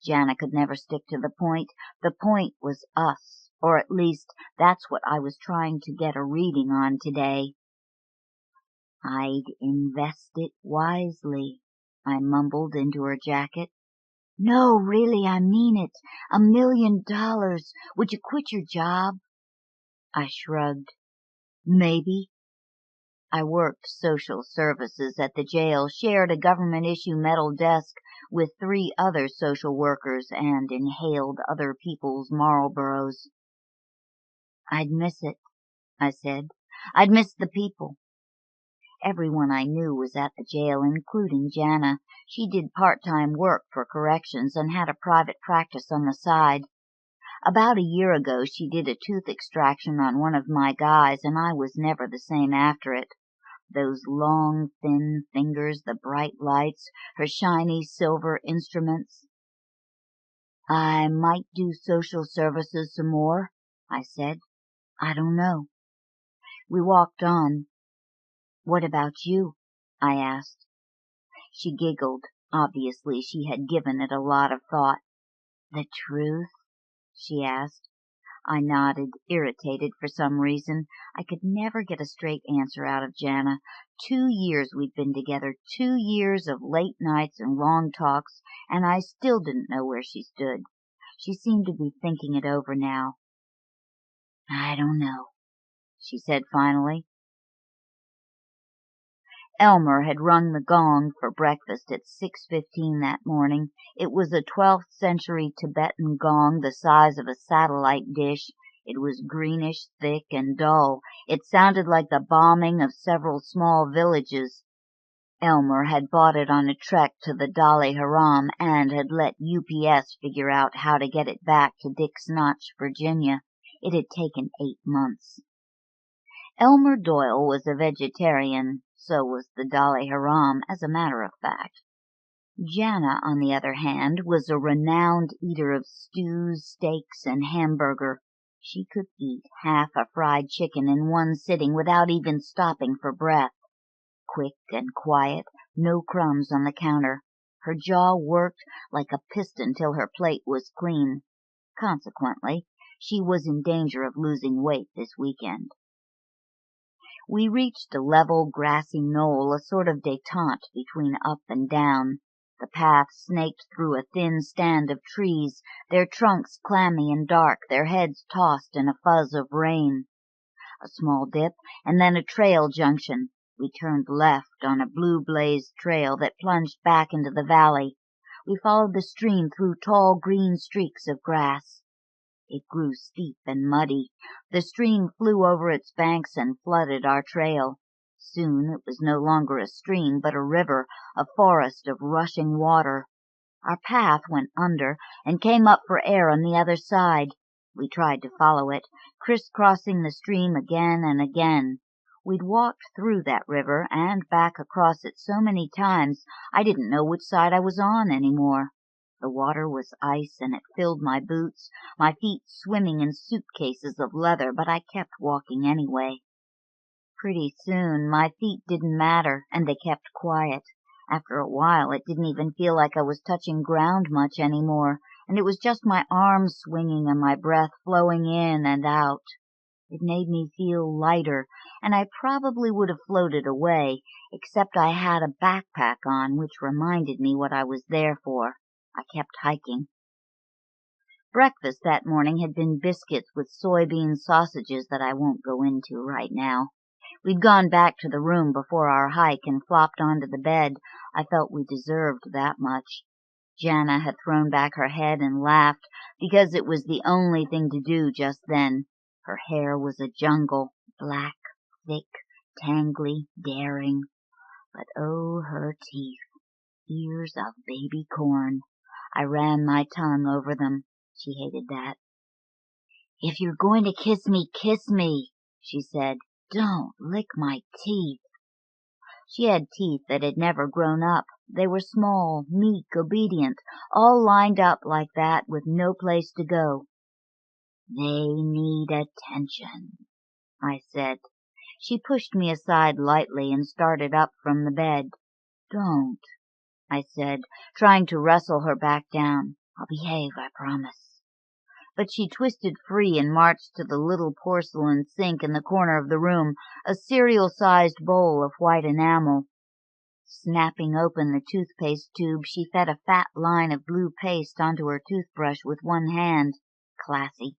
Jana could never stick to the point. The point was us, or at least that's what I was trying to get a reading on today. "I'd invest it wisely," I mumbled into her jacket. "No, really, I mean it. $1 million. Would you quit your job?" I shrugged. "Maybe." I worked social services at the jail, shared a government-issue metal desk with 3 other social workers, and inhaled other people's Marlboros. "I'd miss it," I said. "I'd miss the people." Everyone I knew was at the jail, including Jana. She did part-time work for corrections and had a private practice on the side. About a year ago she did a tooth extraction on one of my guys, and I was never the same after it. Those long, thin fingers, the bright lights, her shiny silver instruments. "I might do social services some more," I said. "I don't know." We walked on. "What about you?" I asked. She giggled. Obviously she had given it a lot of thought. "The truth?" she asked. I nodded, irritated for some reason. I could never get a straight answer out of Jana. 2 years we'd been together, 2 years of late nights and long talks, and I still didn't know where she stood. She seemed to be thinking it over now. "I don't know," she said finally. Elmer had rung the gong for breakfast at 6:15 that morning. It was a 12th century Tibetan gong the size of a satellite dish. It was greenish, thick, and dull. It sounded like the bombing of several small villages. Elmer had bought it on a trek to the Dalai Haram and had let UPS figure out how to get it back to Dix Notch, Virginia. It had taken 8 months. Elmer Doyle was a vegetarian. So was the Dalai Haram, as a matter of fact. Jana, on the other hand, was a renowned eater of stews, steaks, and hamburger. She could eat half a fried chicken in one sitting without even stopping for breath. Quick and quiet, no crumbs on the counter. Her jaw worked like a piston till her plate was clean. Consequently, she was in danger of losing weight this weekend. We reached a level, grassy knoll, a sort of détente between up and down. The path snaked through a thin stand of trees, their trunks clammy and dark, their heads tossed in a fuzz of rain. A small dip, and then a trail junction. We turned left on a blue-blazed trail that plunged back into the valley. We followed the stream through tall green streaks of grass. It grew steep and muddy. The stream flew over its banks and flooded our trail. Soon it was no longer a stream, but a river, a forest of rushing water. Our path went under and came up for air on the other side. We tried to follow it, crisscrossing the stream again and again. We'd walked through that river and back across it so many times I didn't know which side I was on anymore. The water was ice and it filled my boots, my feet swimming in suitcases of leather, but I kept walking anyway. Pretty soon my feet didn't matter and they kept quiet. After a while it didn't even feel like I was touching ground much anymore, and it was just my arms swinging and my breath flowing in and out. It made me feel lighter, and I probably would have floated away, except I had a backpack on which reminded me what I was there for. I kept hiking. Breakfast that morning had been biscuits with soybean sausages that I won't go into right now. We'd gone back to the room before our hike and flopped onto the bed. I felt we deserved that much. Jana had thrown back her head and laughed because it was the only thing to do just then. Her hair was a jungle, black, thick, tangly, daring. But oh, her teeth, ears of baby corn. I ran my tongue over them. She hated that. "If you're going to kiss me," she said. "Don't lick my teeth." She had teeth that had never grown up. They were small, meek, obedient, all lined up like that with no place to go. "They need attention," I said. She pushed me aside lightly and started up from the bed. "Don't," I said, trying to wrestle her back down. "I'll behave, I promise." But she twisted free and marched to the little porcelain sink in the corner of the room, a cereal-sized bowl of white enamel. Snapping open the toothpaste tube, she fed a fat line of blue paste onto her toothbrush with one hand. Classy.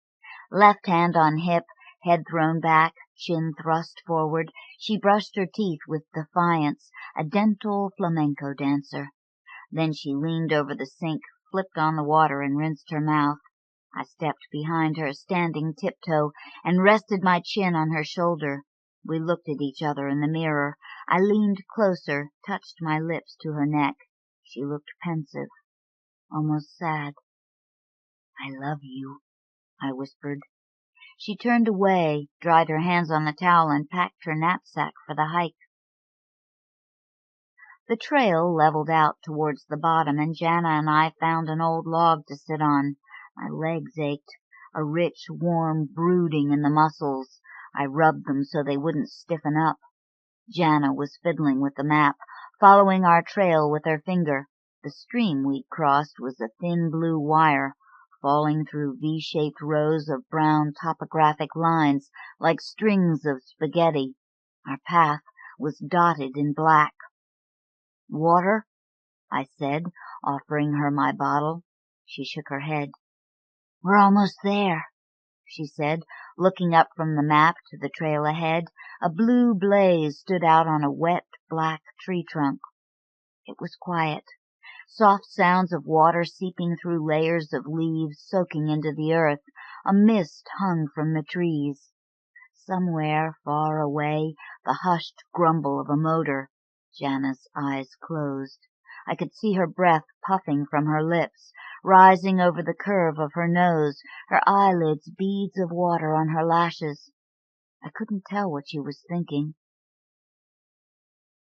Left hand on hip, head thrown back, chin thrust forward, she brushed her teeth with defiance, a dental flamenco dancer. Then she leaned over the sink, flipped on the water, and rinsed her mouth. I stepped behind her, standing tiptoe, and rested my chin on her shoulder. We looked at each other in the mirror. I leaned closer, touched my lips to her neck. She looked pensive, almost sad. "I love you," I whispered. She turned away, dried her hands on the towel, and packed her knapsack for the hike. The trail leveled out towards the bottom, and Jana and I found an old log to sit on. My legs ached, a rich, warm brooding in the muscles. I rubbed them so they wouldn't stiffen up. Jana was fiddling with the map, following our trail with her finger. The stream we'd crossed was a thin blue wire, falling through V-shaped rows of brown topographic lines like strings of spaghetti. Our path was dotted in black. "Water?" I said, offering her my bottle. She shook her head. "We're almost there," she said, looking up from the map to the trail ahead. A blue blaze stood out on a wet, black tree trunk. It was quiet. Soft sounds of water seeping through layers of leaves soaking into the earth. A mist hung from the trees. Somewhere far away, the hushed grumble of a motor. Jana's eyes closed. I could see her breath puffing from her lips, rising over the curve of her nose, her eyelids beads of water on her lashes. I couldn't tell what she was thinking.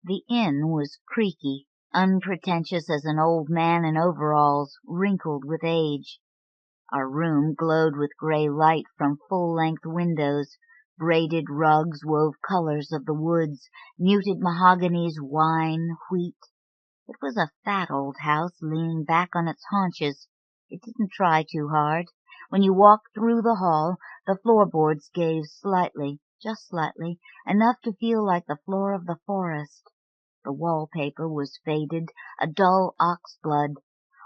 The inn was creaky, unpretentious as an old man in overalls, wrinkled with age. Our room glowed with gray light from full-length windows. Braided rugs wove colors of the woods, muted mahoganies, wine, wheat. It was a fat old house leaning back on its haunches. It didn't try too hard. When you walked through the hall, the floorboards gave slightly, just slightly, enough to feel like the floor of the forest. The wallpaper was faded, a dull oxblood,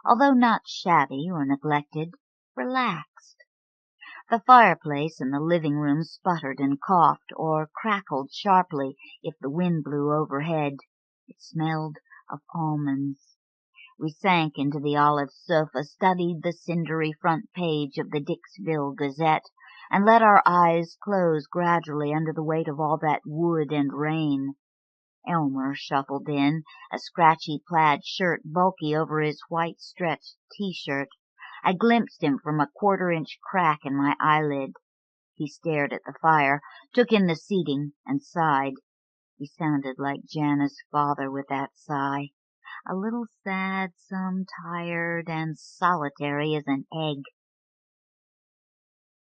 although not shabby or neglected, relaxed. The fireplace in the living room sputtered and coughed, or crackled sharply if the wind blew overhead. It smelled of almonds. We sank into the olive sofa, studied the cindery front page of the Dixville Gazette, and let our eyes close gradually under the weight of all that wood and rain. Elmer shuffled in, a scratchy plaid shirt bulky over his white stretched T-shirt. I glimpsed him from a quarter-inch crack in my eyelid. He stared at the fire, took in the seating, and sighed. He sounded like Janice's father with that sigh. A little sad, some tired, and solitary as an egg.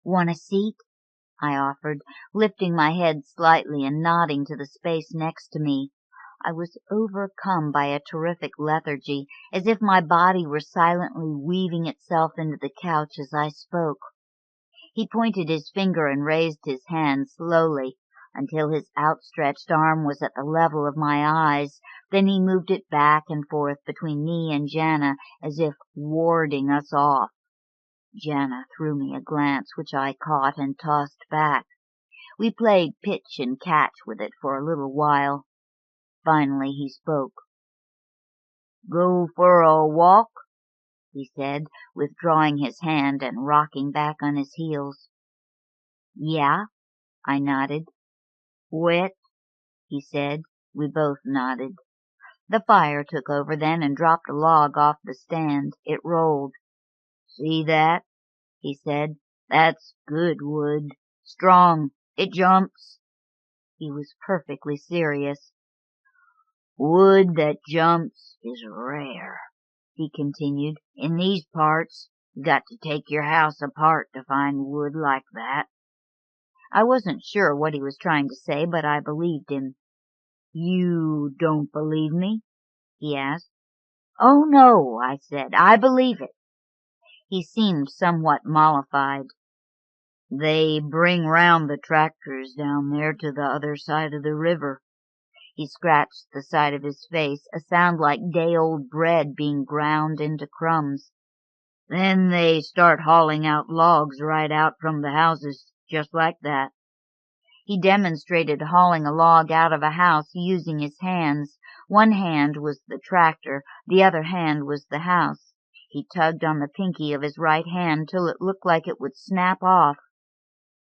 "Want a seat?" I offered, lifting my head slightly and nodding to the space next to me. I was overcome by a terrific lethargy, as if my body were silently weaving itself into the couch as I spoke. He pointed his finger and raised his hand slowly until his outstretched arm was at the level of my eyes. Then he moved it back and forth between me and Jana as if warding us off. Jana threw me a glance which I caught and tossed back. We played pitch and catch with it for a little while. Finally he spoke. "Go for a walk?" he said, withdrawing his hand and rocking back on his heels. "Yeah," I nodded. "Wet?" he said. We both nodded. The fire took over then and dropped a log off the stand. It rolled. "See that?" he said. "That's good wood. Strong. It jumps." He was perfectly serious. "Wood that jumps is rare," he continued. "In these parts, you got to take your house apart to find wood like that." I wasn't sure what he was trying to say, but I believed him. "You don't believe me?" he asked. "Oh, no," I said. "I believe it." He seemed somewhat mollified. "They bring round the tractors down there to the other side of the river." He scratched the side of his face, a sound like day-old bread being ground into crumbs. "Then they start hauling out logs right out from the houses, just like that." He demonstrated hauling a log out of a house using his hands. One hand was the tractor, the other hand was the house. He tugged on the pinky of his right hand till it looked like it would snap off.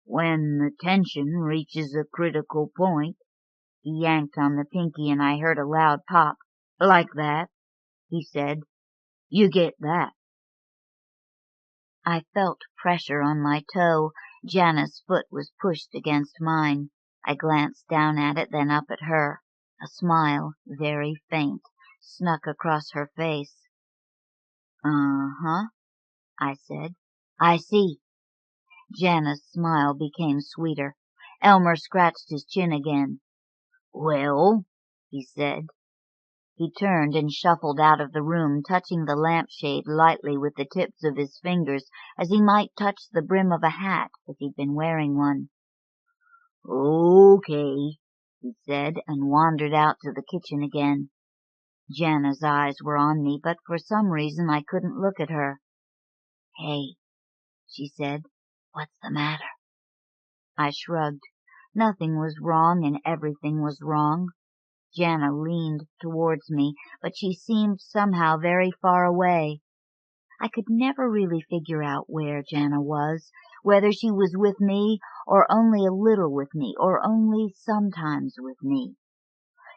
"When the tension reaches a critical point," he yanked on the pinky and I heard a loud pop. "Like that," he said. "You get that." I felt pressure on my toe. Jana's foot was pushed against mine. I glanced down at it, then up at her. A smile, very faint, snuck across her face. "Uh-huh," I said. "I see." Jana's smile became sweeter. Elmer scratched his chin again. "Well," he said. He turned and shuffled out of the room, touching the lampshade lightly with the tips of his fingers, as he might touch the brim of a hat if he'd been wearing one. "Okay," he said, and wandered out to the kitchen again. Jana's eyes were on me, but for some reason I couldn't look at her. "Hey," she said, "what's the matter?" I shrugged. Nothing was wrong and everything was wrong. Jana leaned towards me, but she seemed somehow very far away. I could never really figure out where Jana was, whether she was with me, or only a little with me, or only sometimes with me.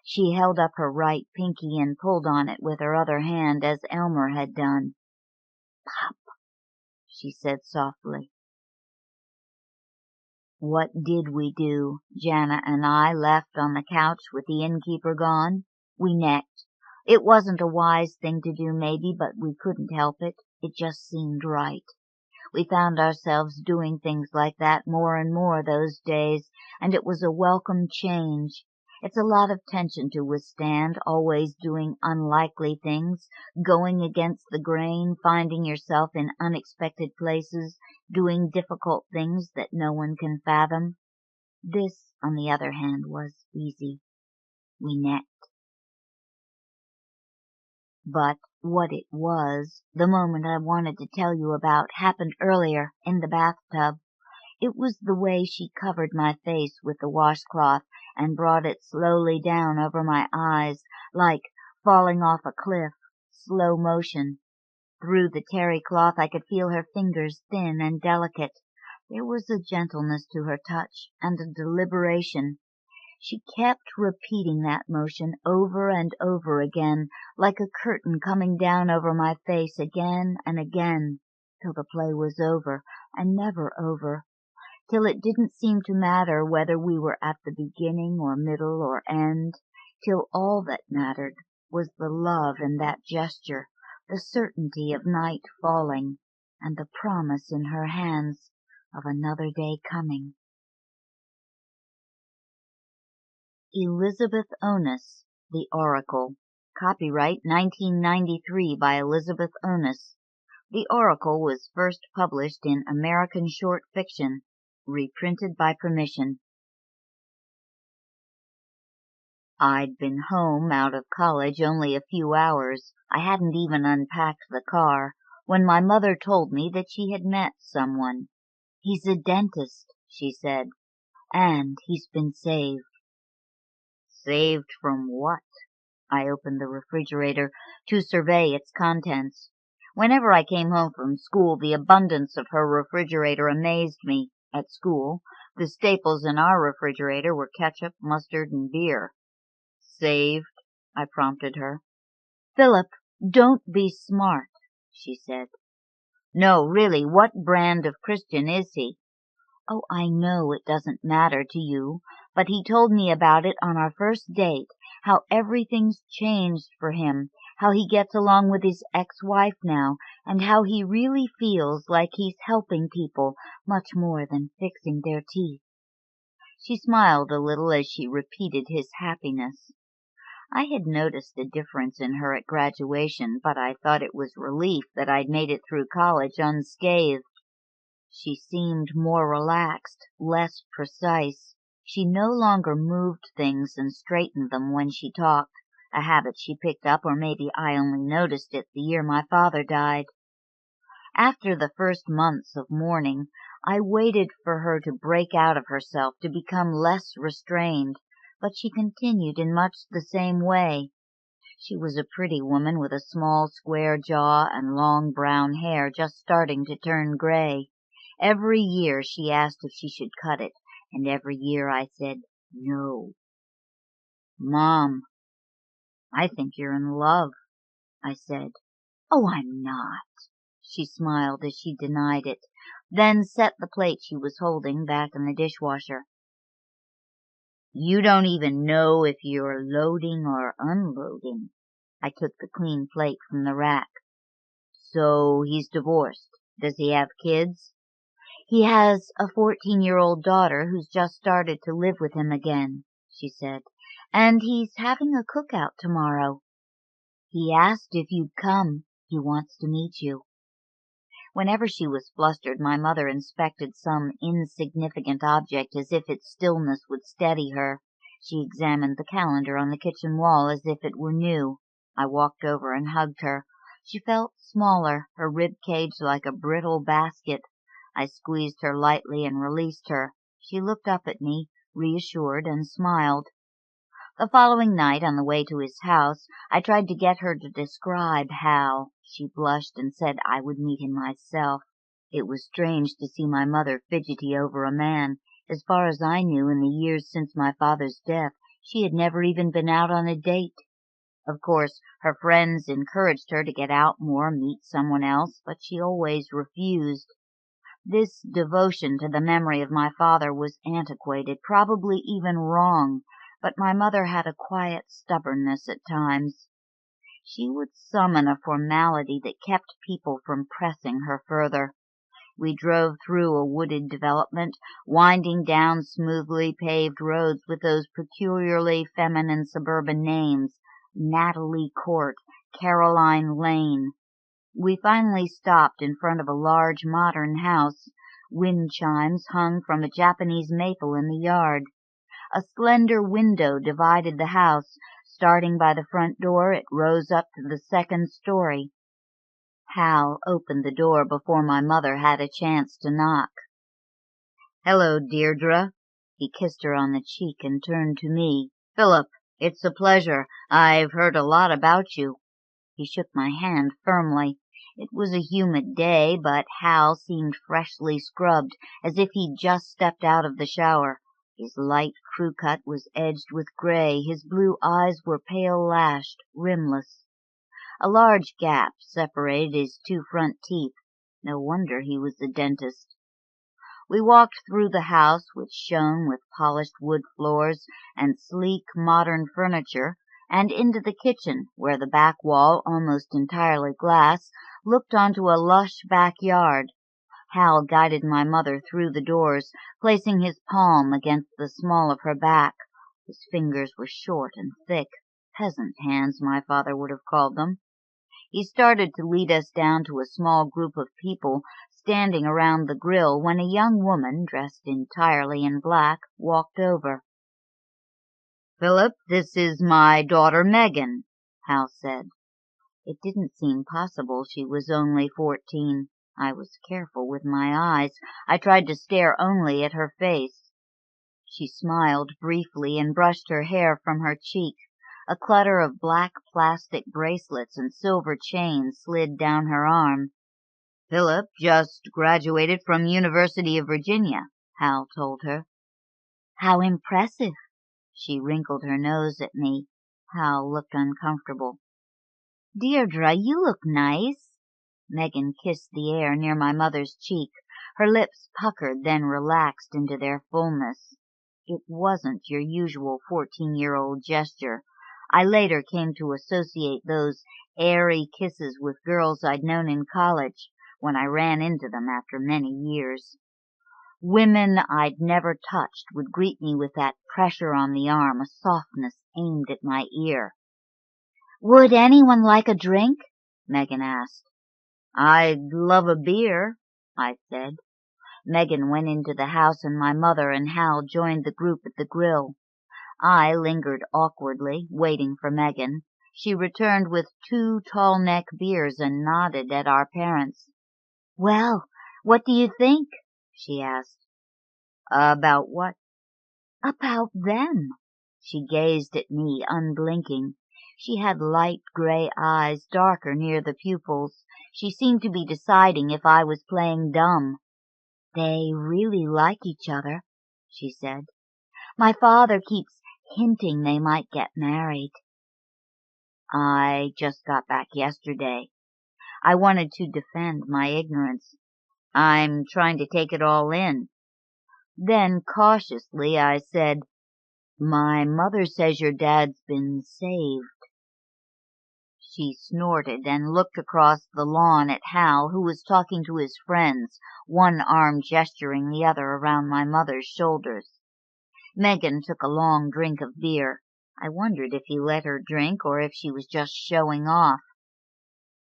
She held up her right pinky and pulled on it with her other hand, as Elmer had done. "Pop," she said softly. What did we do, Jana and I, left on the couch with the innkeeper gone? We necked. It wasn't a wise thing to do, maybe, but we couldn't help it. It just seemed right. We found ourselves doing things like that more and more those days, and it was a welcome change. It's a lot of tension to withstand, always doing unlikely things, going against the grain, finding yourself in unexpected places, doing difficult things that no one can fathom. This, on the other hand, was easy. We necked. But what it was, the moment I wanted to tell you about, happened earlier, in the bathtub. It was the way she covered my face with the washcloth and brought it slowly down over my eyes, like falling off a cliff, slow motion. Through the terry cloth I could feel her fingers, thin and delicate. There was a gentleness to her touch, and a deliberation. She kept repeating that motion over and over again, like a curtain coming down over my face again and again, till the play was over, and never over, till it didn't seem to matter whether we were at the beginning or middle or end, till all that mattered was the love in that gesture, the certainty of night falling, and the promise in her hands of another day coming. Elizabeth Onus, The Oracle. Copyright 1993 by Elizabeth Onus. The Oracle was first published in American Short Fiction, reprinted by permission. I'd been home out of college only a few hours. I hadn't even unpacked the car when my mother told me that she had met someone. "He's a dentist," she said, "and he's been saved." Saved from what? I opened the refrigerator to survey its contents. Whenever I came home from school, the abundance of her refrigerator amazed me. At school, the staples in our refrigerator were ketchup, mustard, and beer. "Saved?" I prompted her. "Philip, don't be smart," she said. "No, really, what brand of Christian is he?" "Oh, I know it doesn't matter to you, but he told me about it on our first date, how everything's changed for him, how he gets along with his ex-wife now, and how he really feels like he's helping people much more than fixing their teeth." She smiled a little as she repeated his happiness. I had noticed a difference in her at graduation, but I thought it was relief that I'd made it through college unscathed. She seemed more relaxed, less precise. She no longer moved things and straightened them when she talked, a habit she picked up, or maybe I only noticed it the year my father died. After the first months of mourning, I waited for her to break out of herself, to become less restrained, but she continued in much the same way. She was a pretty woman with a small square jaw and long brown hair just starting to turn gray. Every year she asked if she should cut it, and every year I said no. "Mom, I think you're in love," I said. "Oh, I'm not." She smiled as she denied it, then set the plate she was holding back in the dishwasher. "You don't even know if you're loading or unloading." I took the clean plate from the rack. "So he's divorced. Does he have kids?" "He has a 14-year-old daughter who's just started to live with him again," she said, "and he's having a cookout tomorrow. He asked if you'd come. He wants to meet you." Whenever she was flustered, my mother inspected some insignificant object as if its stillness would steady her. She examined the calendar on the kitchen wall as if it were new. I walked over and hugged her. She felt smaller, her rib cage like a brittle basket. I squeezed her lightly and released her. She looked up at me, reassured, and smiled. The following night, on the way to his house, I tried to get her to describe Hal. She blushed and said I would meet him myself. It was strange to see my mother fidgety over a man. As far as I knew, in the years since my father's death, she had never even been out on a date. Of course, her friends encouraged her to get out more, meet someone else, but she always refused. This devotion to the memory of my father was antiquated, probably even wrong, but my mother had a quiet stubbornness at times. She would summon a formality that kept people from pressing her further. We drove through a wooded development, winding down smoothly paved roads with those peculiarly feminine suburban names, Natalie Court, Caroline Lane. We finally stopped in front of a large modern house. Wind chimes hung from a Japanese maple in the yard. A slender window divided the house. Starting by the front door, it rose up to the second story. Hal opened the door before my mother had a chance to knock. "Hello, Deirdre." He kissed her on the cheek and turned to me. "Philip, it's a pleasure. I've heard a lot about you." He shook my hand firmly. It was a humid day, but Hal seemed freshly scrubbed, as if he'd just stepped out of the shower. His light crew cut was edged with gray. His blue eyes were pale-lashed, rimless. A large gap separated his two front teeth. No wonder he was the dentist. We walked through the house, which shone with polished wood floors and sleek modern furniture, and into the kitchen, where the back wall, almost entirely glass, looked onto a lush backyard. Hal guided my mother through the doors, placing his palm against the small of her back. His fingers were short and thick, peasant hands, my father would have called them. He started to lead us down to a small group of people standing around the grill when a young woman, dressed entirely in black, walked over. "Philip, this is my daughter Megan," Hal said. It didn't seem possible she was only 14. I was careful with my eyes. I tried to stare only at her face. She smiled briefly and brushed her hair from her cheek. A clutter of black plastic bracelets and silver chains slid down her arm. "Philip just graduated from University of Virginia," Hal told her. "How impressive." She wrinkled her nose at me. Hal looked uncomfortable. "Deirdre, you look nice." Megan kissed the air near my mother's cheek. Her lips puckered, then relaxed into their fullness. It wasn't your usual 14-year-old gesture. I later came to associate those airy kisses with girls I'd known in college, when I ran into them after many years. Women I'd never touched would greet me with that pressure on the arm, a softness aimed at my ear. "Would anyone like a drink?" Megan asked. "I'd love a beer," I said. Megan went into the house and my mother and Hal joined the group at the grill. I lingered awkwardly, waiting for Megan. She returned with 2 tall-neck beers and nodded at our parents. "Well, what do you think?" she asked. "About what?" "About them." She gazed at me, unblinking. She had light gray eyes, darker near the pupils. She seemed to be deciding if I was playing dumb. "They really like each other," she said. "My father keeps hinting they might get married." "I just got back yesterday." I wanted to defend my ignorance. "I'm trying to take it all in." Then, cautiously, I said, "My mother says your dad's been saved." She snorted and looked across the lawn at Hal, who was talking to his friends, one arm gesturing the other around my mother's shoulders. Megan took a long drink of beer. I wondered if he let her drink or if she was just showing off.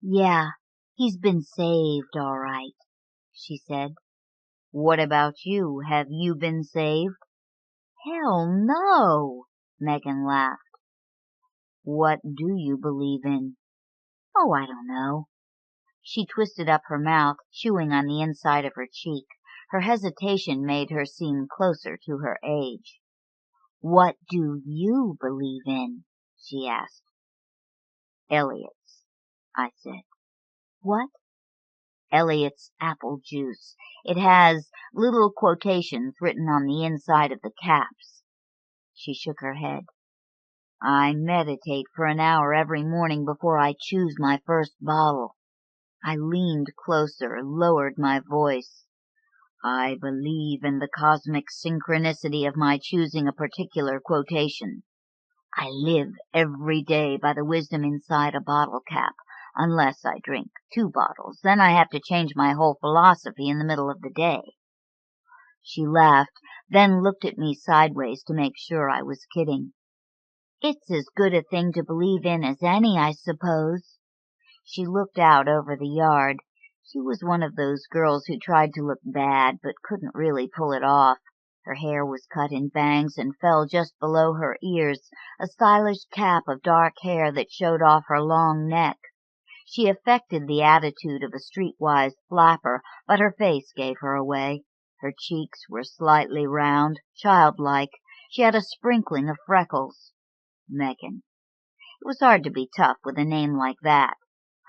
"Yeah, he's been saved, all right," she said. "What about you? Have you been saved?" "Hell no," Megan laughed. "What do you believe in?" "Oh, I don't know." She twisted up her mouth, chewing on the inside of her cheek. Her hesitation made her seem closer to her age. "What do you believe in?" she asked. "Eliot's," I said. "What?" "Eliot's apple juice. It has little quotations written on the inside of the caps." She shook her head. "I meditate for an hour every morning before I choose my first bottle." I leaned closer, lowered my voice. "I believe in the cosmic synchronicity of my choosing a particular quotation. I live every day by the wisdom inside a bottle cap, unless I drink 2 bottles. Then I have to change my whole philosophy in the middle of the day." She laughed, then looked at me sideways to make sure I was kidding. "It's as good a thing to believe in as any, I suppose." She looked out over the yard. She was one of those girls who tried to look bad but couldn't really pull it off. Her hair was cut in bangs and fell just below her ears, a stylish cap of dark hair that showed off her long neck. She affected the attitude of a streetwise flapper, but her face gave her away. Her cheeks were slightly round, childlike. She had a sprinkling of freckles. Megan. It was hard to be tough with a name like that.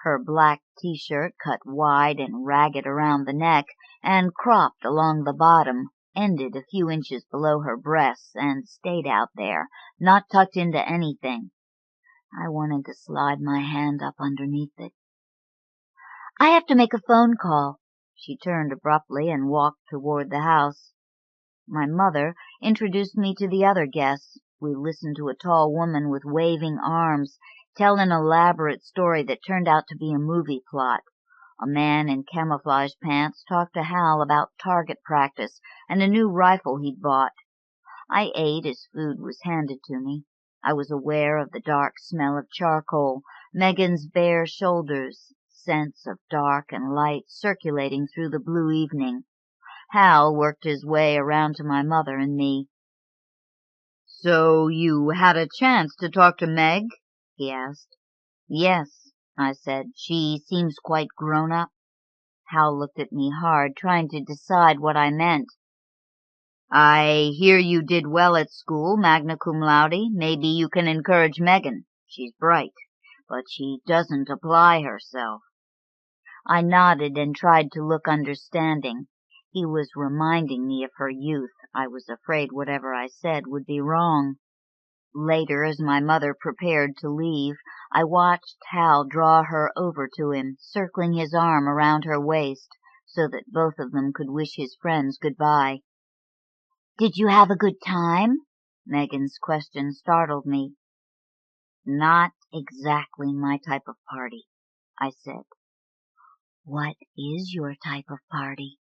Her black T-shirt, cut wide and ragged around the neck and cropped along the bottom, ended a few inches below her breasts and stayed out there, not tucked into anything. I wanted to slide my hand up underneath it. "I have to make a phone call," She turned abruptly and walked toward the house. My mother introduced me to the other guests. We listened to a tall woman with waving arms tell an elaborate story that turned out to be a movie plot. A man in camouflage pants talked to Hal about target practice and a new rifle he'd bought. I ate as food was handed to me. I was aware of the dark smell of charcoal, Megan's bare shoulders, scents of dark and light circulating through the blue evening. Hal worked his way around to my mother and me. "So you had a chance to talk to Meg?" he asked. "Yes," I said. "She seems quite grown up." Hal looked at me hard, trying to decide what I meant. "I hear you did well at school, magna cum laude. Maybe you can encourage Megan. She's bright, but she doesn't apply herself." I nodded and tried to look understanding. He was reminding me of her youth. I was afraid whatever I said would be wrong. Later, as my mother prepared to leave, I watched Hal draw her over to him, circling his arm around her waist, so that both of them could wish his friends goodbye. "Did you have a good time?" Megan's question startled me. "Not exactly my type of party," I said. "What is your type of party?"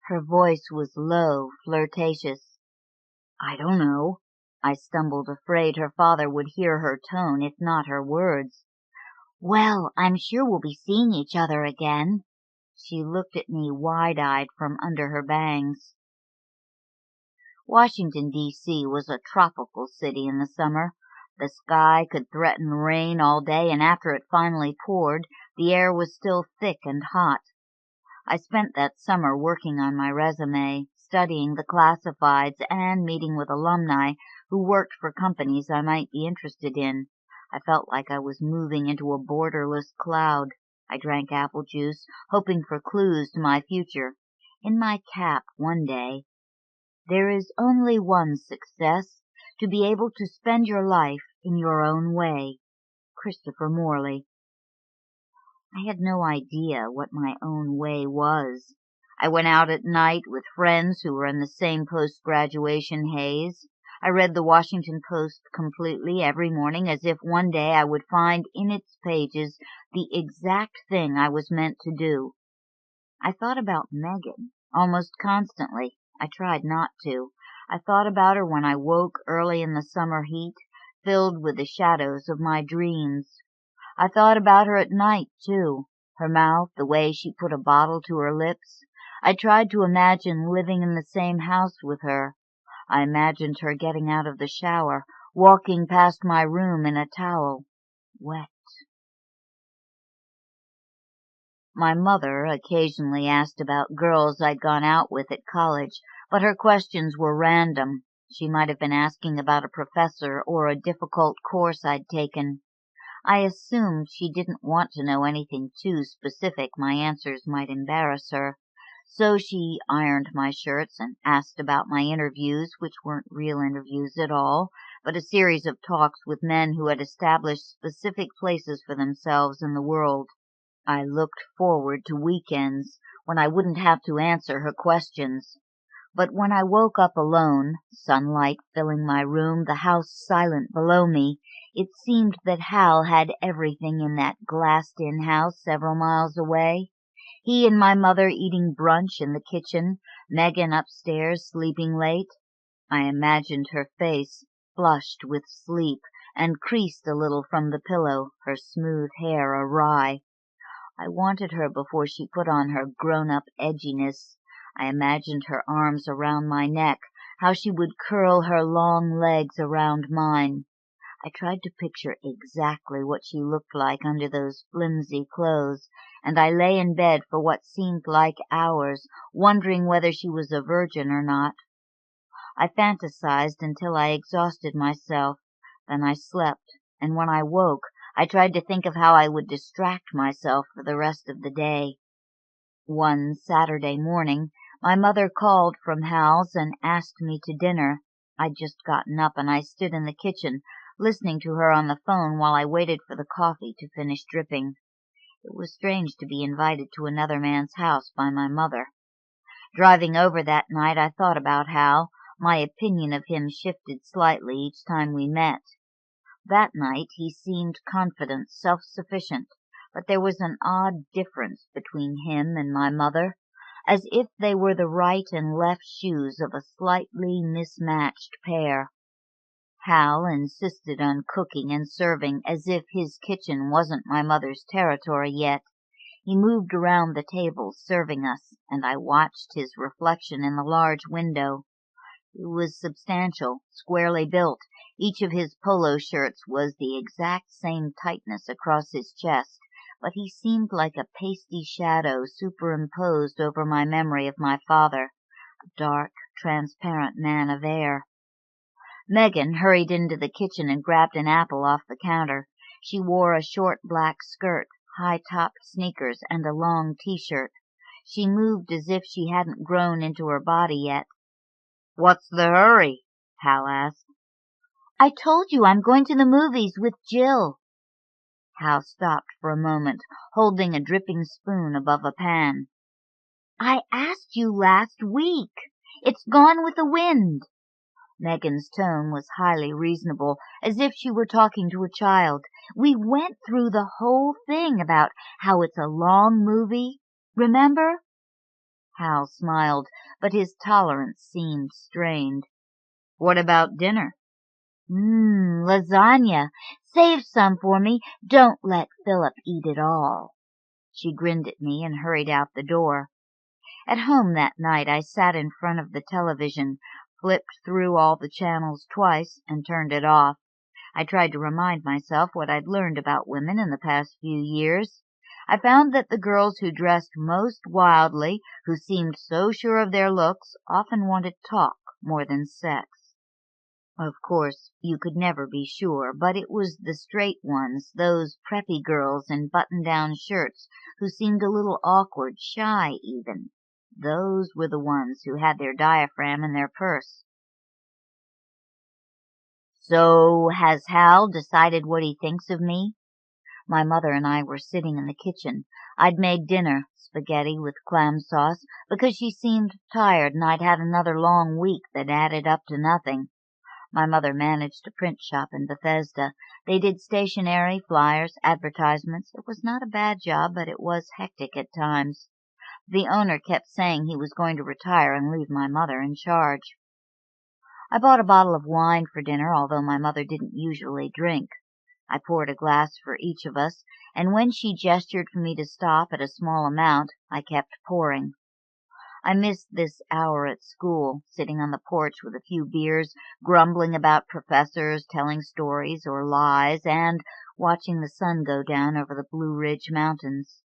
Her voice was low, flirtatious. "I don't know." I stumbled, afraid her father would hear her tone, if not her words. "Well, I'm sure we'll be seeing each other again." She looked at me wide-eyed from under her bangs. Washington, D.C. was a tropical city in the summer. The sky could threaten rain all day, and after it finally poured, the air was still thick and hot. I spent that summer working on my resume, studying the classifieds, and meeting with alumni who worked for companies I might be interested in. I felt like I was moving into a borderless cloud. I drank apple juice, hoping for clues to my future. In my cap one day, "There is only one success, to be able to spend your life in your own way." Christopher Morley. I had no idea what my own way was. I went out at night with friends who were in the same post-graduation haze. I read the Washington Post completely every morning as if one day I would find in its pages the exact thing I was meant to do. I thought about Megan almost constantly. I tried not to. I thought about her when I woke early in the summer heat, filled with the shadows of my dreams. I thought about her at night, too. Her mouth, the way she put a bottle to her lips. I tried to imagine living in the same house with her. I imagined her getting out of the shower, walking past my room in a towel, wet. My mother occasionally asked about girls I'd gone out with at college, but her questions were random. She might have been asking about a professor or a difficult course I'd taken. I assumed she didn't want to know anything too specific my answers might embarrass her, so she ironed my shirts and asked about my interviews, which weren't real interviews at all, but a series of talks with men who had established specific places for themselves in the world. I looked forward to weekends when I wouldn't have to answer her questions. But when I woke up alone, sunlight filling my room, the house silent below me, it seemed that Hal had everything in that glassed-in house several miles away. He and my mother eating brunch in the kitchen, Megan upstairs sleeping late. I imagined her face, flushed with sleep, and creased a little from the pillow, her smooth hair awry. I wanted her before she put on her grown-up edginess. I imagined her arms around my neck, how she would curl her long legs around mine. I tried to picture exactly what she looked like under those flimsy clothes, and I lay in bed for what seemed like hours, wondering whether she was a virgin or not. I fantasized until I exhausted myself. Then I slept, and when I woke, I tried to think of how I would distract myself for the rest of the day. One Saturday morning, my mother called from Hal's and asked me to dinner. I'd just gotten up, and I stood in the kitchen, listening to her on the phone while I waited for the coffee to finish dripping. It was strange to be invited to another man's house by my mother. Driving over that night, I thought about Hal. My opinion of him shifted slightly each time we met. That night he seemed confident, self-sufficient, but there was an odd difference between him and my mother, as if they were the right and left shoes of a slightly mismatched pair. Hal insisted on cooking and serving as if his kitchen wasn't my mother's territory yet. He moved around the table, serving us, and I watched his reflection in the large window. He was substantial, squarely built. Each of his polo shirts was the exact same tightness across his chest, but he seemed like a pasty shadow superimposed over my memory of my father, a dark, transparent man of air. Megan hurried into the kitchen and grabbed an apple off the counter. She wore a short black skirt, high-topped sneakers, and a long T-shirt. She moved as if she hadn't grown into her body yet. "What's the hurry?" Hal asked. "I told you I'm going to the movies with Jill." Hal stopped for a moment, holding a dripping spoon above a pan. "I asked you last week. It's gone with the wind." Megan's tone was highly reasonable, as if she were talking to a child. "We went through the whole thing about how it's a long movie. Remember?" Hal smiled, but his tolerance seemed strained. "What about dinner?" Lasagna. Save some for me. Don't let Philip eat it all." She grinned at me and hurried out the door. At home that night I sat in front of the television, flipped through all the channels twice, and turned it off. I tried to remind myself what I'd learned about women in the past few years. I found that the girls who dressed most wildly, who seemed so sure of their looks, often wanted talk more than sex. Of course, you could never be sure, but it was the straight ones, those preppy girls in button-down shirts, who seemed a little awkward, shy even. Those were the ones who had their diaphragm in their purse. "So, has Hal decided what he thinks of me?" My mother and I were sitting in the kitchen. I'd made dinner, spaghetti with clam sauce, because she seemed tired and I'd had another long week that added up to nothing. My mother managed a print shop in Bethesda. They did stationery, flyers, advertisements. It was not a bad job, but it was hectic at times. The owner kept saying he was going to retire and leave my mother in charge. I bought a bottle of wine for dinner, although my mother didn't usually drink. I poured a glass for each of us, and when she gestured for me to stop at a small amount, I kept pouring. I missed this hour at school, sitting on the porch with a few beers, grumbling about professors, telling stories or lies, and watching the sun go down over the Blue Ridge Mountains.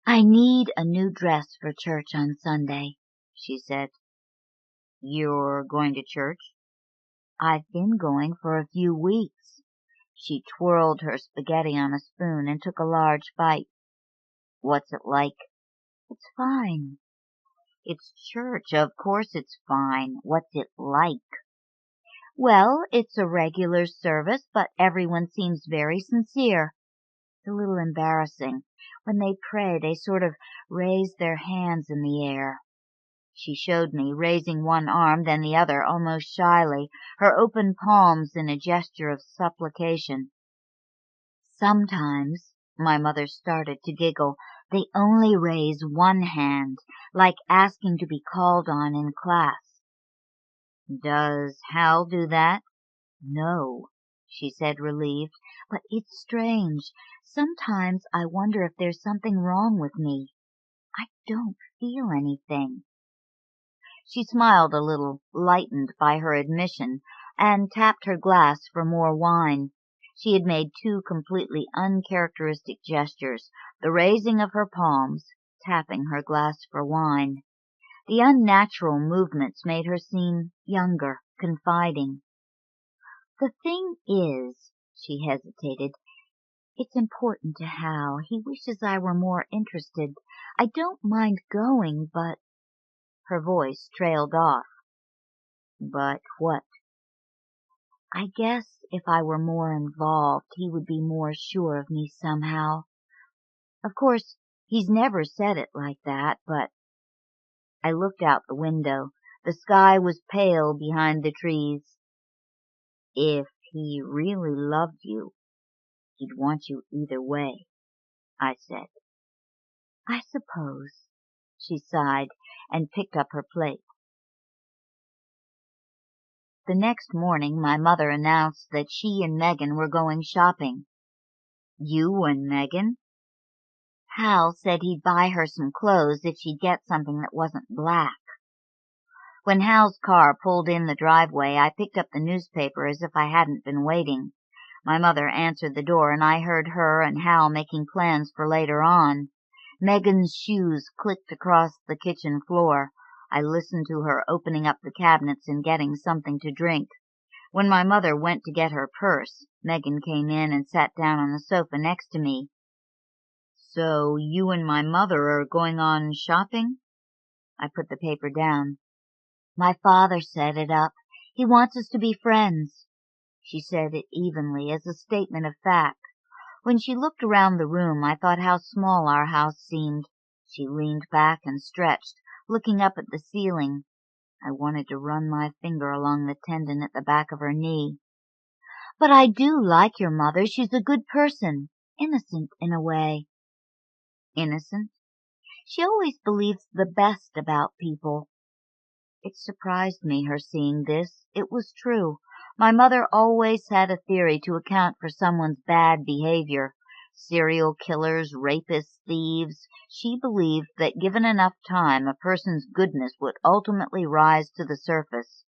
"I need a new dress for church on Sunday," she said. "You're going to church?" "I've been going for a few weeks." She twirled her spaghetti on a spoon and took a large bite. "What's it like?" "It's fine." "It's church. Of course it's fine. What's it like?" "Well, it's a regular service, but everyone seems very sincere. It's a little embarrassing. When they pray, they sort of raise their hands in the air." She showed me, raising one arm, then the other, almost shyly, her open palms in a gesture of supplication. "Sometimes," my mother started to giggle, "they only raise one hand, like asking to be called on in class." "Does Hal do that?" "No," she said, relieved, "but it's strange. Sometimes I wonder if there's something wrong with me. I don't feel anything." She smiled a little, lightened by her admission, and tapped her glass for more wine. She had made two completely uncharacteristic gestures, the raising of her palms, tapping her glass for wine. The unnatural movements made her seem younger, confiding. "The thing is," she hesitated, "it's important to Hal. He wishes I were more interested. I don't mind going, but—" Her voice trailed off. "But what?" "I guess if I were more involved, he would be more sure of me somehow. Of course, he's never said it like that, but I looked out the window. The sky was pale behind the trees. If he really loved you, he'd want you either way, I said. I suppose, she sighed and picked up her plate. The next morning my mother announced that she and Megan were going shopping. You and Megan? Hal said he'd buy her some clothes if she'd get something that wasn't black. When Hal's car pulled in the driveway, I picked up the newspaper as if I hadn't been waiting. My mother answered the door, and I heard her and Hal making plans for later on. Megan's shoes clicked across the kitchen floor. I listened to her opening up the cabinets and getting something to drink. When my mother went to get her purse, Megan came in and sat down on the sofa next to me. So you and my mother are going on shopping? I put the paper down. My father set it up. He wants us to be friends. She said it evenly as a statement of fact. When she looked around the room, I thought how small our house seemed. She leaned back and stretched, looking up at the ceiling. I wanted to run my finger along the tendon at the back of her knee. But I do like your mother. She's a good person. Innocent in a way. Innocent? She always believes the best about people. It surprised me, her seeing this. It was true. My mother always had a theory to account for someone's bad behavior. Serial killers, rapists, thieves. She believed that given enough time, a person's goodness would ultimately rise to the surface.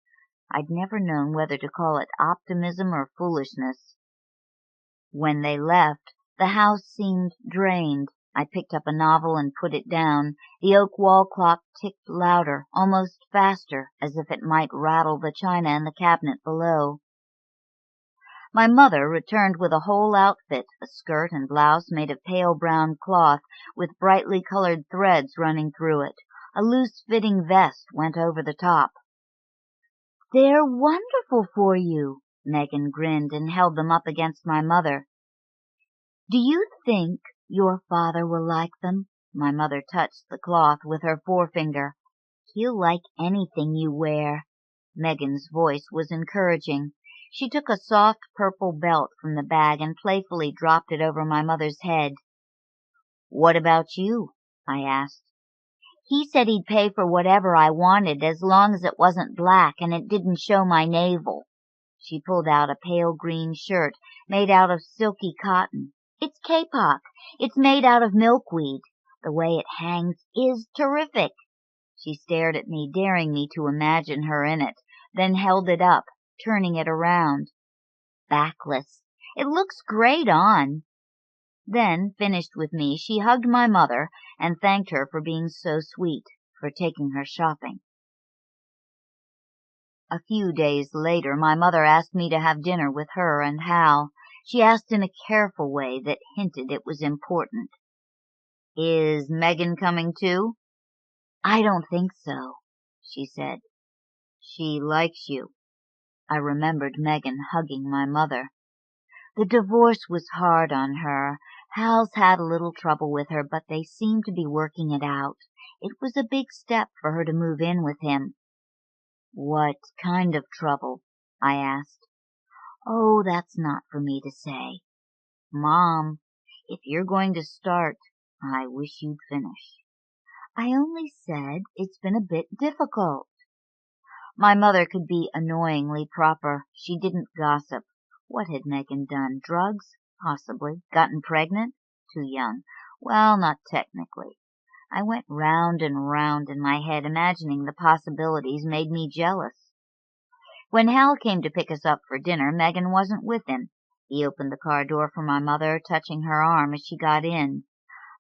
I'd never known whether to call it optimism or foolishness. When they left, the house seemed drained. I picked up a novel and put it down. The oak wall clock ticked louder, almost faster, as if it might rattle the china in the cabinet below. My mother returned with a whole outfit, a skirt and blouse made of pale brown cloth with brightly colored threads running through it. A loose-fitting vest went over the top. They're wonderful for you, Megan grinned and held them up against my mother. Do you think your father will like them? My mother touched the cloth with her forefinger. He'll like anything you wear. Megan's voice was encouraging. She took a soft purple belt from the bag and playfully dropped it over my mother's head. What about you? I asked. He said he'd pay for whatever I wanted as long as it wasn't black and it didn't show my navel. She pulled out a pale green shirt made out of silky cotton. It's kapok. It's made out of milkweed. The way it hangs is terrific. She stared at me, daring me to imagine her in it, then held it up, turning it around. Backless. It looks great on. Then, finished with me, she hugged my mother and thanked her for being so sweet, for taking her shopping. A few days later, my mother asked me to have dinner with her and Hal. She asked in a careful way that hinted it was important. Is Megan coming too? I don't think so, she said. She likes you. I remembered Megan hugging my mother. The divorce was hard on her. Hal's had a little trouble with her, but they seemed to be working it out. It was a big step for her to move in with him. What kind of trouble? I asked. Oh, that's not for me to say. Mom, if you're going to start, I wish you'd finish. I only said it's been a bit difficult. My mother could be annoyingly proper. She didn't gossip. What had Megan done? Drugs? Possibly. Gotten pregnant? Too young. Well, not technically. I went round and round in my head, imagining the possibilities made me jealous. When Hal came to pick us up for dinner, Megan wasn't with him. He opened the car door for my mother, touching her arm as she got in.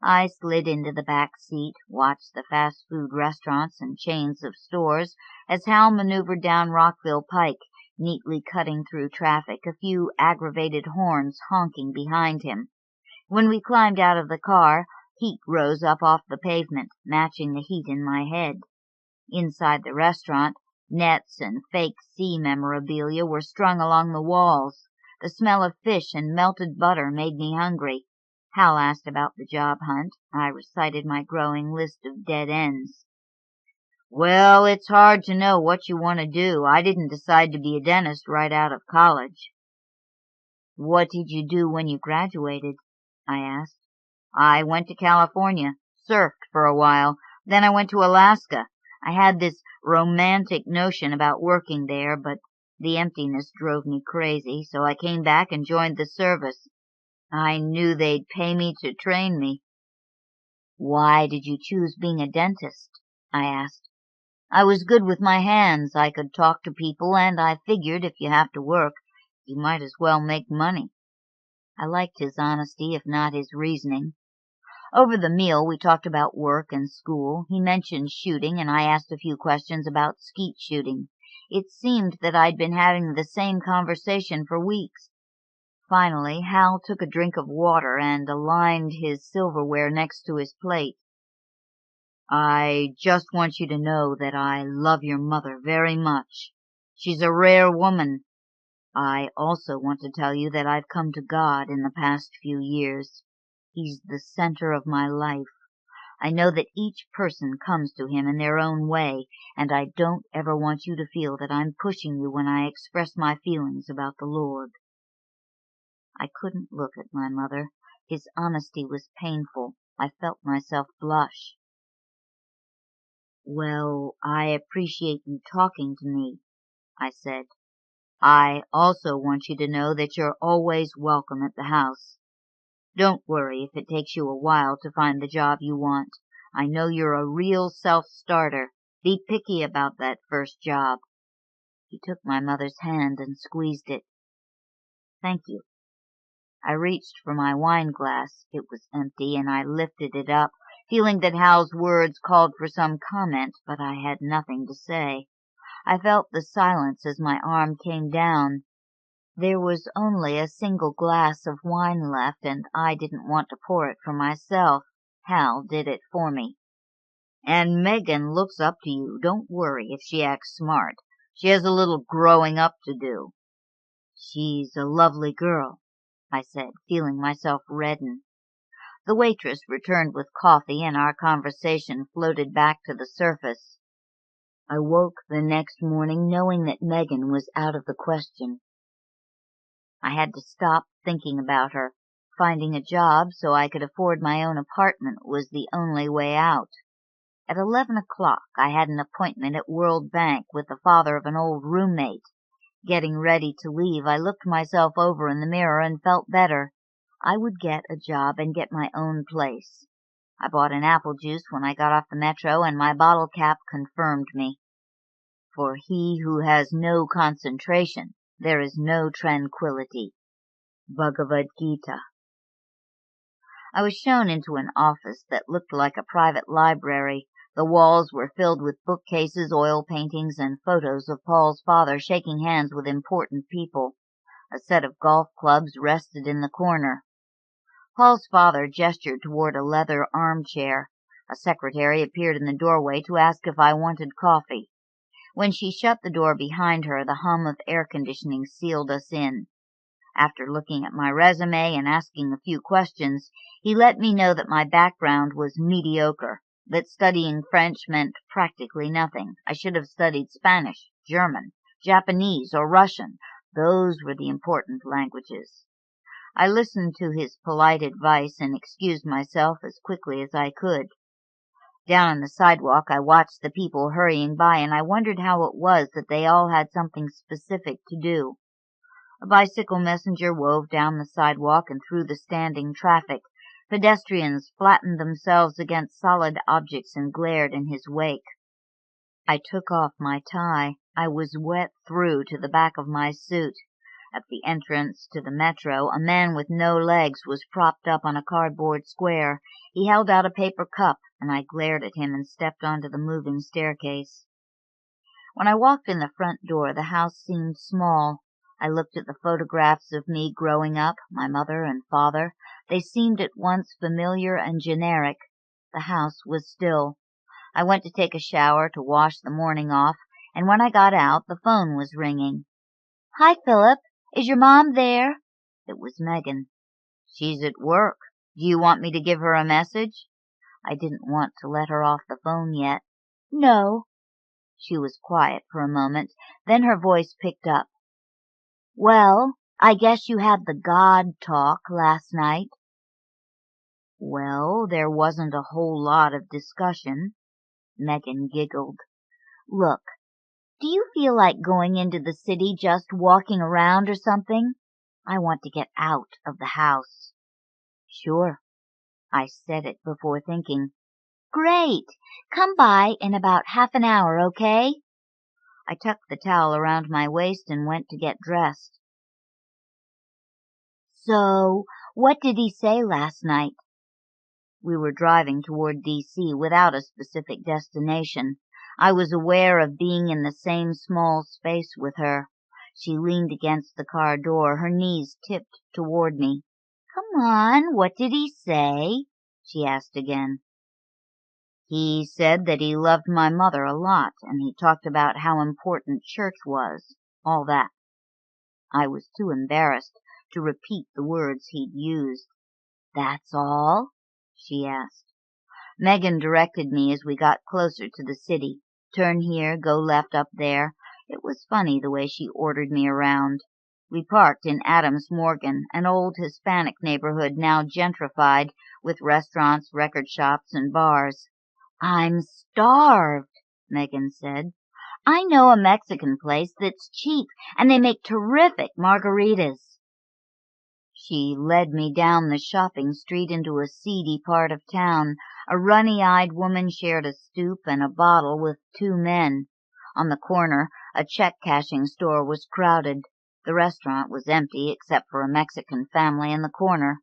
I slid into the back seat, watched the fast food restaurants and chains of stores as Hal maneuvered down Rockville Pike, neatly cutting through traffic, a few aggravated horns honking behind him. When we climbed out of the car, heat rose up off the pavement, matching the heat in my head. Inside the restaurant, nets and fake sea memorabilia were strung along the walls. The smell of fish and melted butter made me hungry. Hal asked about the job hunt. I recited my growing list of dead ends. Well, it's hard to know what you want to do. I didn't decide to be a dentist right out of college. What did you do when you graduated? I asked. I went to California, surfed for a while, then I went to Alaska. I had this romantic notion about working there, but the emptiness drove me crazy, so I came back and joined the service. I knew they'd pay me to train me. Why did you choose being a dentist? I asked. I was good with my hands. I could talk to people, and I figured if you have to work, you might as well make money. I liked his honesty, if not his reasoning. Over the meal, we talked about work and school. He mentioned shooting, and I asked a few questions about skeet shooting. It seemed that I'd been having the same conversation for weeks. Finally, Hal took a drink of water and aligned his silverware next to his plate. I just want you to know that I love your mother very much. She's a rare woman. I also want to tell you that I've come to God in the past few years. He's the center of my life. I know that each person comes to him in their own way, and I don't ever want you to feel that I'm pushing you when I express my feelings about the Lord. I couldn't look at my mother. His honesty was painful. I felt myself blush. Well, I appreciate you talking to me, I said. I also want you to know that you're always welcome at the house. Don't worry if it takes you a while to find the job you want. I know you're a real self-starter. Be picky about that first job. He took my mother's hand and squeezed it. Thank you. I reached for my wine glass. It was empty, and I lifted it up, feeling that Hal's words called for some comment, but I had nothing to say. I felt the silence as my arm came down. There was only a single glass of wine left, and I didn't want to pour it for myself. Hal did it for me. And Megan looks up to you. Don't worry if she acts smart. She has a little growing up to do. She's a lovely girl, I said, feeling myself redden. The waitress returned with coffee, and our conversation floated back to the surface. I woke the next morning knowing that Megan was out of the question. I had to stop thinking about her. Finding a job so I could afford my own apartment was the only way out. At 11 o'clock, I had an appointment at World Bank with the father of an old roommate. Getting ready to leave, I looked myself over in the mirror and felt better. I would get a job and get my own place. I bought an apple juice when I got off the metro, and my bottle cap confirmed me. For he who has no concentration, there is no tranquility. Bhagavad Gita. I was shown into an office that looked like a private library. The walls were filled with bookcases, oil paintings, and photos of Paul's father shaking hands with important people. A set of golf clubs rested in the corner. Paul's father gestured toward a leather armchair. A secretary appeared in the doorway to ask if I wanted coffee. When she shut the door behind her, the hum of air conditioning sealed us in. After looking at my resume and asking a few questions, he let me know that my background was mediocre, that studying French meant practically nothing. I should have studied Spanish, German, Japanese, or Russian. Those were the important languages. I listened to his polite advice and excused myself as quickly as I could. Down on the sidewalk, I watched the people hurrying by, and I wondered how it was that they all had something specific to do. A bicycle messenger wove down the sidewalk and through the standing traffic. Pedestrians flattened themselves against solid objects and glared in his wake. I took off my tie. I was wet through to the back of my suit. At the entrance to the metro, a man with no legs was propped up on a cardboard square. He held out a paper cup, and I glared at him and stepped onto the moving staircase. When I walked in the front door, the house seemed small. I looked at the photographs of me growing up, my mother and father. They seemed at once familiar and generic. The house was still. I went to take a shower to wash the morning off, and when I got out, the phone was ringing. "Hi, Philip. Is your mom there?" It was Megan. "She's at work. Do you want me to give her a message? I didn't want to let her off the phone yet. No. She was quiet for a moment, then her voice picked up. Well, I guess you had the God talk last night. Well, there wasn't a whole lot of discussion. Megan giggled. Look, do you feel like going into the city, just walking around or something? I want to get out of the house. Sure. I said it before thinking. Great. Come by in about half an hour, okay? I tucked the towel around my waist and went to get dressed. So, what did he say last night? We were driving toward D.C. without a specific destination. I was aware of being in the same small space with her. She leaned against the car door, her knees tipped toward me. Come on, what did he say? She asked again. He said that he loved my mother a lot, and he talked about how important church was, all that. I was too embarrassed to repeat the words he'd used. That's all? She asked. Megan directed me as we got closer to the city. Turn here, go left up there. It was funny the way she ordered me around. We parked in Adams Morgan, an old Hispanic neighborhood now gentrified with restaurants, record shops, and bars. I'm starved, Megan said. I know a Mexican place that's cheap, and they make terrific margaritas. She led me down the shopping street into a seedy part of town. A runny-eyed woman shared a stoop and a bottle with two men. On the corner, a check-cashing store was crowded. The restaurant was empty except for a Mexican family in the corner.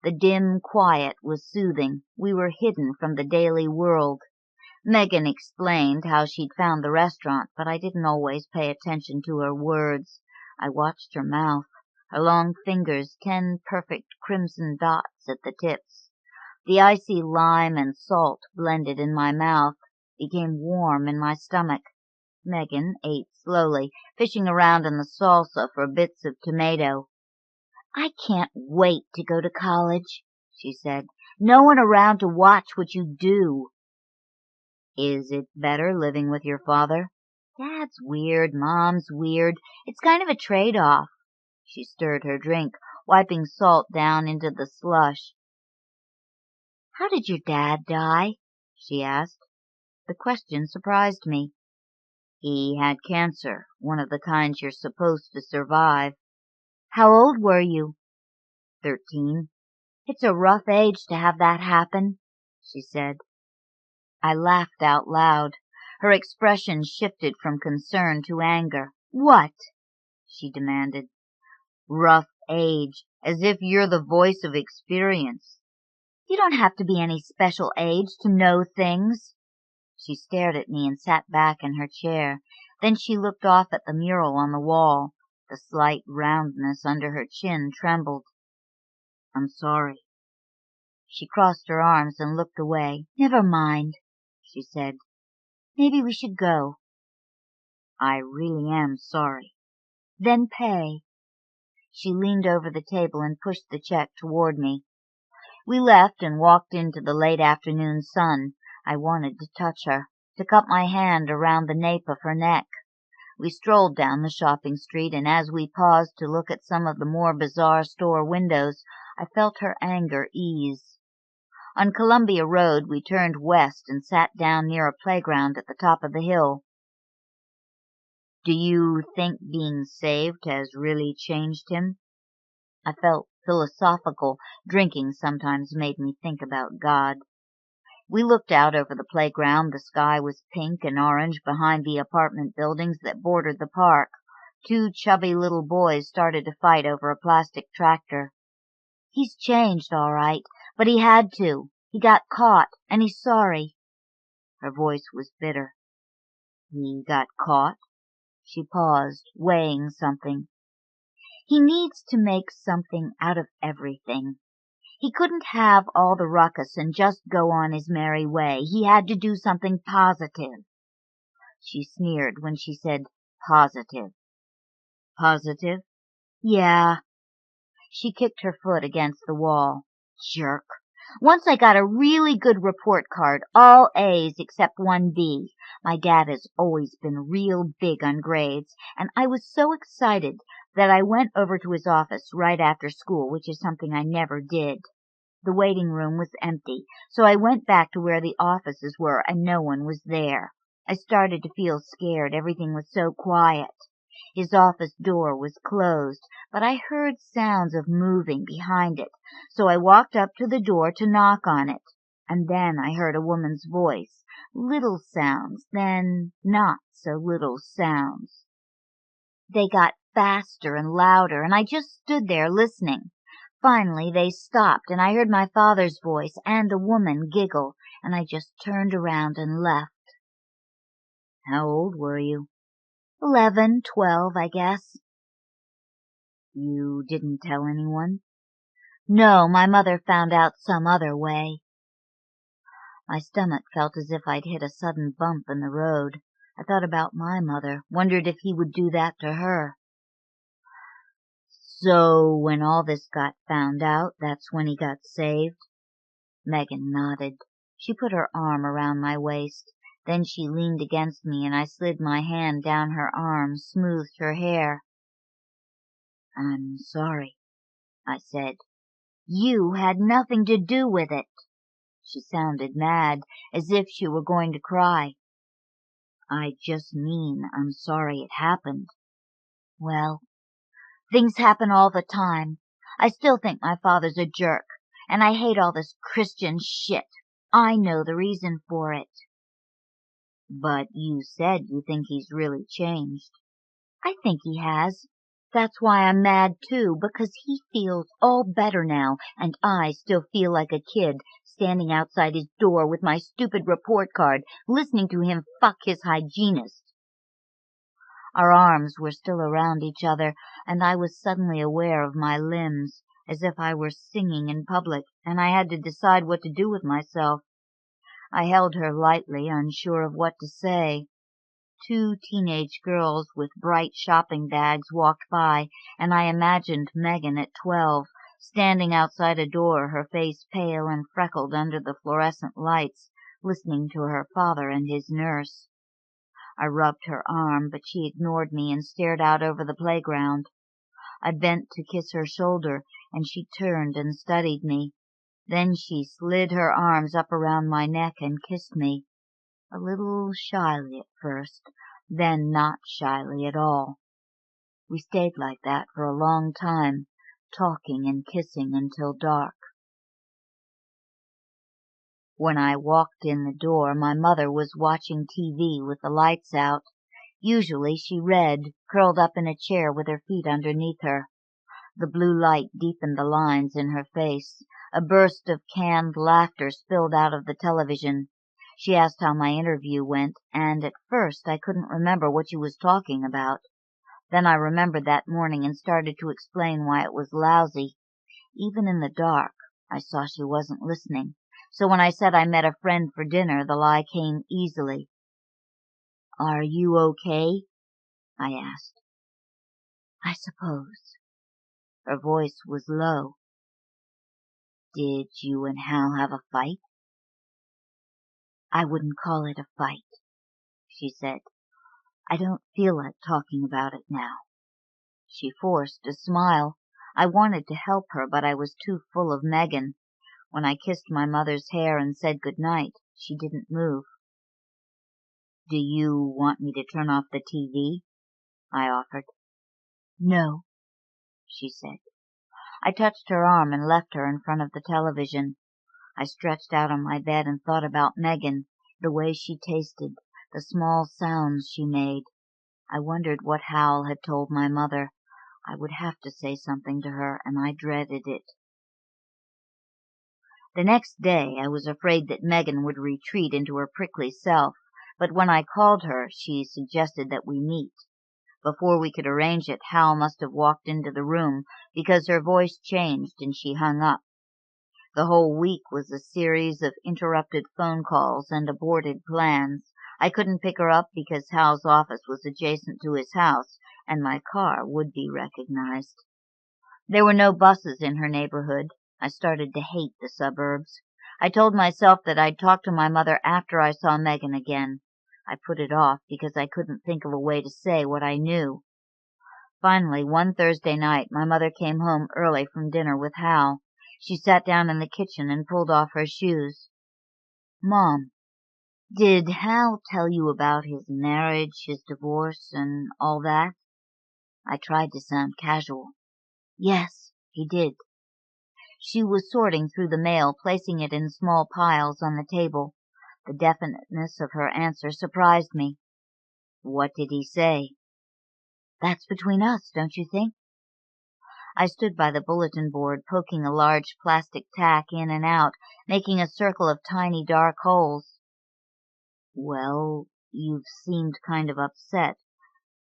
The dim quiet was soothing. We were hidden from the daily world. Megan explained how she'd found the restaurant, but I didn't always pay attention to her words. I watched her mouth, her long fingers, 10 perfect crimson dots at the tips. The icy lime and salt blended in my mouth, became warm in my stomach. Megan ate slowly, fishing around in the salsa for bits of tomato. I can't wait to go to college, she said. No one around to watch what you do. Is it better living with your father? Dad's weird, Mom's weird. It's kind of a trade-off. She stirred her drink, wiping salt down into the slush. How did your dad die? She asked. The question surprised me. He had cancer, one of the kinds you're supposed to survive. How old were you? 13. It's a rough age to have that happen, she said. I laughed out loud. Her expression shifted from concern to anger. What? She demanded. Rough age, as if you're the voice of experience. You don't have to be any special age to know things. She stared at me and sat back in her chair. Then she looked off at the mural on the wall. The slight roundness under her chin trembled. I'm sorry. She crossed her arms and looked away. Never mind, she said. Maybe we should go. I really am sorry. Then pay. She leaned over the table and pushed the check toward me. We left and walked into the late afternoon sun. I wanted to touch her, to cup my hand around the nape of her neck. We strolled down the shopping street, and as we paused to look at some of the more bizarre store windows, I felt her anger ease. On Columbia Road, we turned west and sat down near a playground at the top of the hill. Do you think being saved has really changed him? I felt philosophical. Drinking sometimes made me think about God. We looked out over the playground. The sky was pink and orange behind the apartment buildings that bordered the park. Two chubby little boys started to fight over a plastic tractor. He's changed, all right, but he had to. He got caught, and he's sorry. Her voice was bitter. He got caught? She paused, weighing something. He needs to make something out of everything. He couldn't have all the ruckus and just go on his merry way. He had to do something positive. She sneered when she said positive. Positive? Yeah. She kicked her foot against the wall. Jerk. Once I got a really good report card, all A's except one B. My dad has always been real big on grades, and I was so excited that I went over to his office right after school, which is something I never did. The waiting room was empty, so I went back to where the offices were, and no one was there. I started to feel scared. Everything was so quiet. His office door was closed, but I heard sounds of moving behind it, so I walked up to the door to knock on it. And then I heard a woman's voice. Little sounds, then not so little sounds. They got faster and louder, and I just stood there listening. Finally they stopped, and I heard my father's voice and a woman giggle, and I just turned around and left. How old were you? 11, 12, I guess. You didn't tell anyone? No, my mother found out some other way. My stomach felt as if I'd hit a sudden bump in the road. I thought about my mother, wondered if he would do that to her. So when all this got found out, that's when he got saved? Megan nodded. She put her arm around my waist. Then she leaned against me, and I slid my hand down her arm, smoothed her hair. I'm sorry, I said. You had nothing to do with it. She sounded mad, as if she were going to cry. I just mean I'm sorry it happened. Well, things happen all the time. I still think my father's a jerk, and I hate all this Christian shit. I know the reason for it. But you said you think he's really changed. I think he has. That's why I'm mad, too, because he feels all better now, and I still feel like a kid, standing outside his door with my stupid report card, listening to him fuck his hygienist. Our arms were still around each other, and I was suddenly aware of my limbs, as if I were singing in public, and I had to decide what to do with myself. I held her lightly, unsure of what to say. 2 teenage girls with bright shopping bags walked by, and I imagined Megan at 12, standing outside a door, her face pale and freckled under the fluorescent lights, listening to her father and his nurse. I rubbed her arm, but she ignored me and stared out over the playground. I bent to kiss her shoulder, and she turned and studied me. Then she slid her arms up around my neck and kissed me, a little shyly at first, then not shyly at all. We stayed like that for a long time, talking and kissing until dark. When I walked in the door, my mother was watching TV with the lights out. Usually she read, curled up in a chair with her feet underneath her. The blue light deepened the lines in her face. A burst of canned laughter spilled out of the television. She asked how my interview went, and at first I couldn't remember what she was talking about. Then I remembered that morning and started to explain why it was lousy. Even in the dark, I saw she wasn't listening. So when I said I met a friend for dinner, the lie came easily. Are you okay? I asked. I suppose. Her voice was low. Did you and Hal have a fight? I wouldn't call it a fight, she said. I don't feel like talking about it now. She forced a smile. I wanted to help her, but I was too full of Megan. When I kissed my mother's hair and said good night, she didn't move. Do you want me to turn off the TV? I offered. No, she said. I touched her arm and left her in front of the television. I stretched out on my bed and thought about Megan, the way she tasted, the small sounds she made. I wondered what Hal had told my mother. I would have to say something to her, and I dreaded it. The next day I was afraid that Megan would retreat into her prickly self, but when I called her, she suggested that we meet. Before we could arrange it, Hal must have walked into the room, because her voice changed and she hung up. The whole week was a series of interrupted phone calls and aborted plans. I couldn't pick her up because Hal's office was adjacent to his house, and my car would be recognized. There were no buses in her neighborhood. I started to hate the suburbs. I told myself that I'd talk to my mother after I saw Megan again. I put it off because I couldn't think of a way to say what I knew. Finally, one Thursday night, my mother came home early from dinner with Hal. She sat down in the kitchen and pulled off her shoes. "Mom, did Hal tell you about his marriage, his divorce, and all that?" I tried to sound casual. "Yes, he did." She was sorting through the mail, placing it in small piles on the table. The definiteness of her answer surprised me. "What did he say?" "That's between us, don't you think?" I stood by the bulletin board, poking a large plastic tack in and out, making a circle of tiny dark holes. "Well, you've seemed kind of upset.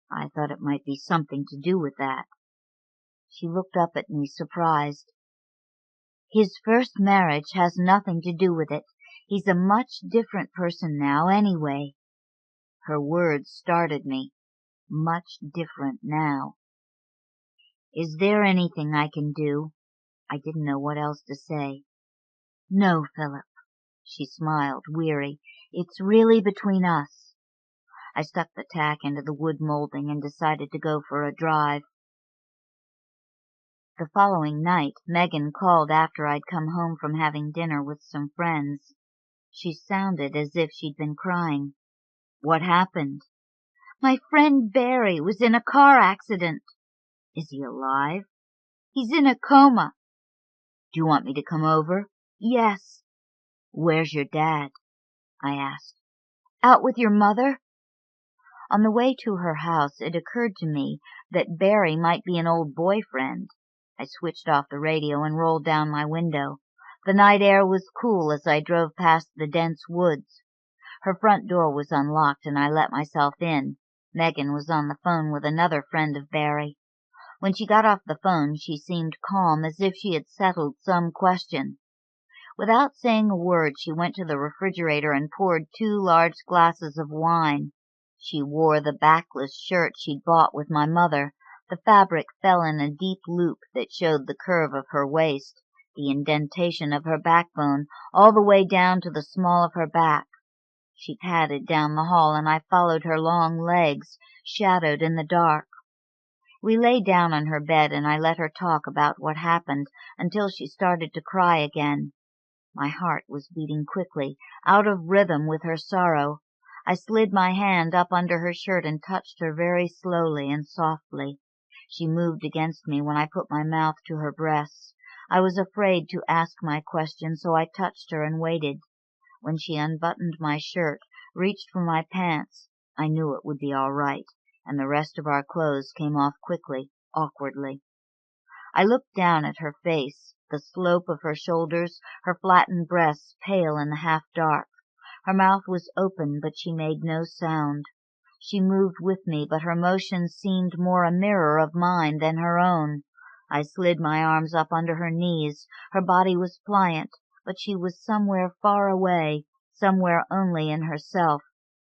I thought it might be something to do with that." She looked up at me, surprised. "His first marriage has nothing to do with it. He's a much different person now, anyway." Her words startled me. Much different now. "Is there anything I can do?" I didn't know what else to say. "No, Philip." She smiled, weary. "It's really between us." I stuck the tack into the wood molding and decided to go for a drive. The following night, Megan called after I'd come home from having dinner with some friends. She sounded as if she'd been crying. "What happened?" "My friend Barry was in a car accident." "Is he alive?" "He's in a coma." "Do you want me to come over?" "Yes." "Where's your dad?" I asked. "Out with your mother." On the way to her house, it occurred to me that Barry might be an old boyfriend. I switched off the radio and rolled down my window. The night air was cool as I drove past the dense woods. Her front door was unlocked and I let myself in. Megan was on the phone with another friend of Barry. When she got off the phone, she seemed calm, as if she had settled some question. Without saying a word, she went to the refrigerator and poured 2 large glasses of wine. She wore the backless shirt she'd bought with my mother. The fabric fell in a deep loop that showed the curve of her waist, the indentation of her backbone, all the way down to the small of her back. She padded down the hall, and I followed her long legs, shadowed in the dark. We lay down on her bed, and I let her talk about what happened until she started to cry again. My heart was beating quickly, out of rhythm with her sorrow. I slid my hand up under her shirt and touched her very slowly and softly. She moved against me when I put my mouth to her breasts. I was afraid to ask my question, so I touched her and waited. When she unbuttoned my shirt, reached for my pants, I knew it would be all right, and the rest of our clothes came off quickly, awkwardly. I looked down at her face, the slope of her shoulders, her flattened breasts pale in the half-dark. Her mouth was open, but she made no sound. She moved with me, but her motions seemed more a mirror of mine than her own. I slid my arms up under her knees. Her body was pliant, but she was somewhere far away, somewhere only in herself.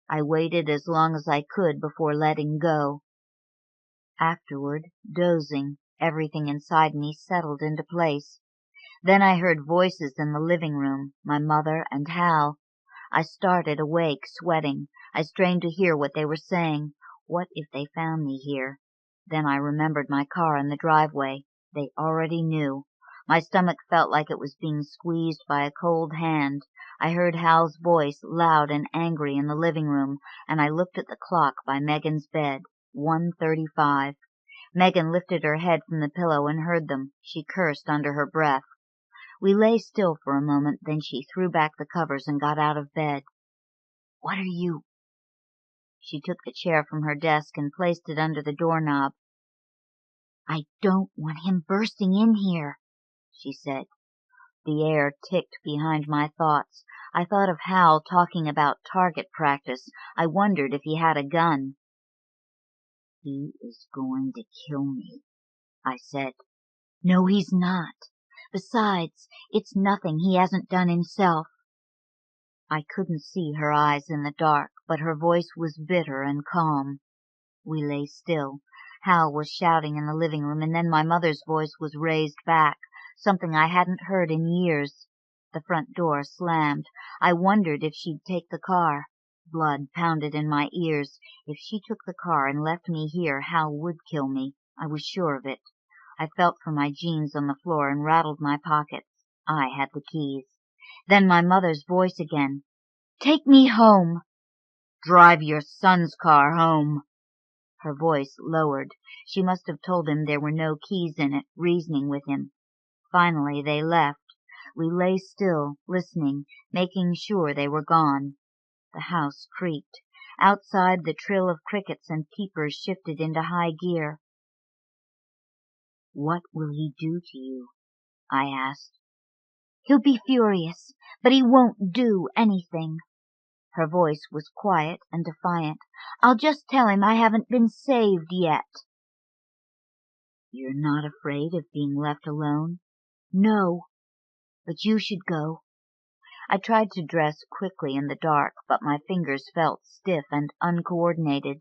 I waited as long as I could before letting go. Afterward, dozing, everything inside me settled into place. Then I heard voices in the living room, my mother and Hal. I started awake, sweating. I strained to hear what they were saying. What if they found me here? Then I remembered my car in the driveway. They already knew. My stomach felt like it was being squeezed by a cold hand. I heard Hal's voice, loud and angry, in the living room, and I looked at the clock by Megan's bed. 1:35. Megan lifted her head from the pillow and heard them. She cursed under her breath. We lay still for a moment, then she threw back the covers and got out of bed. "What are you?" She took the chair from her desk and placed it under the doorknob. "I don't want him bursting in here," she said. The air ticked behind my thoughts. I thought of Hal talking about target practice. I wondered if he had a gun. "He is going to kill me," I said. "No, he's not. Besides, it's nothing he hasn't done himself." I couldn't see her eyes in the dark, but her voice was bitter and calm. We lay still. Hal was shouting in the living room, and then my mother's voice was raised back. something I hadn't heard in years. The front door slammed. I wondered if she'd take the car. Blood pounded in my ears. If she took the car and left me here, Hal would kill me. I was sure of it. I felt for my jeans on the floor and rattled my pockets. I had the keys. Then my mother's voice again. "Take me home." "Drive your son's car home." Her voice lowered. She must have told him there were no keys in it, reasoning with him. Finally they left. We lay still, listening, making sure they were gone. The house creaked. Outside, the trill of crickets and peepers shifted into high gear. "What will he do to you?" I asked. "He'll be furious, but he won't do anything." Her voice was quiet and defiant. "I'll just tell him I haven't been saved yet." "You're not afraid of being left alone?" "No, but you should go." I tried to dress quickly in the dark, but my fingers felt stiff and uncoordinated.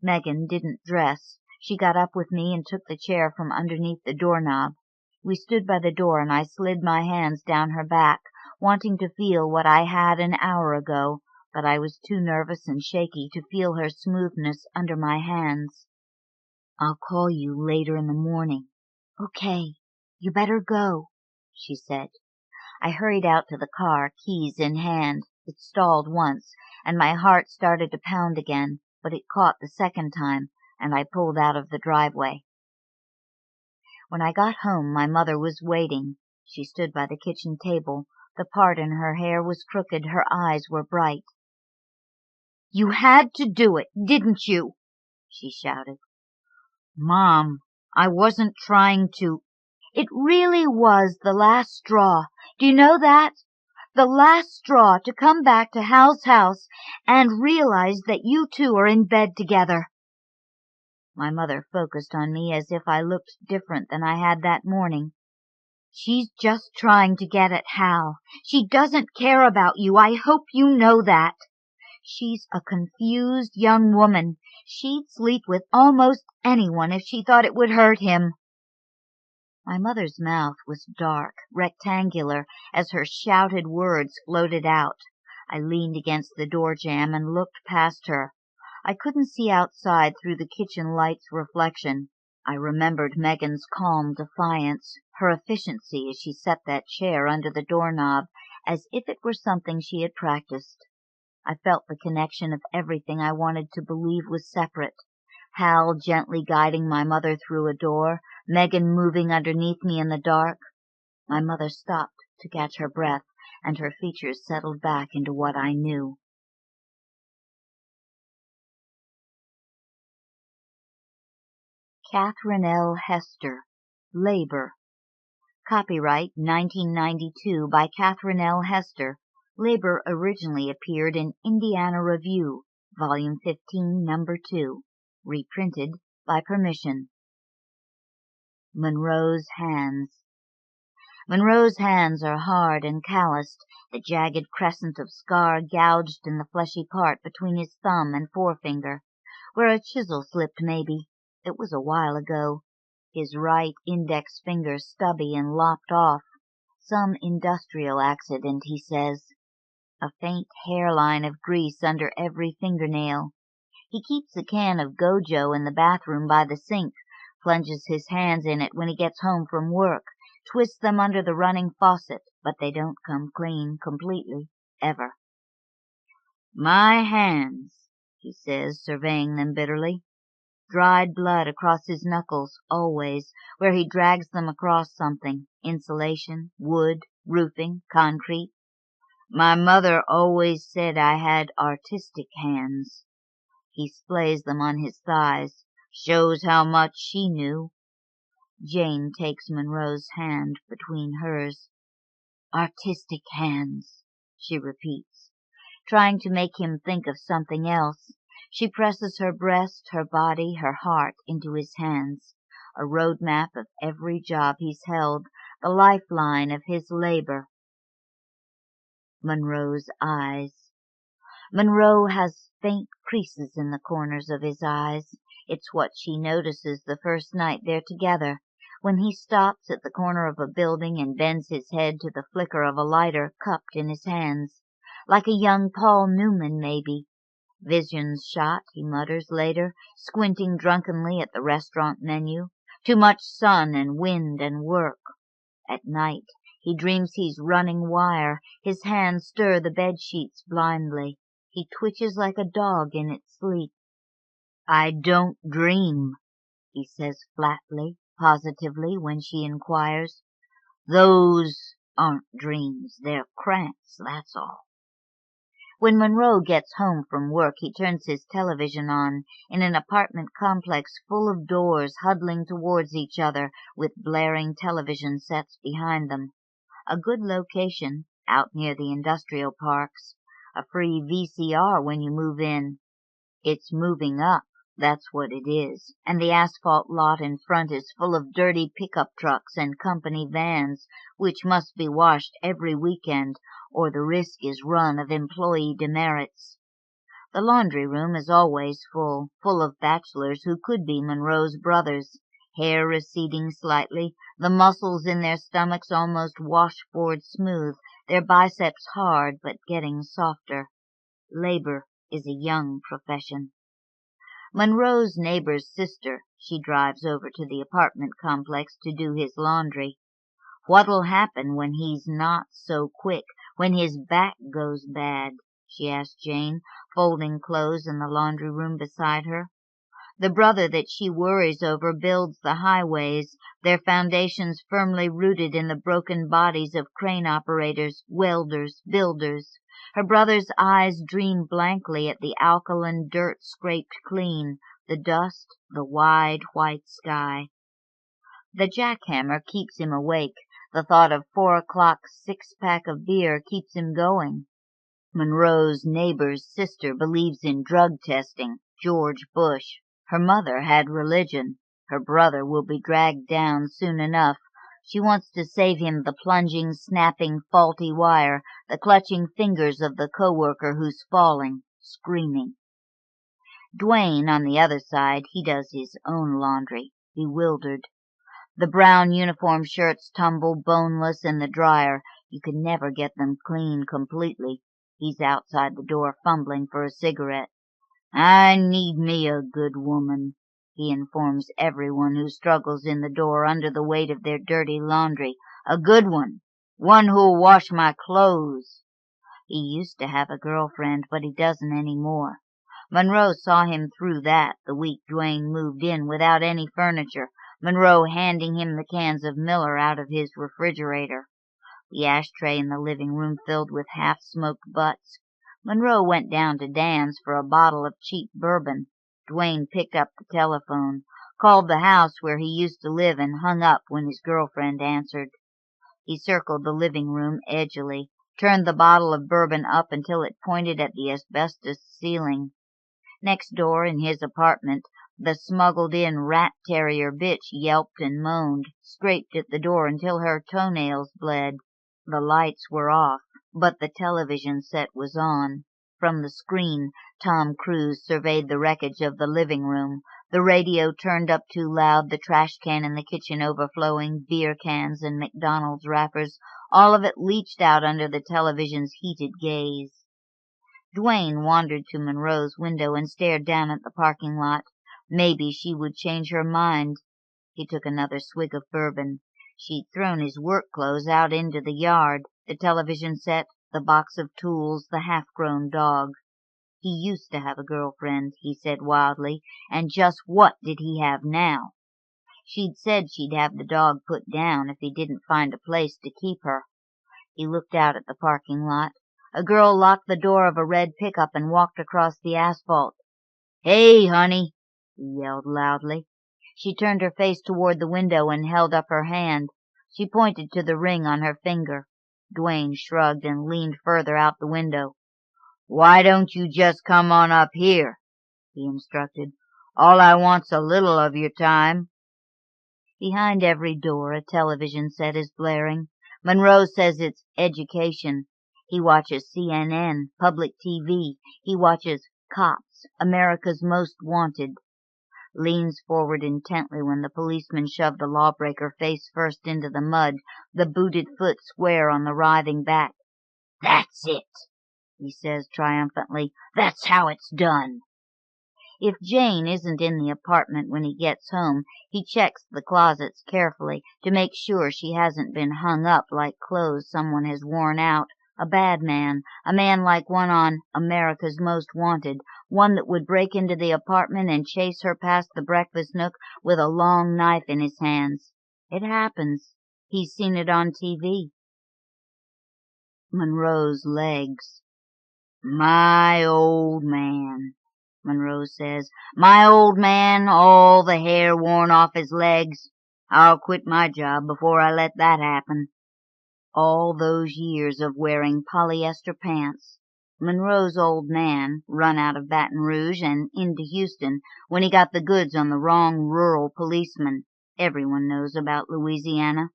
Megan didn't dress. She got up with me and took the chair from underneath the doorknob. We stood by the door, and I slid my hands down her back, wanting to feel what I had an hour ago, but I was too nervous and shaky to feel her smoothness under my hands. "I'll call you later in the morning." "Okay, you better go," she said. I hurried out to the car, keys in hand. It stalled once, and my heart started to pound again, but it caught the second time, and I pulled out of the driveway. When I got home, my mother was waiting. She stood by the kitchen table. The part in her hair was crooked. Her eyes were bright. "You had to do it, didn't you?" she shouted. "Mom, I wasn't trying to—" "It really was the last straw. Do you know that? The last straw to come back to Hal's house and realize that you two are in bed together." My mother focused on me as if I looked different than I had that morning. "She's just trying to get at Hal. She doesn't care about you. I hope you know that. She's a confused young woman. She'd sleep with almost anyone if she thought it would hurt him." My mother's mouth was dark, rectangular, as her shouted words floated out. I leaned against the door jamb and looked past her. I couldn't see outside through the kitchen light's reflection. I remembered Megan's calm defiance, her efficiency as she set that chair under the doorknob, as if it were something she had practiced. I felt the connection of everything I wanted to believe was separate. Hal gently guiding my mother through a door, Megan moving underneath me in the dark. My mother stopped to catch her breath, and her features settled back into what I knew. Katherine L. Hester, Labor. Copyright 1992 by Katherine L. Hester. Labor originally appeared in Indiana Review, Volume 15, Number 2. Reprinted by permission. Monroe's hands. Monroe's hands are hard and calloused, the jagged crescent of scar gouged in the fleshy part between his thumb and forefinger, where a chisel slipped maybe. It was a while ago. His right index finger stubby and lopped off. Some industrial accident, he says. A faint hairline of grease under every fingernail. He keeps a can of Gojo in the bathroom by the sink, plunges his hands in it when he gets home from work, twists them under the running faucet, but they don't come clean completely, ever. "My hands," he says, surveying them bitterly. Dried blood across his knuckles, always, where he drags them across something, insulation, wood, roofing, concrete. "My mother always said I had artistic hands." He splays them on his thighs, shows how much she knew. Jane takes Monroe's hand between hers. "Artistic hands," she repeats, trying to make him think of something else. She presses her breast, her body, her heart into his hands, a road map of every job he's held, the lifeline of his labor. Monroe's eyes. Monroe has faint creases in the corners of his eyes. It's what she notices the first night they're together, when he stops at the corner of a building and bends his head to the flicker of a lighter cupped in his hands. Like a young Paul Newman, maybe. Vision's shot, he mutters later, squinting drunkenly at the restaurant menu. Too much sun and wind and work. At night, he dreams he's running wire. His hands stir the bed sheets blindly. He twitches like a dog in its sleep. "I don't dream," he says flatly, positively, when she inquires. "Those aren't dreams. They're cramps, that's all." When Monroe gets home from work, he turns his television on in an apartment complex full of doors huddling towards each other with blaring television sets behind them. A good location, out near the industrial parks. A free VCR when you move in. It's moving up, that's what it is, and the asphalt lot in front is full of dirty pickup trucks and company vans, which must be washed every weekend, or the risk is run of employee demerits. The laundry room is always full of bachelors who could be Monroe's brothers, hair receding slightly, the muscles in their stomachs almost washboard smooth, their biceps hard but getting softer. Labor is a young profession. Monroe's neighbor's sister, she drives over to the apartment complex to do his laundry. "What'll happen when he's not so quick, when his back goes bad?" she asked Jane, folding clothes in the laundry room beside her. The brother that she worries over builds the highways, their foundations firmly rooted in the broken bodies of crane operators, welders, builders. Her brother's eyes dream blankly at the alkaline dirt scraped clean, the dust, the wide white sky. The jackhammer keeps him awake. The thought of 4 o'clock six-pack of beer keeps him going. Monroe's neighbor's sister believes in drug testing, George Bush. Her mother had religion. Her brother will be dragged down soon enough. She wants to save him the plunging, snapping, faulty wire, the clutching fingers of the coworker who's falling, screaming. Dwayne, on the other side, he does his own laundry, bewildered. The brown uniform shirts tumble boneless in the dryer. You can never get them clean completely. He's outside the door fumbling for a cigarette. "I need me a good woman," he informs everyone who struggles in the door under the weight of their dirty laundry. "A good one who'll wash my clothes." He used to have a girlfriend, but he doesn't any more. Monroe saw him through that the week Dwayne moved in without any furniture, Monroe handing him the cans of Miller out of his refrigerator. The ashtray in the living room filled with half-smoked butts. Monroe went down to Dan's for a bottle of cheap bourbon. Dwayne picked up the telephone, called the house where he used to live, and hung up when his girlfriend answered. He circled the living room edgily, turned the bottle of bourbon up until it pointed at the asbestos ceiling. Next door, in his apartment, the smuggled-in rat-terrier bitch yelped and moaned, scraped at the door until her toenails bled. The lights were off, but the television set was on. From the screen, Tom Cruise surveyed the wreckage of the living room, the radio turned up too loud, the trash can in the kitchen overflowing, beer cans and McDonald's wrappers, all of it leached out under the television's heated gaze. Dwayne wandered to Monroe's window and stared down at the parking lot. Maybe she would change her mind. He took another swig of bourbon. She'd thrown his work clothes out into the yard, the television set, the box of tools, the half-grown dog. He used to have a girlfriend, he said wildly, and just what did he have now? She'd said she'd have the dog put down if he didn't find a place to keep her. He looked out at the parking lot. A girl locked the door of a red pickup and walked across the asphalt. "Hey, honey," he yelled loudly. She turned her face toward the window and held up her hand. She pointed to the ring on her finger. Dwayne shrugged and leaned further out the window. "Why don't you just come on up here?" he instructed. "All I want's a little of your time." Behind every door a television set is blaring. Monroe says it's education. He watches CNN, public TV. He watches Cops, America's Most Wanted. leans forward intently when the policeman shoved the lawbreaker face first into the mud, the booted foot square on the writhing back. "That's it," he says triumphantly. "That's how it's done." If Jane isn't in the apartment when he gets home, he checks the closets carefully to make sure she hasn't been hung up like clothes someone has worn out. A bad man, a man like one on America's Most Wanted, one that would break into the apartment and chase her past the breakfast nook with a long knife in his hands. It happens. He's seen it on TV. Monroe's legs. "My old man," Monroe says. "My old man, all the hair worn off his legs. I'll quit my job before I let that happen." All those years of wearing polyester pants. Monroe's old man, run out of Baton Rouge and into Houston when he got the goods on the wrong rural policeman. Everyone knows about Louisiana.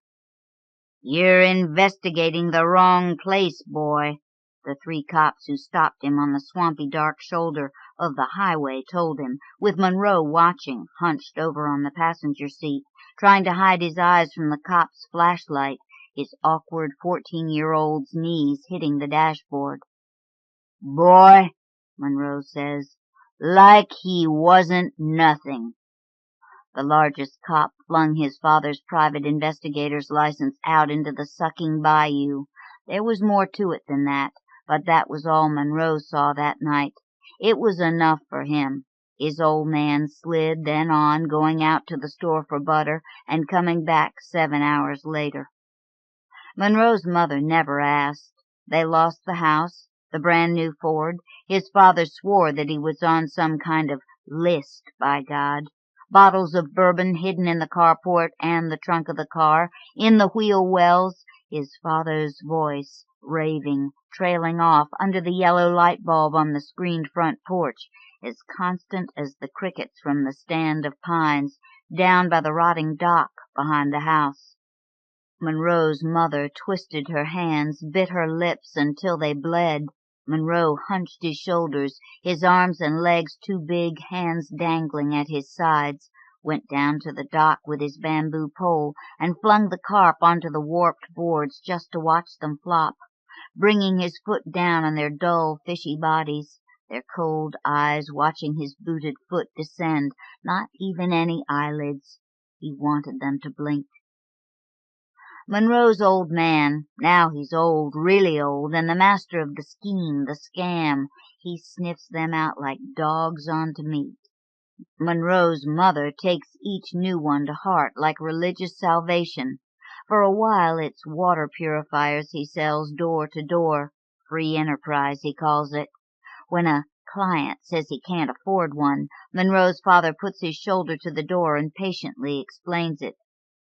"You're investigating the wrong place, boy," the three cops who stopped him on the swampy dark shoulder of the highway told him, with Monroe watching, hunched over on the passenger seat, trying to hide his eyes from the cop's flashlight, his awkward 14-year-old's knees hitting the dashboard. "Boy," Monroe says, "like he wasn't nothing." The largest cop flung his father's private investigator's license out into the sucking bayou. There was more to it than that, but that was all Monroe saw that night. It was enough for him. His old man slid then on, going out to the store for butter and coming back 7 hours later. Monroe's mother never asked. They lost the house, the brand-new Ford. His father swore that he was on some kind of list, by God. Bottles of bourbon hidden in the carport and the trunk of the car, in the wheel wells, his father's voice, raving, trailing off under the yellow light bulb on the screened front porch, as constant as the crickets from the stand of pines down by the rotting dock behind the house. Monroe's mother twisted her hands, bit her lips until they bled. Monroe hunched his shoulders, his arms and legs too big, hands dangling at his sides, went down to the dock with his bamboo pole, and flung the carp onto the warped boards just to watch them flop, bringing his foot down on their dull, fishy bodies, their cold eyes watching his booted foot descend, not even any eyelids. He wanted them to blink. Monroe's old man, now he's old, really old, and the master of the scheme, the scam, he sniffs them out like dogs onto meat. Monroe's mother takes each new one to heart like religious salvation. For a while it's water purifiers he sells door to door. Free enterprise, he calls it. When a client says he can't afford one, Monroe's father puts his shoulder to the door and patiently explains it.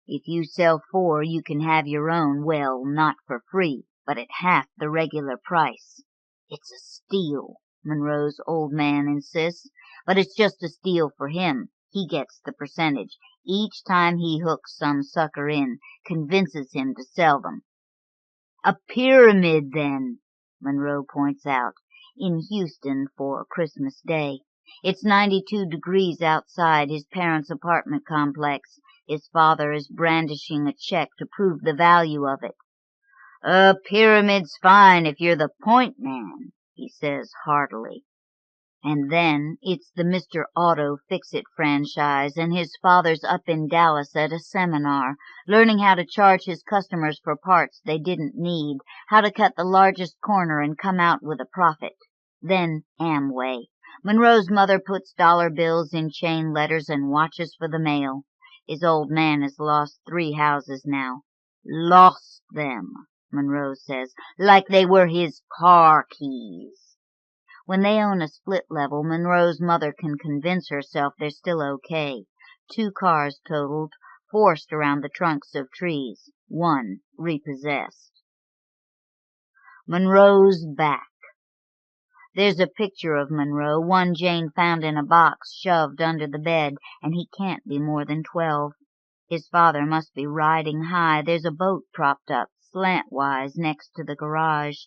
If you sell 4, you can have your own, well, not for free, but at half the regular price. It's a steal, Monroe's old man insists, but it's just a steal for him. He gets the percentage. Each time he hooks some sucker in, convinces him to sell them. A pyramid, then, Monroe points out, in Houston for Christmas Day. It's 92 degrees outside his parents' apartment complex. His father is brandishing a check to prove the value of it. "A pyramid's fine if you're the point man," he says heartily. And then it's the Mr. Auto Fix-It franchise, and his father's up in Dallas at a seminar, learning how to charge his customers for parts they didn't need, how to cut the largest corner and come out with a profit. Then Amway. Monroe's mother puts dollar bills in chain letters and watches for the mail. His old man has lost 3 houses now. Lost them, Monroe says, like they were his car keys. When they own a split level, Monroe's mother can convince herself they're still okay. 2 cars totaled, forced around the trunks of trees, 1 repossessed. Monroe's back. There's a picture of Monroe, one Jane found in a box shoved under the bed, and he can't be more than 12. His father must be riding high. There's a boat propped up, slantwise, next to the garage.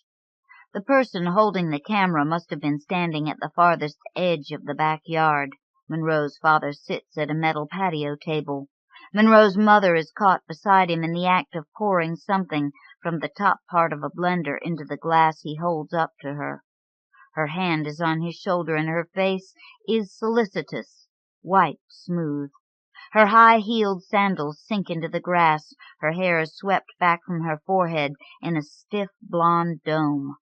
The person holding the camera must have been standing at the farthest edge of the backyard. Monroe's father sits at a metal patio table. Monroe's mother is caught beside him in the act of pouring something from the top part of a blender into the glass he holds up to her. Her hand is on his shoulder and her face is solicitous, white, smooth. Her high-heeled sandals sink into the grass. Her hair is swept back from her forehead in a stiff blonde dome.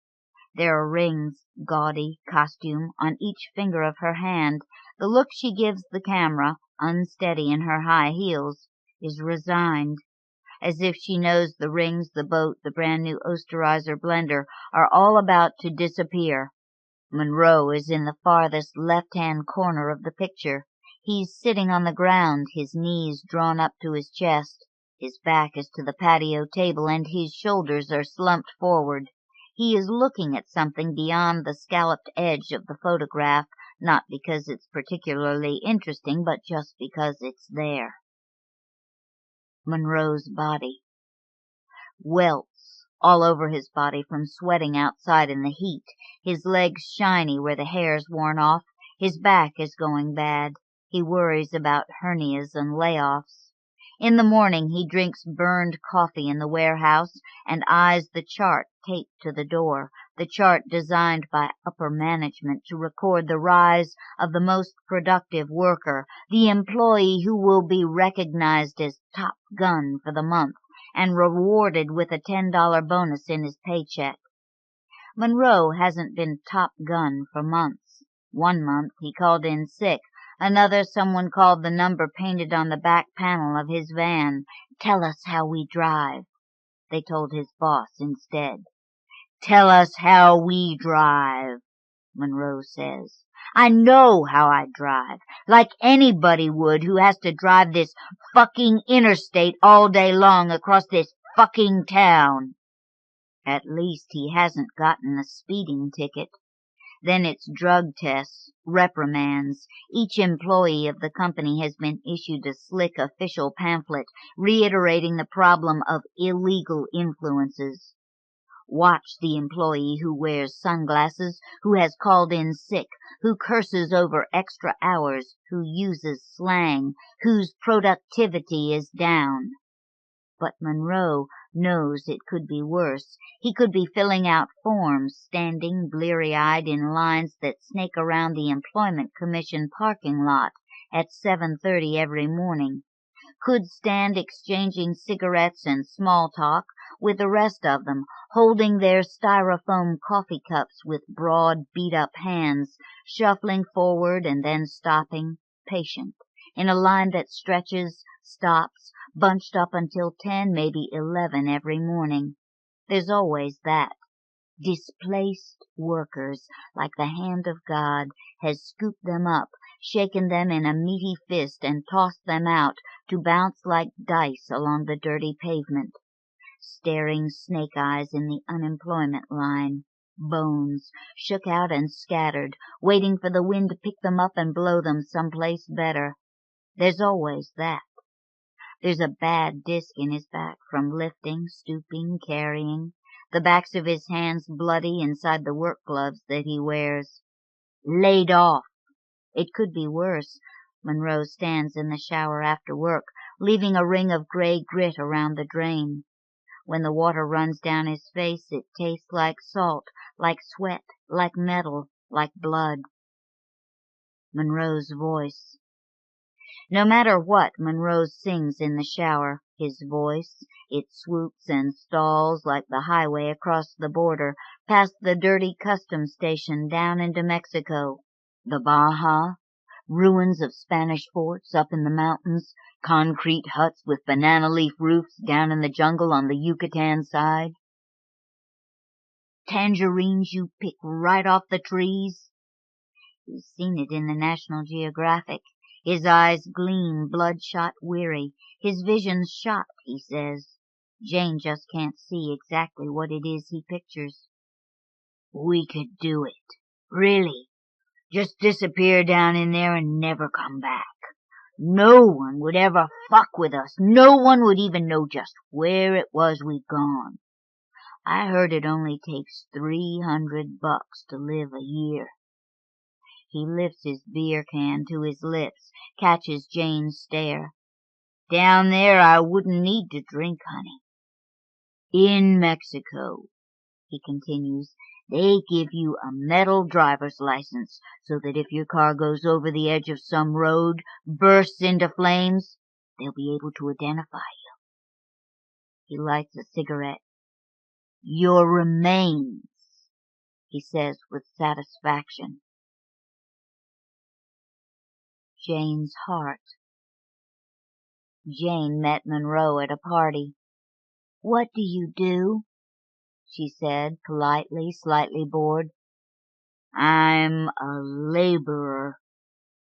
There are rings, gaudy costume, on each finger of her hand. The look she gives the camera, unsteady in her high heels, is resigned, as if she knows the rings, the boat, the brand-new Osterizer blender are all about to disappear. Monroe is in the farthest left-hand corner of the picture. He's sitting on the ground, his knees drawn up to his chest. His back is to the patio table and his shoulders are slumped forward. He is looking at something beyond the scalloped edge of the photograph, not because it's particularly interesting, but just because it's there. Monroe's body. Welts all over his body from sweating outside in the heat. His legs shiny where the hair's worn off. His back is going bad. He worries about hernias and layoffs. In the morning he drinks burned coffee in the warehouse and eyes the chart taped to the door, the chart designed by upper management to record the rise of the most productive worker, the employee who will be recognized as top gun for the month and rewarded with a $10 bonus in his paycheck. Monroe hasn't been top gun for months. 1 month he called in sick. Another, someone called the number painted on the back panel of his van. "Tell us how we drive," they told his boss instead. "Tell us how we drive," Monroe says. "I know how I drive, like anybody would who has to drive this fucking interstate all day long across this fucking town." At least he hasn't gotten a speeding ticket. Then it's drug tests, reprimands. Each employee of the company has been issued a slick official pamphlet reiterating the problem of illegal influences. Watch the employee who wears sunglasses, who has called in sick, who curses over extra hours, who uses slang, whose productivity is down. But Monroe knows it could be worse. He could be filling out forms, standing bleary-eyed in lines that snake around the Employment Commission parking lot at 7:30 every morning. Could stand exchanging cigarettes and small talk with the rest of them, holding their styrofoam coffee cups with broad, beat-up hands, shuffling forward and then stopping, patient, in a line that stretches, stops, bunched up until 10, maybe 11 every morning. There's always that. Displaced workers, like the hand of God, has scooped them up, shaken them in a meaty fist, and tossed them out to bounce like dice along the dirty pavement. Staring snake eyes in the unemployment line. Bones, shook out and scattered, waiting for the wind to pick them up and blow them someplace better. There's always that. There's a bad disc in his back from lifting, stooping, carrying, the backs of his hands bloody inside the work gloves that he wears. Laid off. It could be worse. Monroe stands in the shower after work, leaving a ring of gray grit around the drain. When the water runs down his face, it tastes like salt, like sweat, like metal, like blood. Monroe's voice. No matter what, Monroe sings in the shower. His voice, it swoops and stalls like the highway across the border, past the dirty customs station down into Mexico. The Baja, ruins of Spanish forts up in the mountains, concrete huts with banana leaf roofs down in the jungle on the Yucatan side. Tangerines you pick right off the trees. He's seen it in the National Geographic. His eyes gleam, bloodshot, weary. His vision's shot, he says. Jane just can't see exactly what it is he pictures. We could do it. Really. Just disappear down in there and never come back. No one would ever fuck with us. No one would even know just where it was we'd gone. I heard it only takes $300 to live a year. He lifts his beer can to his lips, catches Jane's stare. Down there I wouldn't need to drink, honey. In Mexico, he continues, they give you a metal driver's license so that if your car goes over the edge of some road, bursts into flames, they'll be able to identify you. He lights a cigarette. Your remains, he says with satisfaction. Jane's heart. Jane met Monroe at a party. What do you do? She said, politely, slightly bored. I'm a laborer,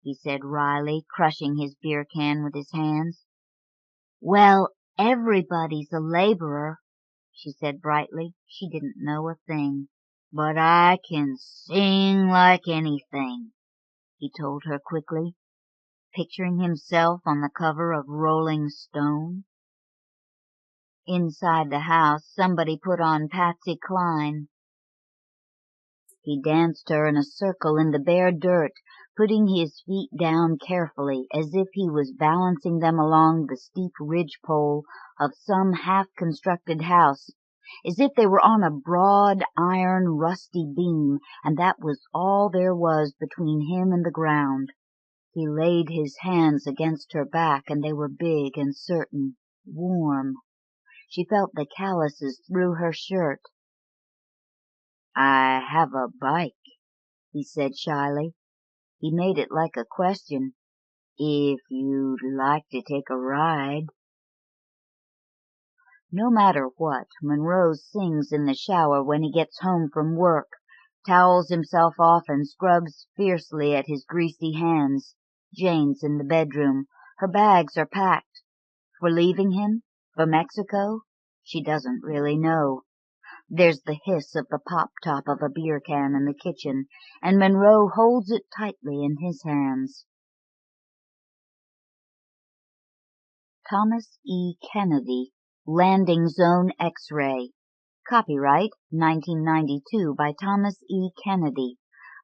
he said wryly, crushing his beer can with his hands. Well, everybody's a laborer, she said brightly. She didn't know a thing. But I can sing like anything, he told her quickly, picturing himself on the cover of Rolling Stone. Inside the house, somebody put on Patsy Cline. He danced her in a circle in the bare dirt, putting his feet down carefully, as if he was balancing them along the steep ridgepole of some half-constructed house, as if they were on a broad, iron, rusty beam, and that was all there was between him and the ground. He laid his hands against her back, and they were big and certain, warm. She felt the calluses through her shirt. I have a bike, he said shyly. He made it like a question. If you'd like to take a ride. No matter what, Monroe sings in the shower when he gets home from work, towels himself off and scrubs fiercely at his greasy hands. Jane's in the bedroom. Her bags are packed. For leaving him? For Mexico? She doesn't really know. There's the hiss of the pop-top of a beer can in the kitchen, and Monroe holds it tightly in his hands. Thomas E. Kennedy, Landing Zone X-Ray. Copyright 1992 by Thomas E. Kennedy.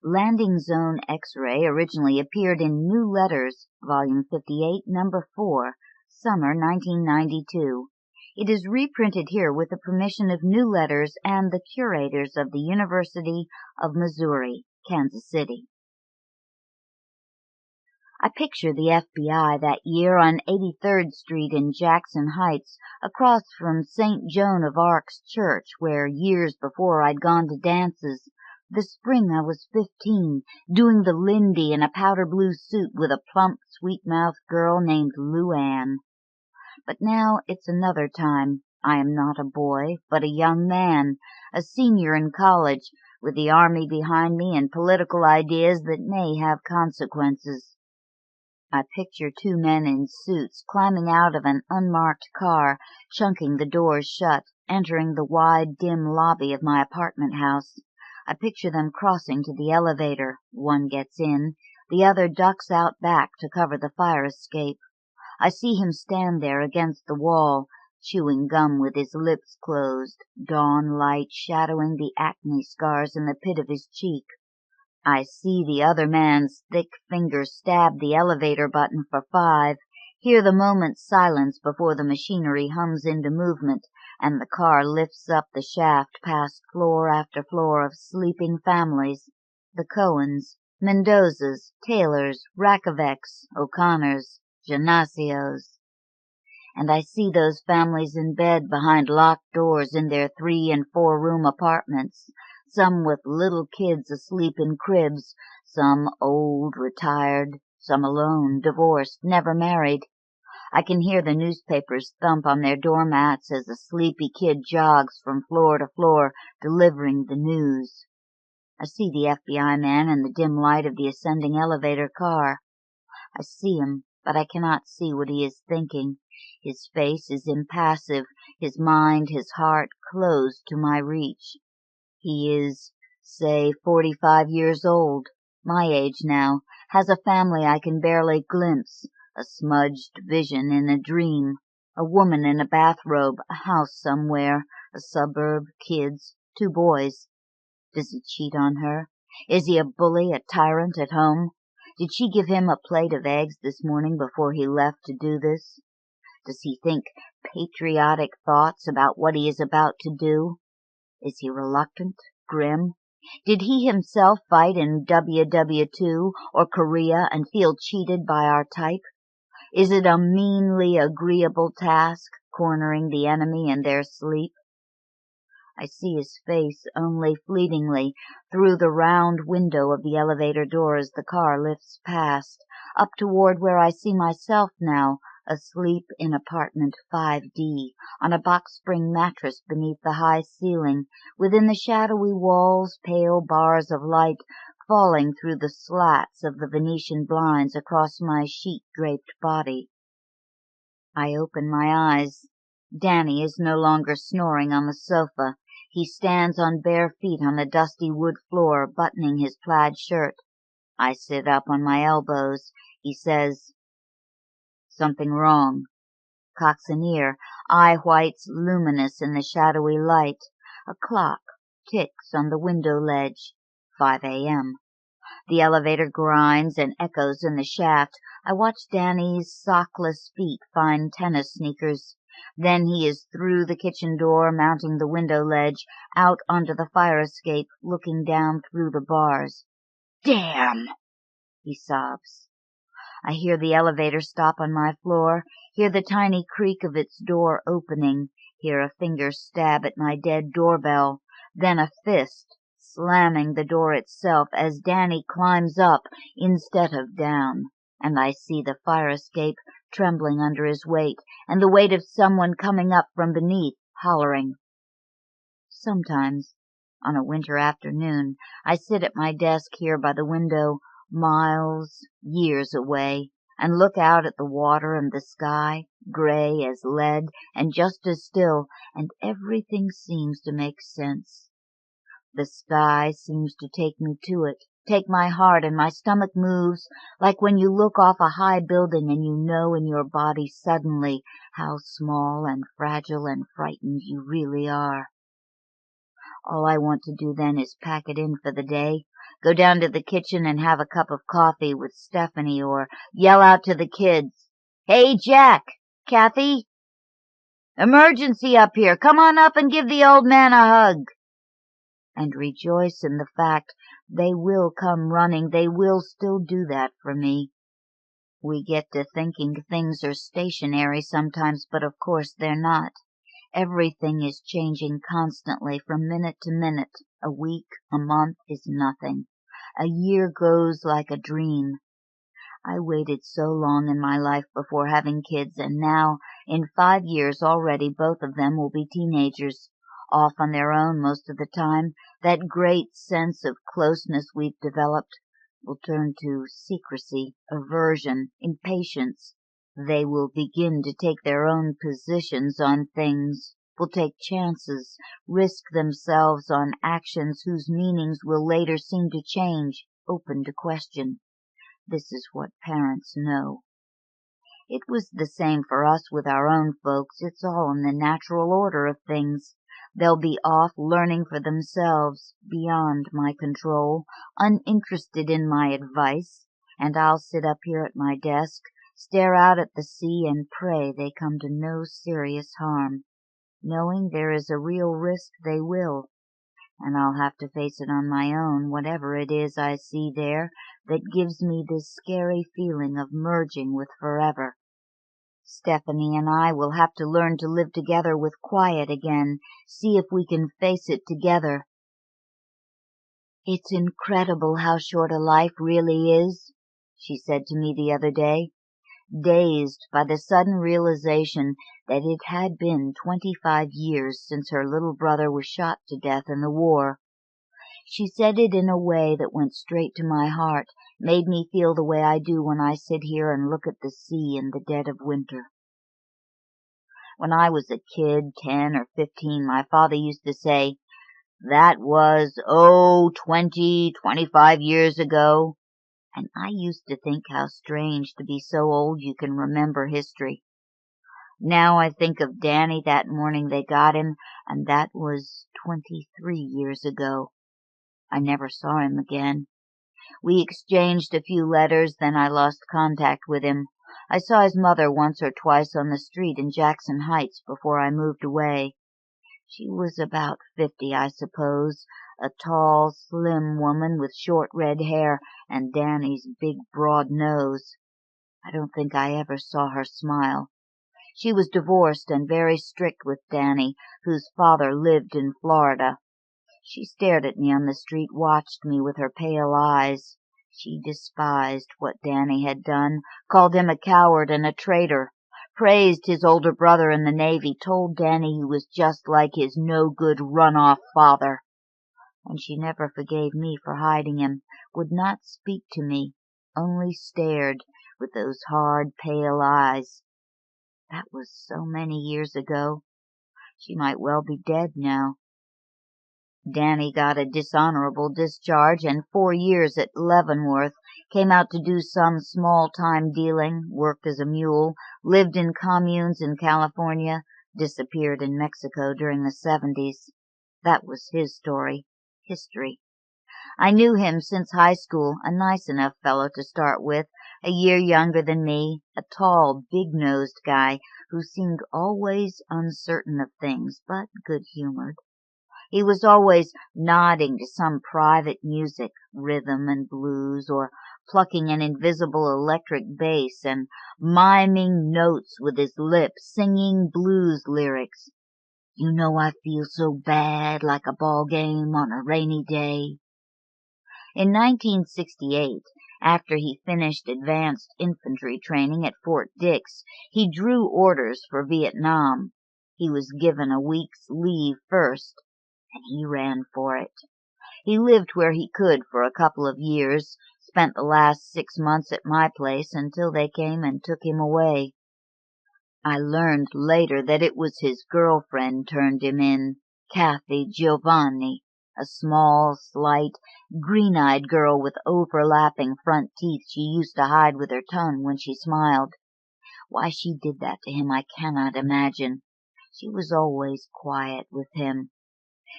Landing Zone X-Ray originally appeared in New Letters, Volume 58, Number 4, Summer 1992. It is reprinted here with the permission of New Letters and the curators of the University of Missouri, Kansas City. I picture the FBI that year on 83rd Street in Jackson Heights, across from St. Joan of Arc's church, where years before I'd gone to dances. The spring I was 15, doing the Lindy in a powder blue suit with a plump, sweet-mouthed girl named Lou Ann. But now it's another time. I am not a boy, but a young man, a senior in college, with the army behind me and political ideas that may have consequences. I picture two men in suits climbing out of an unmarked car, chunking the doors shut, entering the wide, dim lobby of my apartment house. I picture them crossing to the elevator. One gets in, the other ducks out back to cover the fire escape. I see him stand there against the wall, chewing gum with his lips closed, dawn light shadowing the acne scars in the pit of his cheek. I see the other man's thick fingers stab the elevator button for 5, hear the moment's silence before the machinery hums into movement, and the car lifts up the shaft past floor after floor of sleeping families, the Cohens, Mendozas, Taylors, Rakovec's, O'Connors, Genasios. And I see those families in bed behind locked doors in their 3- and 4-room apartments, some with little kids asleep in cribs, some old, retired, some alone, divorced, never married. I can hear the newspapers thump on their doormats as a sleepy kid jogs from floor to floor, delivering the news. I see the FBI man in the dim light of the ascending elevator car. I see him, but I cannot see what he is thinking. His face is impassive, his mind, his heart closed to my reach. He is, say, 45 years old, my age now, has a family I can barely glimpse, a smudged vision in a dream, a woman in a bathrobe, a house somewhere, a suburb, kids, 2 boys. Does he cheat on her? Is he a bully, a tyrant at home? Did she give him a plate of eggs this morning before he left to do this? Does he think patriotic thoughts about what he is about to do? Is he reluctant, grim? Did he himself fight in WW2 or Korea and feel cheated by our type? Is it a meanly agreeable task, cornering the enemy in their sleep? I see his face only fleetingly through the round window of the elevator door as the car lifts past, up toward where I see myself now, asleep in apartment 5D, on a box spring mattress beneath the high ceiling, within the shadowy walls, pale bars of light falling through the slats of the Venetian blinds across my sheet-draped body. I open my eyes. Danny is no longer snoring on the sofa. He stands on bare feet on the dusty wood floor, buttoning his plaid shirt. I sit up on my elbows. He says, "Something wrong." Cocks an ear, eye whites luminous in the shadowy light. A clock ticks on the window ledge. 5 a.m. The elevator grinds and echoes in the shaft. I watch Danny's sockless feet find tennis sneakers. Then he is through the kitchen door, mounting the window ledge, out onto the fire escape, looking down through the bars. "Damn!" he sobs. I hear the elevator stop on my floor, hear the tiny creak of its door opening, hear a finger stab at my dead doorbell, then a fist slamming the door itself as Danny climbs up instead of down, and I see the fire escape trembling under his weight, and the weight of someone coming up from beneath, hollering. Sometimes, on a winter afternoon, I sit at my desk here by the window, miles, years away, and look out at the water and the sky, gray as lead and just as still, and everything seems to make sense. The sky seems to take me to it, take my heart, and my stomach moves like when you look off a high building and you know in your body suddenly how small and fragile and frightened you really are. All I want to do then is pack it in for the day, go down to the kitchen and have a cup of coffee with Stephanie, or yell out to the kids, "Hey, Jack! Kathy! Emergency up here! Come on up and give the old man a hug!" and rejoice in the fact they will come running, they will still do that for me. We get to thinking things are stationary sometimes, but of course they're not. Everything is changing constantly from minute to minute. A week, a month is nothing. A year goes like a dream. I waited so long in my life before having kids, and now, in 5 years already, both of them will be teenagers, off on their own most of the time. That great sense of closeness we've developed will turn to secrecy, aversion, impatience. They will begin to take their own positions on things, will take chances, risk themselves on actions whose meanings will later seem to change, open to question. This is what parents know. It was the same for us with our own folks. It's all in the natural order of things. They'll be off learning for themselves, beyond my control, uninterested in my advice, and I'll sit up here at my desk, stare out at the sea, and pray they come to no serious harm, knowing there is a real risk they will, and I'll have to face it on my own, whatever it is I see there that gives me this scary feeling of merging with forever. Stephanie and I will have to learn to live together with quiet again, see if we can face it together. "It's incredible how short a life really is," she said to me the other day, dazed by the sudden realization that it had been 25 years since her little brother was shot to death in the war. She said it in a way that went straight to my heart, made me feel the way I do when I sit here and look at the sea in the dead of winter. When I was a kid, 10 or 15, my father used to say, "That was, 20, 25 years ago." And I used to think how strange to be so old you can remember history. Now I think of Danny that morning they got him, and that was 23 years ago. I never saw him again. We exchanged a few letters, then I lost contact with him. I saw his mother once or twice on the street in Jackson Heights before I moved away. She was about 50, I suppose, a tall, slim woman with short red hair and Danny's big, broad nose. I don't think I ever saw her smile. She was divorced and very strict with Danny, whose father lived in Florida. She stared at me on the street, watched me with her pale eyes. She despised what Danny had done, called him a coward and a traitor, praised his older brother in the Navy, told Danny he was just like his no-good run-off father. And she never forgave me for hiding him, would not speak to me, only stared with those hard, pale eyes. That was so many years ago. She might well be dead now. Danny got a dishonorable discharge and 4 years at Leavenworth, came out to do some small-time dealing, worked as a mule, lived in communes in California, disappeared in Mexico during the 70s. That was his story, history. I knew him since high school, a nice enough fellow to start with, a year younger than me, a tall, big-nosed guy who seemed always uncertain of things, but good-humored. He was always nodding to some private music, rhythm and blues, or plucking an invisible electric bass and miming notes with his lips, singing blues lyrics. You know I feel so bad, like a ball game on a rainy day. In 1968, after he finished advanced infantry training at Fort Dix, he drew orders for Vietnam. He was given a week's leave first, and he ran for it. He lived where he could for a couple of years, spent the last 6 months at my place until they came and took him away. I learned later that it was his girlfriend turned him in, Kathy Giovanni, a small, slight, green-eyed girl with overlapping front teeth she used to hide with her tongue when she smiled. Why she did that to him I cannot imagine. She was always quiet with him.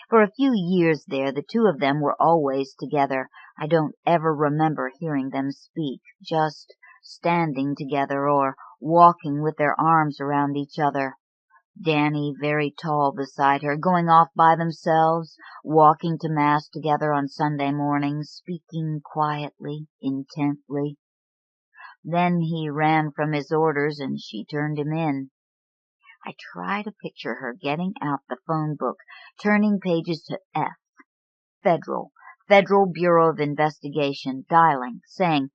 For a few years there, the two of them were always together. I don't ever remember hearing them speak, just standing together or walking with their arms around each other. Danny very tall beside her, going off by themselves, walking to Mass together on Sunday mornings, speaking quietly, intently. Then he ran from his orders and she turned him in. I try to picture her getting out the phone book, turning pages to F, Federal Bureau of Investigation, dialing, saying,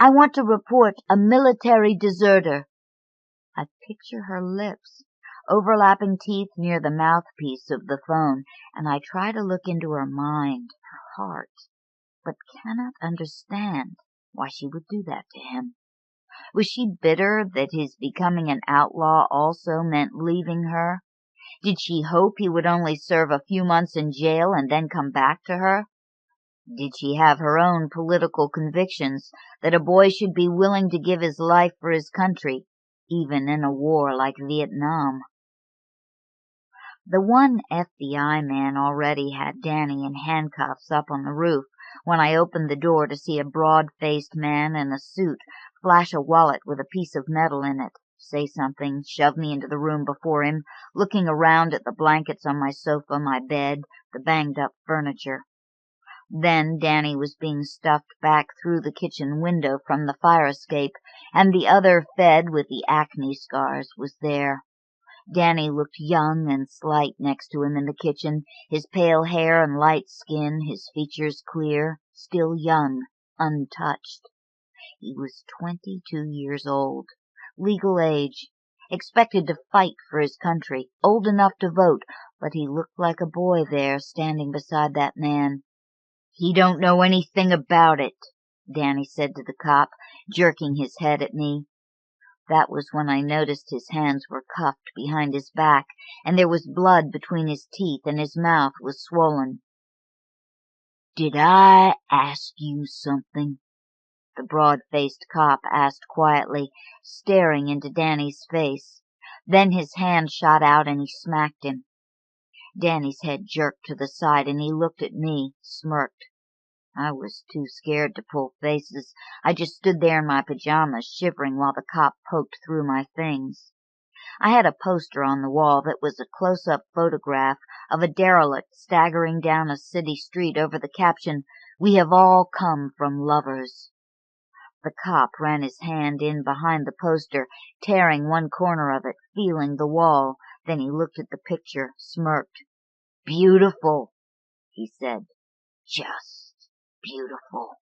I want to report a military deserter. I picture her lips, overlapping teeth near the mouthpiece of the phone, and I try to look into her mind, her heart, but cannot understand why she would do that to him. Was she bitter that his becoming an outlaw also meant leaving her? Did she hope he would only serve a few months in jail and then come back to her? Did she have her own political convictions that a boy should be willing to give his life for his country, even in a war like Vietnam? The one FBI man already had Danny in handcuffs up on the roof when I opened the door to see a broad-faced man in a suit flash a wallet with a piece of metal in it, say something, shove me into the room before him, looking around at the blankets on my sofa, my bed, the banged-up furniture. Then Danny was being stuffed back through the kitchen window from the fire escape, and the other Fed with the acne scars was there. Danny looked young and slight next to him in the kitchen, his pale hair and light skin, his features clear, still young, untouched. He was 22 years old, legal age, expected to fight for his country, old enough to vote, but he looked like a boy there standing beside that man. He don't know anything about it, Danny said to the cop, jerking his head at me. That was when I noticed his hands were cuffed behind his back, and there was blood between his teeth, and his mouth was swollen. Did I ask you something? The broad-faced cop asked quietly, staring into Danny's face. Then his hand shot out and he smacked him. Danny's head jerked to the side, and he looked at me, smirked. I was too scared to pull faces. I just stood there in my pajamas, shivering while the cop poked through my things. I had a poster on the wall that was a close-up photograph of a derelict staggering down a city street over the caption, "We have all come from lovers." The cop ran his hand in behind the poster, tearing one corner of it, feeling the wall. Then he looked at the picture, smirked. "Beautiful," he said. "Just beautiful."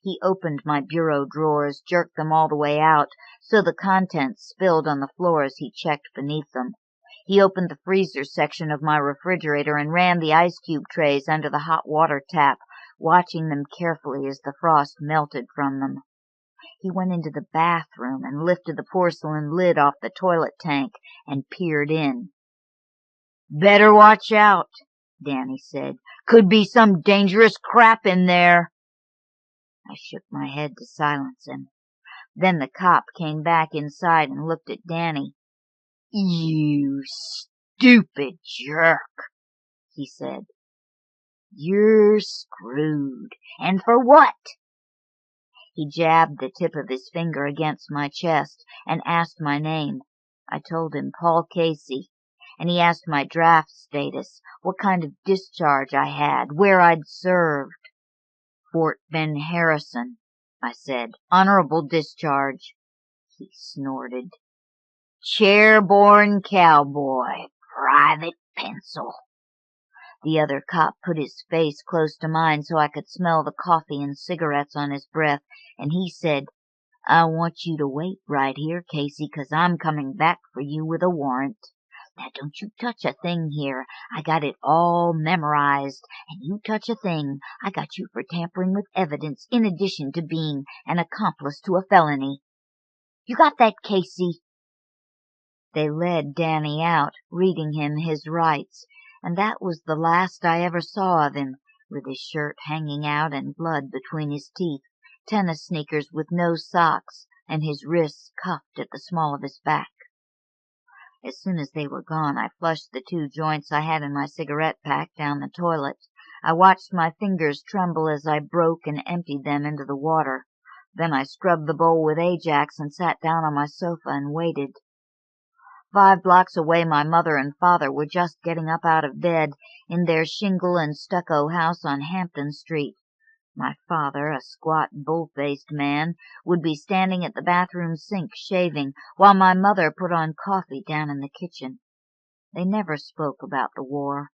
He opened my bureau drawers, jerked them all the way out, so the contents spilled on the floor as he checked beneath them. He opened the freezer section of my refrigerator and ran the ice cube trays under the hot water tap, watching them carefully as the frost melted from them. He went into the bathroom and lifted the porcelain lid off the toilet tank and peered in. "Better watch out," Danny said. "Could be some dangerous crap in there." I shook my head to silence him. Then the cop came back inside and looked at Danny. "You stupid jerk," he said. "You're screwed. And for what?" He jabbed the tip of his finger against my chest and asked my name. I told him Paul Casey, and he asked my draft status, what kind of discharge I had, where I'd served. "Fort Ben Harrison," I said. "Honorable discharge." He snorted. "Chairborne cowboy, private pencil." The other cop put his face close to mine so I could smell the coffee and cigarettes on his breath, and he said, "I want you to wait right here, Casey, 'cause I'm coming back for you with a warrant. Now don't you touch a thing here. I got it all memorized. And you touch a thing, I got you for tampering with evidence in addition to being an accomplice to a felony. You got that, Casey?" They led Danny out, reading him his rights, and that was the last I ever saw of him, with his shirt hanging out and blood between his teeth, tennis sneakers with no socks, and his wrists cuffed at the small of his back. As soon as they were gone, I flushed the 2 joints I had in my cigarette pack down the toilet. I watched my fingers tremble as I broke and emptied them into the water. Then I scrubbed the bowl with Ajax and sat down on my sofa and waited. 5 blocks away, my mother and father were just getting up out of bed in their shingle and stucco house on Hampton Street. My father, a squat, bull-faced man, would be standing at the bathroom sink shaving, while my mother put on coffee down in the kitchen. They never spoke about the war.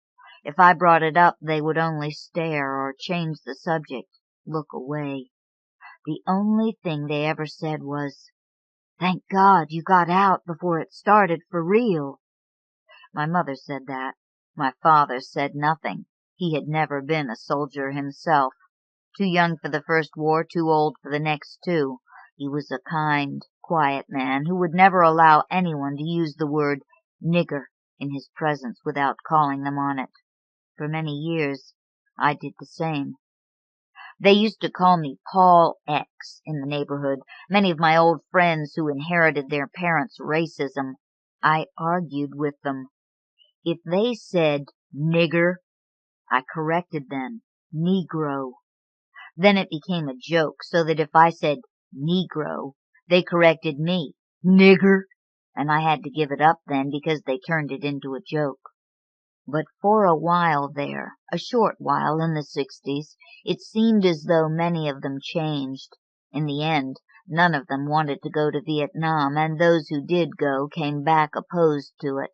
If I brought it up, they would only stare or change the subject, look away. The only thing they ever said was, "Thank God you got out before it started for real." My mother said that. My father said nothing. He had never been a soldier himself. Too young for the first war, too old for the next 2. He was a kind, quiet man who would never allow anyone to use the word nigger in his presence without calling them on it. For many years, I did the same. They used to call me Paul X in the neighborhood, many of my old friends who inherited their parents' racism. I argued with them. If they said nigger, I corrected them, Negro. Then it became a joke, so that if I said Negro, they corrected me, nigger, and I had to give it up then because they turned it into a joke. But for a while there, a short while in the 60s, it seemed as though many of them changed. In the end, none of them wanted to go to Vietnam, and those who did go came back opposed to it.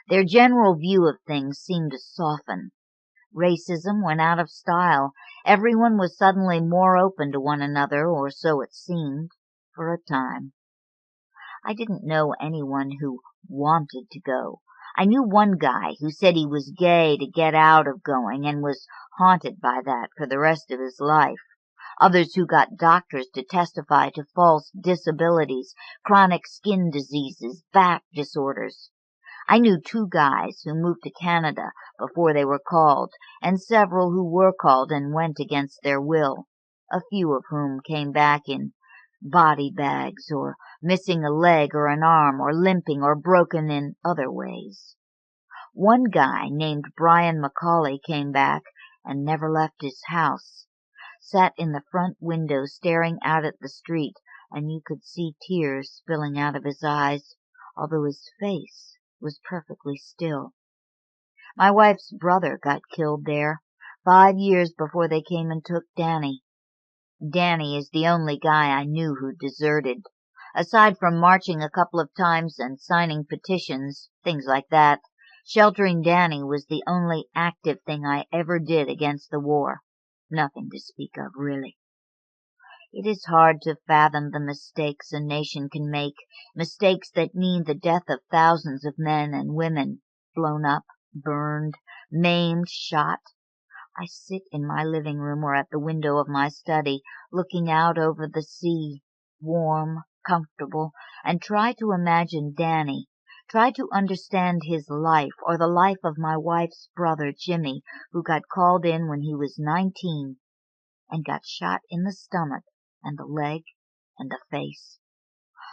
Their general view of things seemed to soften. Racism went out of style. Everyone was suddenly more open to one another, or so it seemed, for a time. I didn't know anyone who wanted to go. I knew one guy who said he was gay to get out of going and was haunted by that for the rest of his life. Others who got doctors to testify to false disabilities, chronic skin diseases, back disorders. I knew 2 guys who moved to Canada before they were called, and several who were called and went against their will, a few of whom came back in body bags, or missing a leg or an arm, or limping or broken in other ways. One guy named Brian McCauley came back and never left his house. Sat in the front window staring out at the street, and you could see tears spilling out of his eyes, although his face was perfectly still. My wife's brother got killed there 5 years before they came and took Danny. Danny is the only guy I knew who deserted. Aside from marching a couple of times and signing petitions, things like that, sheltering Danny was the only active thing I ever did against the war. Nothing to speak of, really. It is hard to fathom the mistakes a nation can make, mistakes that mean the death of thousands of men and women, blown up, burned, maimed, shot. I sit in my living room or at the window of my study, looking out over the sea, warm, comfortable, and try to imagine Danny, try to understand his life or the life of my wife's brother Jimmy, who got called in when he was 19 and got shot in the stomach and the leg and the face.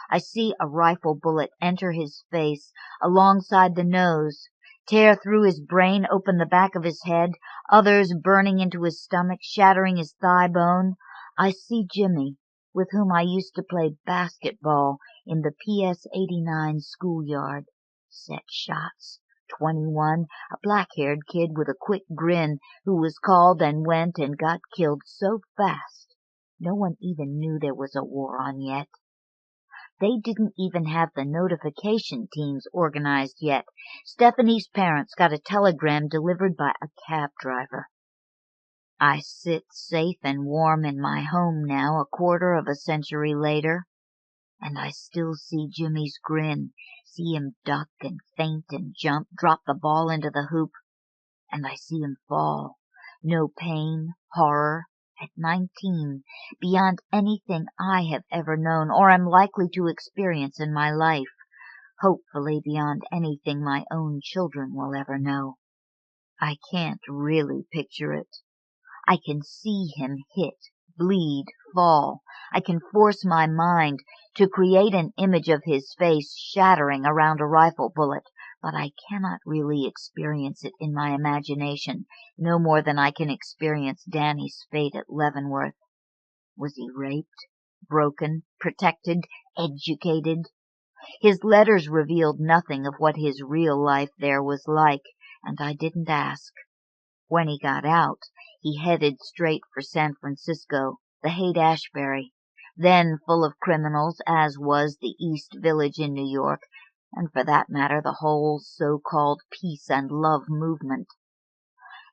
I see a rifle bullet enter his face alongside the nose, tear through his brain, open the back of his head, others burning into his stomach, shattering his thigh bone. I see Jimmy, with whom I used to play basketball in the PS-89 schoolyard. Set shots. 21, a black-haired kid with a quick grin who was called and went and got killed so fast no one even knew there was a war on yet. They didn't even have the notification teams organized yet. Stephanie's parents got a telegram delivered by a cab driver. I sit safe and warm in my home now, a quarter of a century later, and I still see Jimmy's grin, see him duck and feint and jump, drop the ball into the hoop, and I see him fall. No pain, horror, at 19, beyond anything I have ever known or am likely to experience in my life, hopefully beyond anything my own children will ever know. I can't really picture it. I can see him hit, bleed, fall. I can force my mind to create an image of his face shattering around a rifle bullet, but I cannot really experience it in my imagination, no more than I can experience Danny's fate at Leavenworth. Was he raped, broken, protected, educated? His letters revealed nothing of what his real life there was like, and I didn't ask. When he got out, he headed straight for San Francisco, the Haight-Ashbury, then full of criminals, as was the East Village in New York, and for that matter the whole so-called peace and love movement.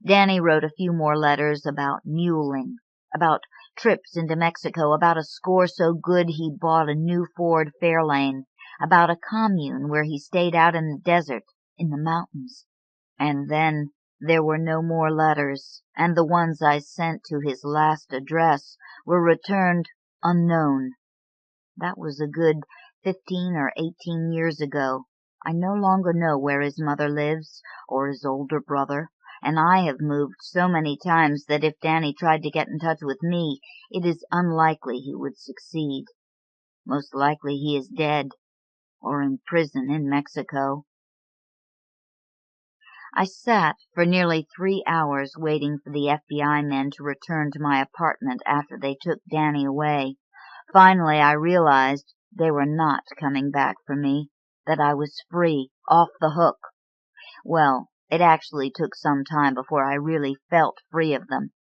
Danny wrote a few more letters about muling, about trips into Mexico, about a score so good he bought a new Ford Fairlane, about a commune where he stayed out in the desert, in the mountains. And then there were no more letters, and the ones I sent to his last address were returned unknown. That was a good 15 or 18 years ago. I no longer know where his mother lives, or his older brother, and I have moved so many times that if Danny tried to get in touch with me, it is unlikely he would succeed. Most likely he is dead, or in prison in Mexico. I sat for nearly 3 hours waiting for the FBI men to return to my apartment after they took Danny away. Finally, I realized they were not coming back for me, that I was free, off the hook. Well, it actually took some time before I really felt free of them.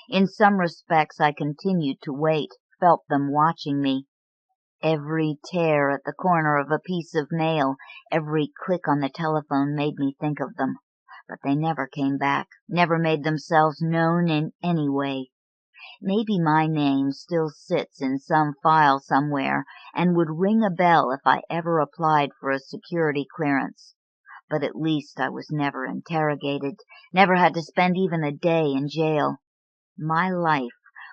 In some respects, I continued to wait, felt them watching me. Every tear at the corner of a piece of mail, every click on the telephone made me think of them. But they never came back, never made themselves known in any way. Maybe my name still sits in some file somewhere and would ring a bell if I ever applied for a security clearance. But at least I was never interrogated, never had to spend even a day in jail. My life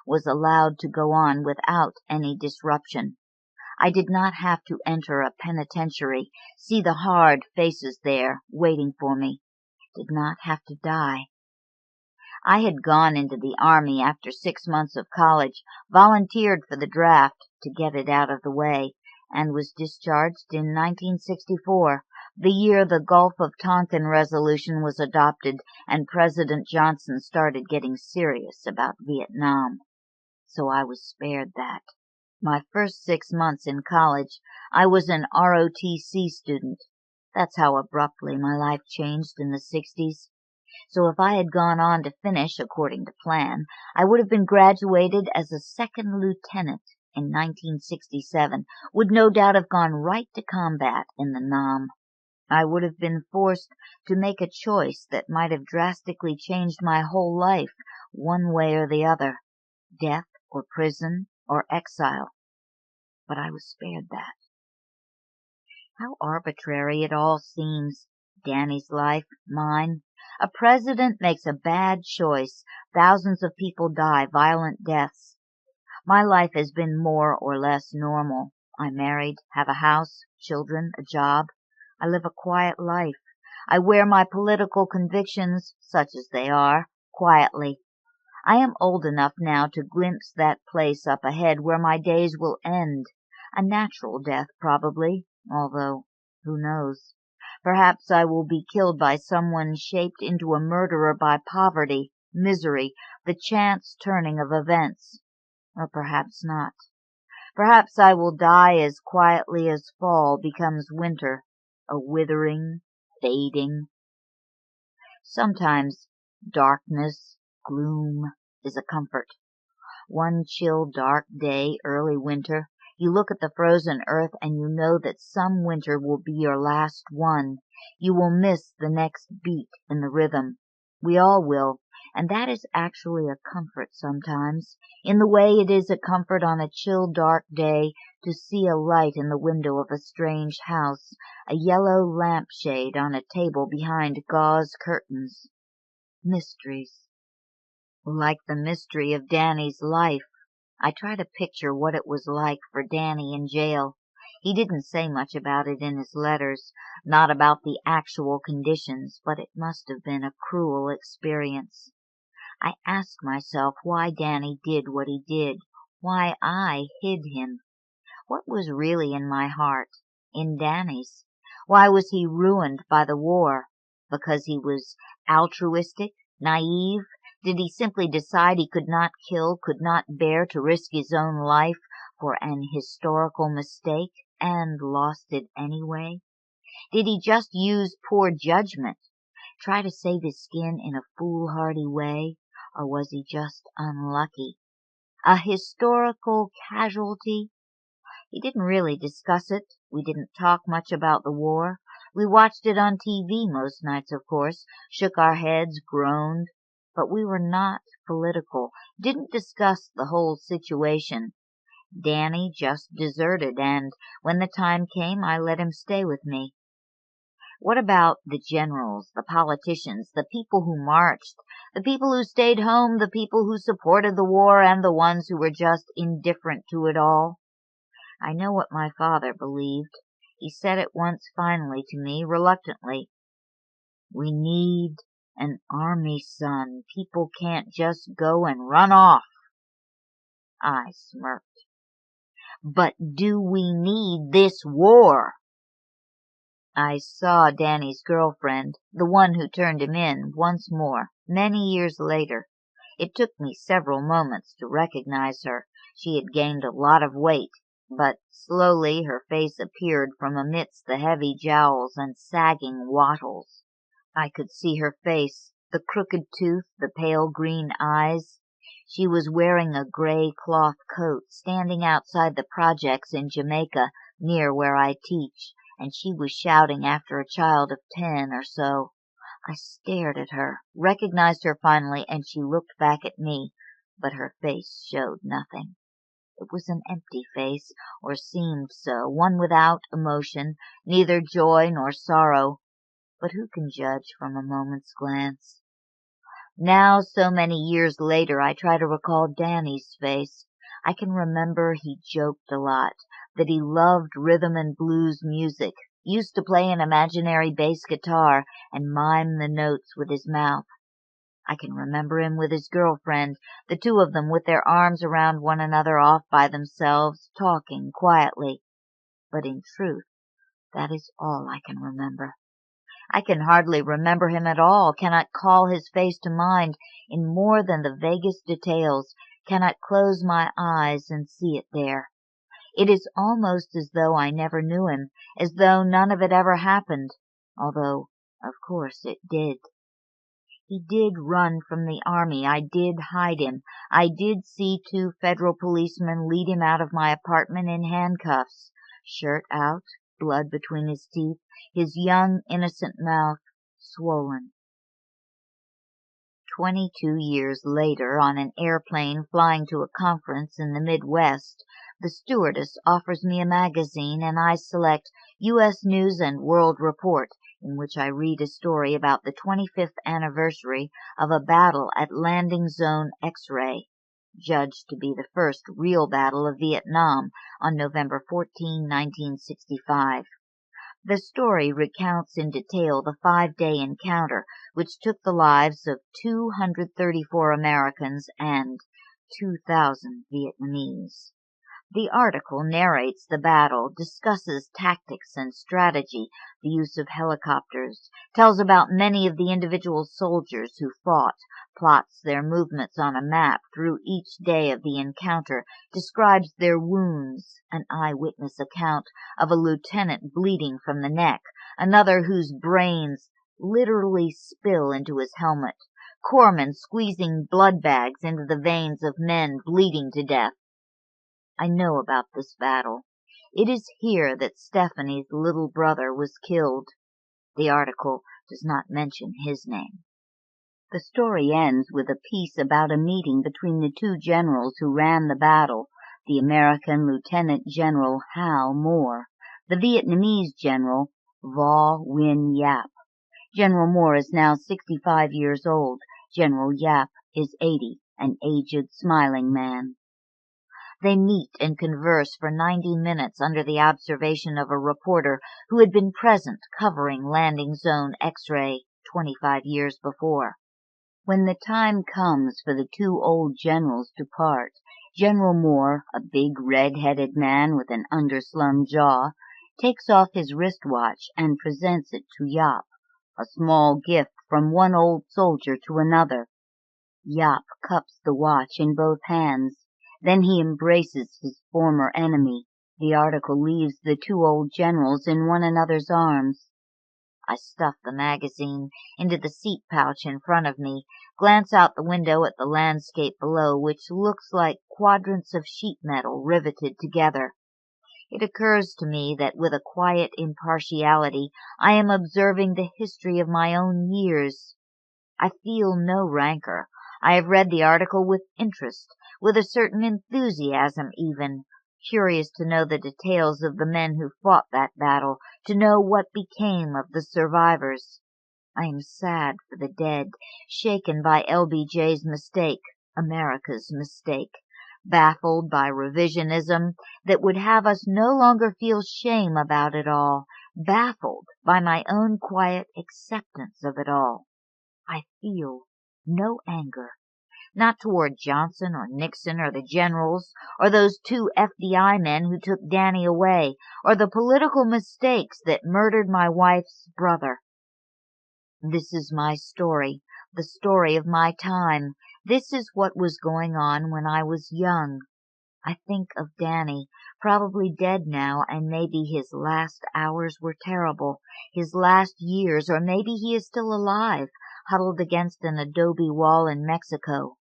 was allowed to go on without any disruption. I did not have to enter a penitentiary, see the hard faces there waiting for me. Did not have to die. I had gone into the Army after 6 months of college, volunteered for the draft to get it out of the way, and was discharged in 1964, the year the Gulf of Tonkin resolution was adopted and President Johnson started getting serious about Vietnam. So I was spared that. My first 6 months in college, I was an ROTC student. That's how abruptly my life changed in the 60s. So if I had gone on to finish according to plan, I would have been graduated as a second lieutenant in 1967, would no doubt have gone right to combat in the Nam. I would have been forced to make a choice that might have drastically changed my whole life, one way or the other, death or prison or exile. But I was spared that. How arbitrary it all seems. Danny's life, mine. A president makes a bad choice. Thousands of people die violent deaths. My life has been more or less normal. I'm married, have a house, children, a job. I live a quiet life. I wear my political convictions, such as they are, quietly. I am old enough now to glimpse that place up ahead where my days will end. A natural death, probably, although, who knows? Perhaps I will be killed by someone shaped into a murderer by poverty, misery, the chance turning of events. Or perhaps not. Perhaps I will die as quietly as fall becomes winter, a withering, fading. Sometimes darkness, gloom, is a comfort. One chill, dark day, early winter, you look at the frozen earth and you know that some winter will be your last one. You will miss the next beat in the rhythm. We all will, and that is actually a comfort sometimes, in the way it is a comfort on a chill, dark day to see a light in the window of a strange house, a yellow lampshade on a table behind gauze curtains. Mysteries. Like the mystery of Danny's life. I try to picture what it was like for Danny in jail. He didn't say much about it in his letters, not about the actual conditions, but it must have been a cruel experience. I ask myself why Danny did what he did, why I hid him. What was really in my heart, in Danny's? Why was he ruined by the war? Because he was altruistic, naive? Did he simply decide he could not kill, could not bear to risk his own life for an historical mistake, and lost it anyway? Did he just use poor judgment, try to save his skin in a foolhardy way, or was he just unlucky? A historical casualty? He didn't really discuss it. We didn't talk much about the war. We watched it on TV most nights, of course, shook our heads, groaned. But we were not political, didn't discuss the whole situation. Danny just deserted, and when the time came, I let him stay with me. What about the generals, the politicians, the people who marched, the people who stayed home, the people who supported the war, and the ones who were just indifferent to it all? I know what my father believed. He said it once finally to me, reluctantly. We need an army, son. People can't just go and run off. I smirked. But do we need this war? I saw Danny's girlfriend, the one who turned him in, once more, many years later. It took me several moments to recognize her. She had gained a lot of weight, but slowly her face appeared from amidst the heavy jowls and sagging wattles. I could see her face, the crooked tooth, the pale green eyes. She was wearing a gray cloth coat, standing outside the projects in Jamaica, near where I teach, and she was shouting after a child of 10 or so. I stared at her, recognized her finally, and she looked back at me, but her face showed nothing. It was an empty face, or seemed so, one without emotion, neither joy nor sorrow. But who can judge from a moment's glance? Now, so many years later, I try to recall Danny's face. I can remember he joked a lot, that he loved rhythm and blues music, used to play an imaginary bass guitar and mime the notes with his mouth. I can remember him with his girlfriend, the two of them with their arms around one another off by themselves, talking quietly. But in truth, That is all I can remember. I can hardly remember him at all, cannot call his face to mind in more than the vaguest details, cannot close my eyes and see it there. It is almost as though I never knew him, as though none of it ever happened, although, of course, it did. He did run from the army. I did hide him. I did see 2 federal policemen lead him out of my apartment in handcuffs, shirt out, blood between his teeth, his young, innocent mouth swollen. 22 years later, on an airplane flying to a conference in the Midwest, the stewardess offers me a magazine, and I select U.S. News and World Report, in which I read a story about the 25th anniversary of a battle at Landing Zone X-Ray, judged to be the first real battle of Vietnam on November 14, 1965. The story recounts in detail the 5-day encounter, which took the lives of 234 Americans and 2,000 Vietnamese. The article narrates the battle, discusses tactics and strategy, the use of helicopters, tells about many of the individual soldiers who fought, plots their movements on a map through each day of the encounter, describes their wounds, an eyewitness account of a lieutenant bleeding from the neck, another whose brains literally spill into his helmet, corpsmen squeezing blood bags into the veins of men bleeding to death. I know about this battle. It is here that Stephanie's little brother was killed. The article does not mention his name. The story ends with a piece about a meeting between the 2 generals who ran the battle, the American Lieutenant General Hal Moore, the Vietnamese General Vo Nguyen Yap. General Moore is now 65 years old. General Yap is 80, an aged, smiling man. They meet and converse for 90 minutes under the observation of a reporter who had been present covering Landing Zone X-Ray 25 years before. When the time comes for the 2 old generals to part, General Moore, a big red-headed man with an underslung jaw, takes off his wristwatch and presents it to Yap, a small gift from one old soldier to another. Yap cups the watch in both hands. Then he embraces his former enemy. The article leaves the 2 old generals in one another's arms. I stuff the magazine into the seat pouch in front of me, glance out the window at the landscape below, which looks like quadrants of sheet metal riveted together. It occurs to me that with a quiet impartiality I am observing the history of my own years. I feel no rancor. I have read the article with interest, with a certain enthusiasm even, curious to know the details of the men who fought that battle, to know what became of the survivors. I am sad for the dead, shaken by LBJ's mistake, America's mistake, baffled by revisionism that would have us no longer feel shame about it all, baffled by my own quiet acceptance of it all. I feel no anger. Not toward Johnson or Nixon or the generals, or those 2 FBI men who took Danny away, or the political mistakes that murdered my wife's brother. This is my story, the story of my time. This is what was going on when I was young. I think of Danny, probably dead now, and maybe his last hours were terrible, his last years, or maybe he is still alive, huddled against an adobe wall in Mexico,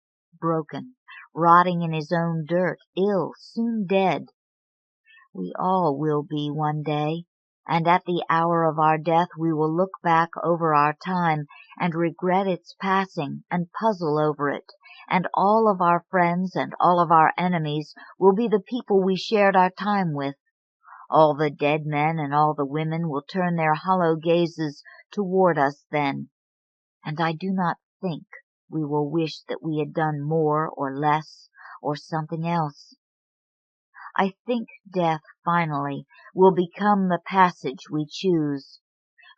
broken, rotting in his own dirt, ill, soon dead. We all will be one day, and at the hour of our death we will look back over our time and regret its passing and puzzle over it, and all of our friends and all of our enemies will be the people we shared our time with. All the dead men and all the women will turn their hollow gazes toward us then, and I do not think we will wish that we had done more or less or something else. I think death, finally, will become the passage we choose.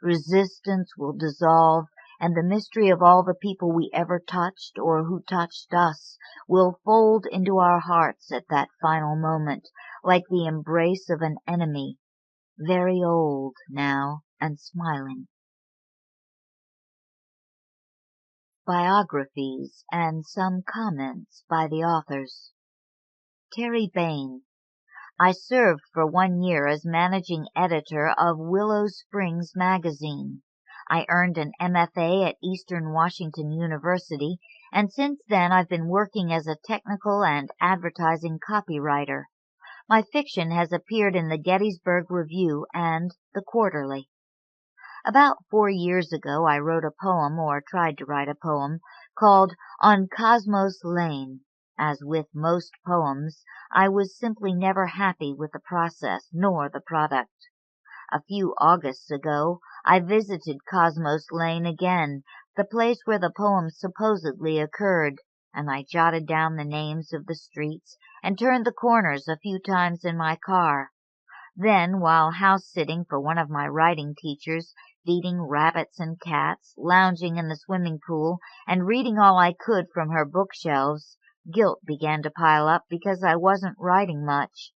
Resistance will dissolve, and the mystery of all the people we ever touched or who touched us will fold into our hearts at that final moment, like the embrace of an enemy, very old now and smiling. Biographies and some comments by the authors. Terry Bain. I served for 1 year as managing editor of Willow Springs magazine. I earned an MFA at Eastern Washington University, and since then I've been working as a technical and advertising copywriter. My fiction has appeared in the Gettysburg Review and the Quarterly. About 4 years ago I wrote a poem, or tried to write a poem, called On Cosmos Lane. As with most poems, I was simply never happy with the process nor the product. A few Augusts ago, I visited Cosmos Lane again, the place where the poem supposedly occurred, and I jotted down the names of the streets and turned the corners a few times in my car. Then, while house-sitting for one of my writing teachers, feeding rabbits and cats, lounging in the swimming pool, and reading all I could from her bookshelves, guilt began to pile up because I wasn't writing much.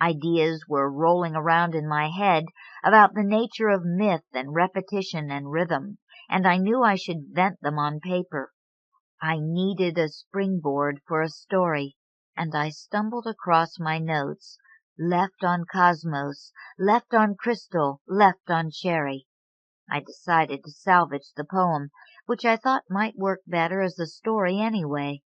Ideas were rolling around in my head about the nature of myth and repetition and rhythm, and I knew I should vent them on paper. I needed a springboard for a story, and I stumbled across my notes, left on Cosmos, left on Crystal, left on Cherry. I decided to salvage the poem, which I thought might work better as a story anyway.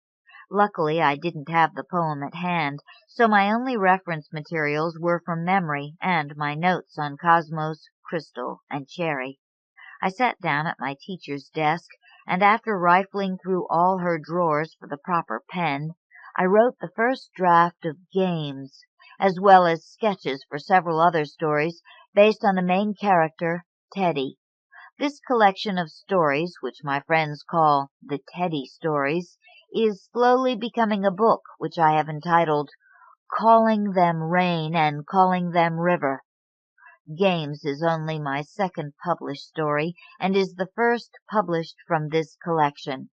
Luckily, I didn't have the poem at hand, so my only reference materials were from memory and my notes on Cosmos, Crystal, and Cherry. I sat down at my teacher's desk, and after rifling through all her drawers for the proper pen, I wrote the first draft of Games, as well as sketches for several other stories based on the main character, Teddy. This collection of stories, which my friends call the Teddy Stories, is slowly becoming a book which I have entitled Calling Them Rain and Calling Them River. Games is only my second published story and is the first published from this collection.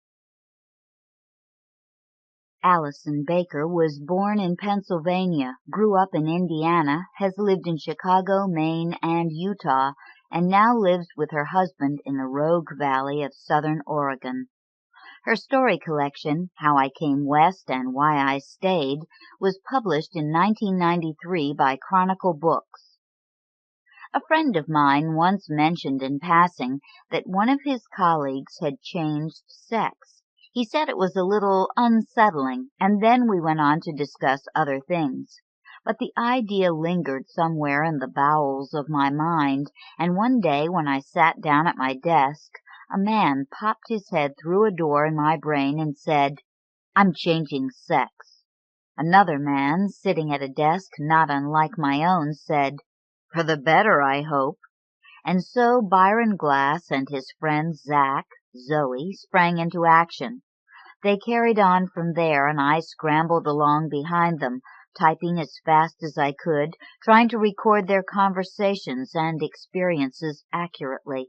Allison Baker was born in Pennsylvania, grew up in Indiana, has lived in Chicago, Maine, and Utah, and now lives with her husband in the Rogue Valley of southern Oregon. Her story collection, How I Came West and Why I Stayed, was published in 1993 by Chronicle Books. A friend of mine once mentioned in passing that one of his colleagues had changed sex. He said it was a little unsettling, and then we went on to discuss other things. But the idea lingered somewhere in the bowels of my mind, and one day when I sat down at my desk, a man popped his head through a door in my brain and said, "I'm changing sex." Another man, sitting at a desk not unlike my own, said, "For the better, I hope." And so Byron Glass and his friend Zoe, sprang into action. They carried on from there, and I scrambled along behind them, typing as fast as I could, trying to record their conversations and experiences accurately.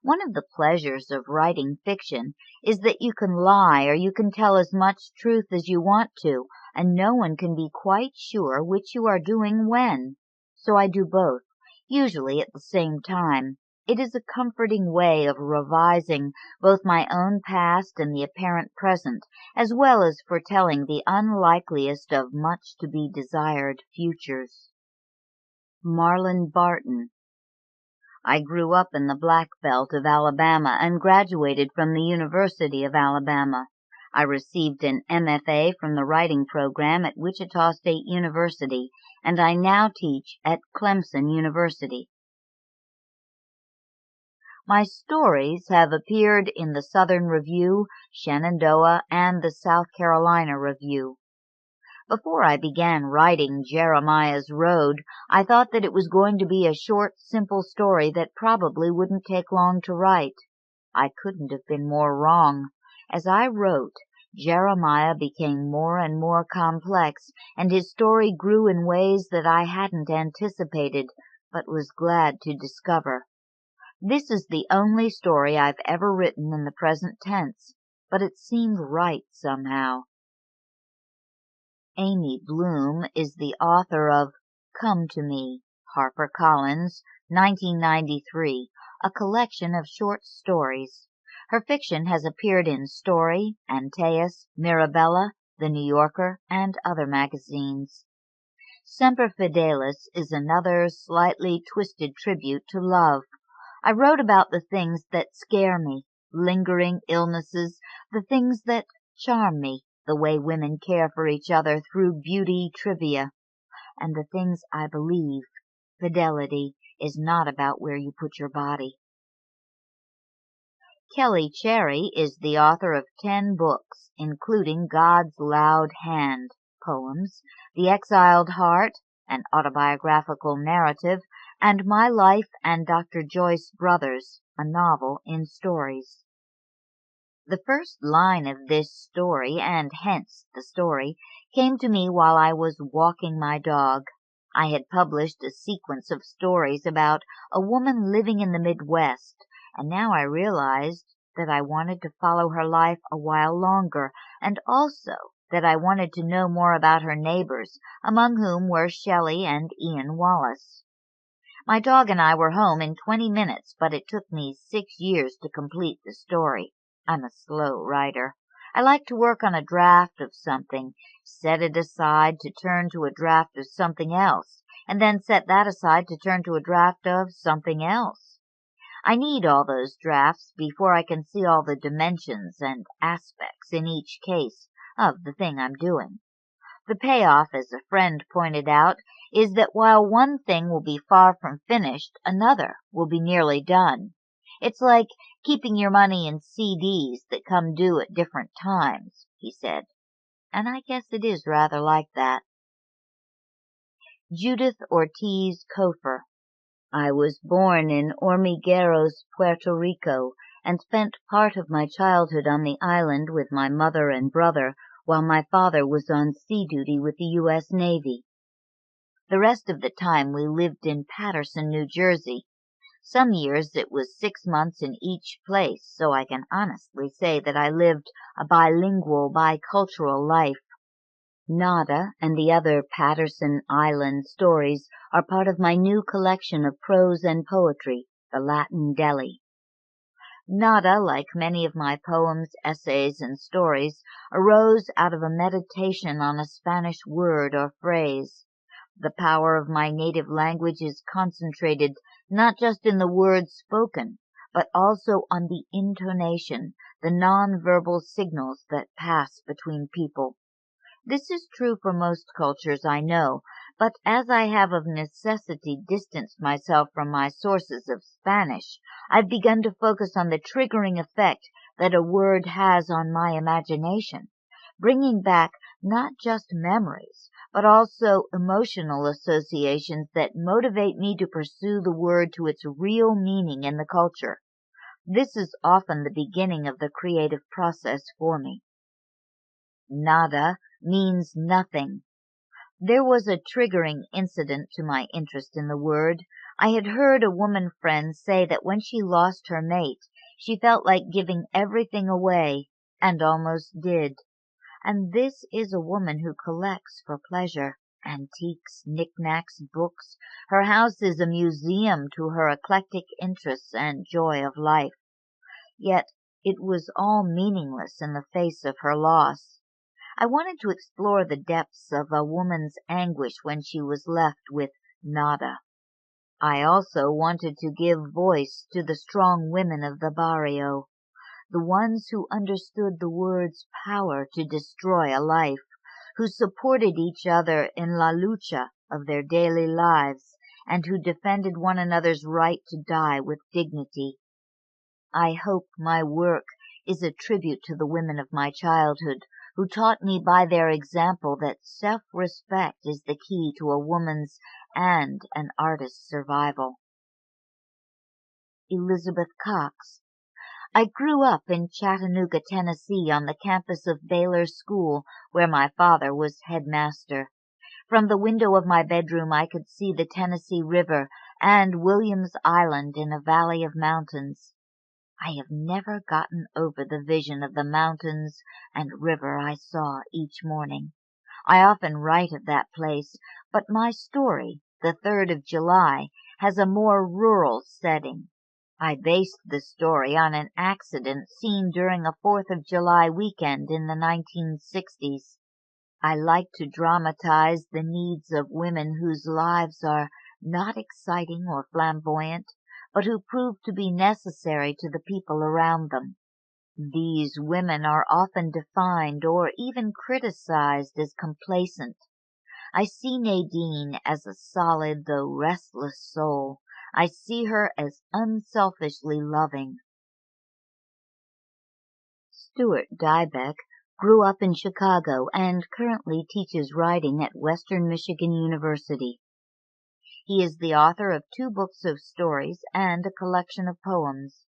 One of the pleasures of writing fiction is that you can lie or you can tell as much truth as you want to, and no one can be quite sure which you are doing when. So I do both, usually at the same time. It is a comforting way of revising both my own past and the apparent present, as well as foretelling the unlikeliest of much to be desired futures. Marlon Barton. I grew up in the Black Belt of Alabama and graduated from the University of Alabama. I received an MFA from the writing program at Wichita State University, and I now teach at Clemson University. My stories have appeared in the Southern Review, Shenandoah, and the South Carolina Review. Before I began writing Jeremiah's Road, I thought that it was going to be a short, simple story that probably wouldn't take long to write. I couldn't have been more wrong. As I wrote, Jeremiah became more and more complex, and his story grew in ways that I hadn't anticipated, but was glad to discover. This is the only story I've ever written in the present tense, but it seemed right somehow. Amy Bloom is the author of Come to Me, HarperCollins, 1993, a collection of short stories. Her fiction has appeared in Story, Antaeus, Mirabella, The New Yorker, and other magazines. Semper Fidelis is another slightly twisted tribute to love. I wrote about the things that scare me, lingering illnesses, the things that charm me, the way women care for each other through beauty trivia, and the things I believe. Fidelity is not about where you put your body. Kelly Cherry is the author of 10 books, including God's Loud Hand poems, The Exiled Heart, an autobiographical narrative, and My Life and Dr. Joyce Brothers, a novel in stories. The first line of this story, and hence the story, came to me while I was walking my dog. I had published a sequence of stories about a woman living in the Midwest, and now I realized that I wanted to follow her life a while longer, and also that I wanted to know more about her neighbors, among whom were Shelley and Ian Wallace. My dog and I were home in 20 minutes, but it took me 6 years to complete the story. I'm a slow writer. I like to work on a draft of something, set it aside to turn to a draft of something else, and then set that aside to turn to a draft of something else. I need all those drafts before I can see all the dimensions and aspects in each case of the thing I'm doing. The payoff, as a friend pointed out, is that while one thing will be far from finished, another will be nearly done. It's like keeping your money in CDs that come due at different times, he said. And I guess it is rather like that. Judith Ortiz Cofer. I was born in Hormigueros, Puerto Rico, and spent part of my childhood on the island with my mother and brother while my father was on sea duty with the U.S. Navy. The rest of the time we lived in Paterson, New Jersey. Some years it was 6 months in each place, so I can honestly say that I lived a bilingual, bicultural life. Nada and the other Paterson Island stories are part of my new collection of prose and poetry, The Latin Deli. Nada, like many of my poems, essays, and stories, arose out of a meditation on a Spanish word or phrase. The power of my native language is concentrated not just in the words spoken, but also on the intonation, the non-verbal signals that pass between people. This is true for most cultures, I know, but as I have of necessity distanced myself from my sources of Spanish, I've begun to focus on the triggering effect that a word has on my imagination, bringing back not just memories, but also emotional associations that motivate me to pursue the word to its real meaning in the culture. This is often the beginning of the creative process for me. Nada means nothing. There was a triggering incident to my interest in the word. I had heard a woman friend say that when she lost her mate, she felt like giving everything away, and almost did. And this is a woman who collects for pleasure, antiques, knickknacks, books. Her house is a museum to her eclectic interests and joy of life. Yet it was all meaningless in the face of her loss. I wanted to explore the depths of a woman's anguish when she was left with nada. I also wanted to give voice to the strong women of the barrio, the ones who understood the word's power to destroy a life, who supported each other in la lucha of their daily lives, and who defended one another's right to die with dignity. I hope my work is a tribute to the women of my childhood, who taught me by their example that self-respect is the key to a woman's and an artist's survival. Elizabeth Cox. I grew up in Chattanooga, Tennessee, on the campus of Baylor School, where my father was headmaster. From the window of my bedroom I could see the Tennessee River and Williams Island in a valley of mountains. I have never gotten over the vision of the mountains and river I saw each morning. I often write of that place, but my story, The 3rd of July has a more rural setting. I based the story on an accident seen during a 4th of July weekend in the 1960s. I like to dramatize the needs of women whose lives are not exciting or flamboyant, but who prove to be necessary to the people around them. These women are often defined or even criticized as complacent. I see Nadine as a solid though restless soul. I see her as unselfishly loving. Stuart Diebeck grew up in Chicago and currently teaches writing at Western Michigan University. He is the author of 2 books of stories and a collection of poems.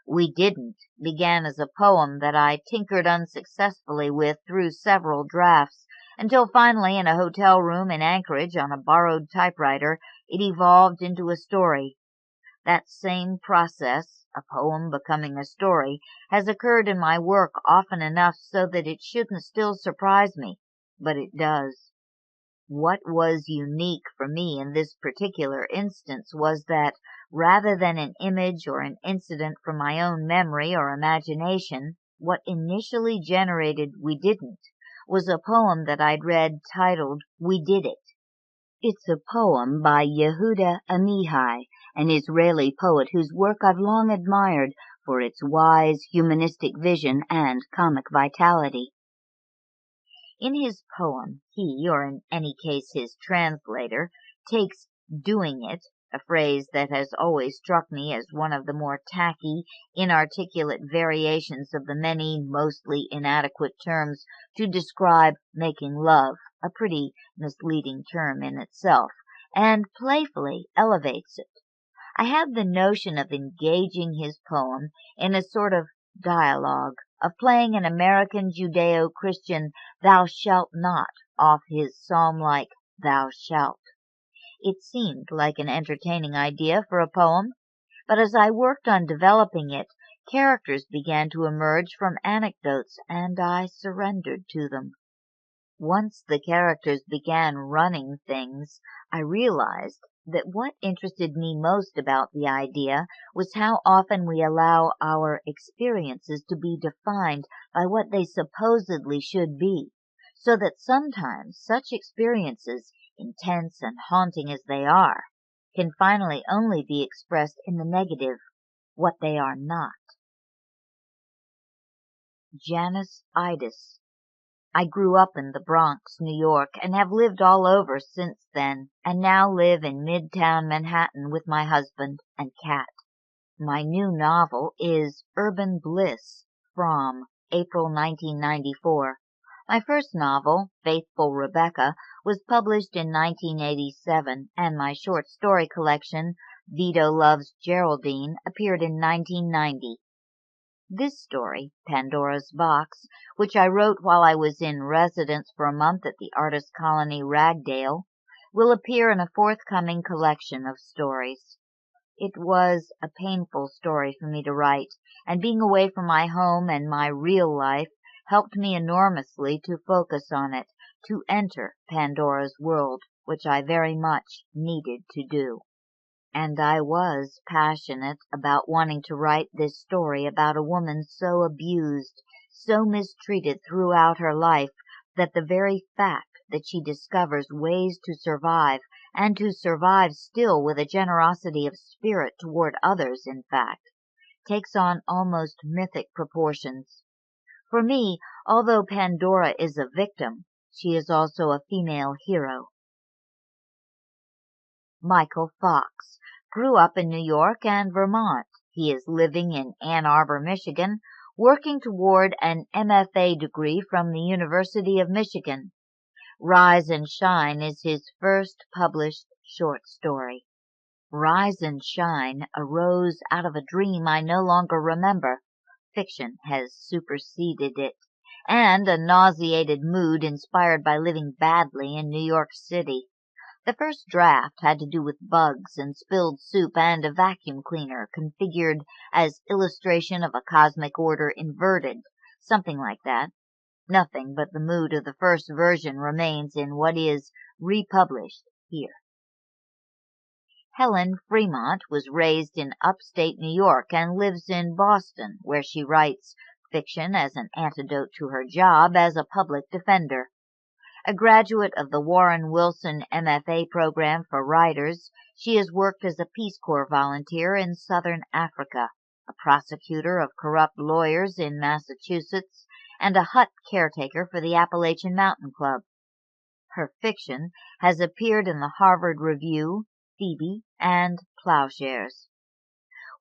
We Didn't began as a poem that I tinkered unsuccessfully with through several drafts, until finally in a hotel room in Anchorage on a borrowed typewriter it evolved into a story. That same process, a poem becoming a story, has occurred in my work often enough so that it shouldn't still surprise me, but it does. What was unique for me in this particular instance was that, rather than an image or an incident from my own memory or imagination, what initially generated We Didn't was a poem that I'd read titled We Did It. It's a poem by Yehuda Amihai, an Israeli poet whose work I've long admired for its wise, humanistic vision and comic vitality. In his poem, he, or in any case his translator, takes doing it, a phrase that has always struck me as one of the more tacky, inarticulate variations of the many, mostly inadequate terms to describe making love, a pretty misleading term in itself, and playfully elevates it. I have the notion of engaging his poem in a sort of dialogue, of playing an American Judeo-Christian thou shalt not off his psalm-like thou shalt. It seemed like an entertaining idea for a poem, but as I worked on developing it, characters began to emerge from anecdotes, and I surrendered to them. Once the characters began running things, I realized that what interested me most about the idea was how often we allow our experiences to be defined by what they supposedly should be, so that sometimes such experiences, intense and haunting as they are, can finally only be expressed in the negative, what they are not. Janice Eidus. I grew up in the Bronx, New York, and have lived all over since then, and now live in Midtown Manhattan with my husband and cat. My new novel is Urban Bliss, from April 1994. My first novel, Faithful Rebecca, was published in 1987, and my short story collection, Vito Loves Geraldine, appeared in 1990. This story, Pandora's Box, which I wrote while I was in residence for a month at the artist colony Ragdale, will appear in a forthcoming collection of stories. It was a painful story for me to write, and being away from my home and my real life helped me enormously to focus on it, to enter Pandora's world, which I very much needed to do. And I was passionate about wanting to write this story about a woman so abused, so mistreated throughout her life, that the very fact that she discovers ways to survive, and to survive still with a generosity of spirit toward others, in fact, takes on almost mythic proportions. For me, although Pandora is a victim, she is also a female hero. Michael Fox grew up in New York and Vermont. He is living in Ann Arbor, Michigan, working toward an MFA degree from the University of Michigan. Rise and Shine is his first published short story. Rise and Shine arose out of a dream I no longer remember. Fiction has superseded it, and a nauseated mood inspired by living badly in New York City. The first draft had to do with bugs and spilled soup and a vacuum cleaner configured as illustration of a cosmic order inverted, something like that. Nothing but the mood of the first version remains in what is republished here. Helen Fremont was raised in upstate New York and lives in Boston, where she writes fiction as an antidote to her job as a public defender. A graduate of the Warren Wilson MFA program for writers, she has worked as a Peace Corps volunteer in Southern Africa, a prosecutor of corrupt lawyers in Massachusetts, and a hut caretaker for the Appalachian Mountain Club. Her fiction has appeared in the Harvard Review, Phoebe, and Plowshares.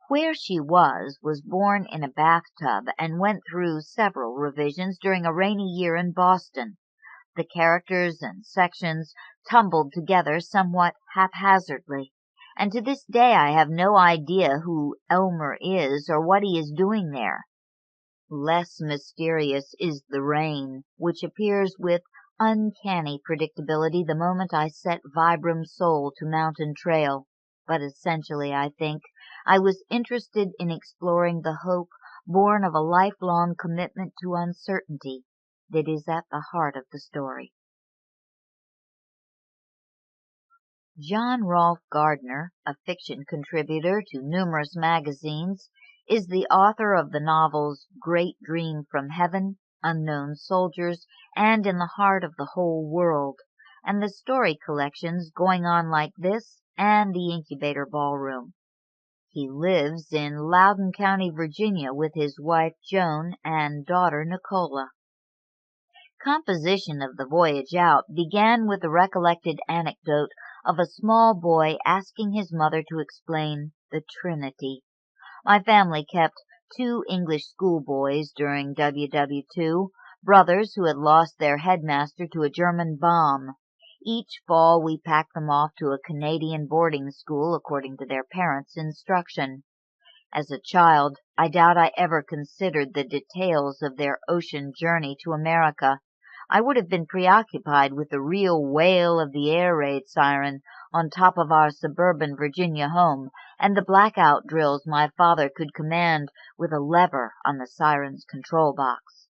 Where She Was born in a bathtub and went through several revisions during a rainy year in Boston. The characters and sections tumbled together somewhat haphazardly, and to this day I have no idea who Elmer is or what he is doing there. Less mysterious is The Rain, which appears with uncanny predictability the moment I set Vibram's soul to mountain trail, but essentially, I think, I was interested in exploring the hope born of a lifelong commitment to uncertainty that is at the heart of the story. John Rolfe Gardner, a fiction contributor to numerous magazines, is the author of the novels Great Dream from Heaven, Unknown Soldiers, and In the Heart of the Whole World, and the story collections Going On Like This and The Incubator Ballroom. He lives in Loudoun County, Virginia, with his wife Joan and daughter Nicola. Composition of The Voyage Out began with the recollected anecdote of a small boy asking his mother to explain the Trinity. My family kept 2 English schoolboys during WW2, brothers who had lost their headmaster to a German bomb. Each fall we packed them off to a Canadian boarding school according to their parents' instruction. As a child, I doubt I ever considered the details of their ocean journey to America. I would have been preoccupied with the real wail of the air raid siren on top of our suburban Virginia home and the blackout drills my father could command with a lever on the siren's control box.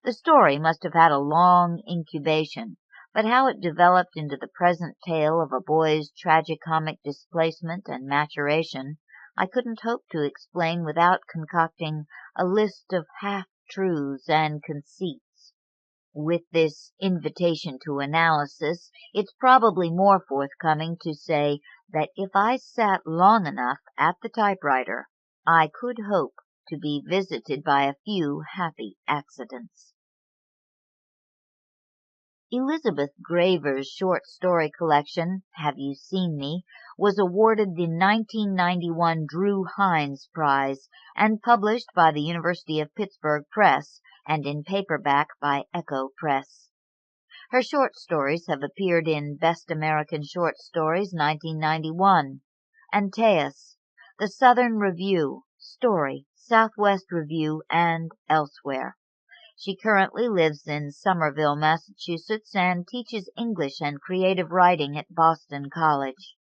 The story must have had a long incubation, but how it developed into the present tale of a boy's tragicomic displacement and maturation, I couldn't hope to explain without concocting a list of half-truths and conceits. With this invitation to analysis, it's probably more forthcoming to say that if I sat long enough at the typewriter, I could hope to be visited by a few happy accidents. Elizabeth Graver's short story collection, Have You Seen Me?, was awarded the 1991 Drew Hines Prize and published by the University of Pittsburgh Press and in paperback by Echo Press. Her short stories have appeared in Best American Short Stories 1991, Antaeus, The Southern Review, Story, Southwest Review, and elsewhere. She currently lives in Somerville, Massachusetts, and teaches English and creative writing at Boston College.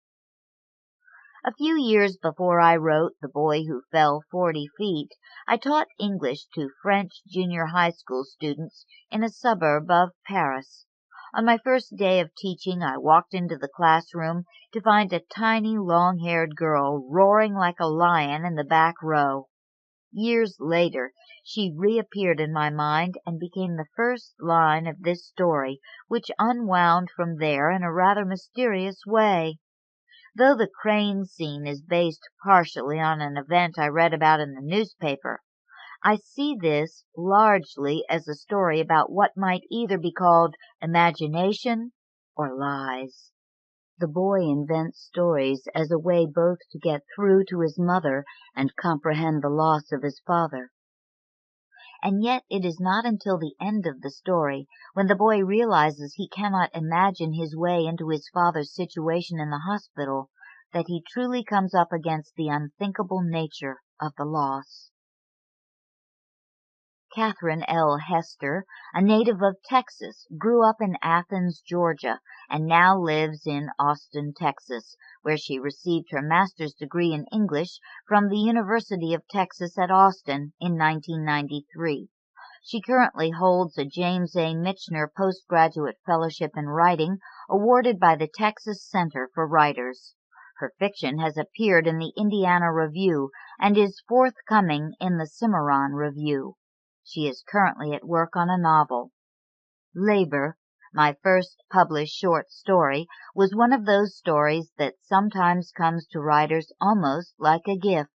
A few years before I wrote The Boy Who Fell 40 Feet, I taught English to French junior high school students in a suburb of Paris. On my first day of teaching, I walked into the classroom to find a tiny, long-haired girl roaring like a lion in the back row. Years later, she reappeared in my mind and became the first line of this story, which unwound from there in a rather mysterious way. Though the crane scene is based partially on an event I read about in the newspaper, I see this largely as a story about what might either be called imagination or lies. The boy invents stories as a way both to get through to his mother and comprehend the loss of his father. And yet it is not until the end of the story, when the boy realizes he cannot imagine his way into his father's situation in the hospital, that he truly comes up against the unthinkable nature of the loss. Katherine L. Hester, a native of Texas, grew up in Athens, Georgia, and now lives in Austin, Texas, where she received her master's degree in English from the University of Texas at Austin in 1993. She currently holds a James A. Michener postgraduate fellowship in writing awarded by the Texas Center for Writers. Her fiction has appeared in the Indiana Review and is forthcoming in the Cimarron Review. She is currently at work on a novel. Labor, my first published short story, was one of those stories that sometimes comes to writers almost like a gift.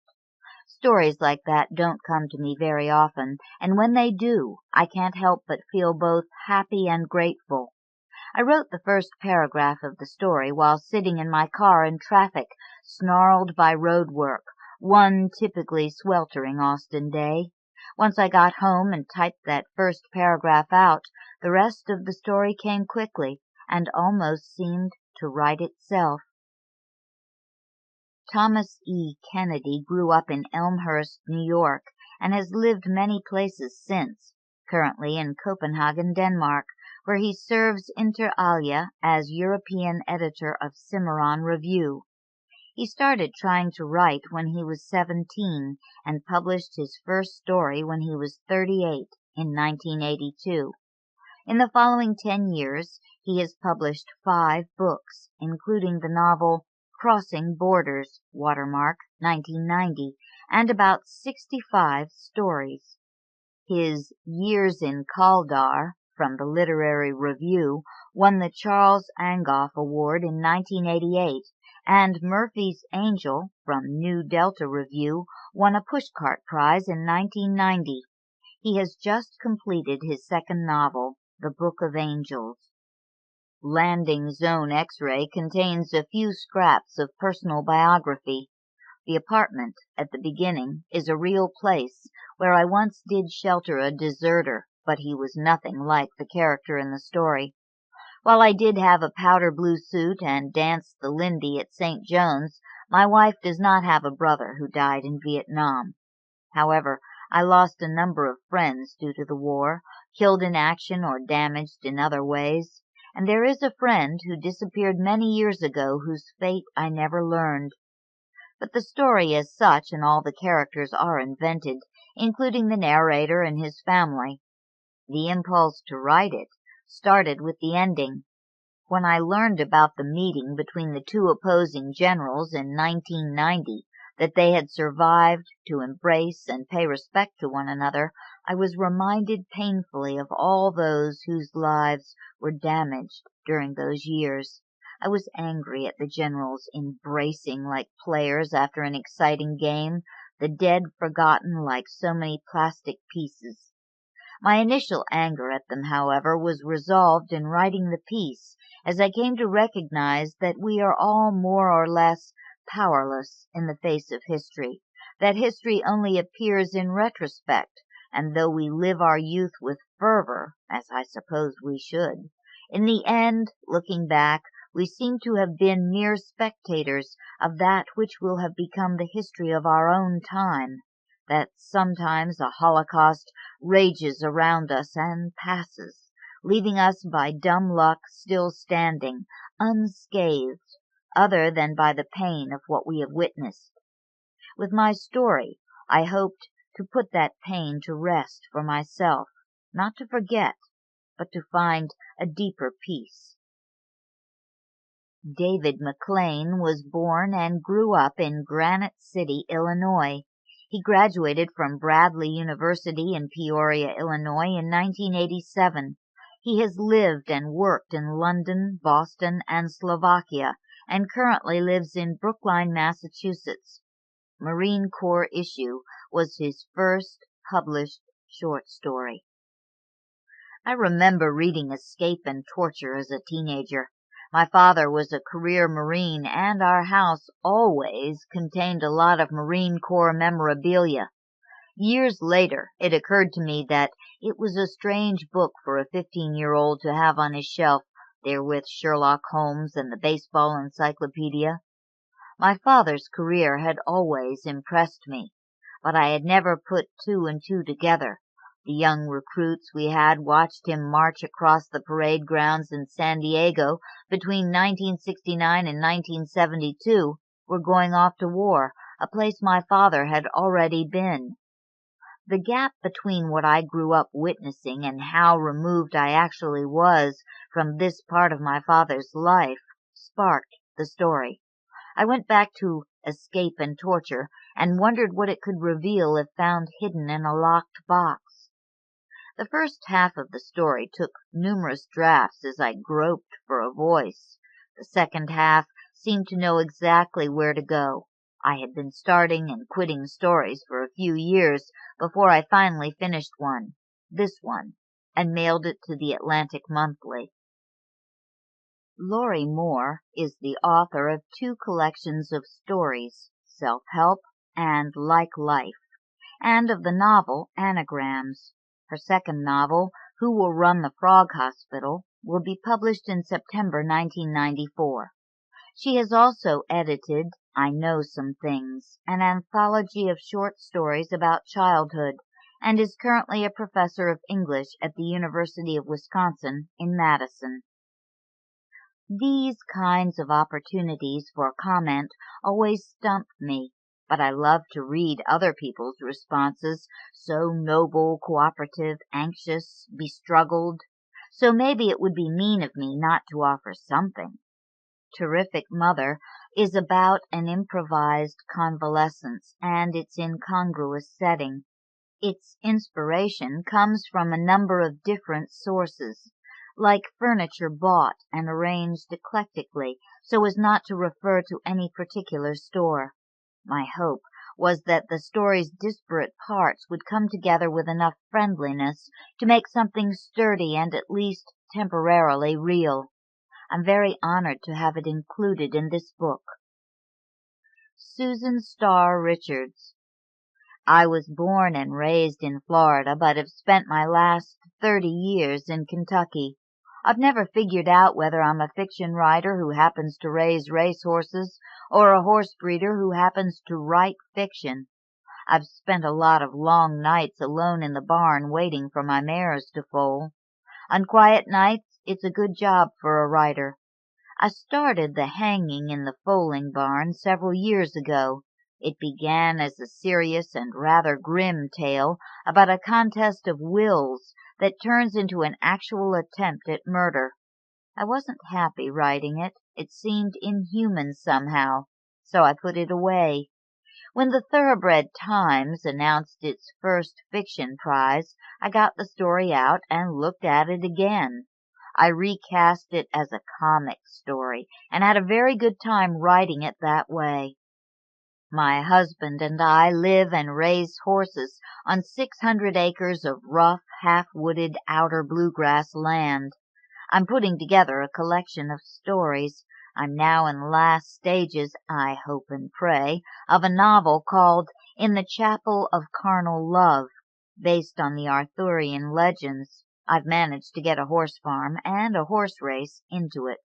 Stories like that don't come to me very often, and when they do, I can't help but feel both happy and grateful. I wrote the first paragraph of the story while sitting in my car in traffic, snarled by road work, one typically sweltering Austin day. Once I got home and typed that first paragraph out, the rest of the story came quickly and almost seemed to write itself. Thomas E. Kennedy grew up in Elmhurst, New York, and has lived many places since, currently in Copenhagen, Denmark, where he serves inter alia as European editor of Cimarron Review. He started trying to write when he was 17 and published his first story when he was 38 in 1982. In the following 10 years, he has published 5 books, including the novel Crossing Borders, watermark, 1990, and about 65 stories. His Years in Kaldar, from the Literary Review, won the Charles Angoff Award in 1988, and Murphy's Angel, from New Delta Review, won a Pushcart Prize in 1990. He has just completed his second novel, The Book of Angels. Landing Zone X-Ray contains a few scraps of personal biography. The apartment, at the beginning, is a real place where I once did shelter a deserter, but he was nothing like the character in the story. While I did have a powder blue suit and danced the Lindy at St. John's, my wife does not have a brother who died in Vietnam. However, I lost a number of friends due to the war, killed in action or damaged in other ways, and there is a friend who disappeared many years ago whose fate I never learned. But the story as such and all the characters are invented, including the narrator and his family. The impulse to write it started with the ending. When I learned about the meeting between the 2 opposing generals in 1990, that they had survived to embrace and pay respect to one another, I was reminded painfully of all those whose lives were damaged during those years. I was angry at the generals embracing like players after an exciting game, the dead forgotten like so many plastic pieces. My initial anger at them, however, was resolved in writing the piece, as I came to recognize that we are all more or less powerless in the face of history, that history only appears in retrospect, and though we live our youth with fervor, as I suppose we should, in the end, looking back, we seem to have been mere spectators of that which will have become the history of our own time, that sometimes a holocaust rages around us and passes, leaving us by dumb luck still standing, unscathed, other than by the pain of what we have witnessed. With my story, I hoped to put that pain to rest for myself, not to forget, but to find a deeper peace. David McLean was born and grew up in Granite City, Illinois. He graduated from Bradley University in Peoria, Illinois in 1987. He has lived and worked in London, Boston, and Slovakia, and currently lives in Brookline, Massachusetts. Marine Corps Issue was his first published short story. I remember reading Escape and Torture as a teenager. My father was a career Marine, and our house always contained a lot of Marine Corps memorabilia. Years later, it occurred to me that it was a strange book for a 15-year-old to have on his shelf, there with Sherlock Holmes and the baseball encyclopedia. My father's career had always impressed me, but I had never put 2 and 2 together. The young recruits we had watched him march across the parade grounds in San Diego between 1969 and 1972 were going off to war, a place my father had already been. The gap between what I grew up witnessing and how removed I actually was from this part of my father's life sparked the story. I went back to Escape and Torture and wondered what it could reveal if found hidden in a locked box. The first half of the story took numerous drafts as I groped for a voice. The second half seemed to know exactly where to go. I had been starting and quitting stories for a few years before I finally finished this one, and mailed it to the Atlantic Monthly. Lori Moore is the author of 2 collections of stories, Self-Help and Like Life, and of the novel Anagrams. Her second novel, Who Will Run the Frog Hospital, will be published in September 1994. She has also edited I Know Some Things, an anthology of short stories about childhood, and is currently a professor of English at the University of Wisconsin in Madison. These kinds of opportunities for comment always stump me, but I love to read other people's responses, so noble, cooperative, anxious, bestruggled, so maybe it would be mean of me not to offer something. Terrific Mother is about an improvised convalescence and its incongruous setting. Its inspiration comes from a number of different sources, like furniture bought and arranged eclectically so as not to refer to any particular store. My hope was that the story's disparate parts would come together with enough friendliness to make something sturdy and at least temporarily real. I'm very honored to have it included in this book. Susan Starr Richards. I was born and raised in Florida, but have spent my last 30 years in Kentucky. I've never figured out whether I'm a fiction writer who happens to raise racehorses or a horse breeder who happens to write fiction. I've spent a lot of long nights alone in the barn waiting for my mares to foal. On quiet nights, it's a good job for a writer. I started the hanging in the foaling barn several years ago. It began as a serious and rather grim tale about a contest of wills that turns into an actual attempt at murder. I wasn't happy writing it. It seemed inhuman somehow, so I put it away. When the Thoroughbred Times announced its first fiction prize, I got the story out and looked at it again. I recast it as a comic story and had a very good time writing it that way. My husband and I live and raise horses on 600 acres of rough, half-wooded outer bluegrass land. I'm putting together a collection of stories. I'm now in the last stages, I hope and pray, of a novel called In the Chapel of Carnal Love, based on the Arthurian legends. I've managed to get a horse farm and a horse race into it.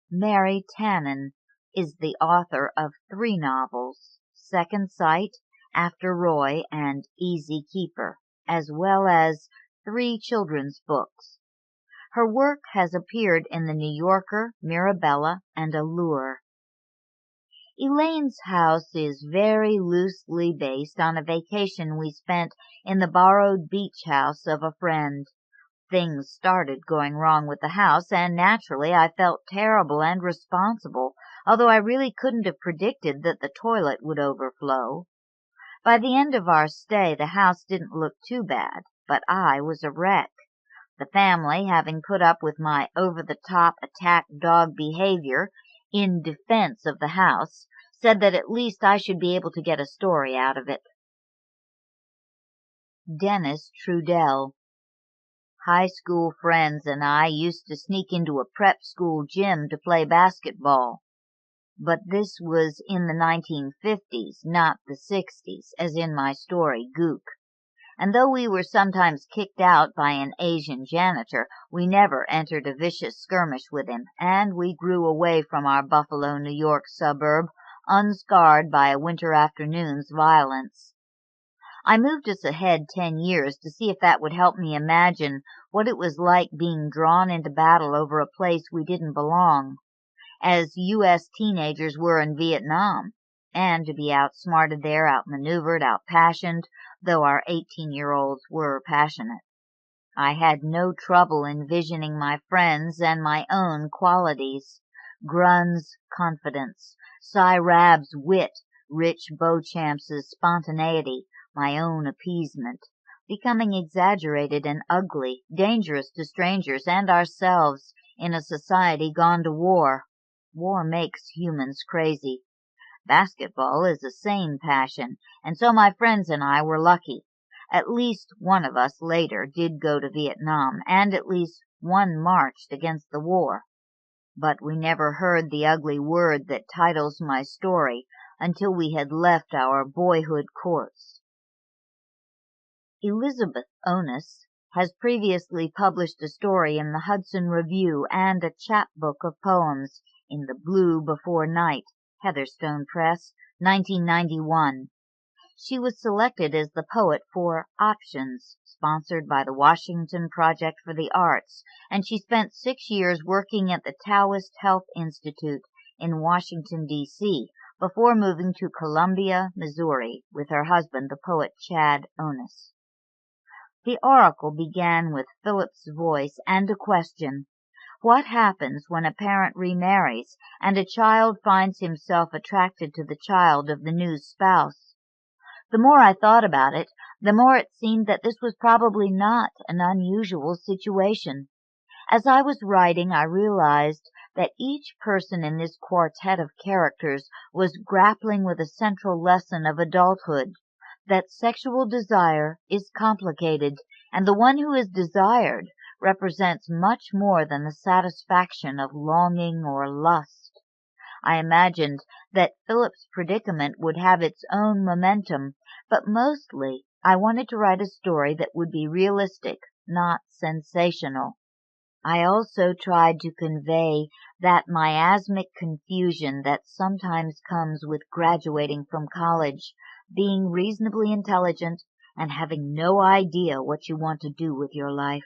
Mary Tannen is the author of 3 novels, Second Sight, After Roy, and Easy Keeper, as well as 3 children's books. Her work has appeared in The New Yorker, Mirabella, and Allure. Elaine's house is very loosely based on a vacation we spent in the borrowed beach house of a friend. Things started going wrong with the house, and naturally I felt terrible and responsible, although I really couldn't have predicted that the toilet would overflow. By the end of our stay, the house didn't look too bad, but I was a wreck. The family, having put up with my over-the-top attack dog behavior in defense of the house, said that at least I should be able to get a story out of it. Dennis Trudell. High school friends and I used to sneak into a prep school gym to play basketball. But this was in the 1950s, not the 60s, as in my story Gook. And though we were sometimes kicked out by an Asian janitor, we never entered a vicious skirmish with him, and we grew away from our Buffalo, New York suburb, unscarred by a winter afternoon's violence. I moved us ahead 10 years to see if that would help me imagine what it was like being drawn into battle over a place we didn't belong, as U.S. teenagers were in Vietnam, and to be outsmarted there, outmaneuvered, outpassioned though our 18-year-olds were passionate. I had no trouble envisioning my friends and my own qualities. Grun's confidence, Cy Rab's wit, Rich Beauchamp's spontaneity, my own appeasement, becoming exaggerated and ugly, dangerous to strangers and ourselves in a society gone to war. War makes humans crazy. Basketball is a sane passion, and so my friends and I were lucky. At least one of us later did go to Vietnam, and at least one marched against the war. But we never heard the ugly word that titles my story until we had left our boyhood courts. Elizabeth Onis has previously published a story in the Hudson Review and a chapbook of poems in The Blue Before Night, Heatherstone Press, 1991. She was selected as the poet for Options, sponsored by the Washington Project for the Arts, and she spent 6 years working at the Taoist Health Institute in Washington, D.C., before moving to Columbia, Missouri, with her husband, the poet Chad Onis. The Oracle began with Philip's voice and a question. What happens when a parent remarries and a child finds himself attracted to the child of the new spouse? The more I thought about it, the more it seemed that this was probably not an unusual situation. As I was writing, I realized that each person in this quartet of characters was grappling with a central lesson of adulthood, that sexual desire is complicated, and the one who is desired represents much more than the satisfaction of longing or lust. I imagined that Philip's predicament would have its own momentum, but mostly I wanted to write a story that would be realistic, not sensational. I also tried to convey that miasmic confusion that sometimes comes with graduating from college, being reasonably intelligent, and having no idea what you want to do with your life.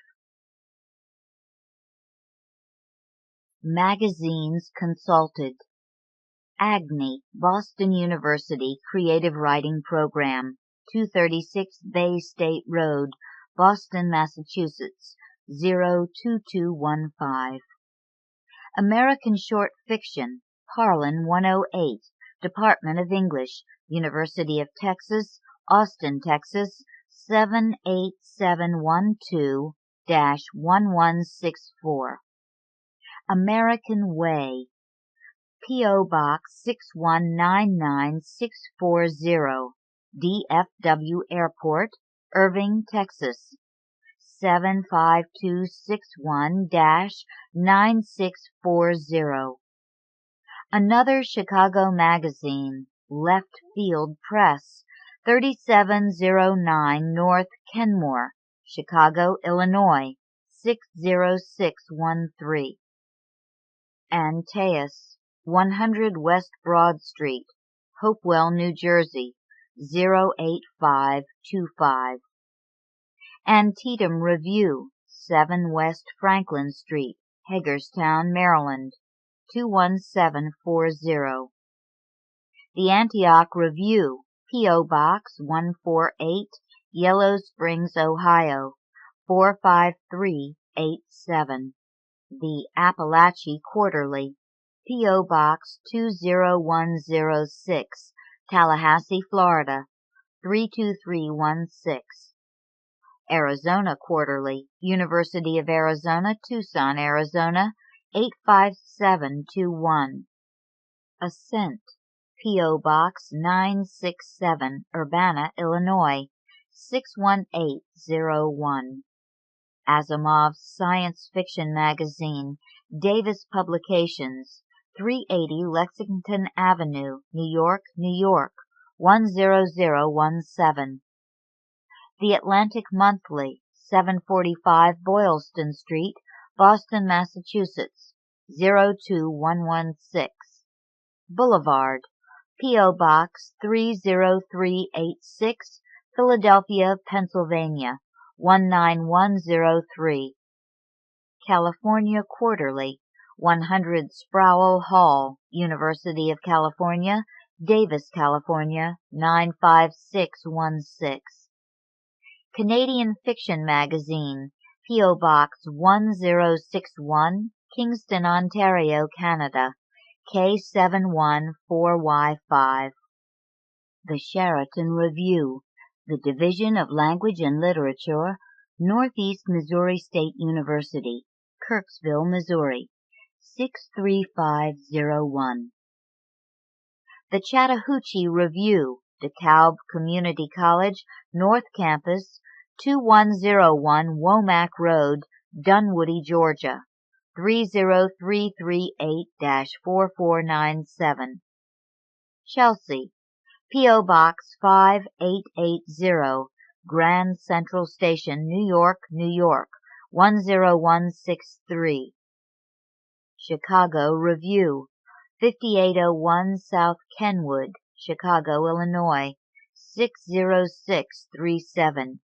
Magazines consulted. Agni, Boston University Creative Writing Program, 236 Bay State Road, Boston, Massachusetts, 02215. American Short Fiction, Harlan 108, Department of English, University of Texas, Austin, Texas, 78712-1164. American Way, P.O. Box 6199640, DFW Airport, Irving, Texas, 75261-9640. Another Chicago magazine, Left Field Press, 3709 North Kenmore, Chicago, Illinois, 60613. Antaeus, 100 West Broad Street, Hopewell, New Jersey, 08525. Antietam Review, 7 West Franklin Street, Hagerstown, Maryland, 21740. The Antioch Review, P.O. Box 148, Yellow Springs, Ohio, 45387. The Appalachie Quarterly, P.O. Box 20106, Tallahassee, Florida, 32316. Arizona Quarterly, University of Arizona, Tucson, Arizona, 85721. Ascent, P.O. Box 967, Urbana, Illinois, 61801. Asimov's Science Fiction Magazine, Davis Publications, 380 Lexington Avenue, New York, New York, 10017. The Atlantic Monthly, 745 Boylston Street, Boston, Massachusetts, 02116. Boulevard, P.O. Box 30386, Philadelphia, Pennsylvania, 19103. California Quarterly, 100 Sproul Hall, University of California, Davis, California, 95616. Canadian Fiction Magazine, P.O. Box 1061, Kingston, Ontario, Canada, K714Y5. The Sheraton Review, the Division of Language and Literature, Northeast Missouri State University, Kirksville, Missouri, 63501. The Chattahoochee Review, DeKalb Community College, North Campus, 2101 Womack Road, Dunwoody, Georgia, 30338-4497. Chelsea, P.O. Box 5880, Grand Central Station, New York, New York, 10163. Chicago Review, 5801 South Kenwood, Chicago, Illinois, 60637.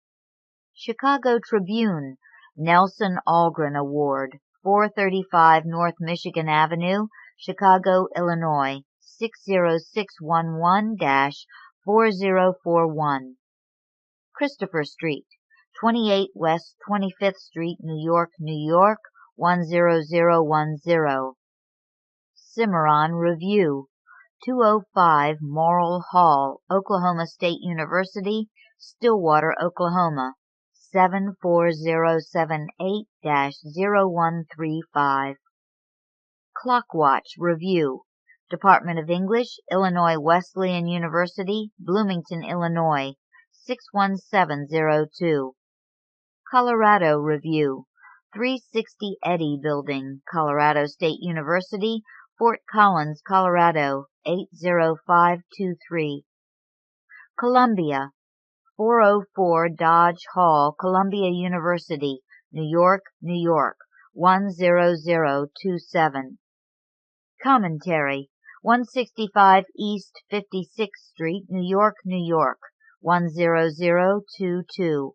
Chicago Tribune, Nelson Algren Award, 435 North Michigan Avenue, Chicago, Illinois, 60611-4041. Christopher Street, 28 West 25th Street, New York, New York, 10010. Cimarron Review, 205 Morrill Hall, Oklahoma State University, Stillwater, Oklahoma, 74078-0135. Clockwatch Review, Department of English, Illinois Wesleyan University, Bloomington, Illinois, 61702. Colorado Review, 360 Eddy Building, Colorado State University, Fort Collins, Colorado, 80523. Columbia, 404 Dodge Hall, Columbia University, New York, New York, 10027. Commentary, 165 East 56th Street, New York, New York, 10022.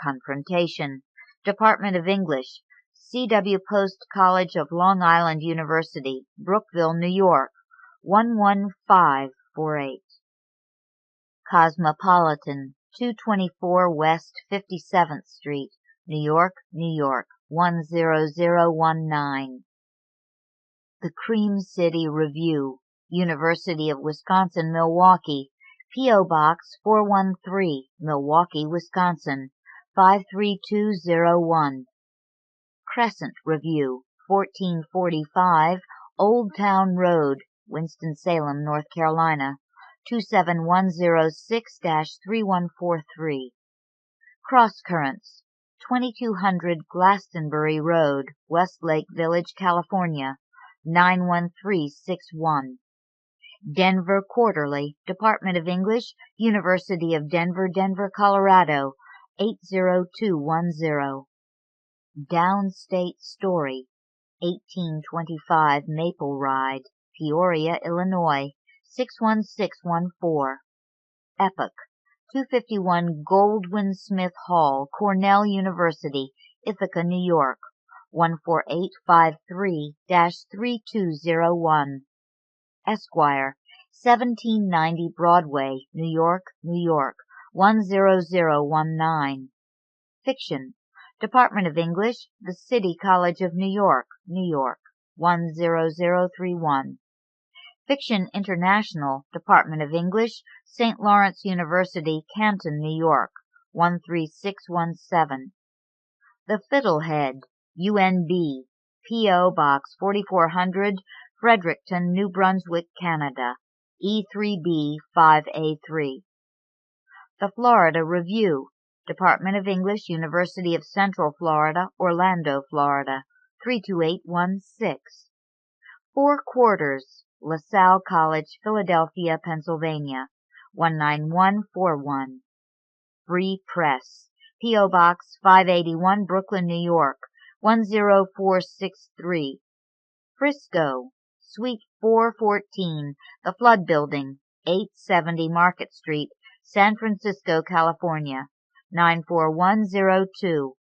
Confrontation, Department of English, C.W. Post College of Long Island University, Brookville, New York, 11548. Cosmopolitan, 224 West 57th Street, New York, New York, 10019. The Cream City Review, University of Wisconsin-Milwaukee, P.O. Box 413, Milwaukee, Wisconsin, 53201. Crescent Review, 1445 Old Town Road, Winston-Salem, North Carolina, 27106-3143. Cross Currents, 2200 Glastonbury Road, Westlake Village, California, 91361. Denver Quarterly, Department of English, University of Denver, Denver, Colorado, 80210. Downstate Story, 1825 Maple Ride, Peoria, Illinois, 61614. Epoch, 251 Goldwin Smith Hall, Cornell University, Ithaca, New York, 14853-3201. Esquire, 1790 Broadway, New York, New York, 10019. Fiction, Department of English, The City College of New York, New York, 10031. Fiction International, Department of English, St. Lawrence University, Canton, New York, 13617. The Fiddlehead, UNB, P.O. Box 4400, Fredericton, New Brunswick, Canada, E3B 5A3. The Florida Review, Department of English, University of Central Florida, Orlando, Florida, 32816. Four Quarters, LaSalle College, Philadelphia, Pennsylvania, 19141. Free Press, P.O. Box 581, Brooklyn, New York, 10463. Frisco, Suite 414, The Flood Building, 870 Market Street, San Francisco, California, 94102.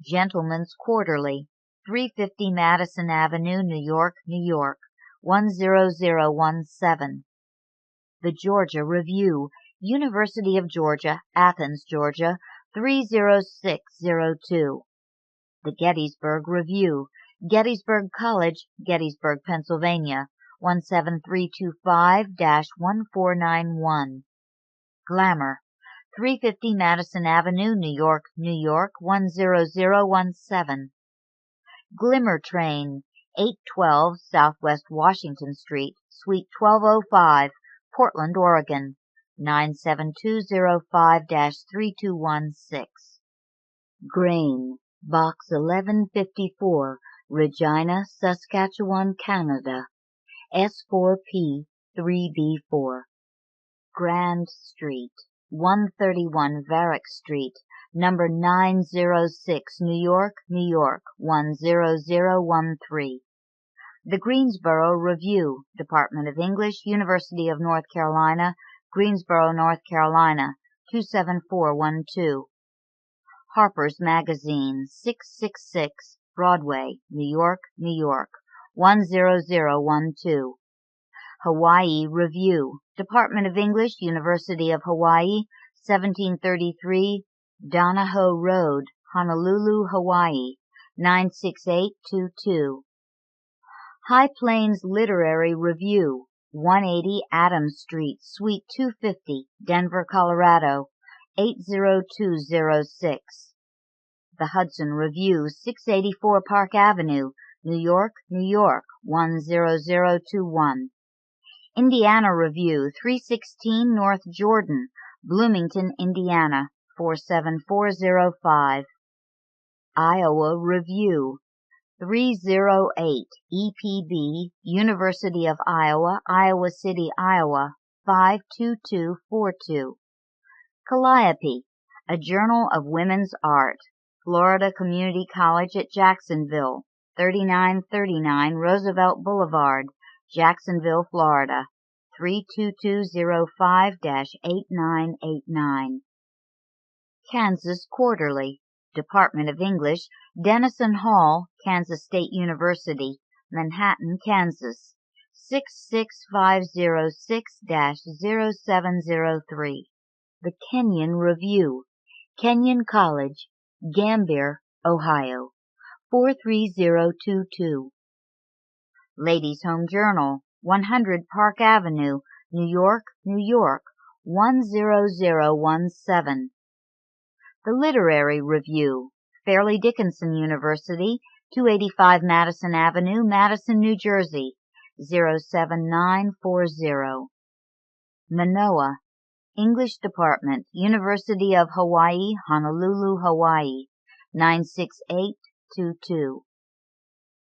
Gentleman's Quarterly, 350 Madison Avenue, New York, New York, 10017. The Georgia Review, University of Georgia, Athens, Georgia, 30602. The Gettysburg Review, Gettysburg College, Gettysburg, Pennsylvania, 17325-1491. Glamour, 350 Madison Avenue, New York, New York, 10017. Glimmer Train, 812 Southwest Washington Street, Suite 1205, Portland, Oregon, 97205-3216. Grain, Box 1154, Regina, Saskatchewan, Canada, S4P 3B4. Grand Street, 131 Varick Street, number 906, New York, New York, 10013. The Greensboro Review, Department of English, University of North Carolina, Greensboro, North Carolina, 27412. Harper's Magazine, 666, Broadway, New York, New York, 10012. Hawaii Review, Department of English, University of Hawaii, 1733, Donahoe Road, Honolulu, Hawaii, 96822. High Plains Literary Review, 180 Adams Street, Suite 250, Denver, Colorado, 80206. The Hudson Review, 684 Park Avenue, New York, New York, 10021. Indiana Review, 316 North Jordan, Bloomington, Indiana, 47405. Iowa Review, 308 EPB, University of Iowa, Iowa City, Iowa, 52242. Calliope, a Journal of Women's Art, Florida Community College at Jacksonville, 3939 Roosevelt Boulevard, Jacksonville, Florida, 32205-8989. Kansas Quarterly, Department of English, Denison Hall, Kansas State University, Manhattan, Kansas, 66506-0703. The Kenyon Review, Kenyon College, Gambier, Ohio, 43022. Ladies' Home Journal, 100 Park Avenue, New York, New York, 10017. The Literary Review, Fairleigh Dickinson University, 285 Madison Avenue, Madison, New Jersey, 07940. Manoa, English Department, University of Hawaii, Honolulu, Hawaii, 96822.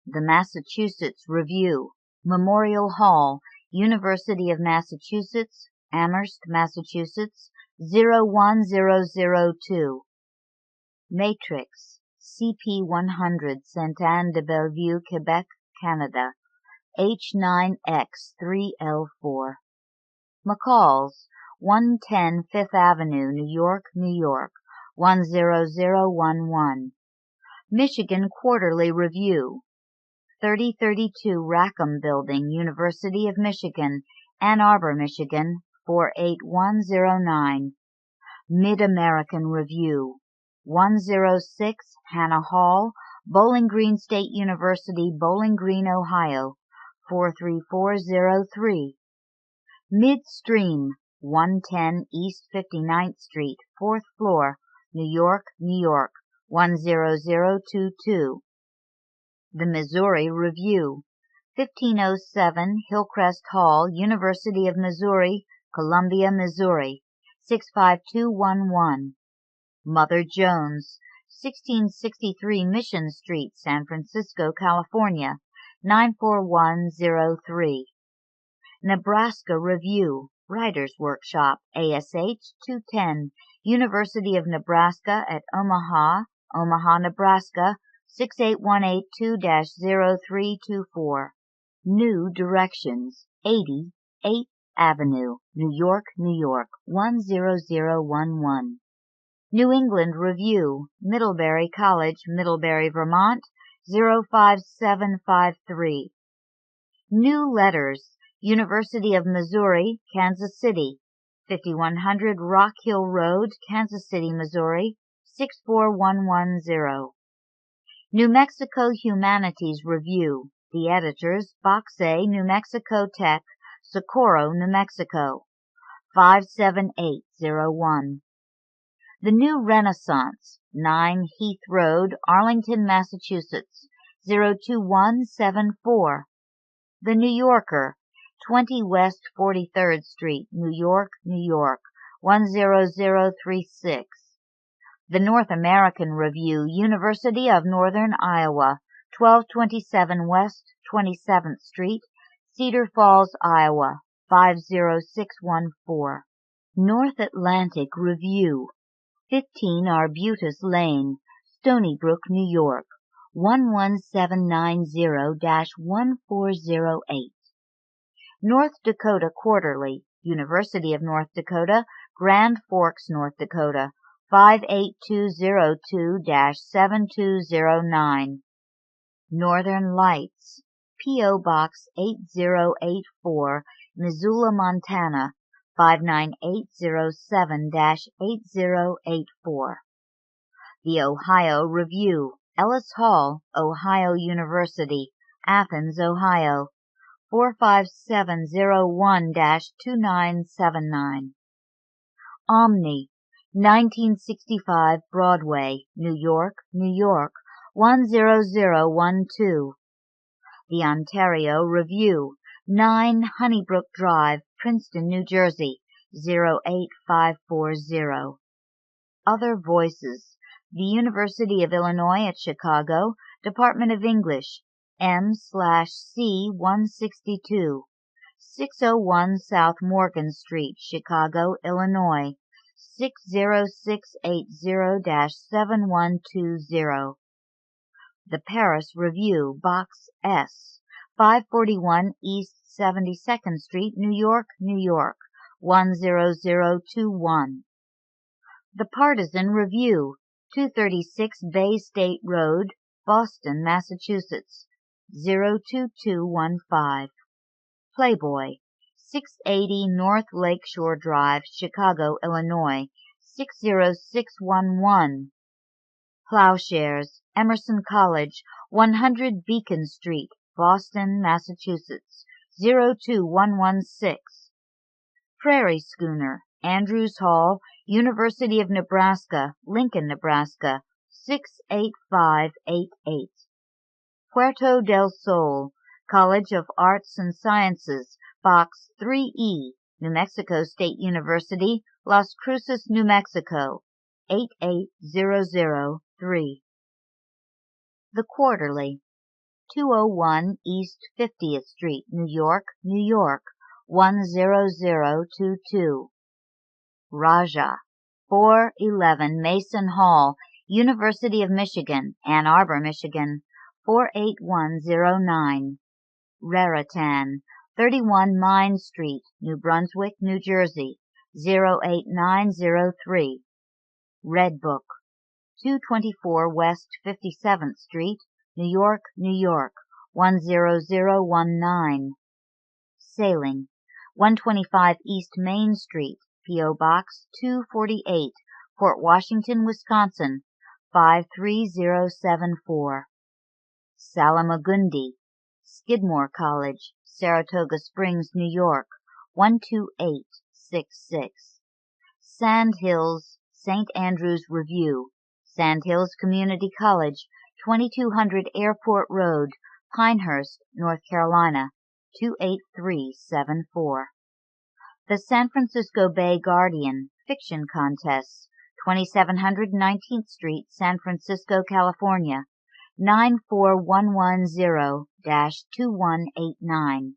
The Massachusetts Review, Memorial Hall, University of Massachusetts, Amherst, Massachusetts, 01002. Matrix, CP 100, Sainte-Anne-de-Bellevue, Quebec, Canada, H9X3L4. McCall's, 110 Fifth Avenue, New York, New York, 10011. Michigan Quarterly Review, 3032 Rackham Building, University of Michigan, Ann Arbor, Michigan, 48109. Mid-American Review, 106 Hannah Hall, Bowling Green State University, Bowling Green, Ohio, 43403. Midstream, 110 East 59th Street, 4th floor, New York, New York, 10022. The Missouri Review, 1507 Hillcrest Hall, University of Missouri, Columbia, Missouri, 65211. Mother Jones, 1663 Mission Street, San Francisco, California, 94103. Nebraska Review, Writers Workshop, ASH 210, University of Nebraska at Omaha, Omaha, Nebraska, 68182-0324. New Directions, 80 8th Avenue, New York, New York, 10011. New England Review, Middlebury College, Middlebury, Vermont, 05753. New Letters, University of Missouri, Kansas City, 5100 Rock Hill Road, Kansas City, Missouri, 64110. New Mexico Humanities Review. The editors, Box A, New Mexico Tech, Socorro, New Mexico, 57801. The New Renaissance, 9 Heath Road, Arlington, Massachusetts, 02174. The New Yorker, 20 West 43rd Street, New York, New York, 10036. The North American Review, University of Northern Iowa, 1227 West 27th Street, Cedar Falls, Iowa, 50614. North Atlantic Review, 15 Arbutus Lane, Stony Brook, New York, 11790-1408. North Dakota Quarterly, University of North Dakota, Grand Forks, North Dakota, 58202-7209. Northern Lights, P.O. Box 8084, Missoula, Montana, 59807-8084. The Ohio Review, Ellis Hall, Ohio University, Athens, Ohio, 45701-2979. Omni, 1965 Broadway, New York, New York, 10012. The Ontario Review, 9 Honeybrook Drive, Princeton, New Jersey, 08540. Other Voices, the University of Illinois at Chicago, Department of English, M/C 162, 601 South Morgan Street, Chicago, Illinois, 60680-7120. The Paris Review, Box S, 541 East 72nd Street, New York, New York, 10021. The Partisan Review, 236 Bay State Road, Boston, Massachusetts, 02215. Playboy, 680 North Lakeshore Drive, Chicago, Illinois, 60611. Plowshares, Emerson College, 100 Beacon Street, Boston, Massachusetts, 02116. Prairie Schooner, Andrews Hall, University of Nebraska, Lincoln, Nebraska, 68588. Puerto del Sol, College of Arts and Sciences, Box 3E, New Mexico State University, Las Cruces, New Mexico, 88003. The Quarterly, 201 East 50th Street, New York, New York, 10022. Raja, 411 Mason Hall, University of Michigan, Ann Arbor, Michigan, 48109. Raritan, 31 Mine Street, New Brunswick, New Jersey, 08903. Red Book, 224 West 57th Street, New York, New York, 10019. Sailing, 125 East Main Street, P.O. Box 248, Port Washington, Wisconsin, 53074. Salamagundi, Skidmore College, Saratoga Springs, New York, 12866. Sand Hills, St. Andrews Review, Sand Hills Community College, 2200 Airport Road, Pinehurst, North Carolina, 28374. The San Francisco Bay Guardian, Fiction Contests, 2700 19th Street, San Francisco, California, 94110-2189.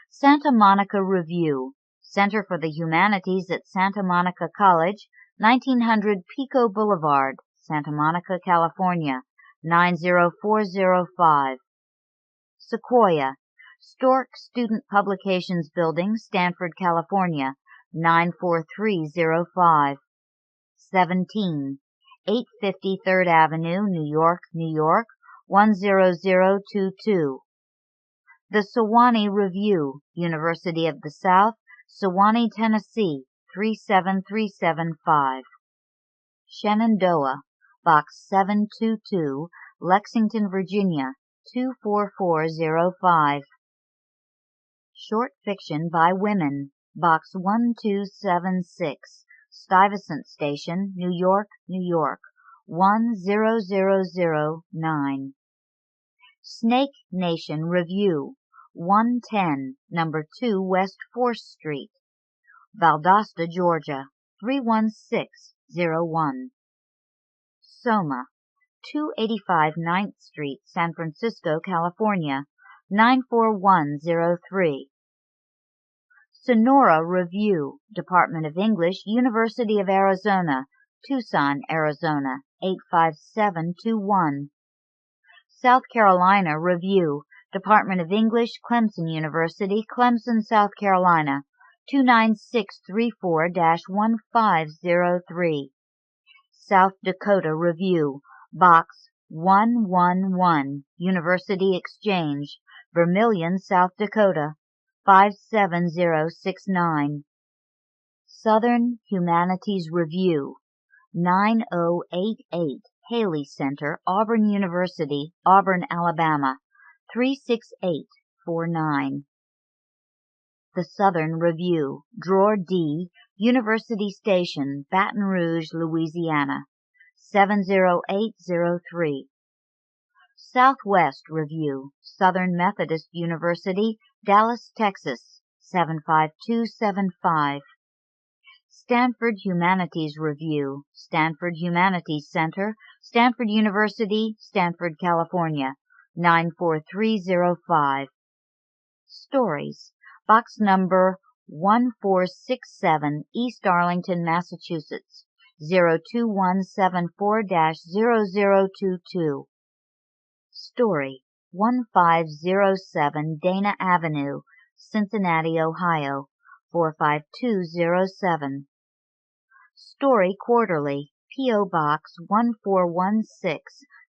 Santa Monica Review, Center for the Humanities at Santa Monica College, 1900 Pico Boulevard, Santa Monica, California, 90405. Sequoia, Stork Student Publications Building, Stanford, California, 94305. 17. 850 3rd Avenue, New York, New York, 10022. The Sewanee Review, University of the South, Sewanee, Tennessee, 37375. Shenandoah, Box 722, Lexington, Virginia 24405. Short Fiction by Women, Box 1276, Stuyvesant Station, New York, New York 10009. Snake Nation Review, 110, Number 2 West 4th Street, Valdosta, Georgia 31601. Soma, 285 9th Street, San Francisco, California 94103. Sonora Review, Department of English, University of Arizona, Tucson, Arizona 85721. South Carolina Review, Department of English, Clemson University, Clemson, South Carolina 29634-1503. South Dakota Review, Box 111, University Exchange, Vermilion, South Dakota 57069. Southern Humanities Review, 9088 Haley Center, Auburn University, Auburn, Alabama 36849. The Southern Review, Drawer D, University Station, Baton Rouge, Louisiana 70803. Southwest Review, Southern Methodist University, Dallas, Texas 75275. Stanford Humanities Review, Stanford Humanities Center, Stanford University, Stanford, California 94305. Stories, Box number 1467, East Arlington, Massachusetts 02174-0022. Story, 1507 Dana Avenue, Cincinnati, Ohio 45207. Story Quarterly, P.O. Box 1416,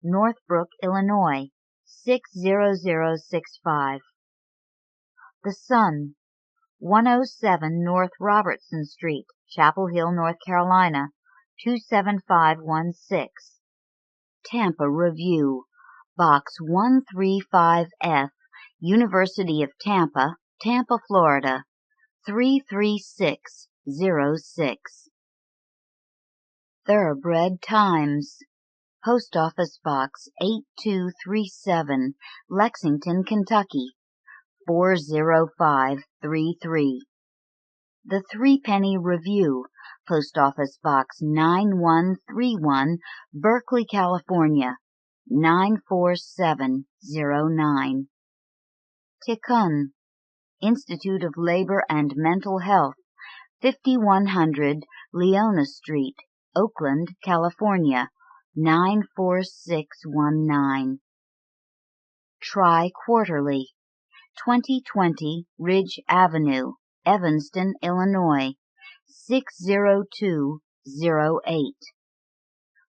Northbrook, Illinois 60065. The Sun, 107 North Robertson Street, Chapel Hill, North Carolina 27516. Tampa Review, Box 135F, University of Tampa, Tampa, Florida 33606. Thoroughbred Times, Post Office Box 8237, Lexington, Kentucky 40533. The Threepenny Review, Post Office Box 9131, Berkeley, California 94709. Tikkun, Institute of Labor and Mental Health, 5100 Leona Street, Oakland, California 94619. Tri-Quarterly, 2020 Ridge Avenue, Evanston, Illinois 60208.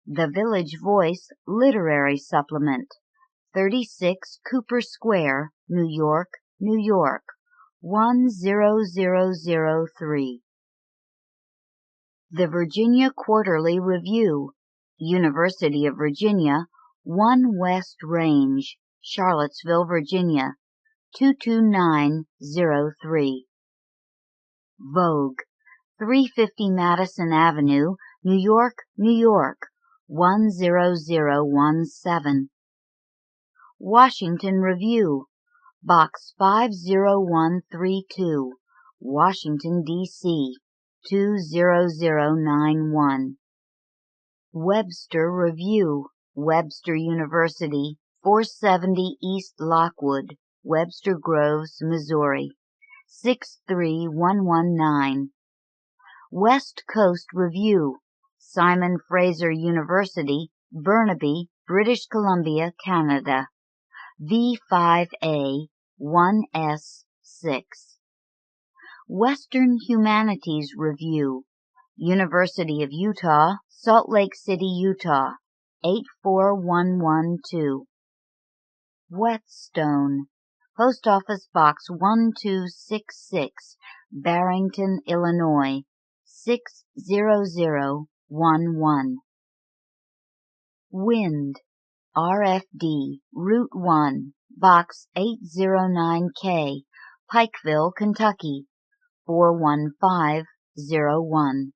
The Village Voice Literary Supplement, 36 Cooper Square, New York, New York 10003. The Virginia Quarterly Review, University of Virginia, 1 West Range, Charlottesville, Virginia 22903. Vogue, 350 Madison Avenue, New York, New York 10017. Washington Review, Box 50132, Washington, D.C. 20091. Webster Review, Webster University, 470 East Lockwood, Webster Groves, Missouri 63119. West Coast Review, Simon Fraser University, Burnaby, British Columbia, Canada V5A 1S6. Western Humanities Review, University of Utah, Salt Lake City, Utah 84112. Whetstone, Post Office Box 1266, Barrington, Illinois 60011. Wind, RFD, Route 1, Box 809K, Pikeville, Kentucky, 41501.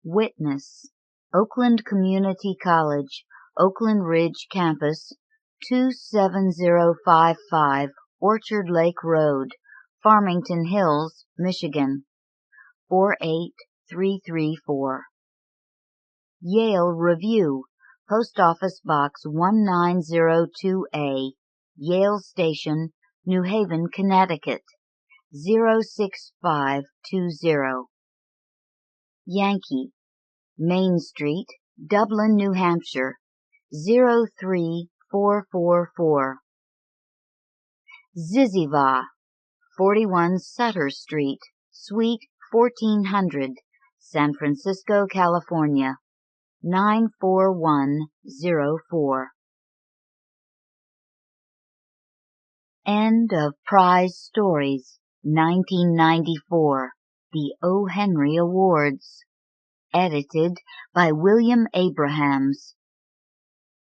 Witness, Oakland Community College, Oakland Ridge Campus, 27055 Orchard Lake Road, Farmington Hills, Michigan, 48334. Yale Review, Post Office Box 1902A, Yale Station, New Haven, Connecticut, 06520. Yankee, Main Street, Dublin, New Hampshire, 03444. Ziziva, 41 Sutter Street, Suite 1400, San Francisco, California, 94104. End of Prize Stories, 1994. The O. Henry Awards. Edited by William Abrahams.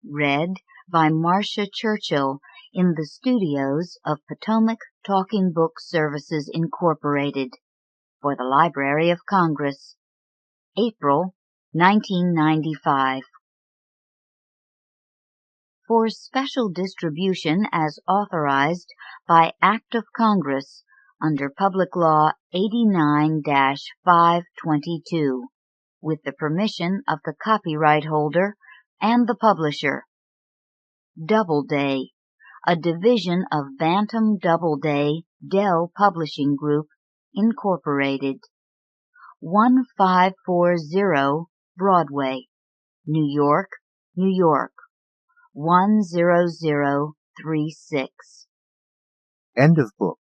Read by Marcia Churchill in the studios of Potomac Talking Book Services, Incorporated, for the Library of Congress, April 1995. For special distribution as authorized by Act of Congress under Public Law 89-522, with the permission of the copyright holder and the publisher. Doubleday, a division of Bantam Doubleday Dell Publishing Group, Incorporated. 1540 Broadway, New York, New York, 10036. End of book.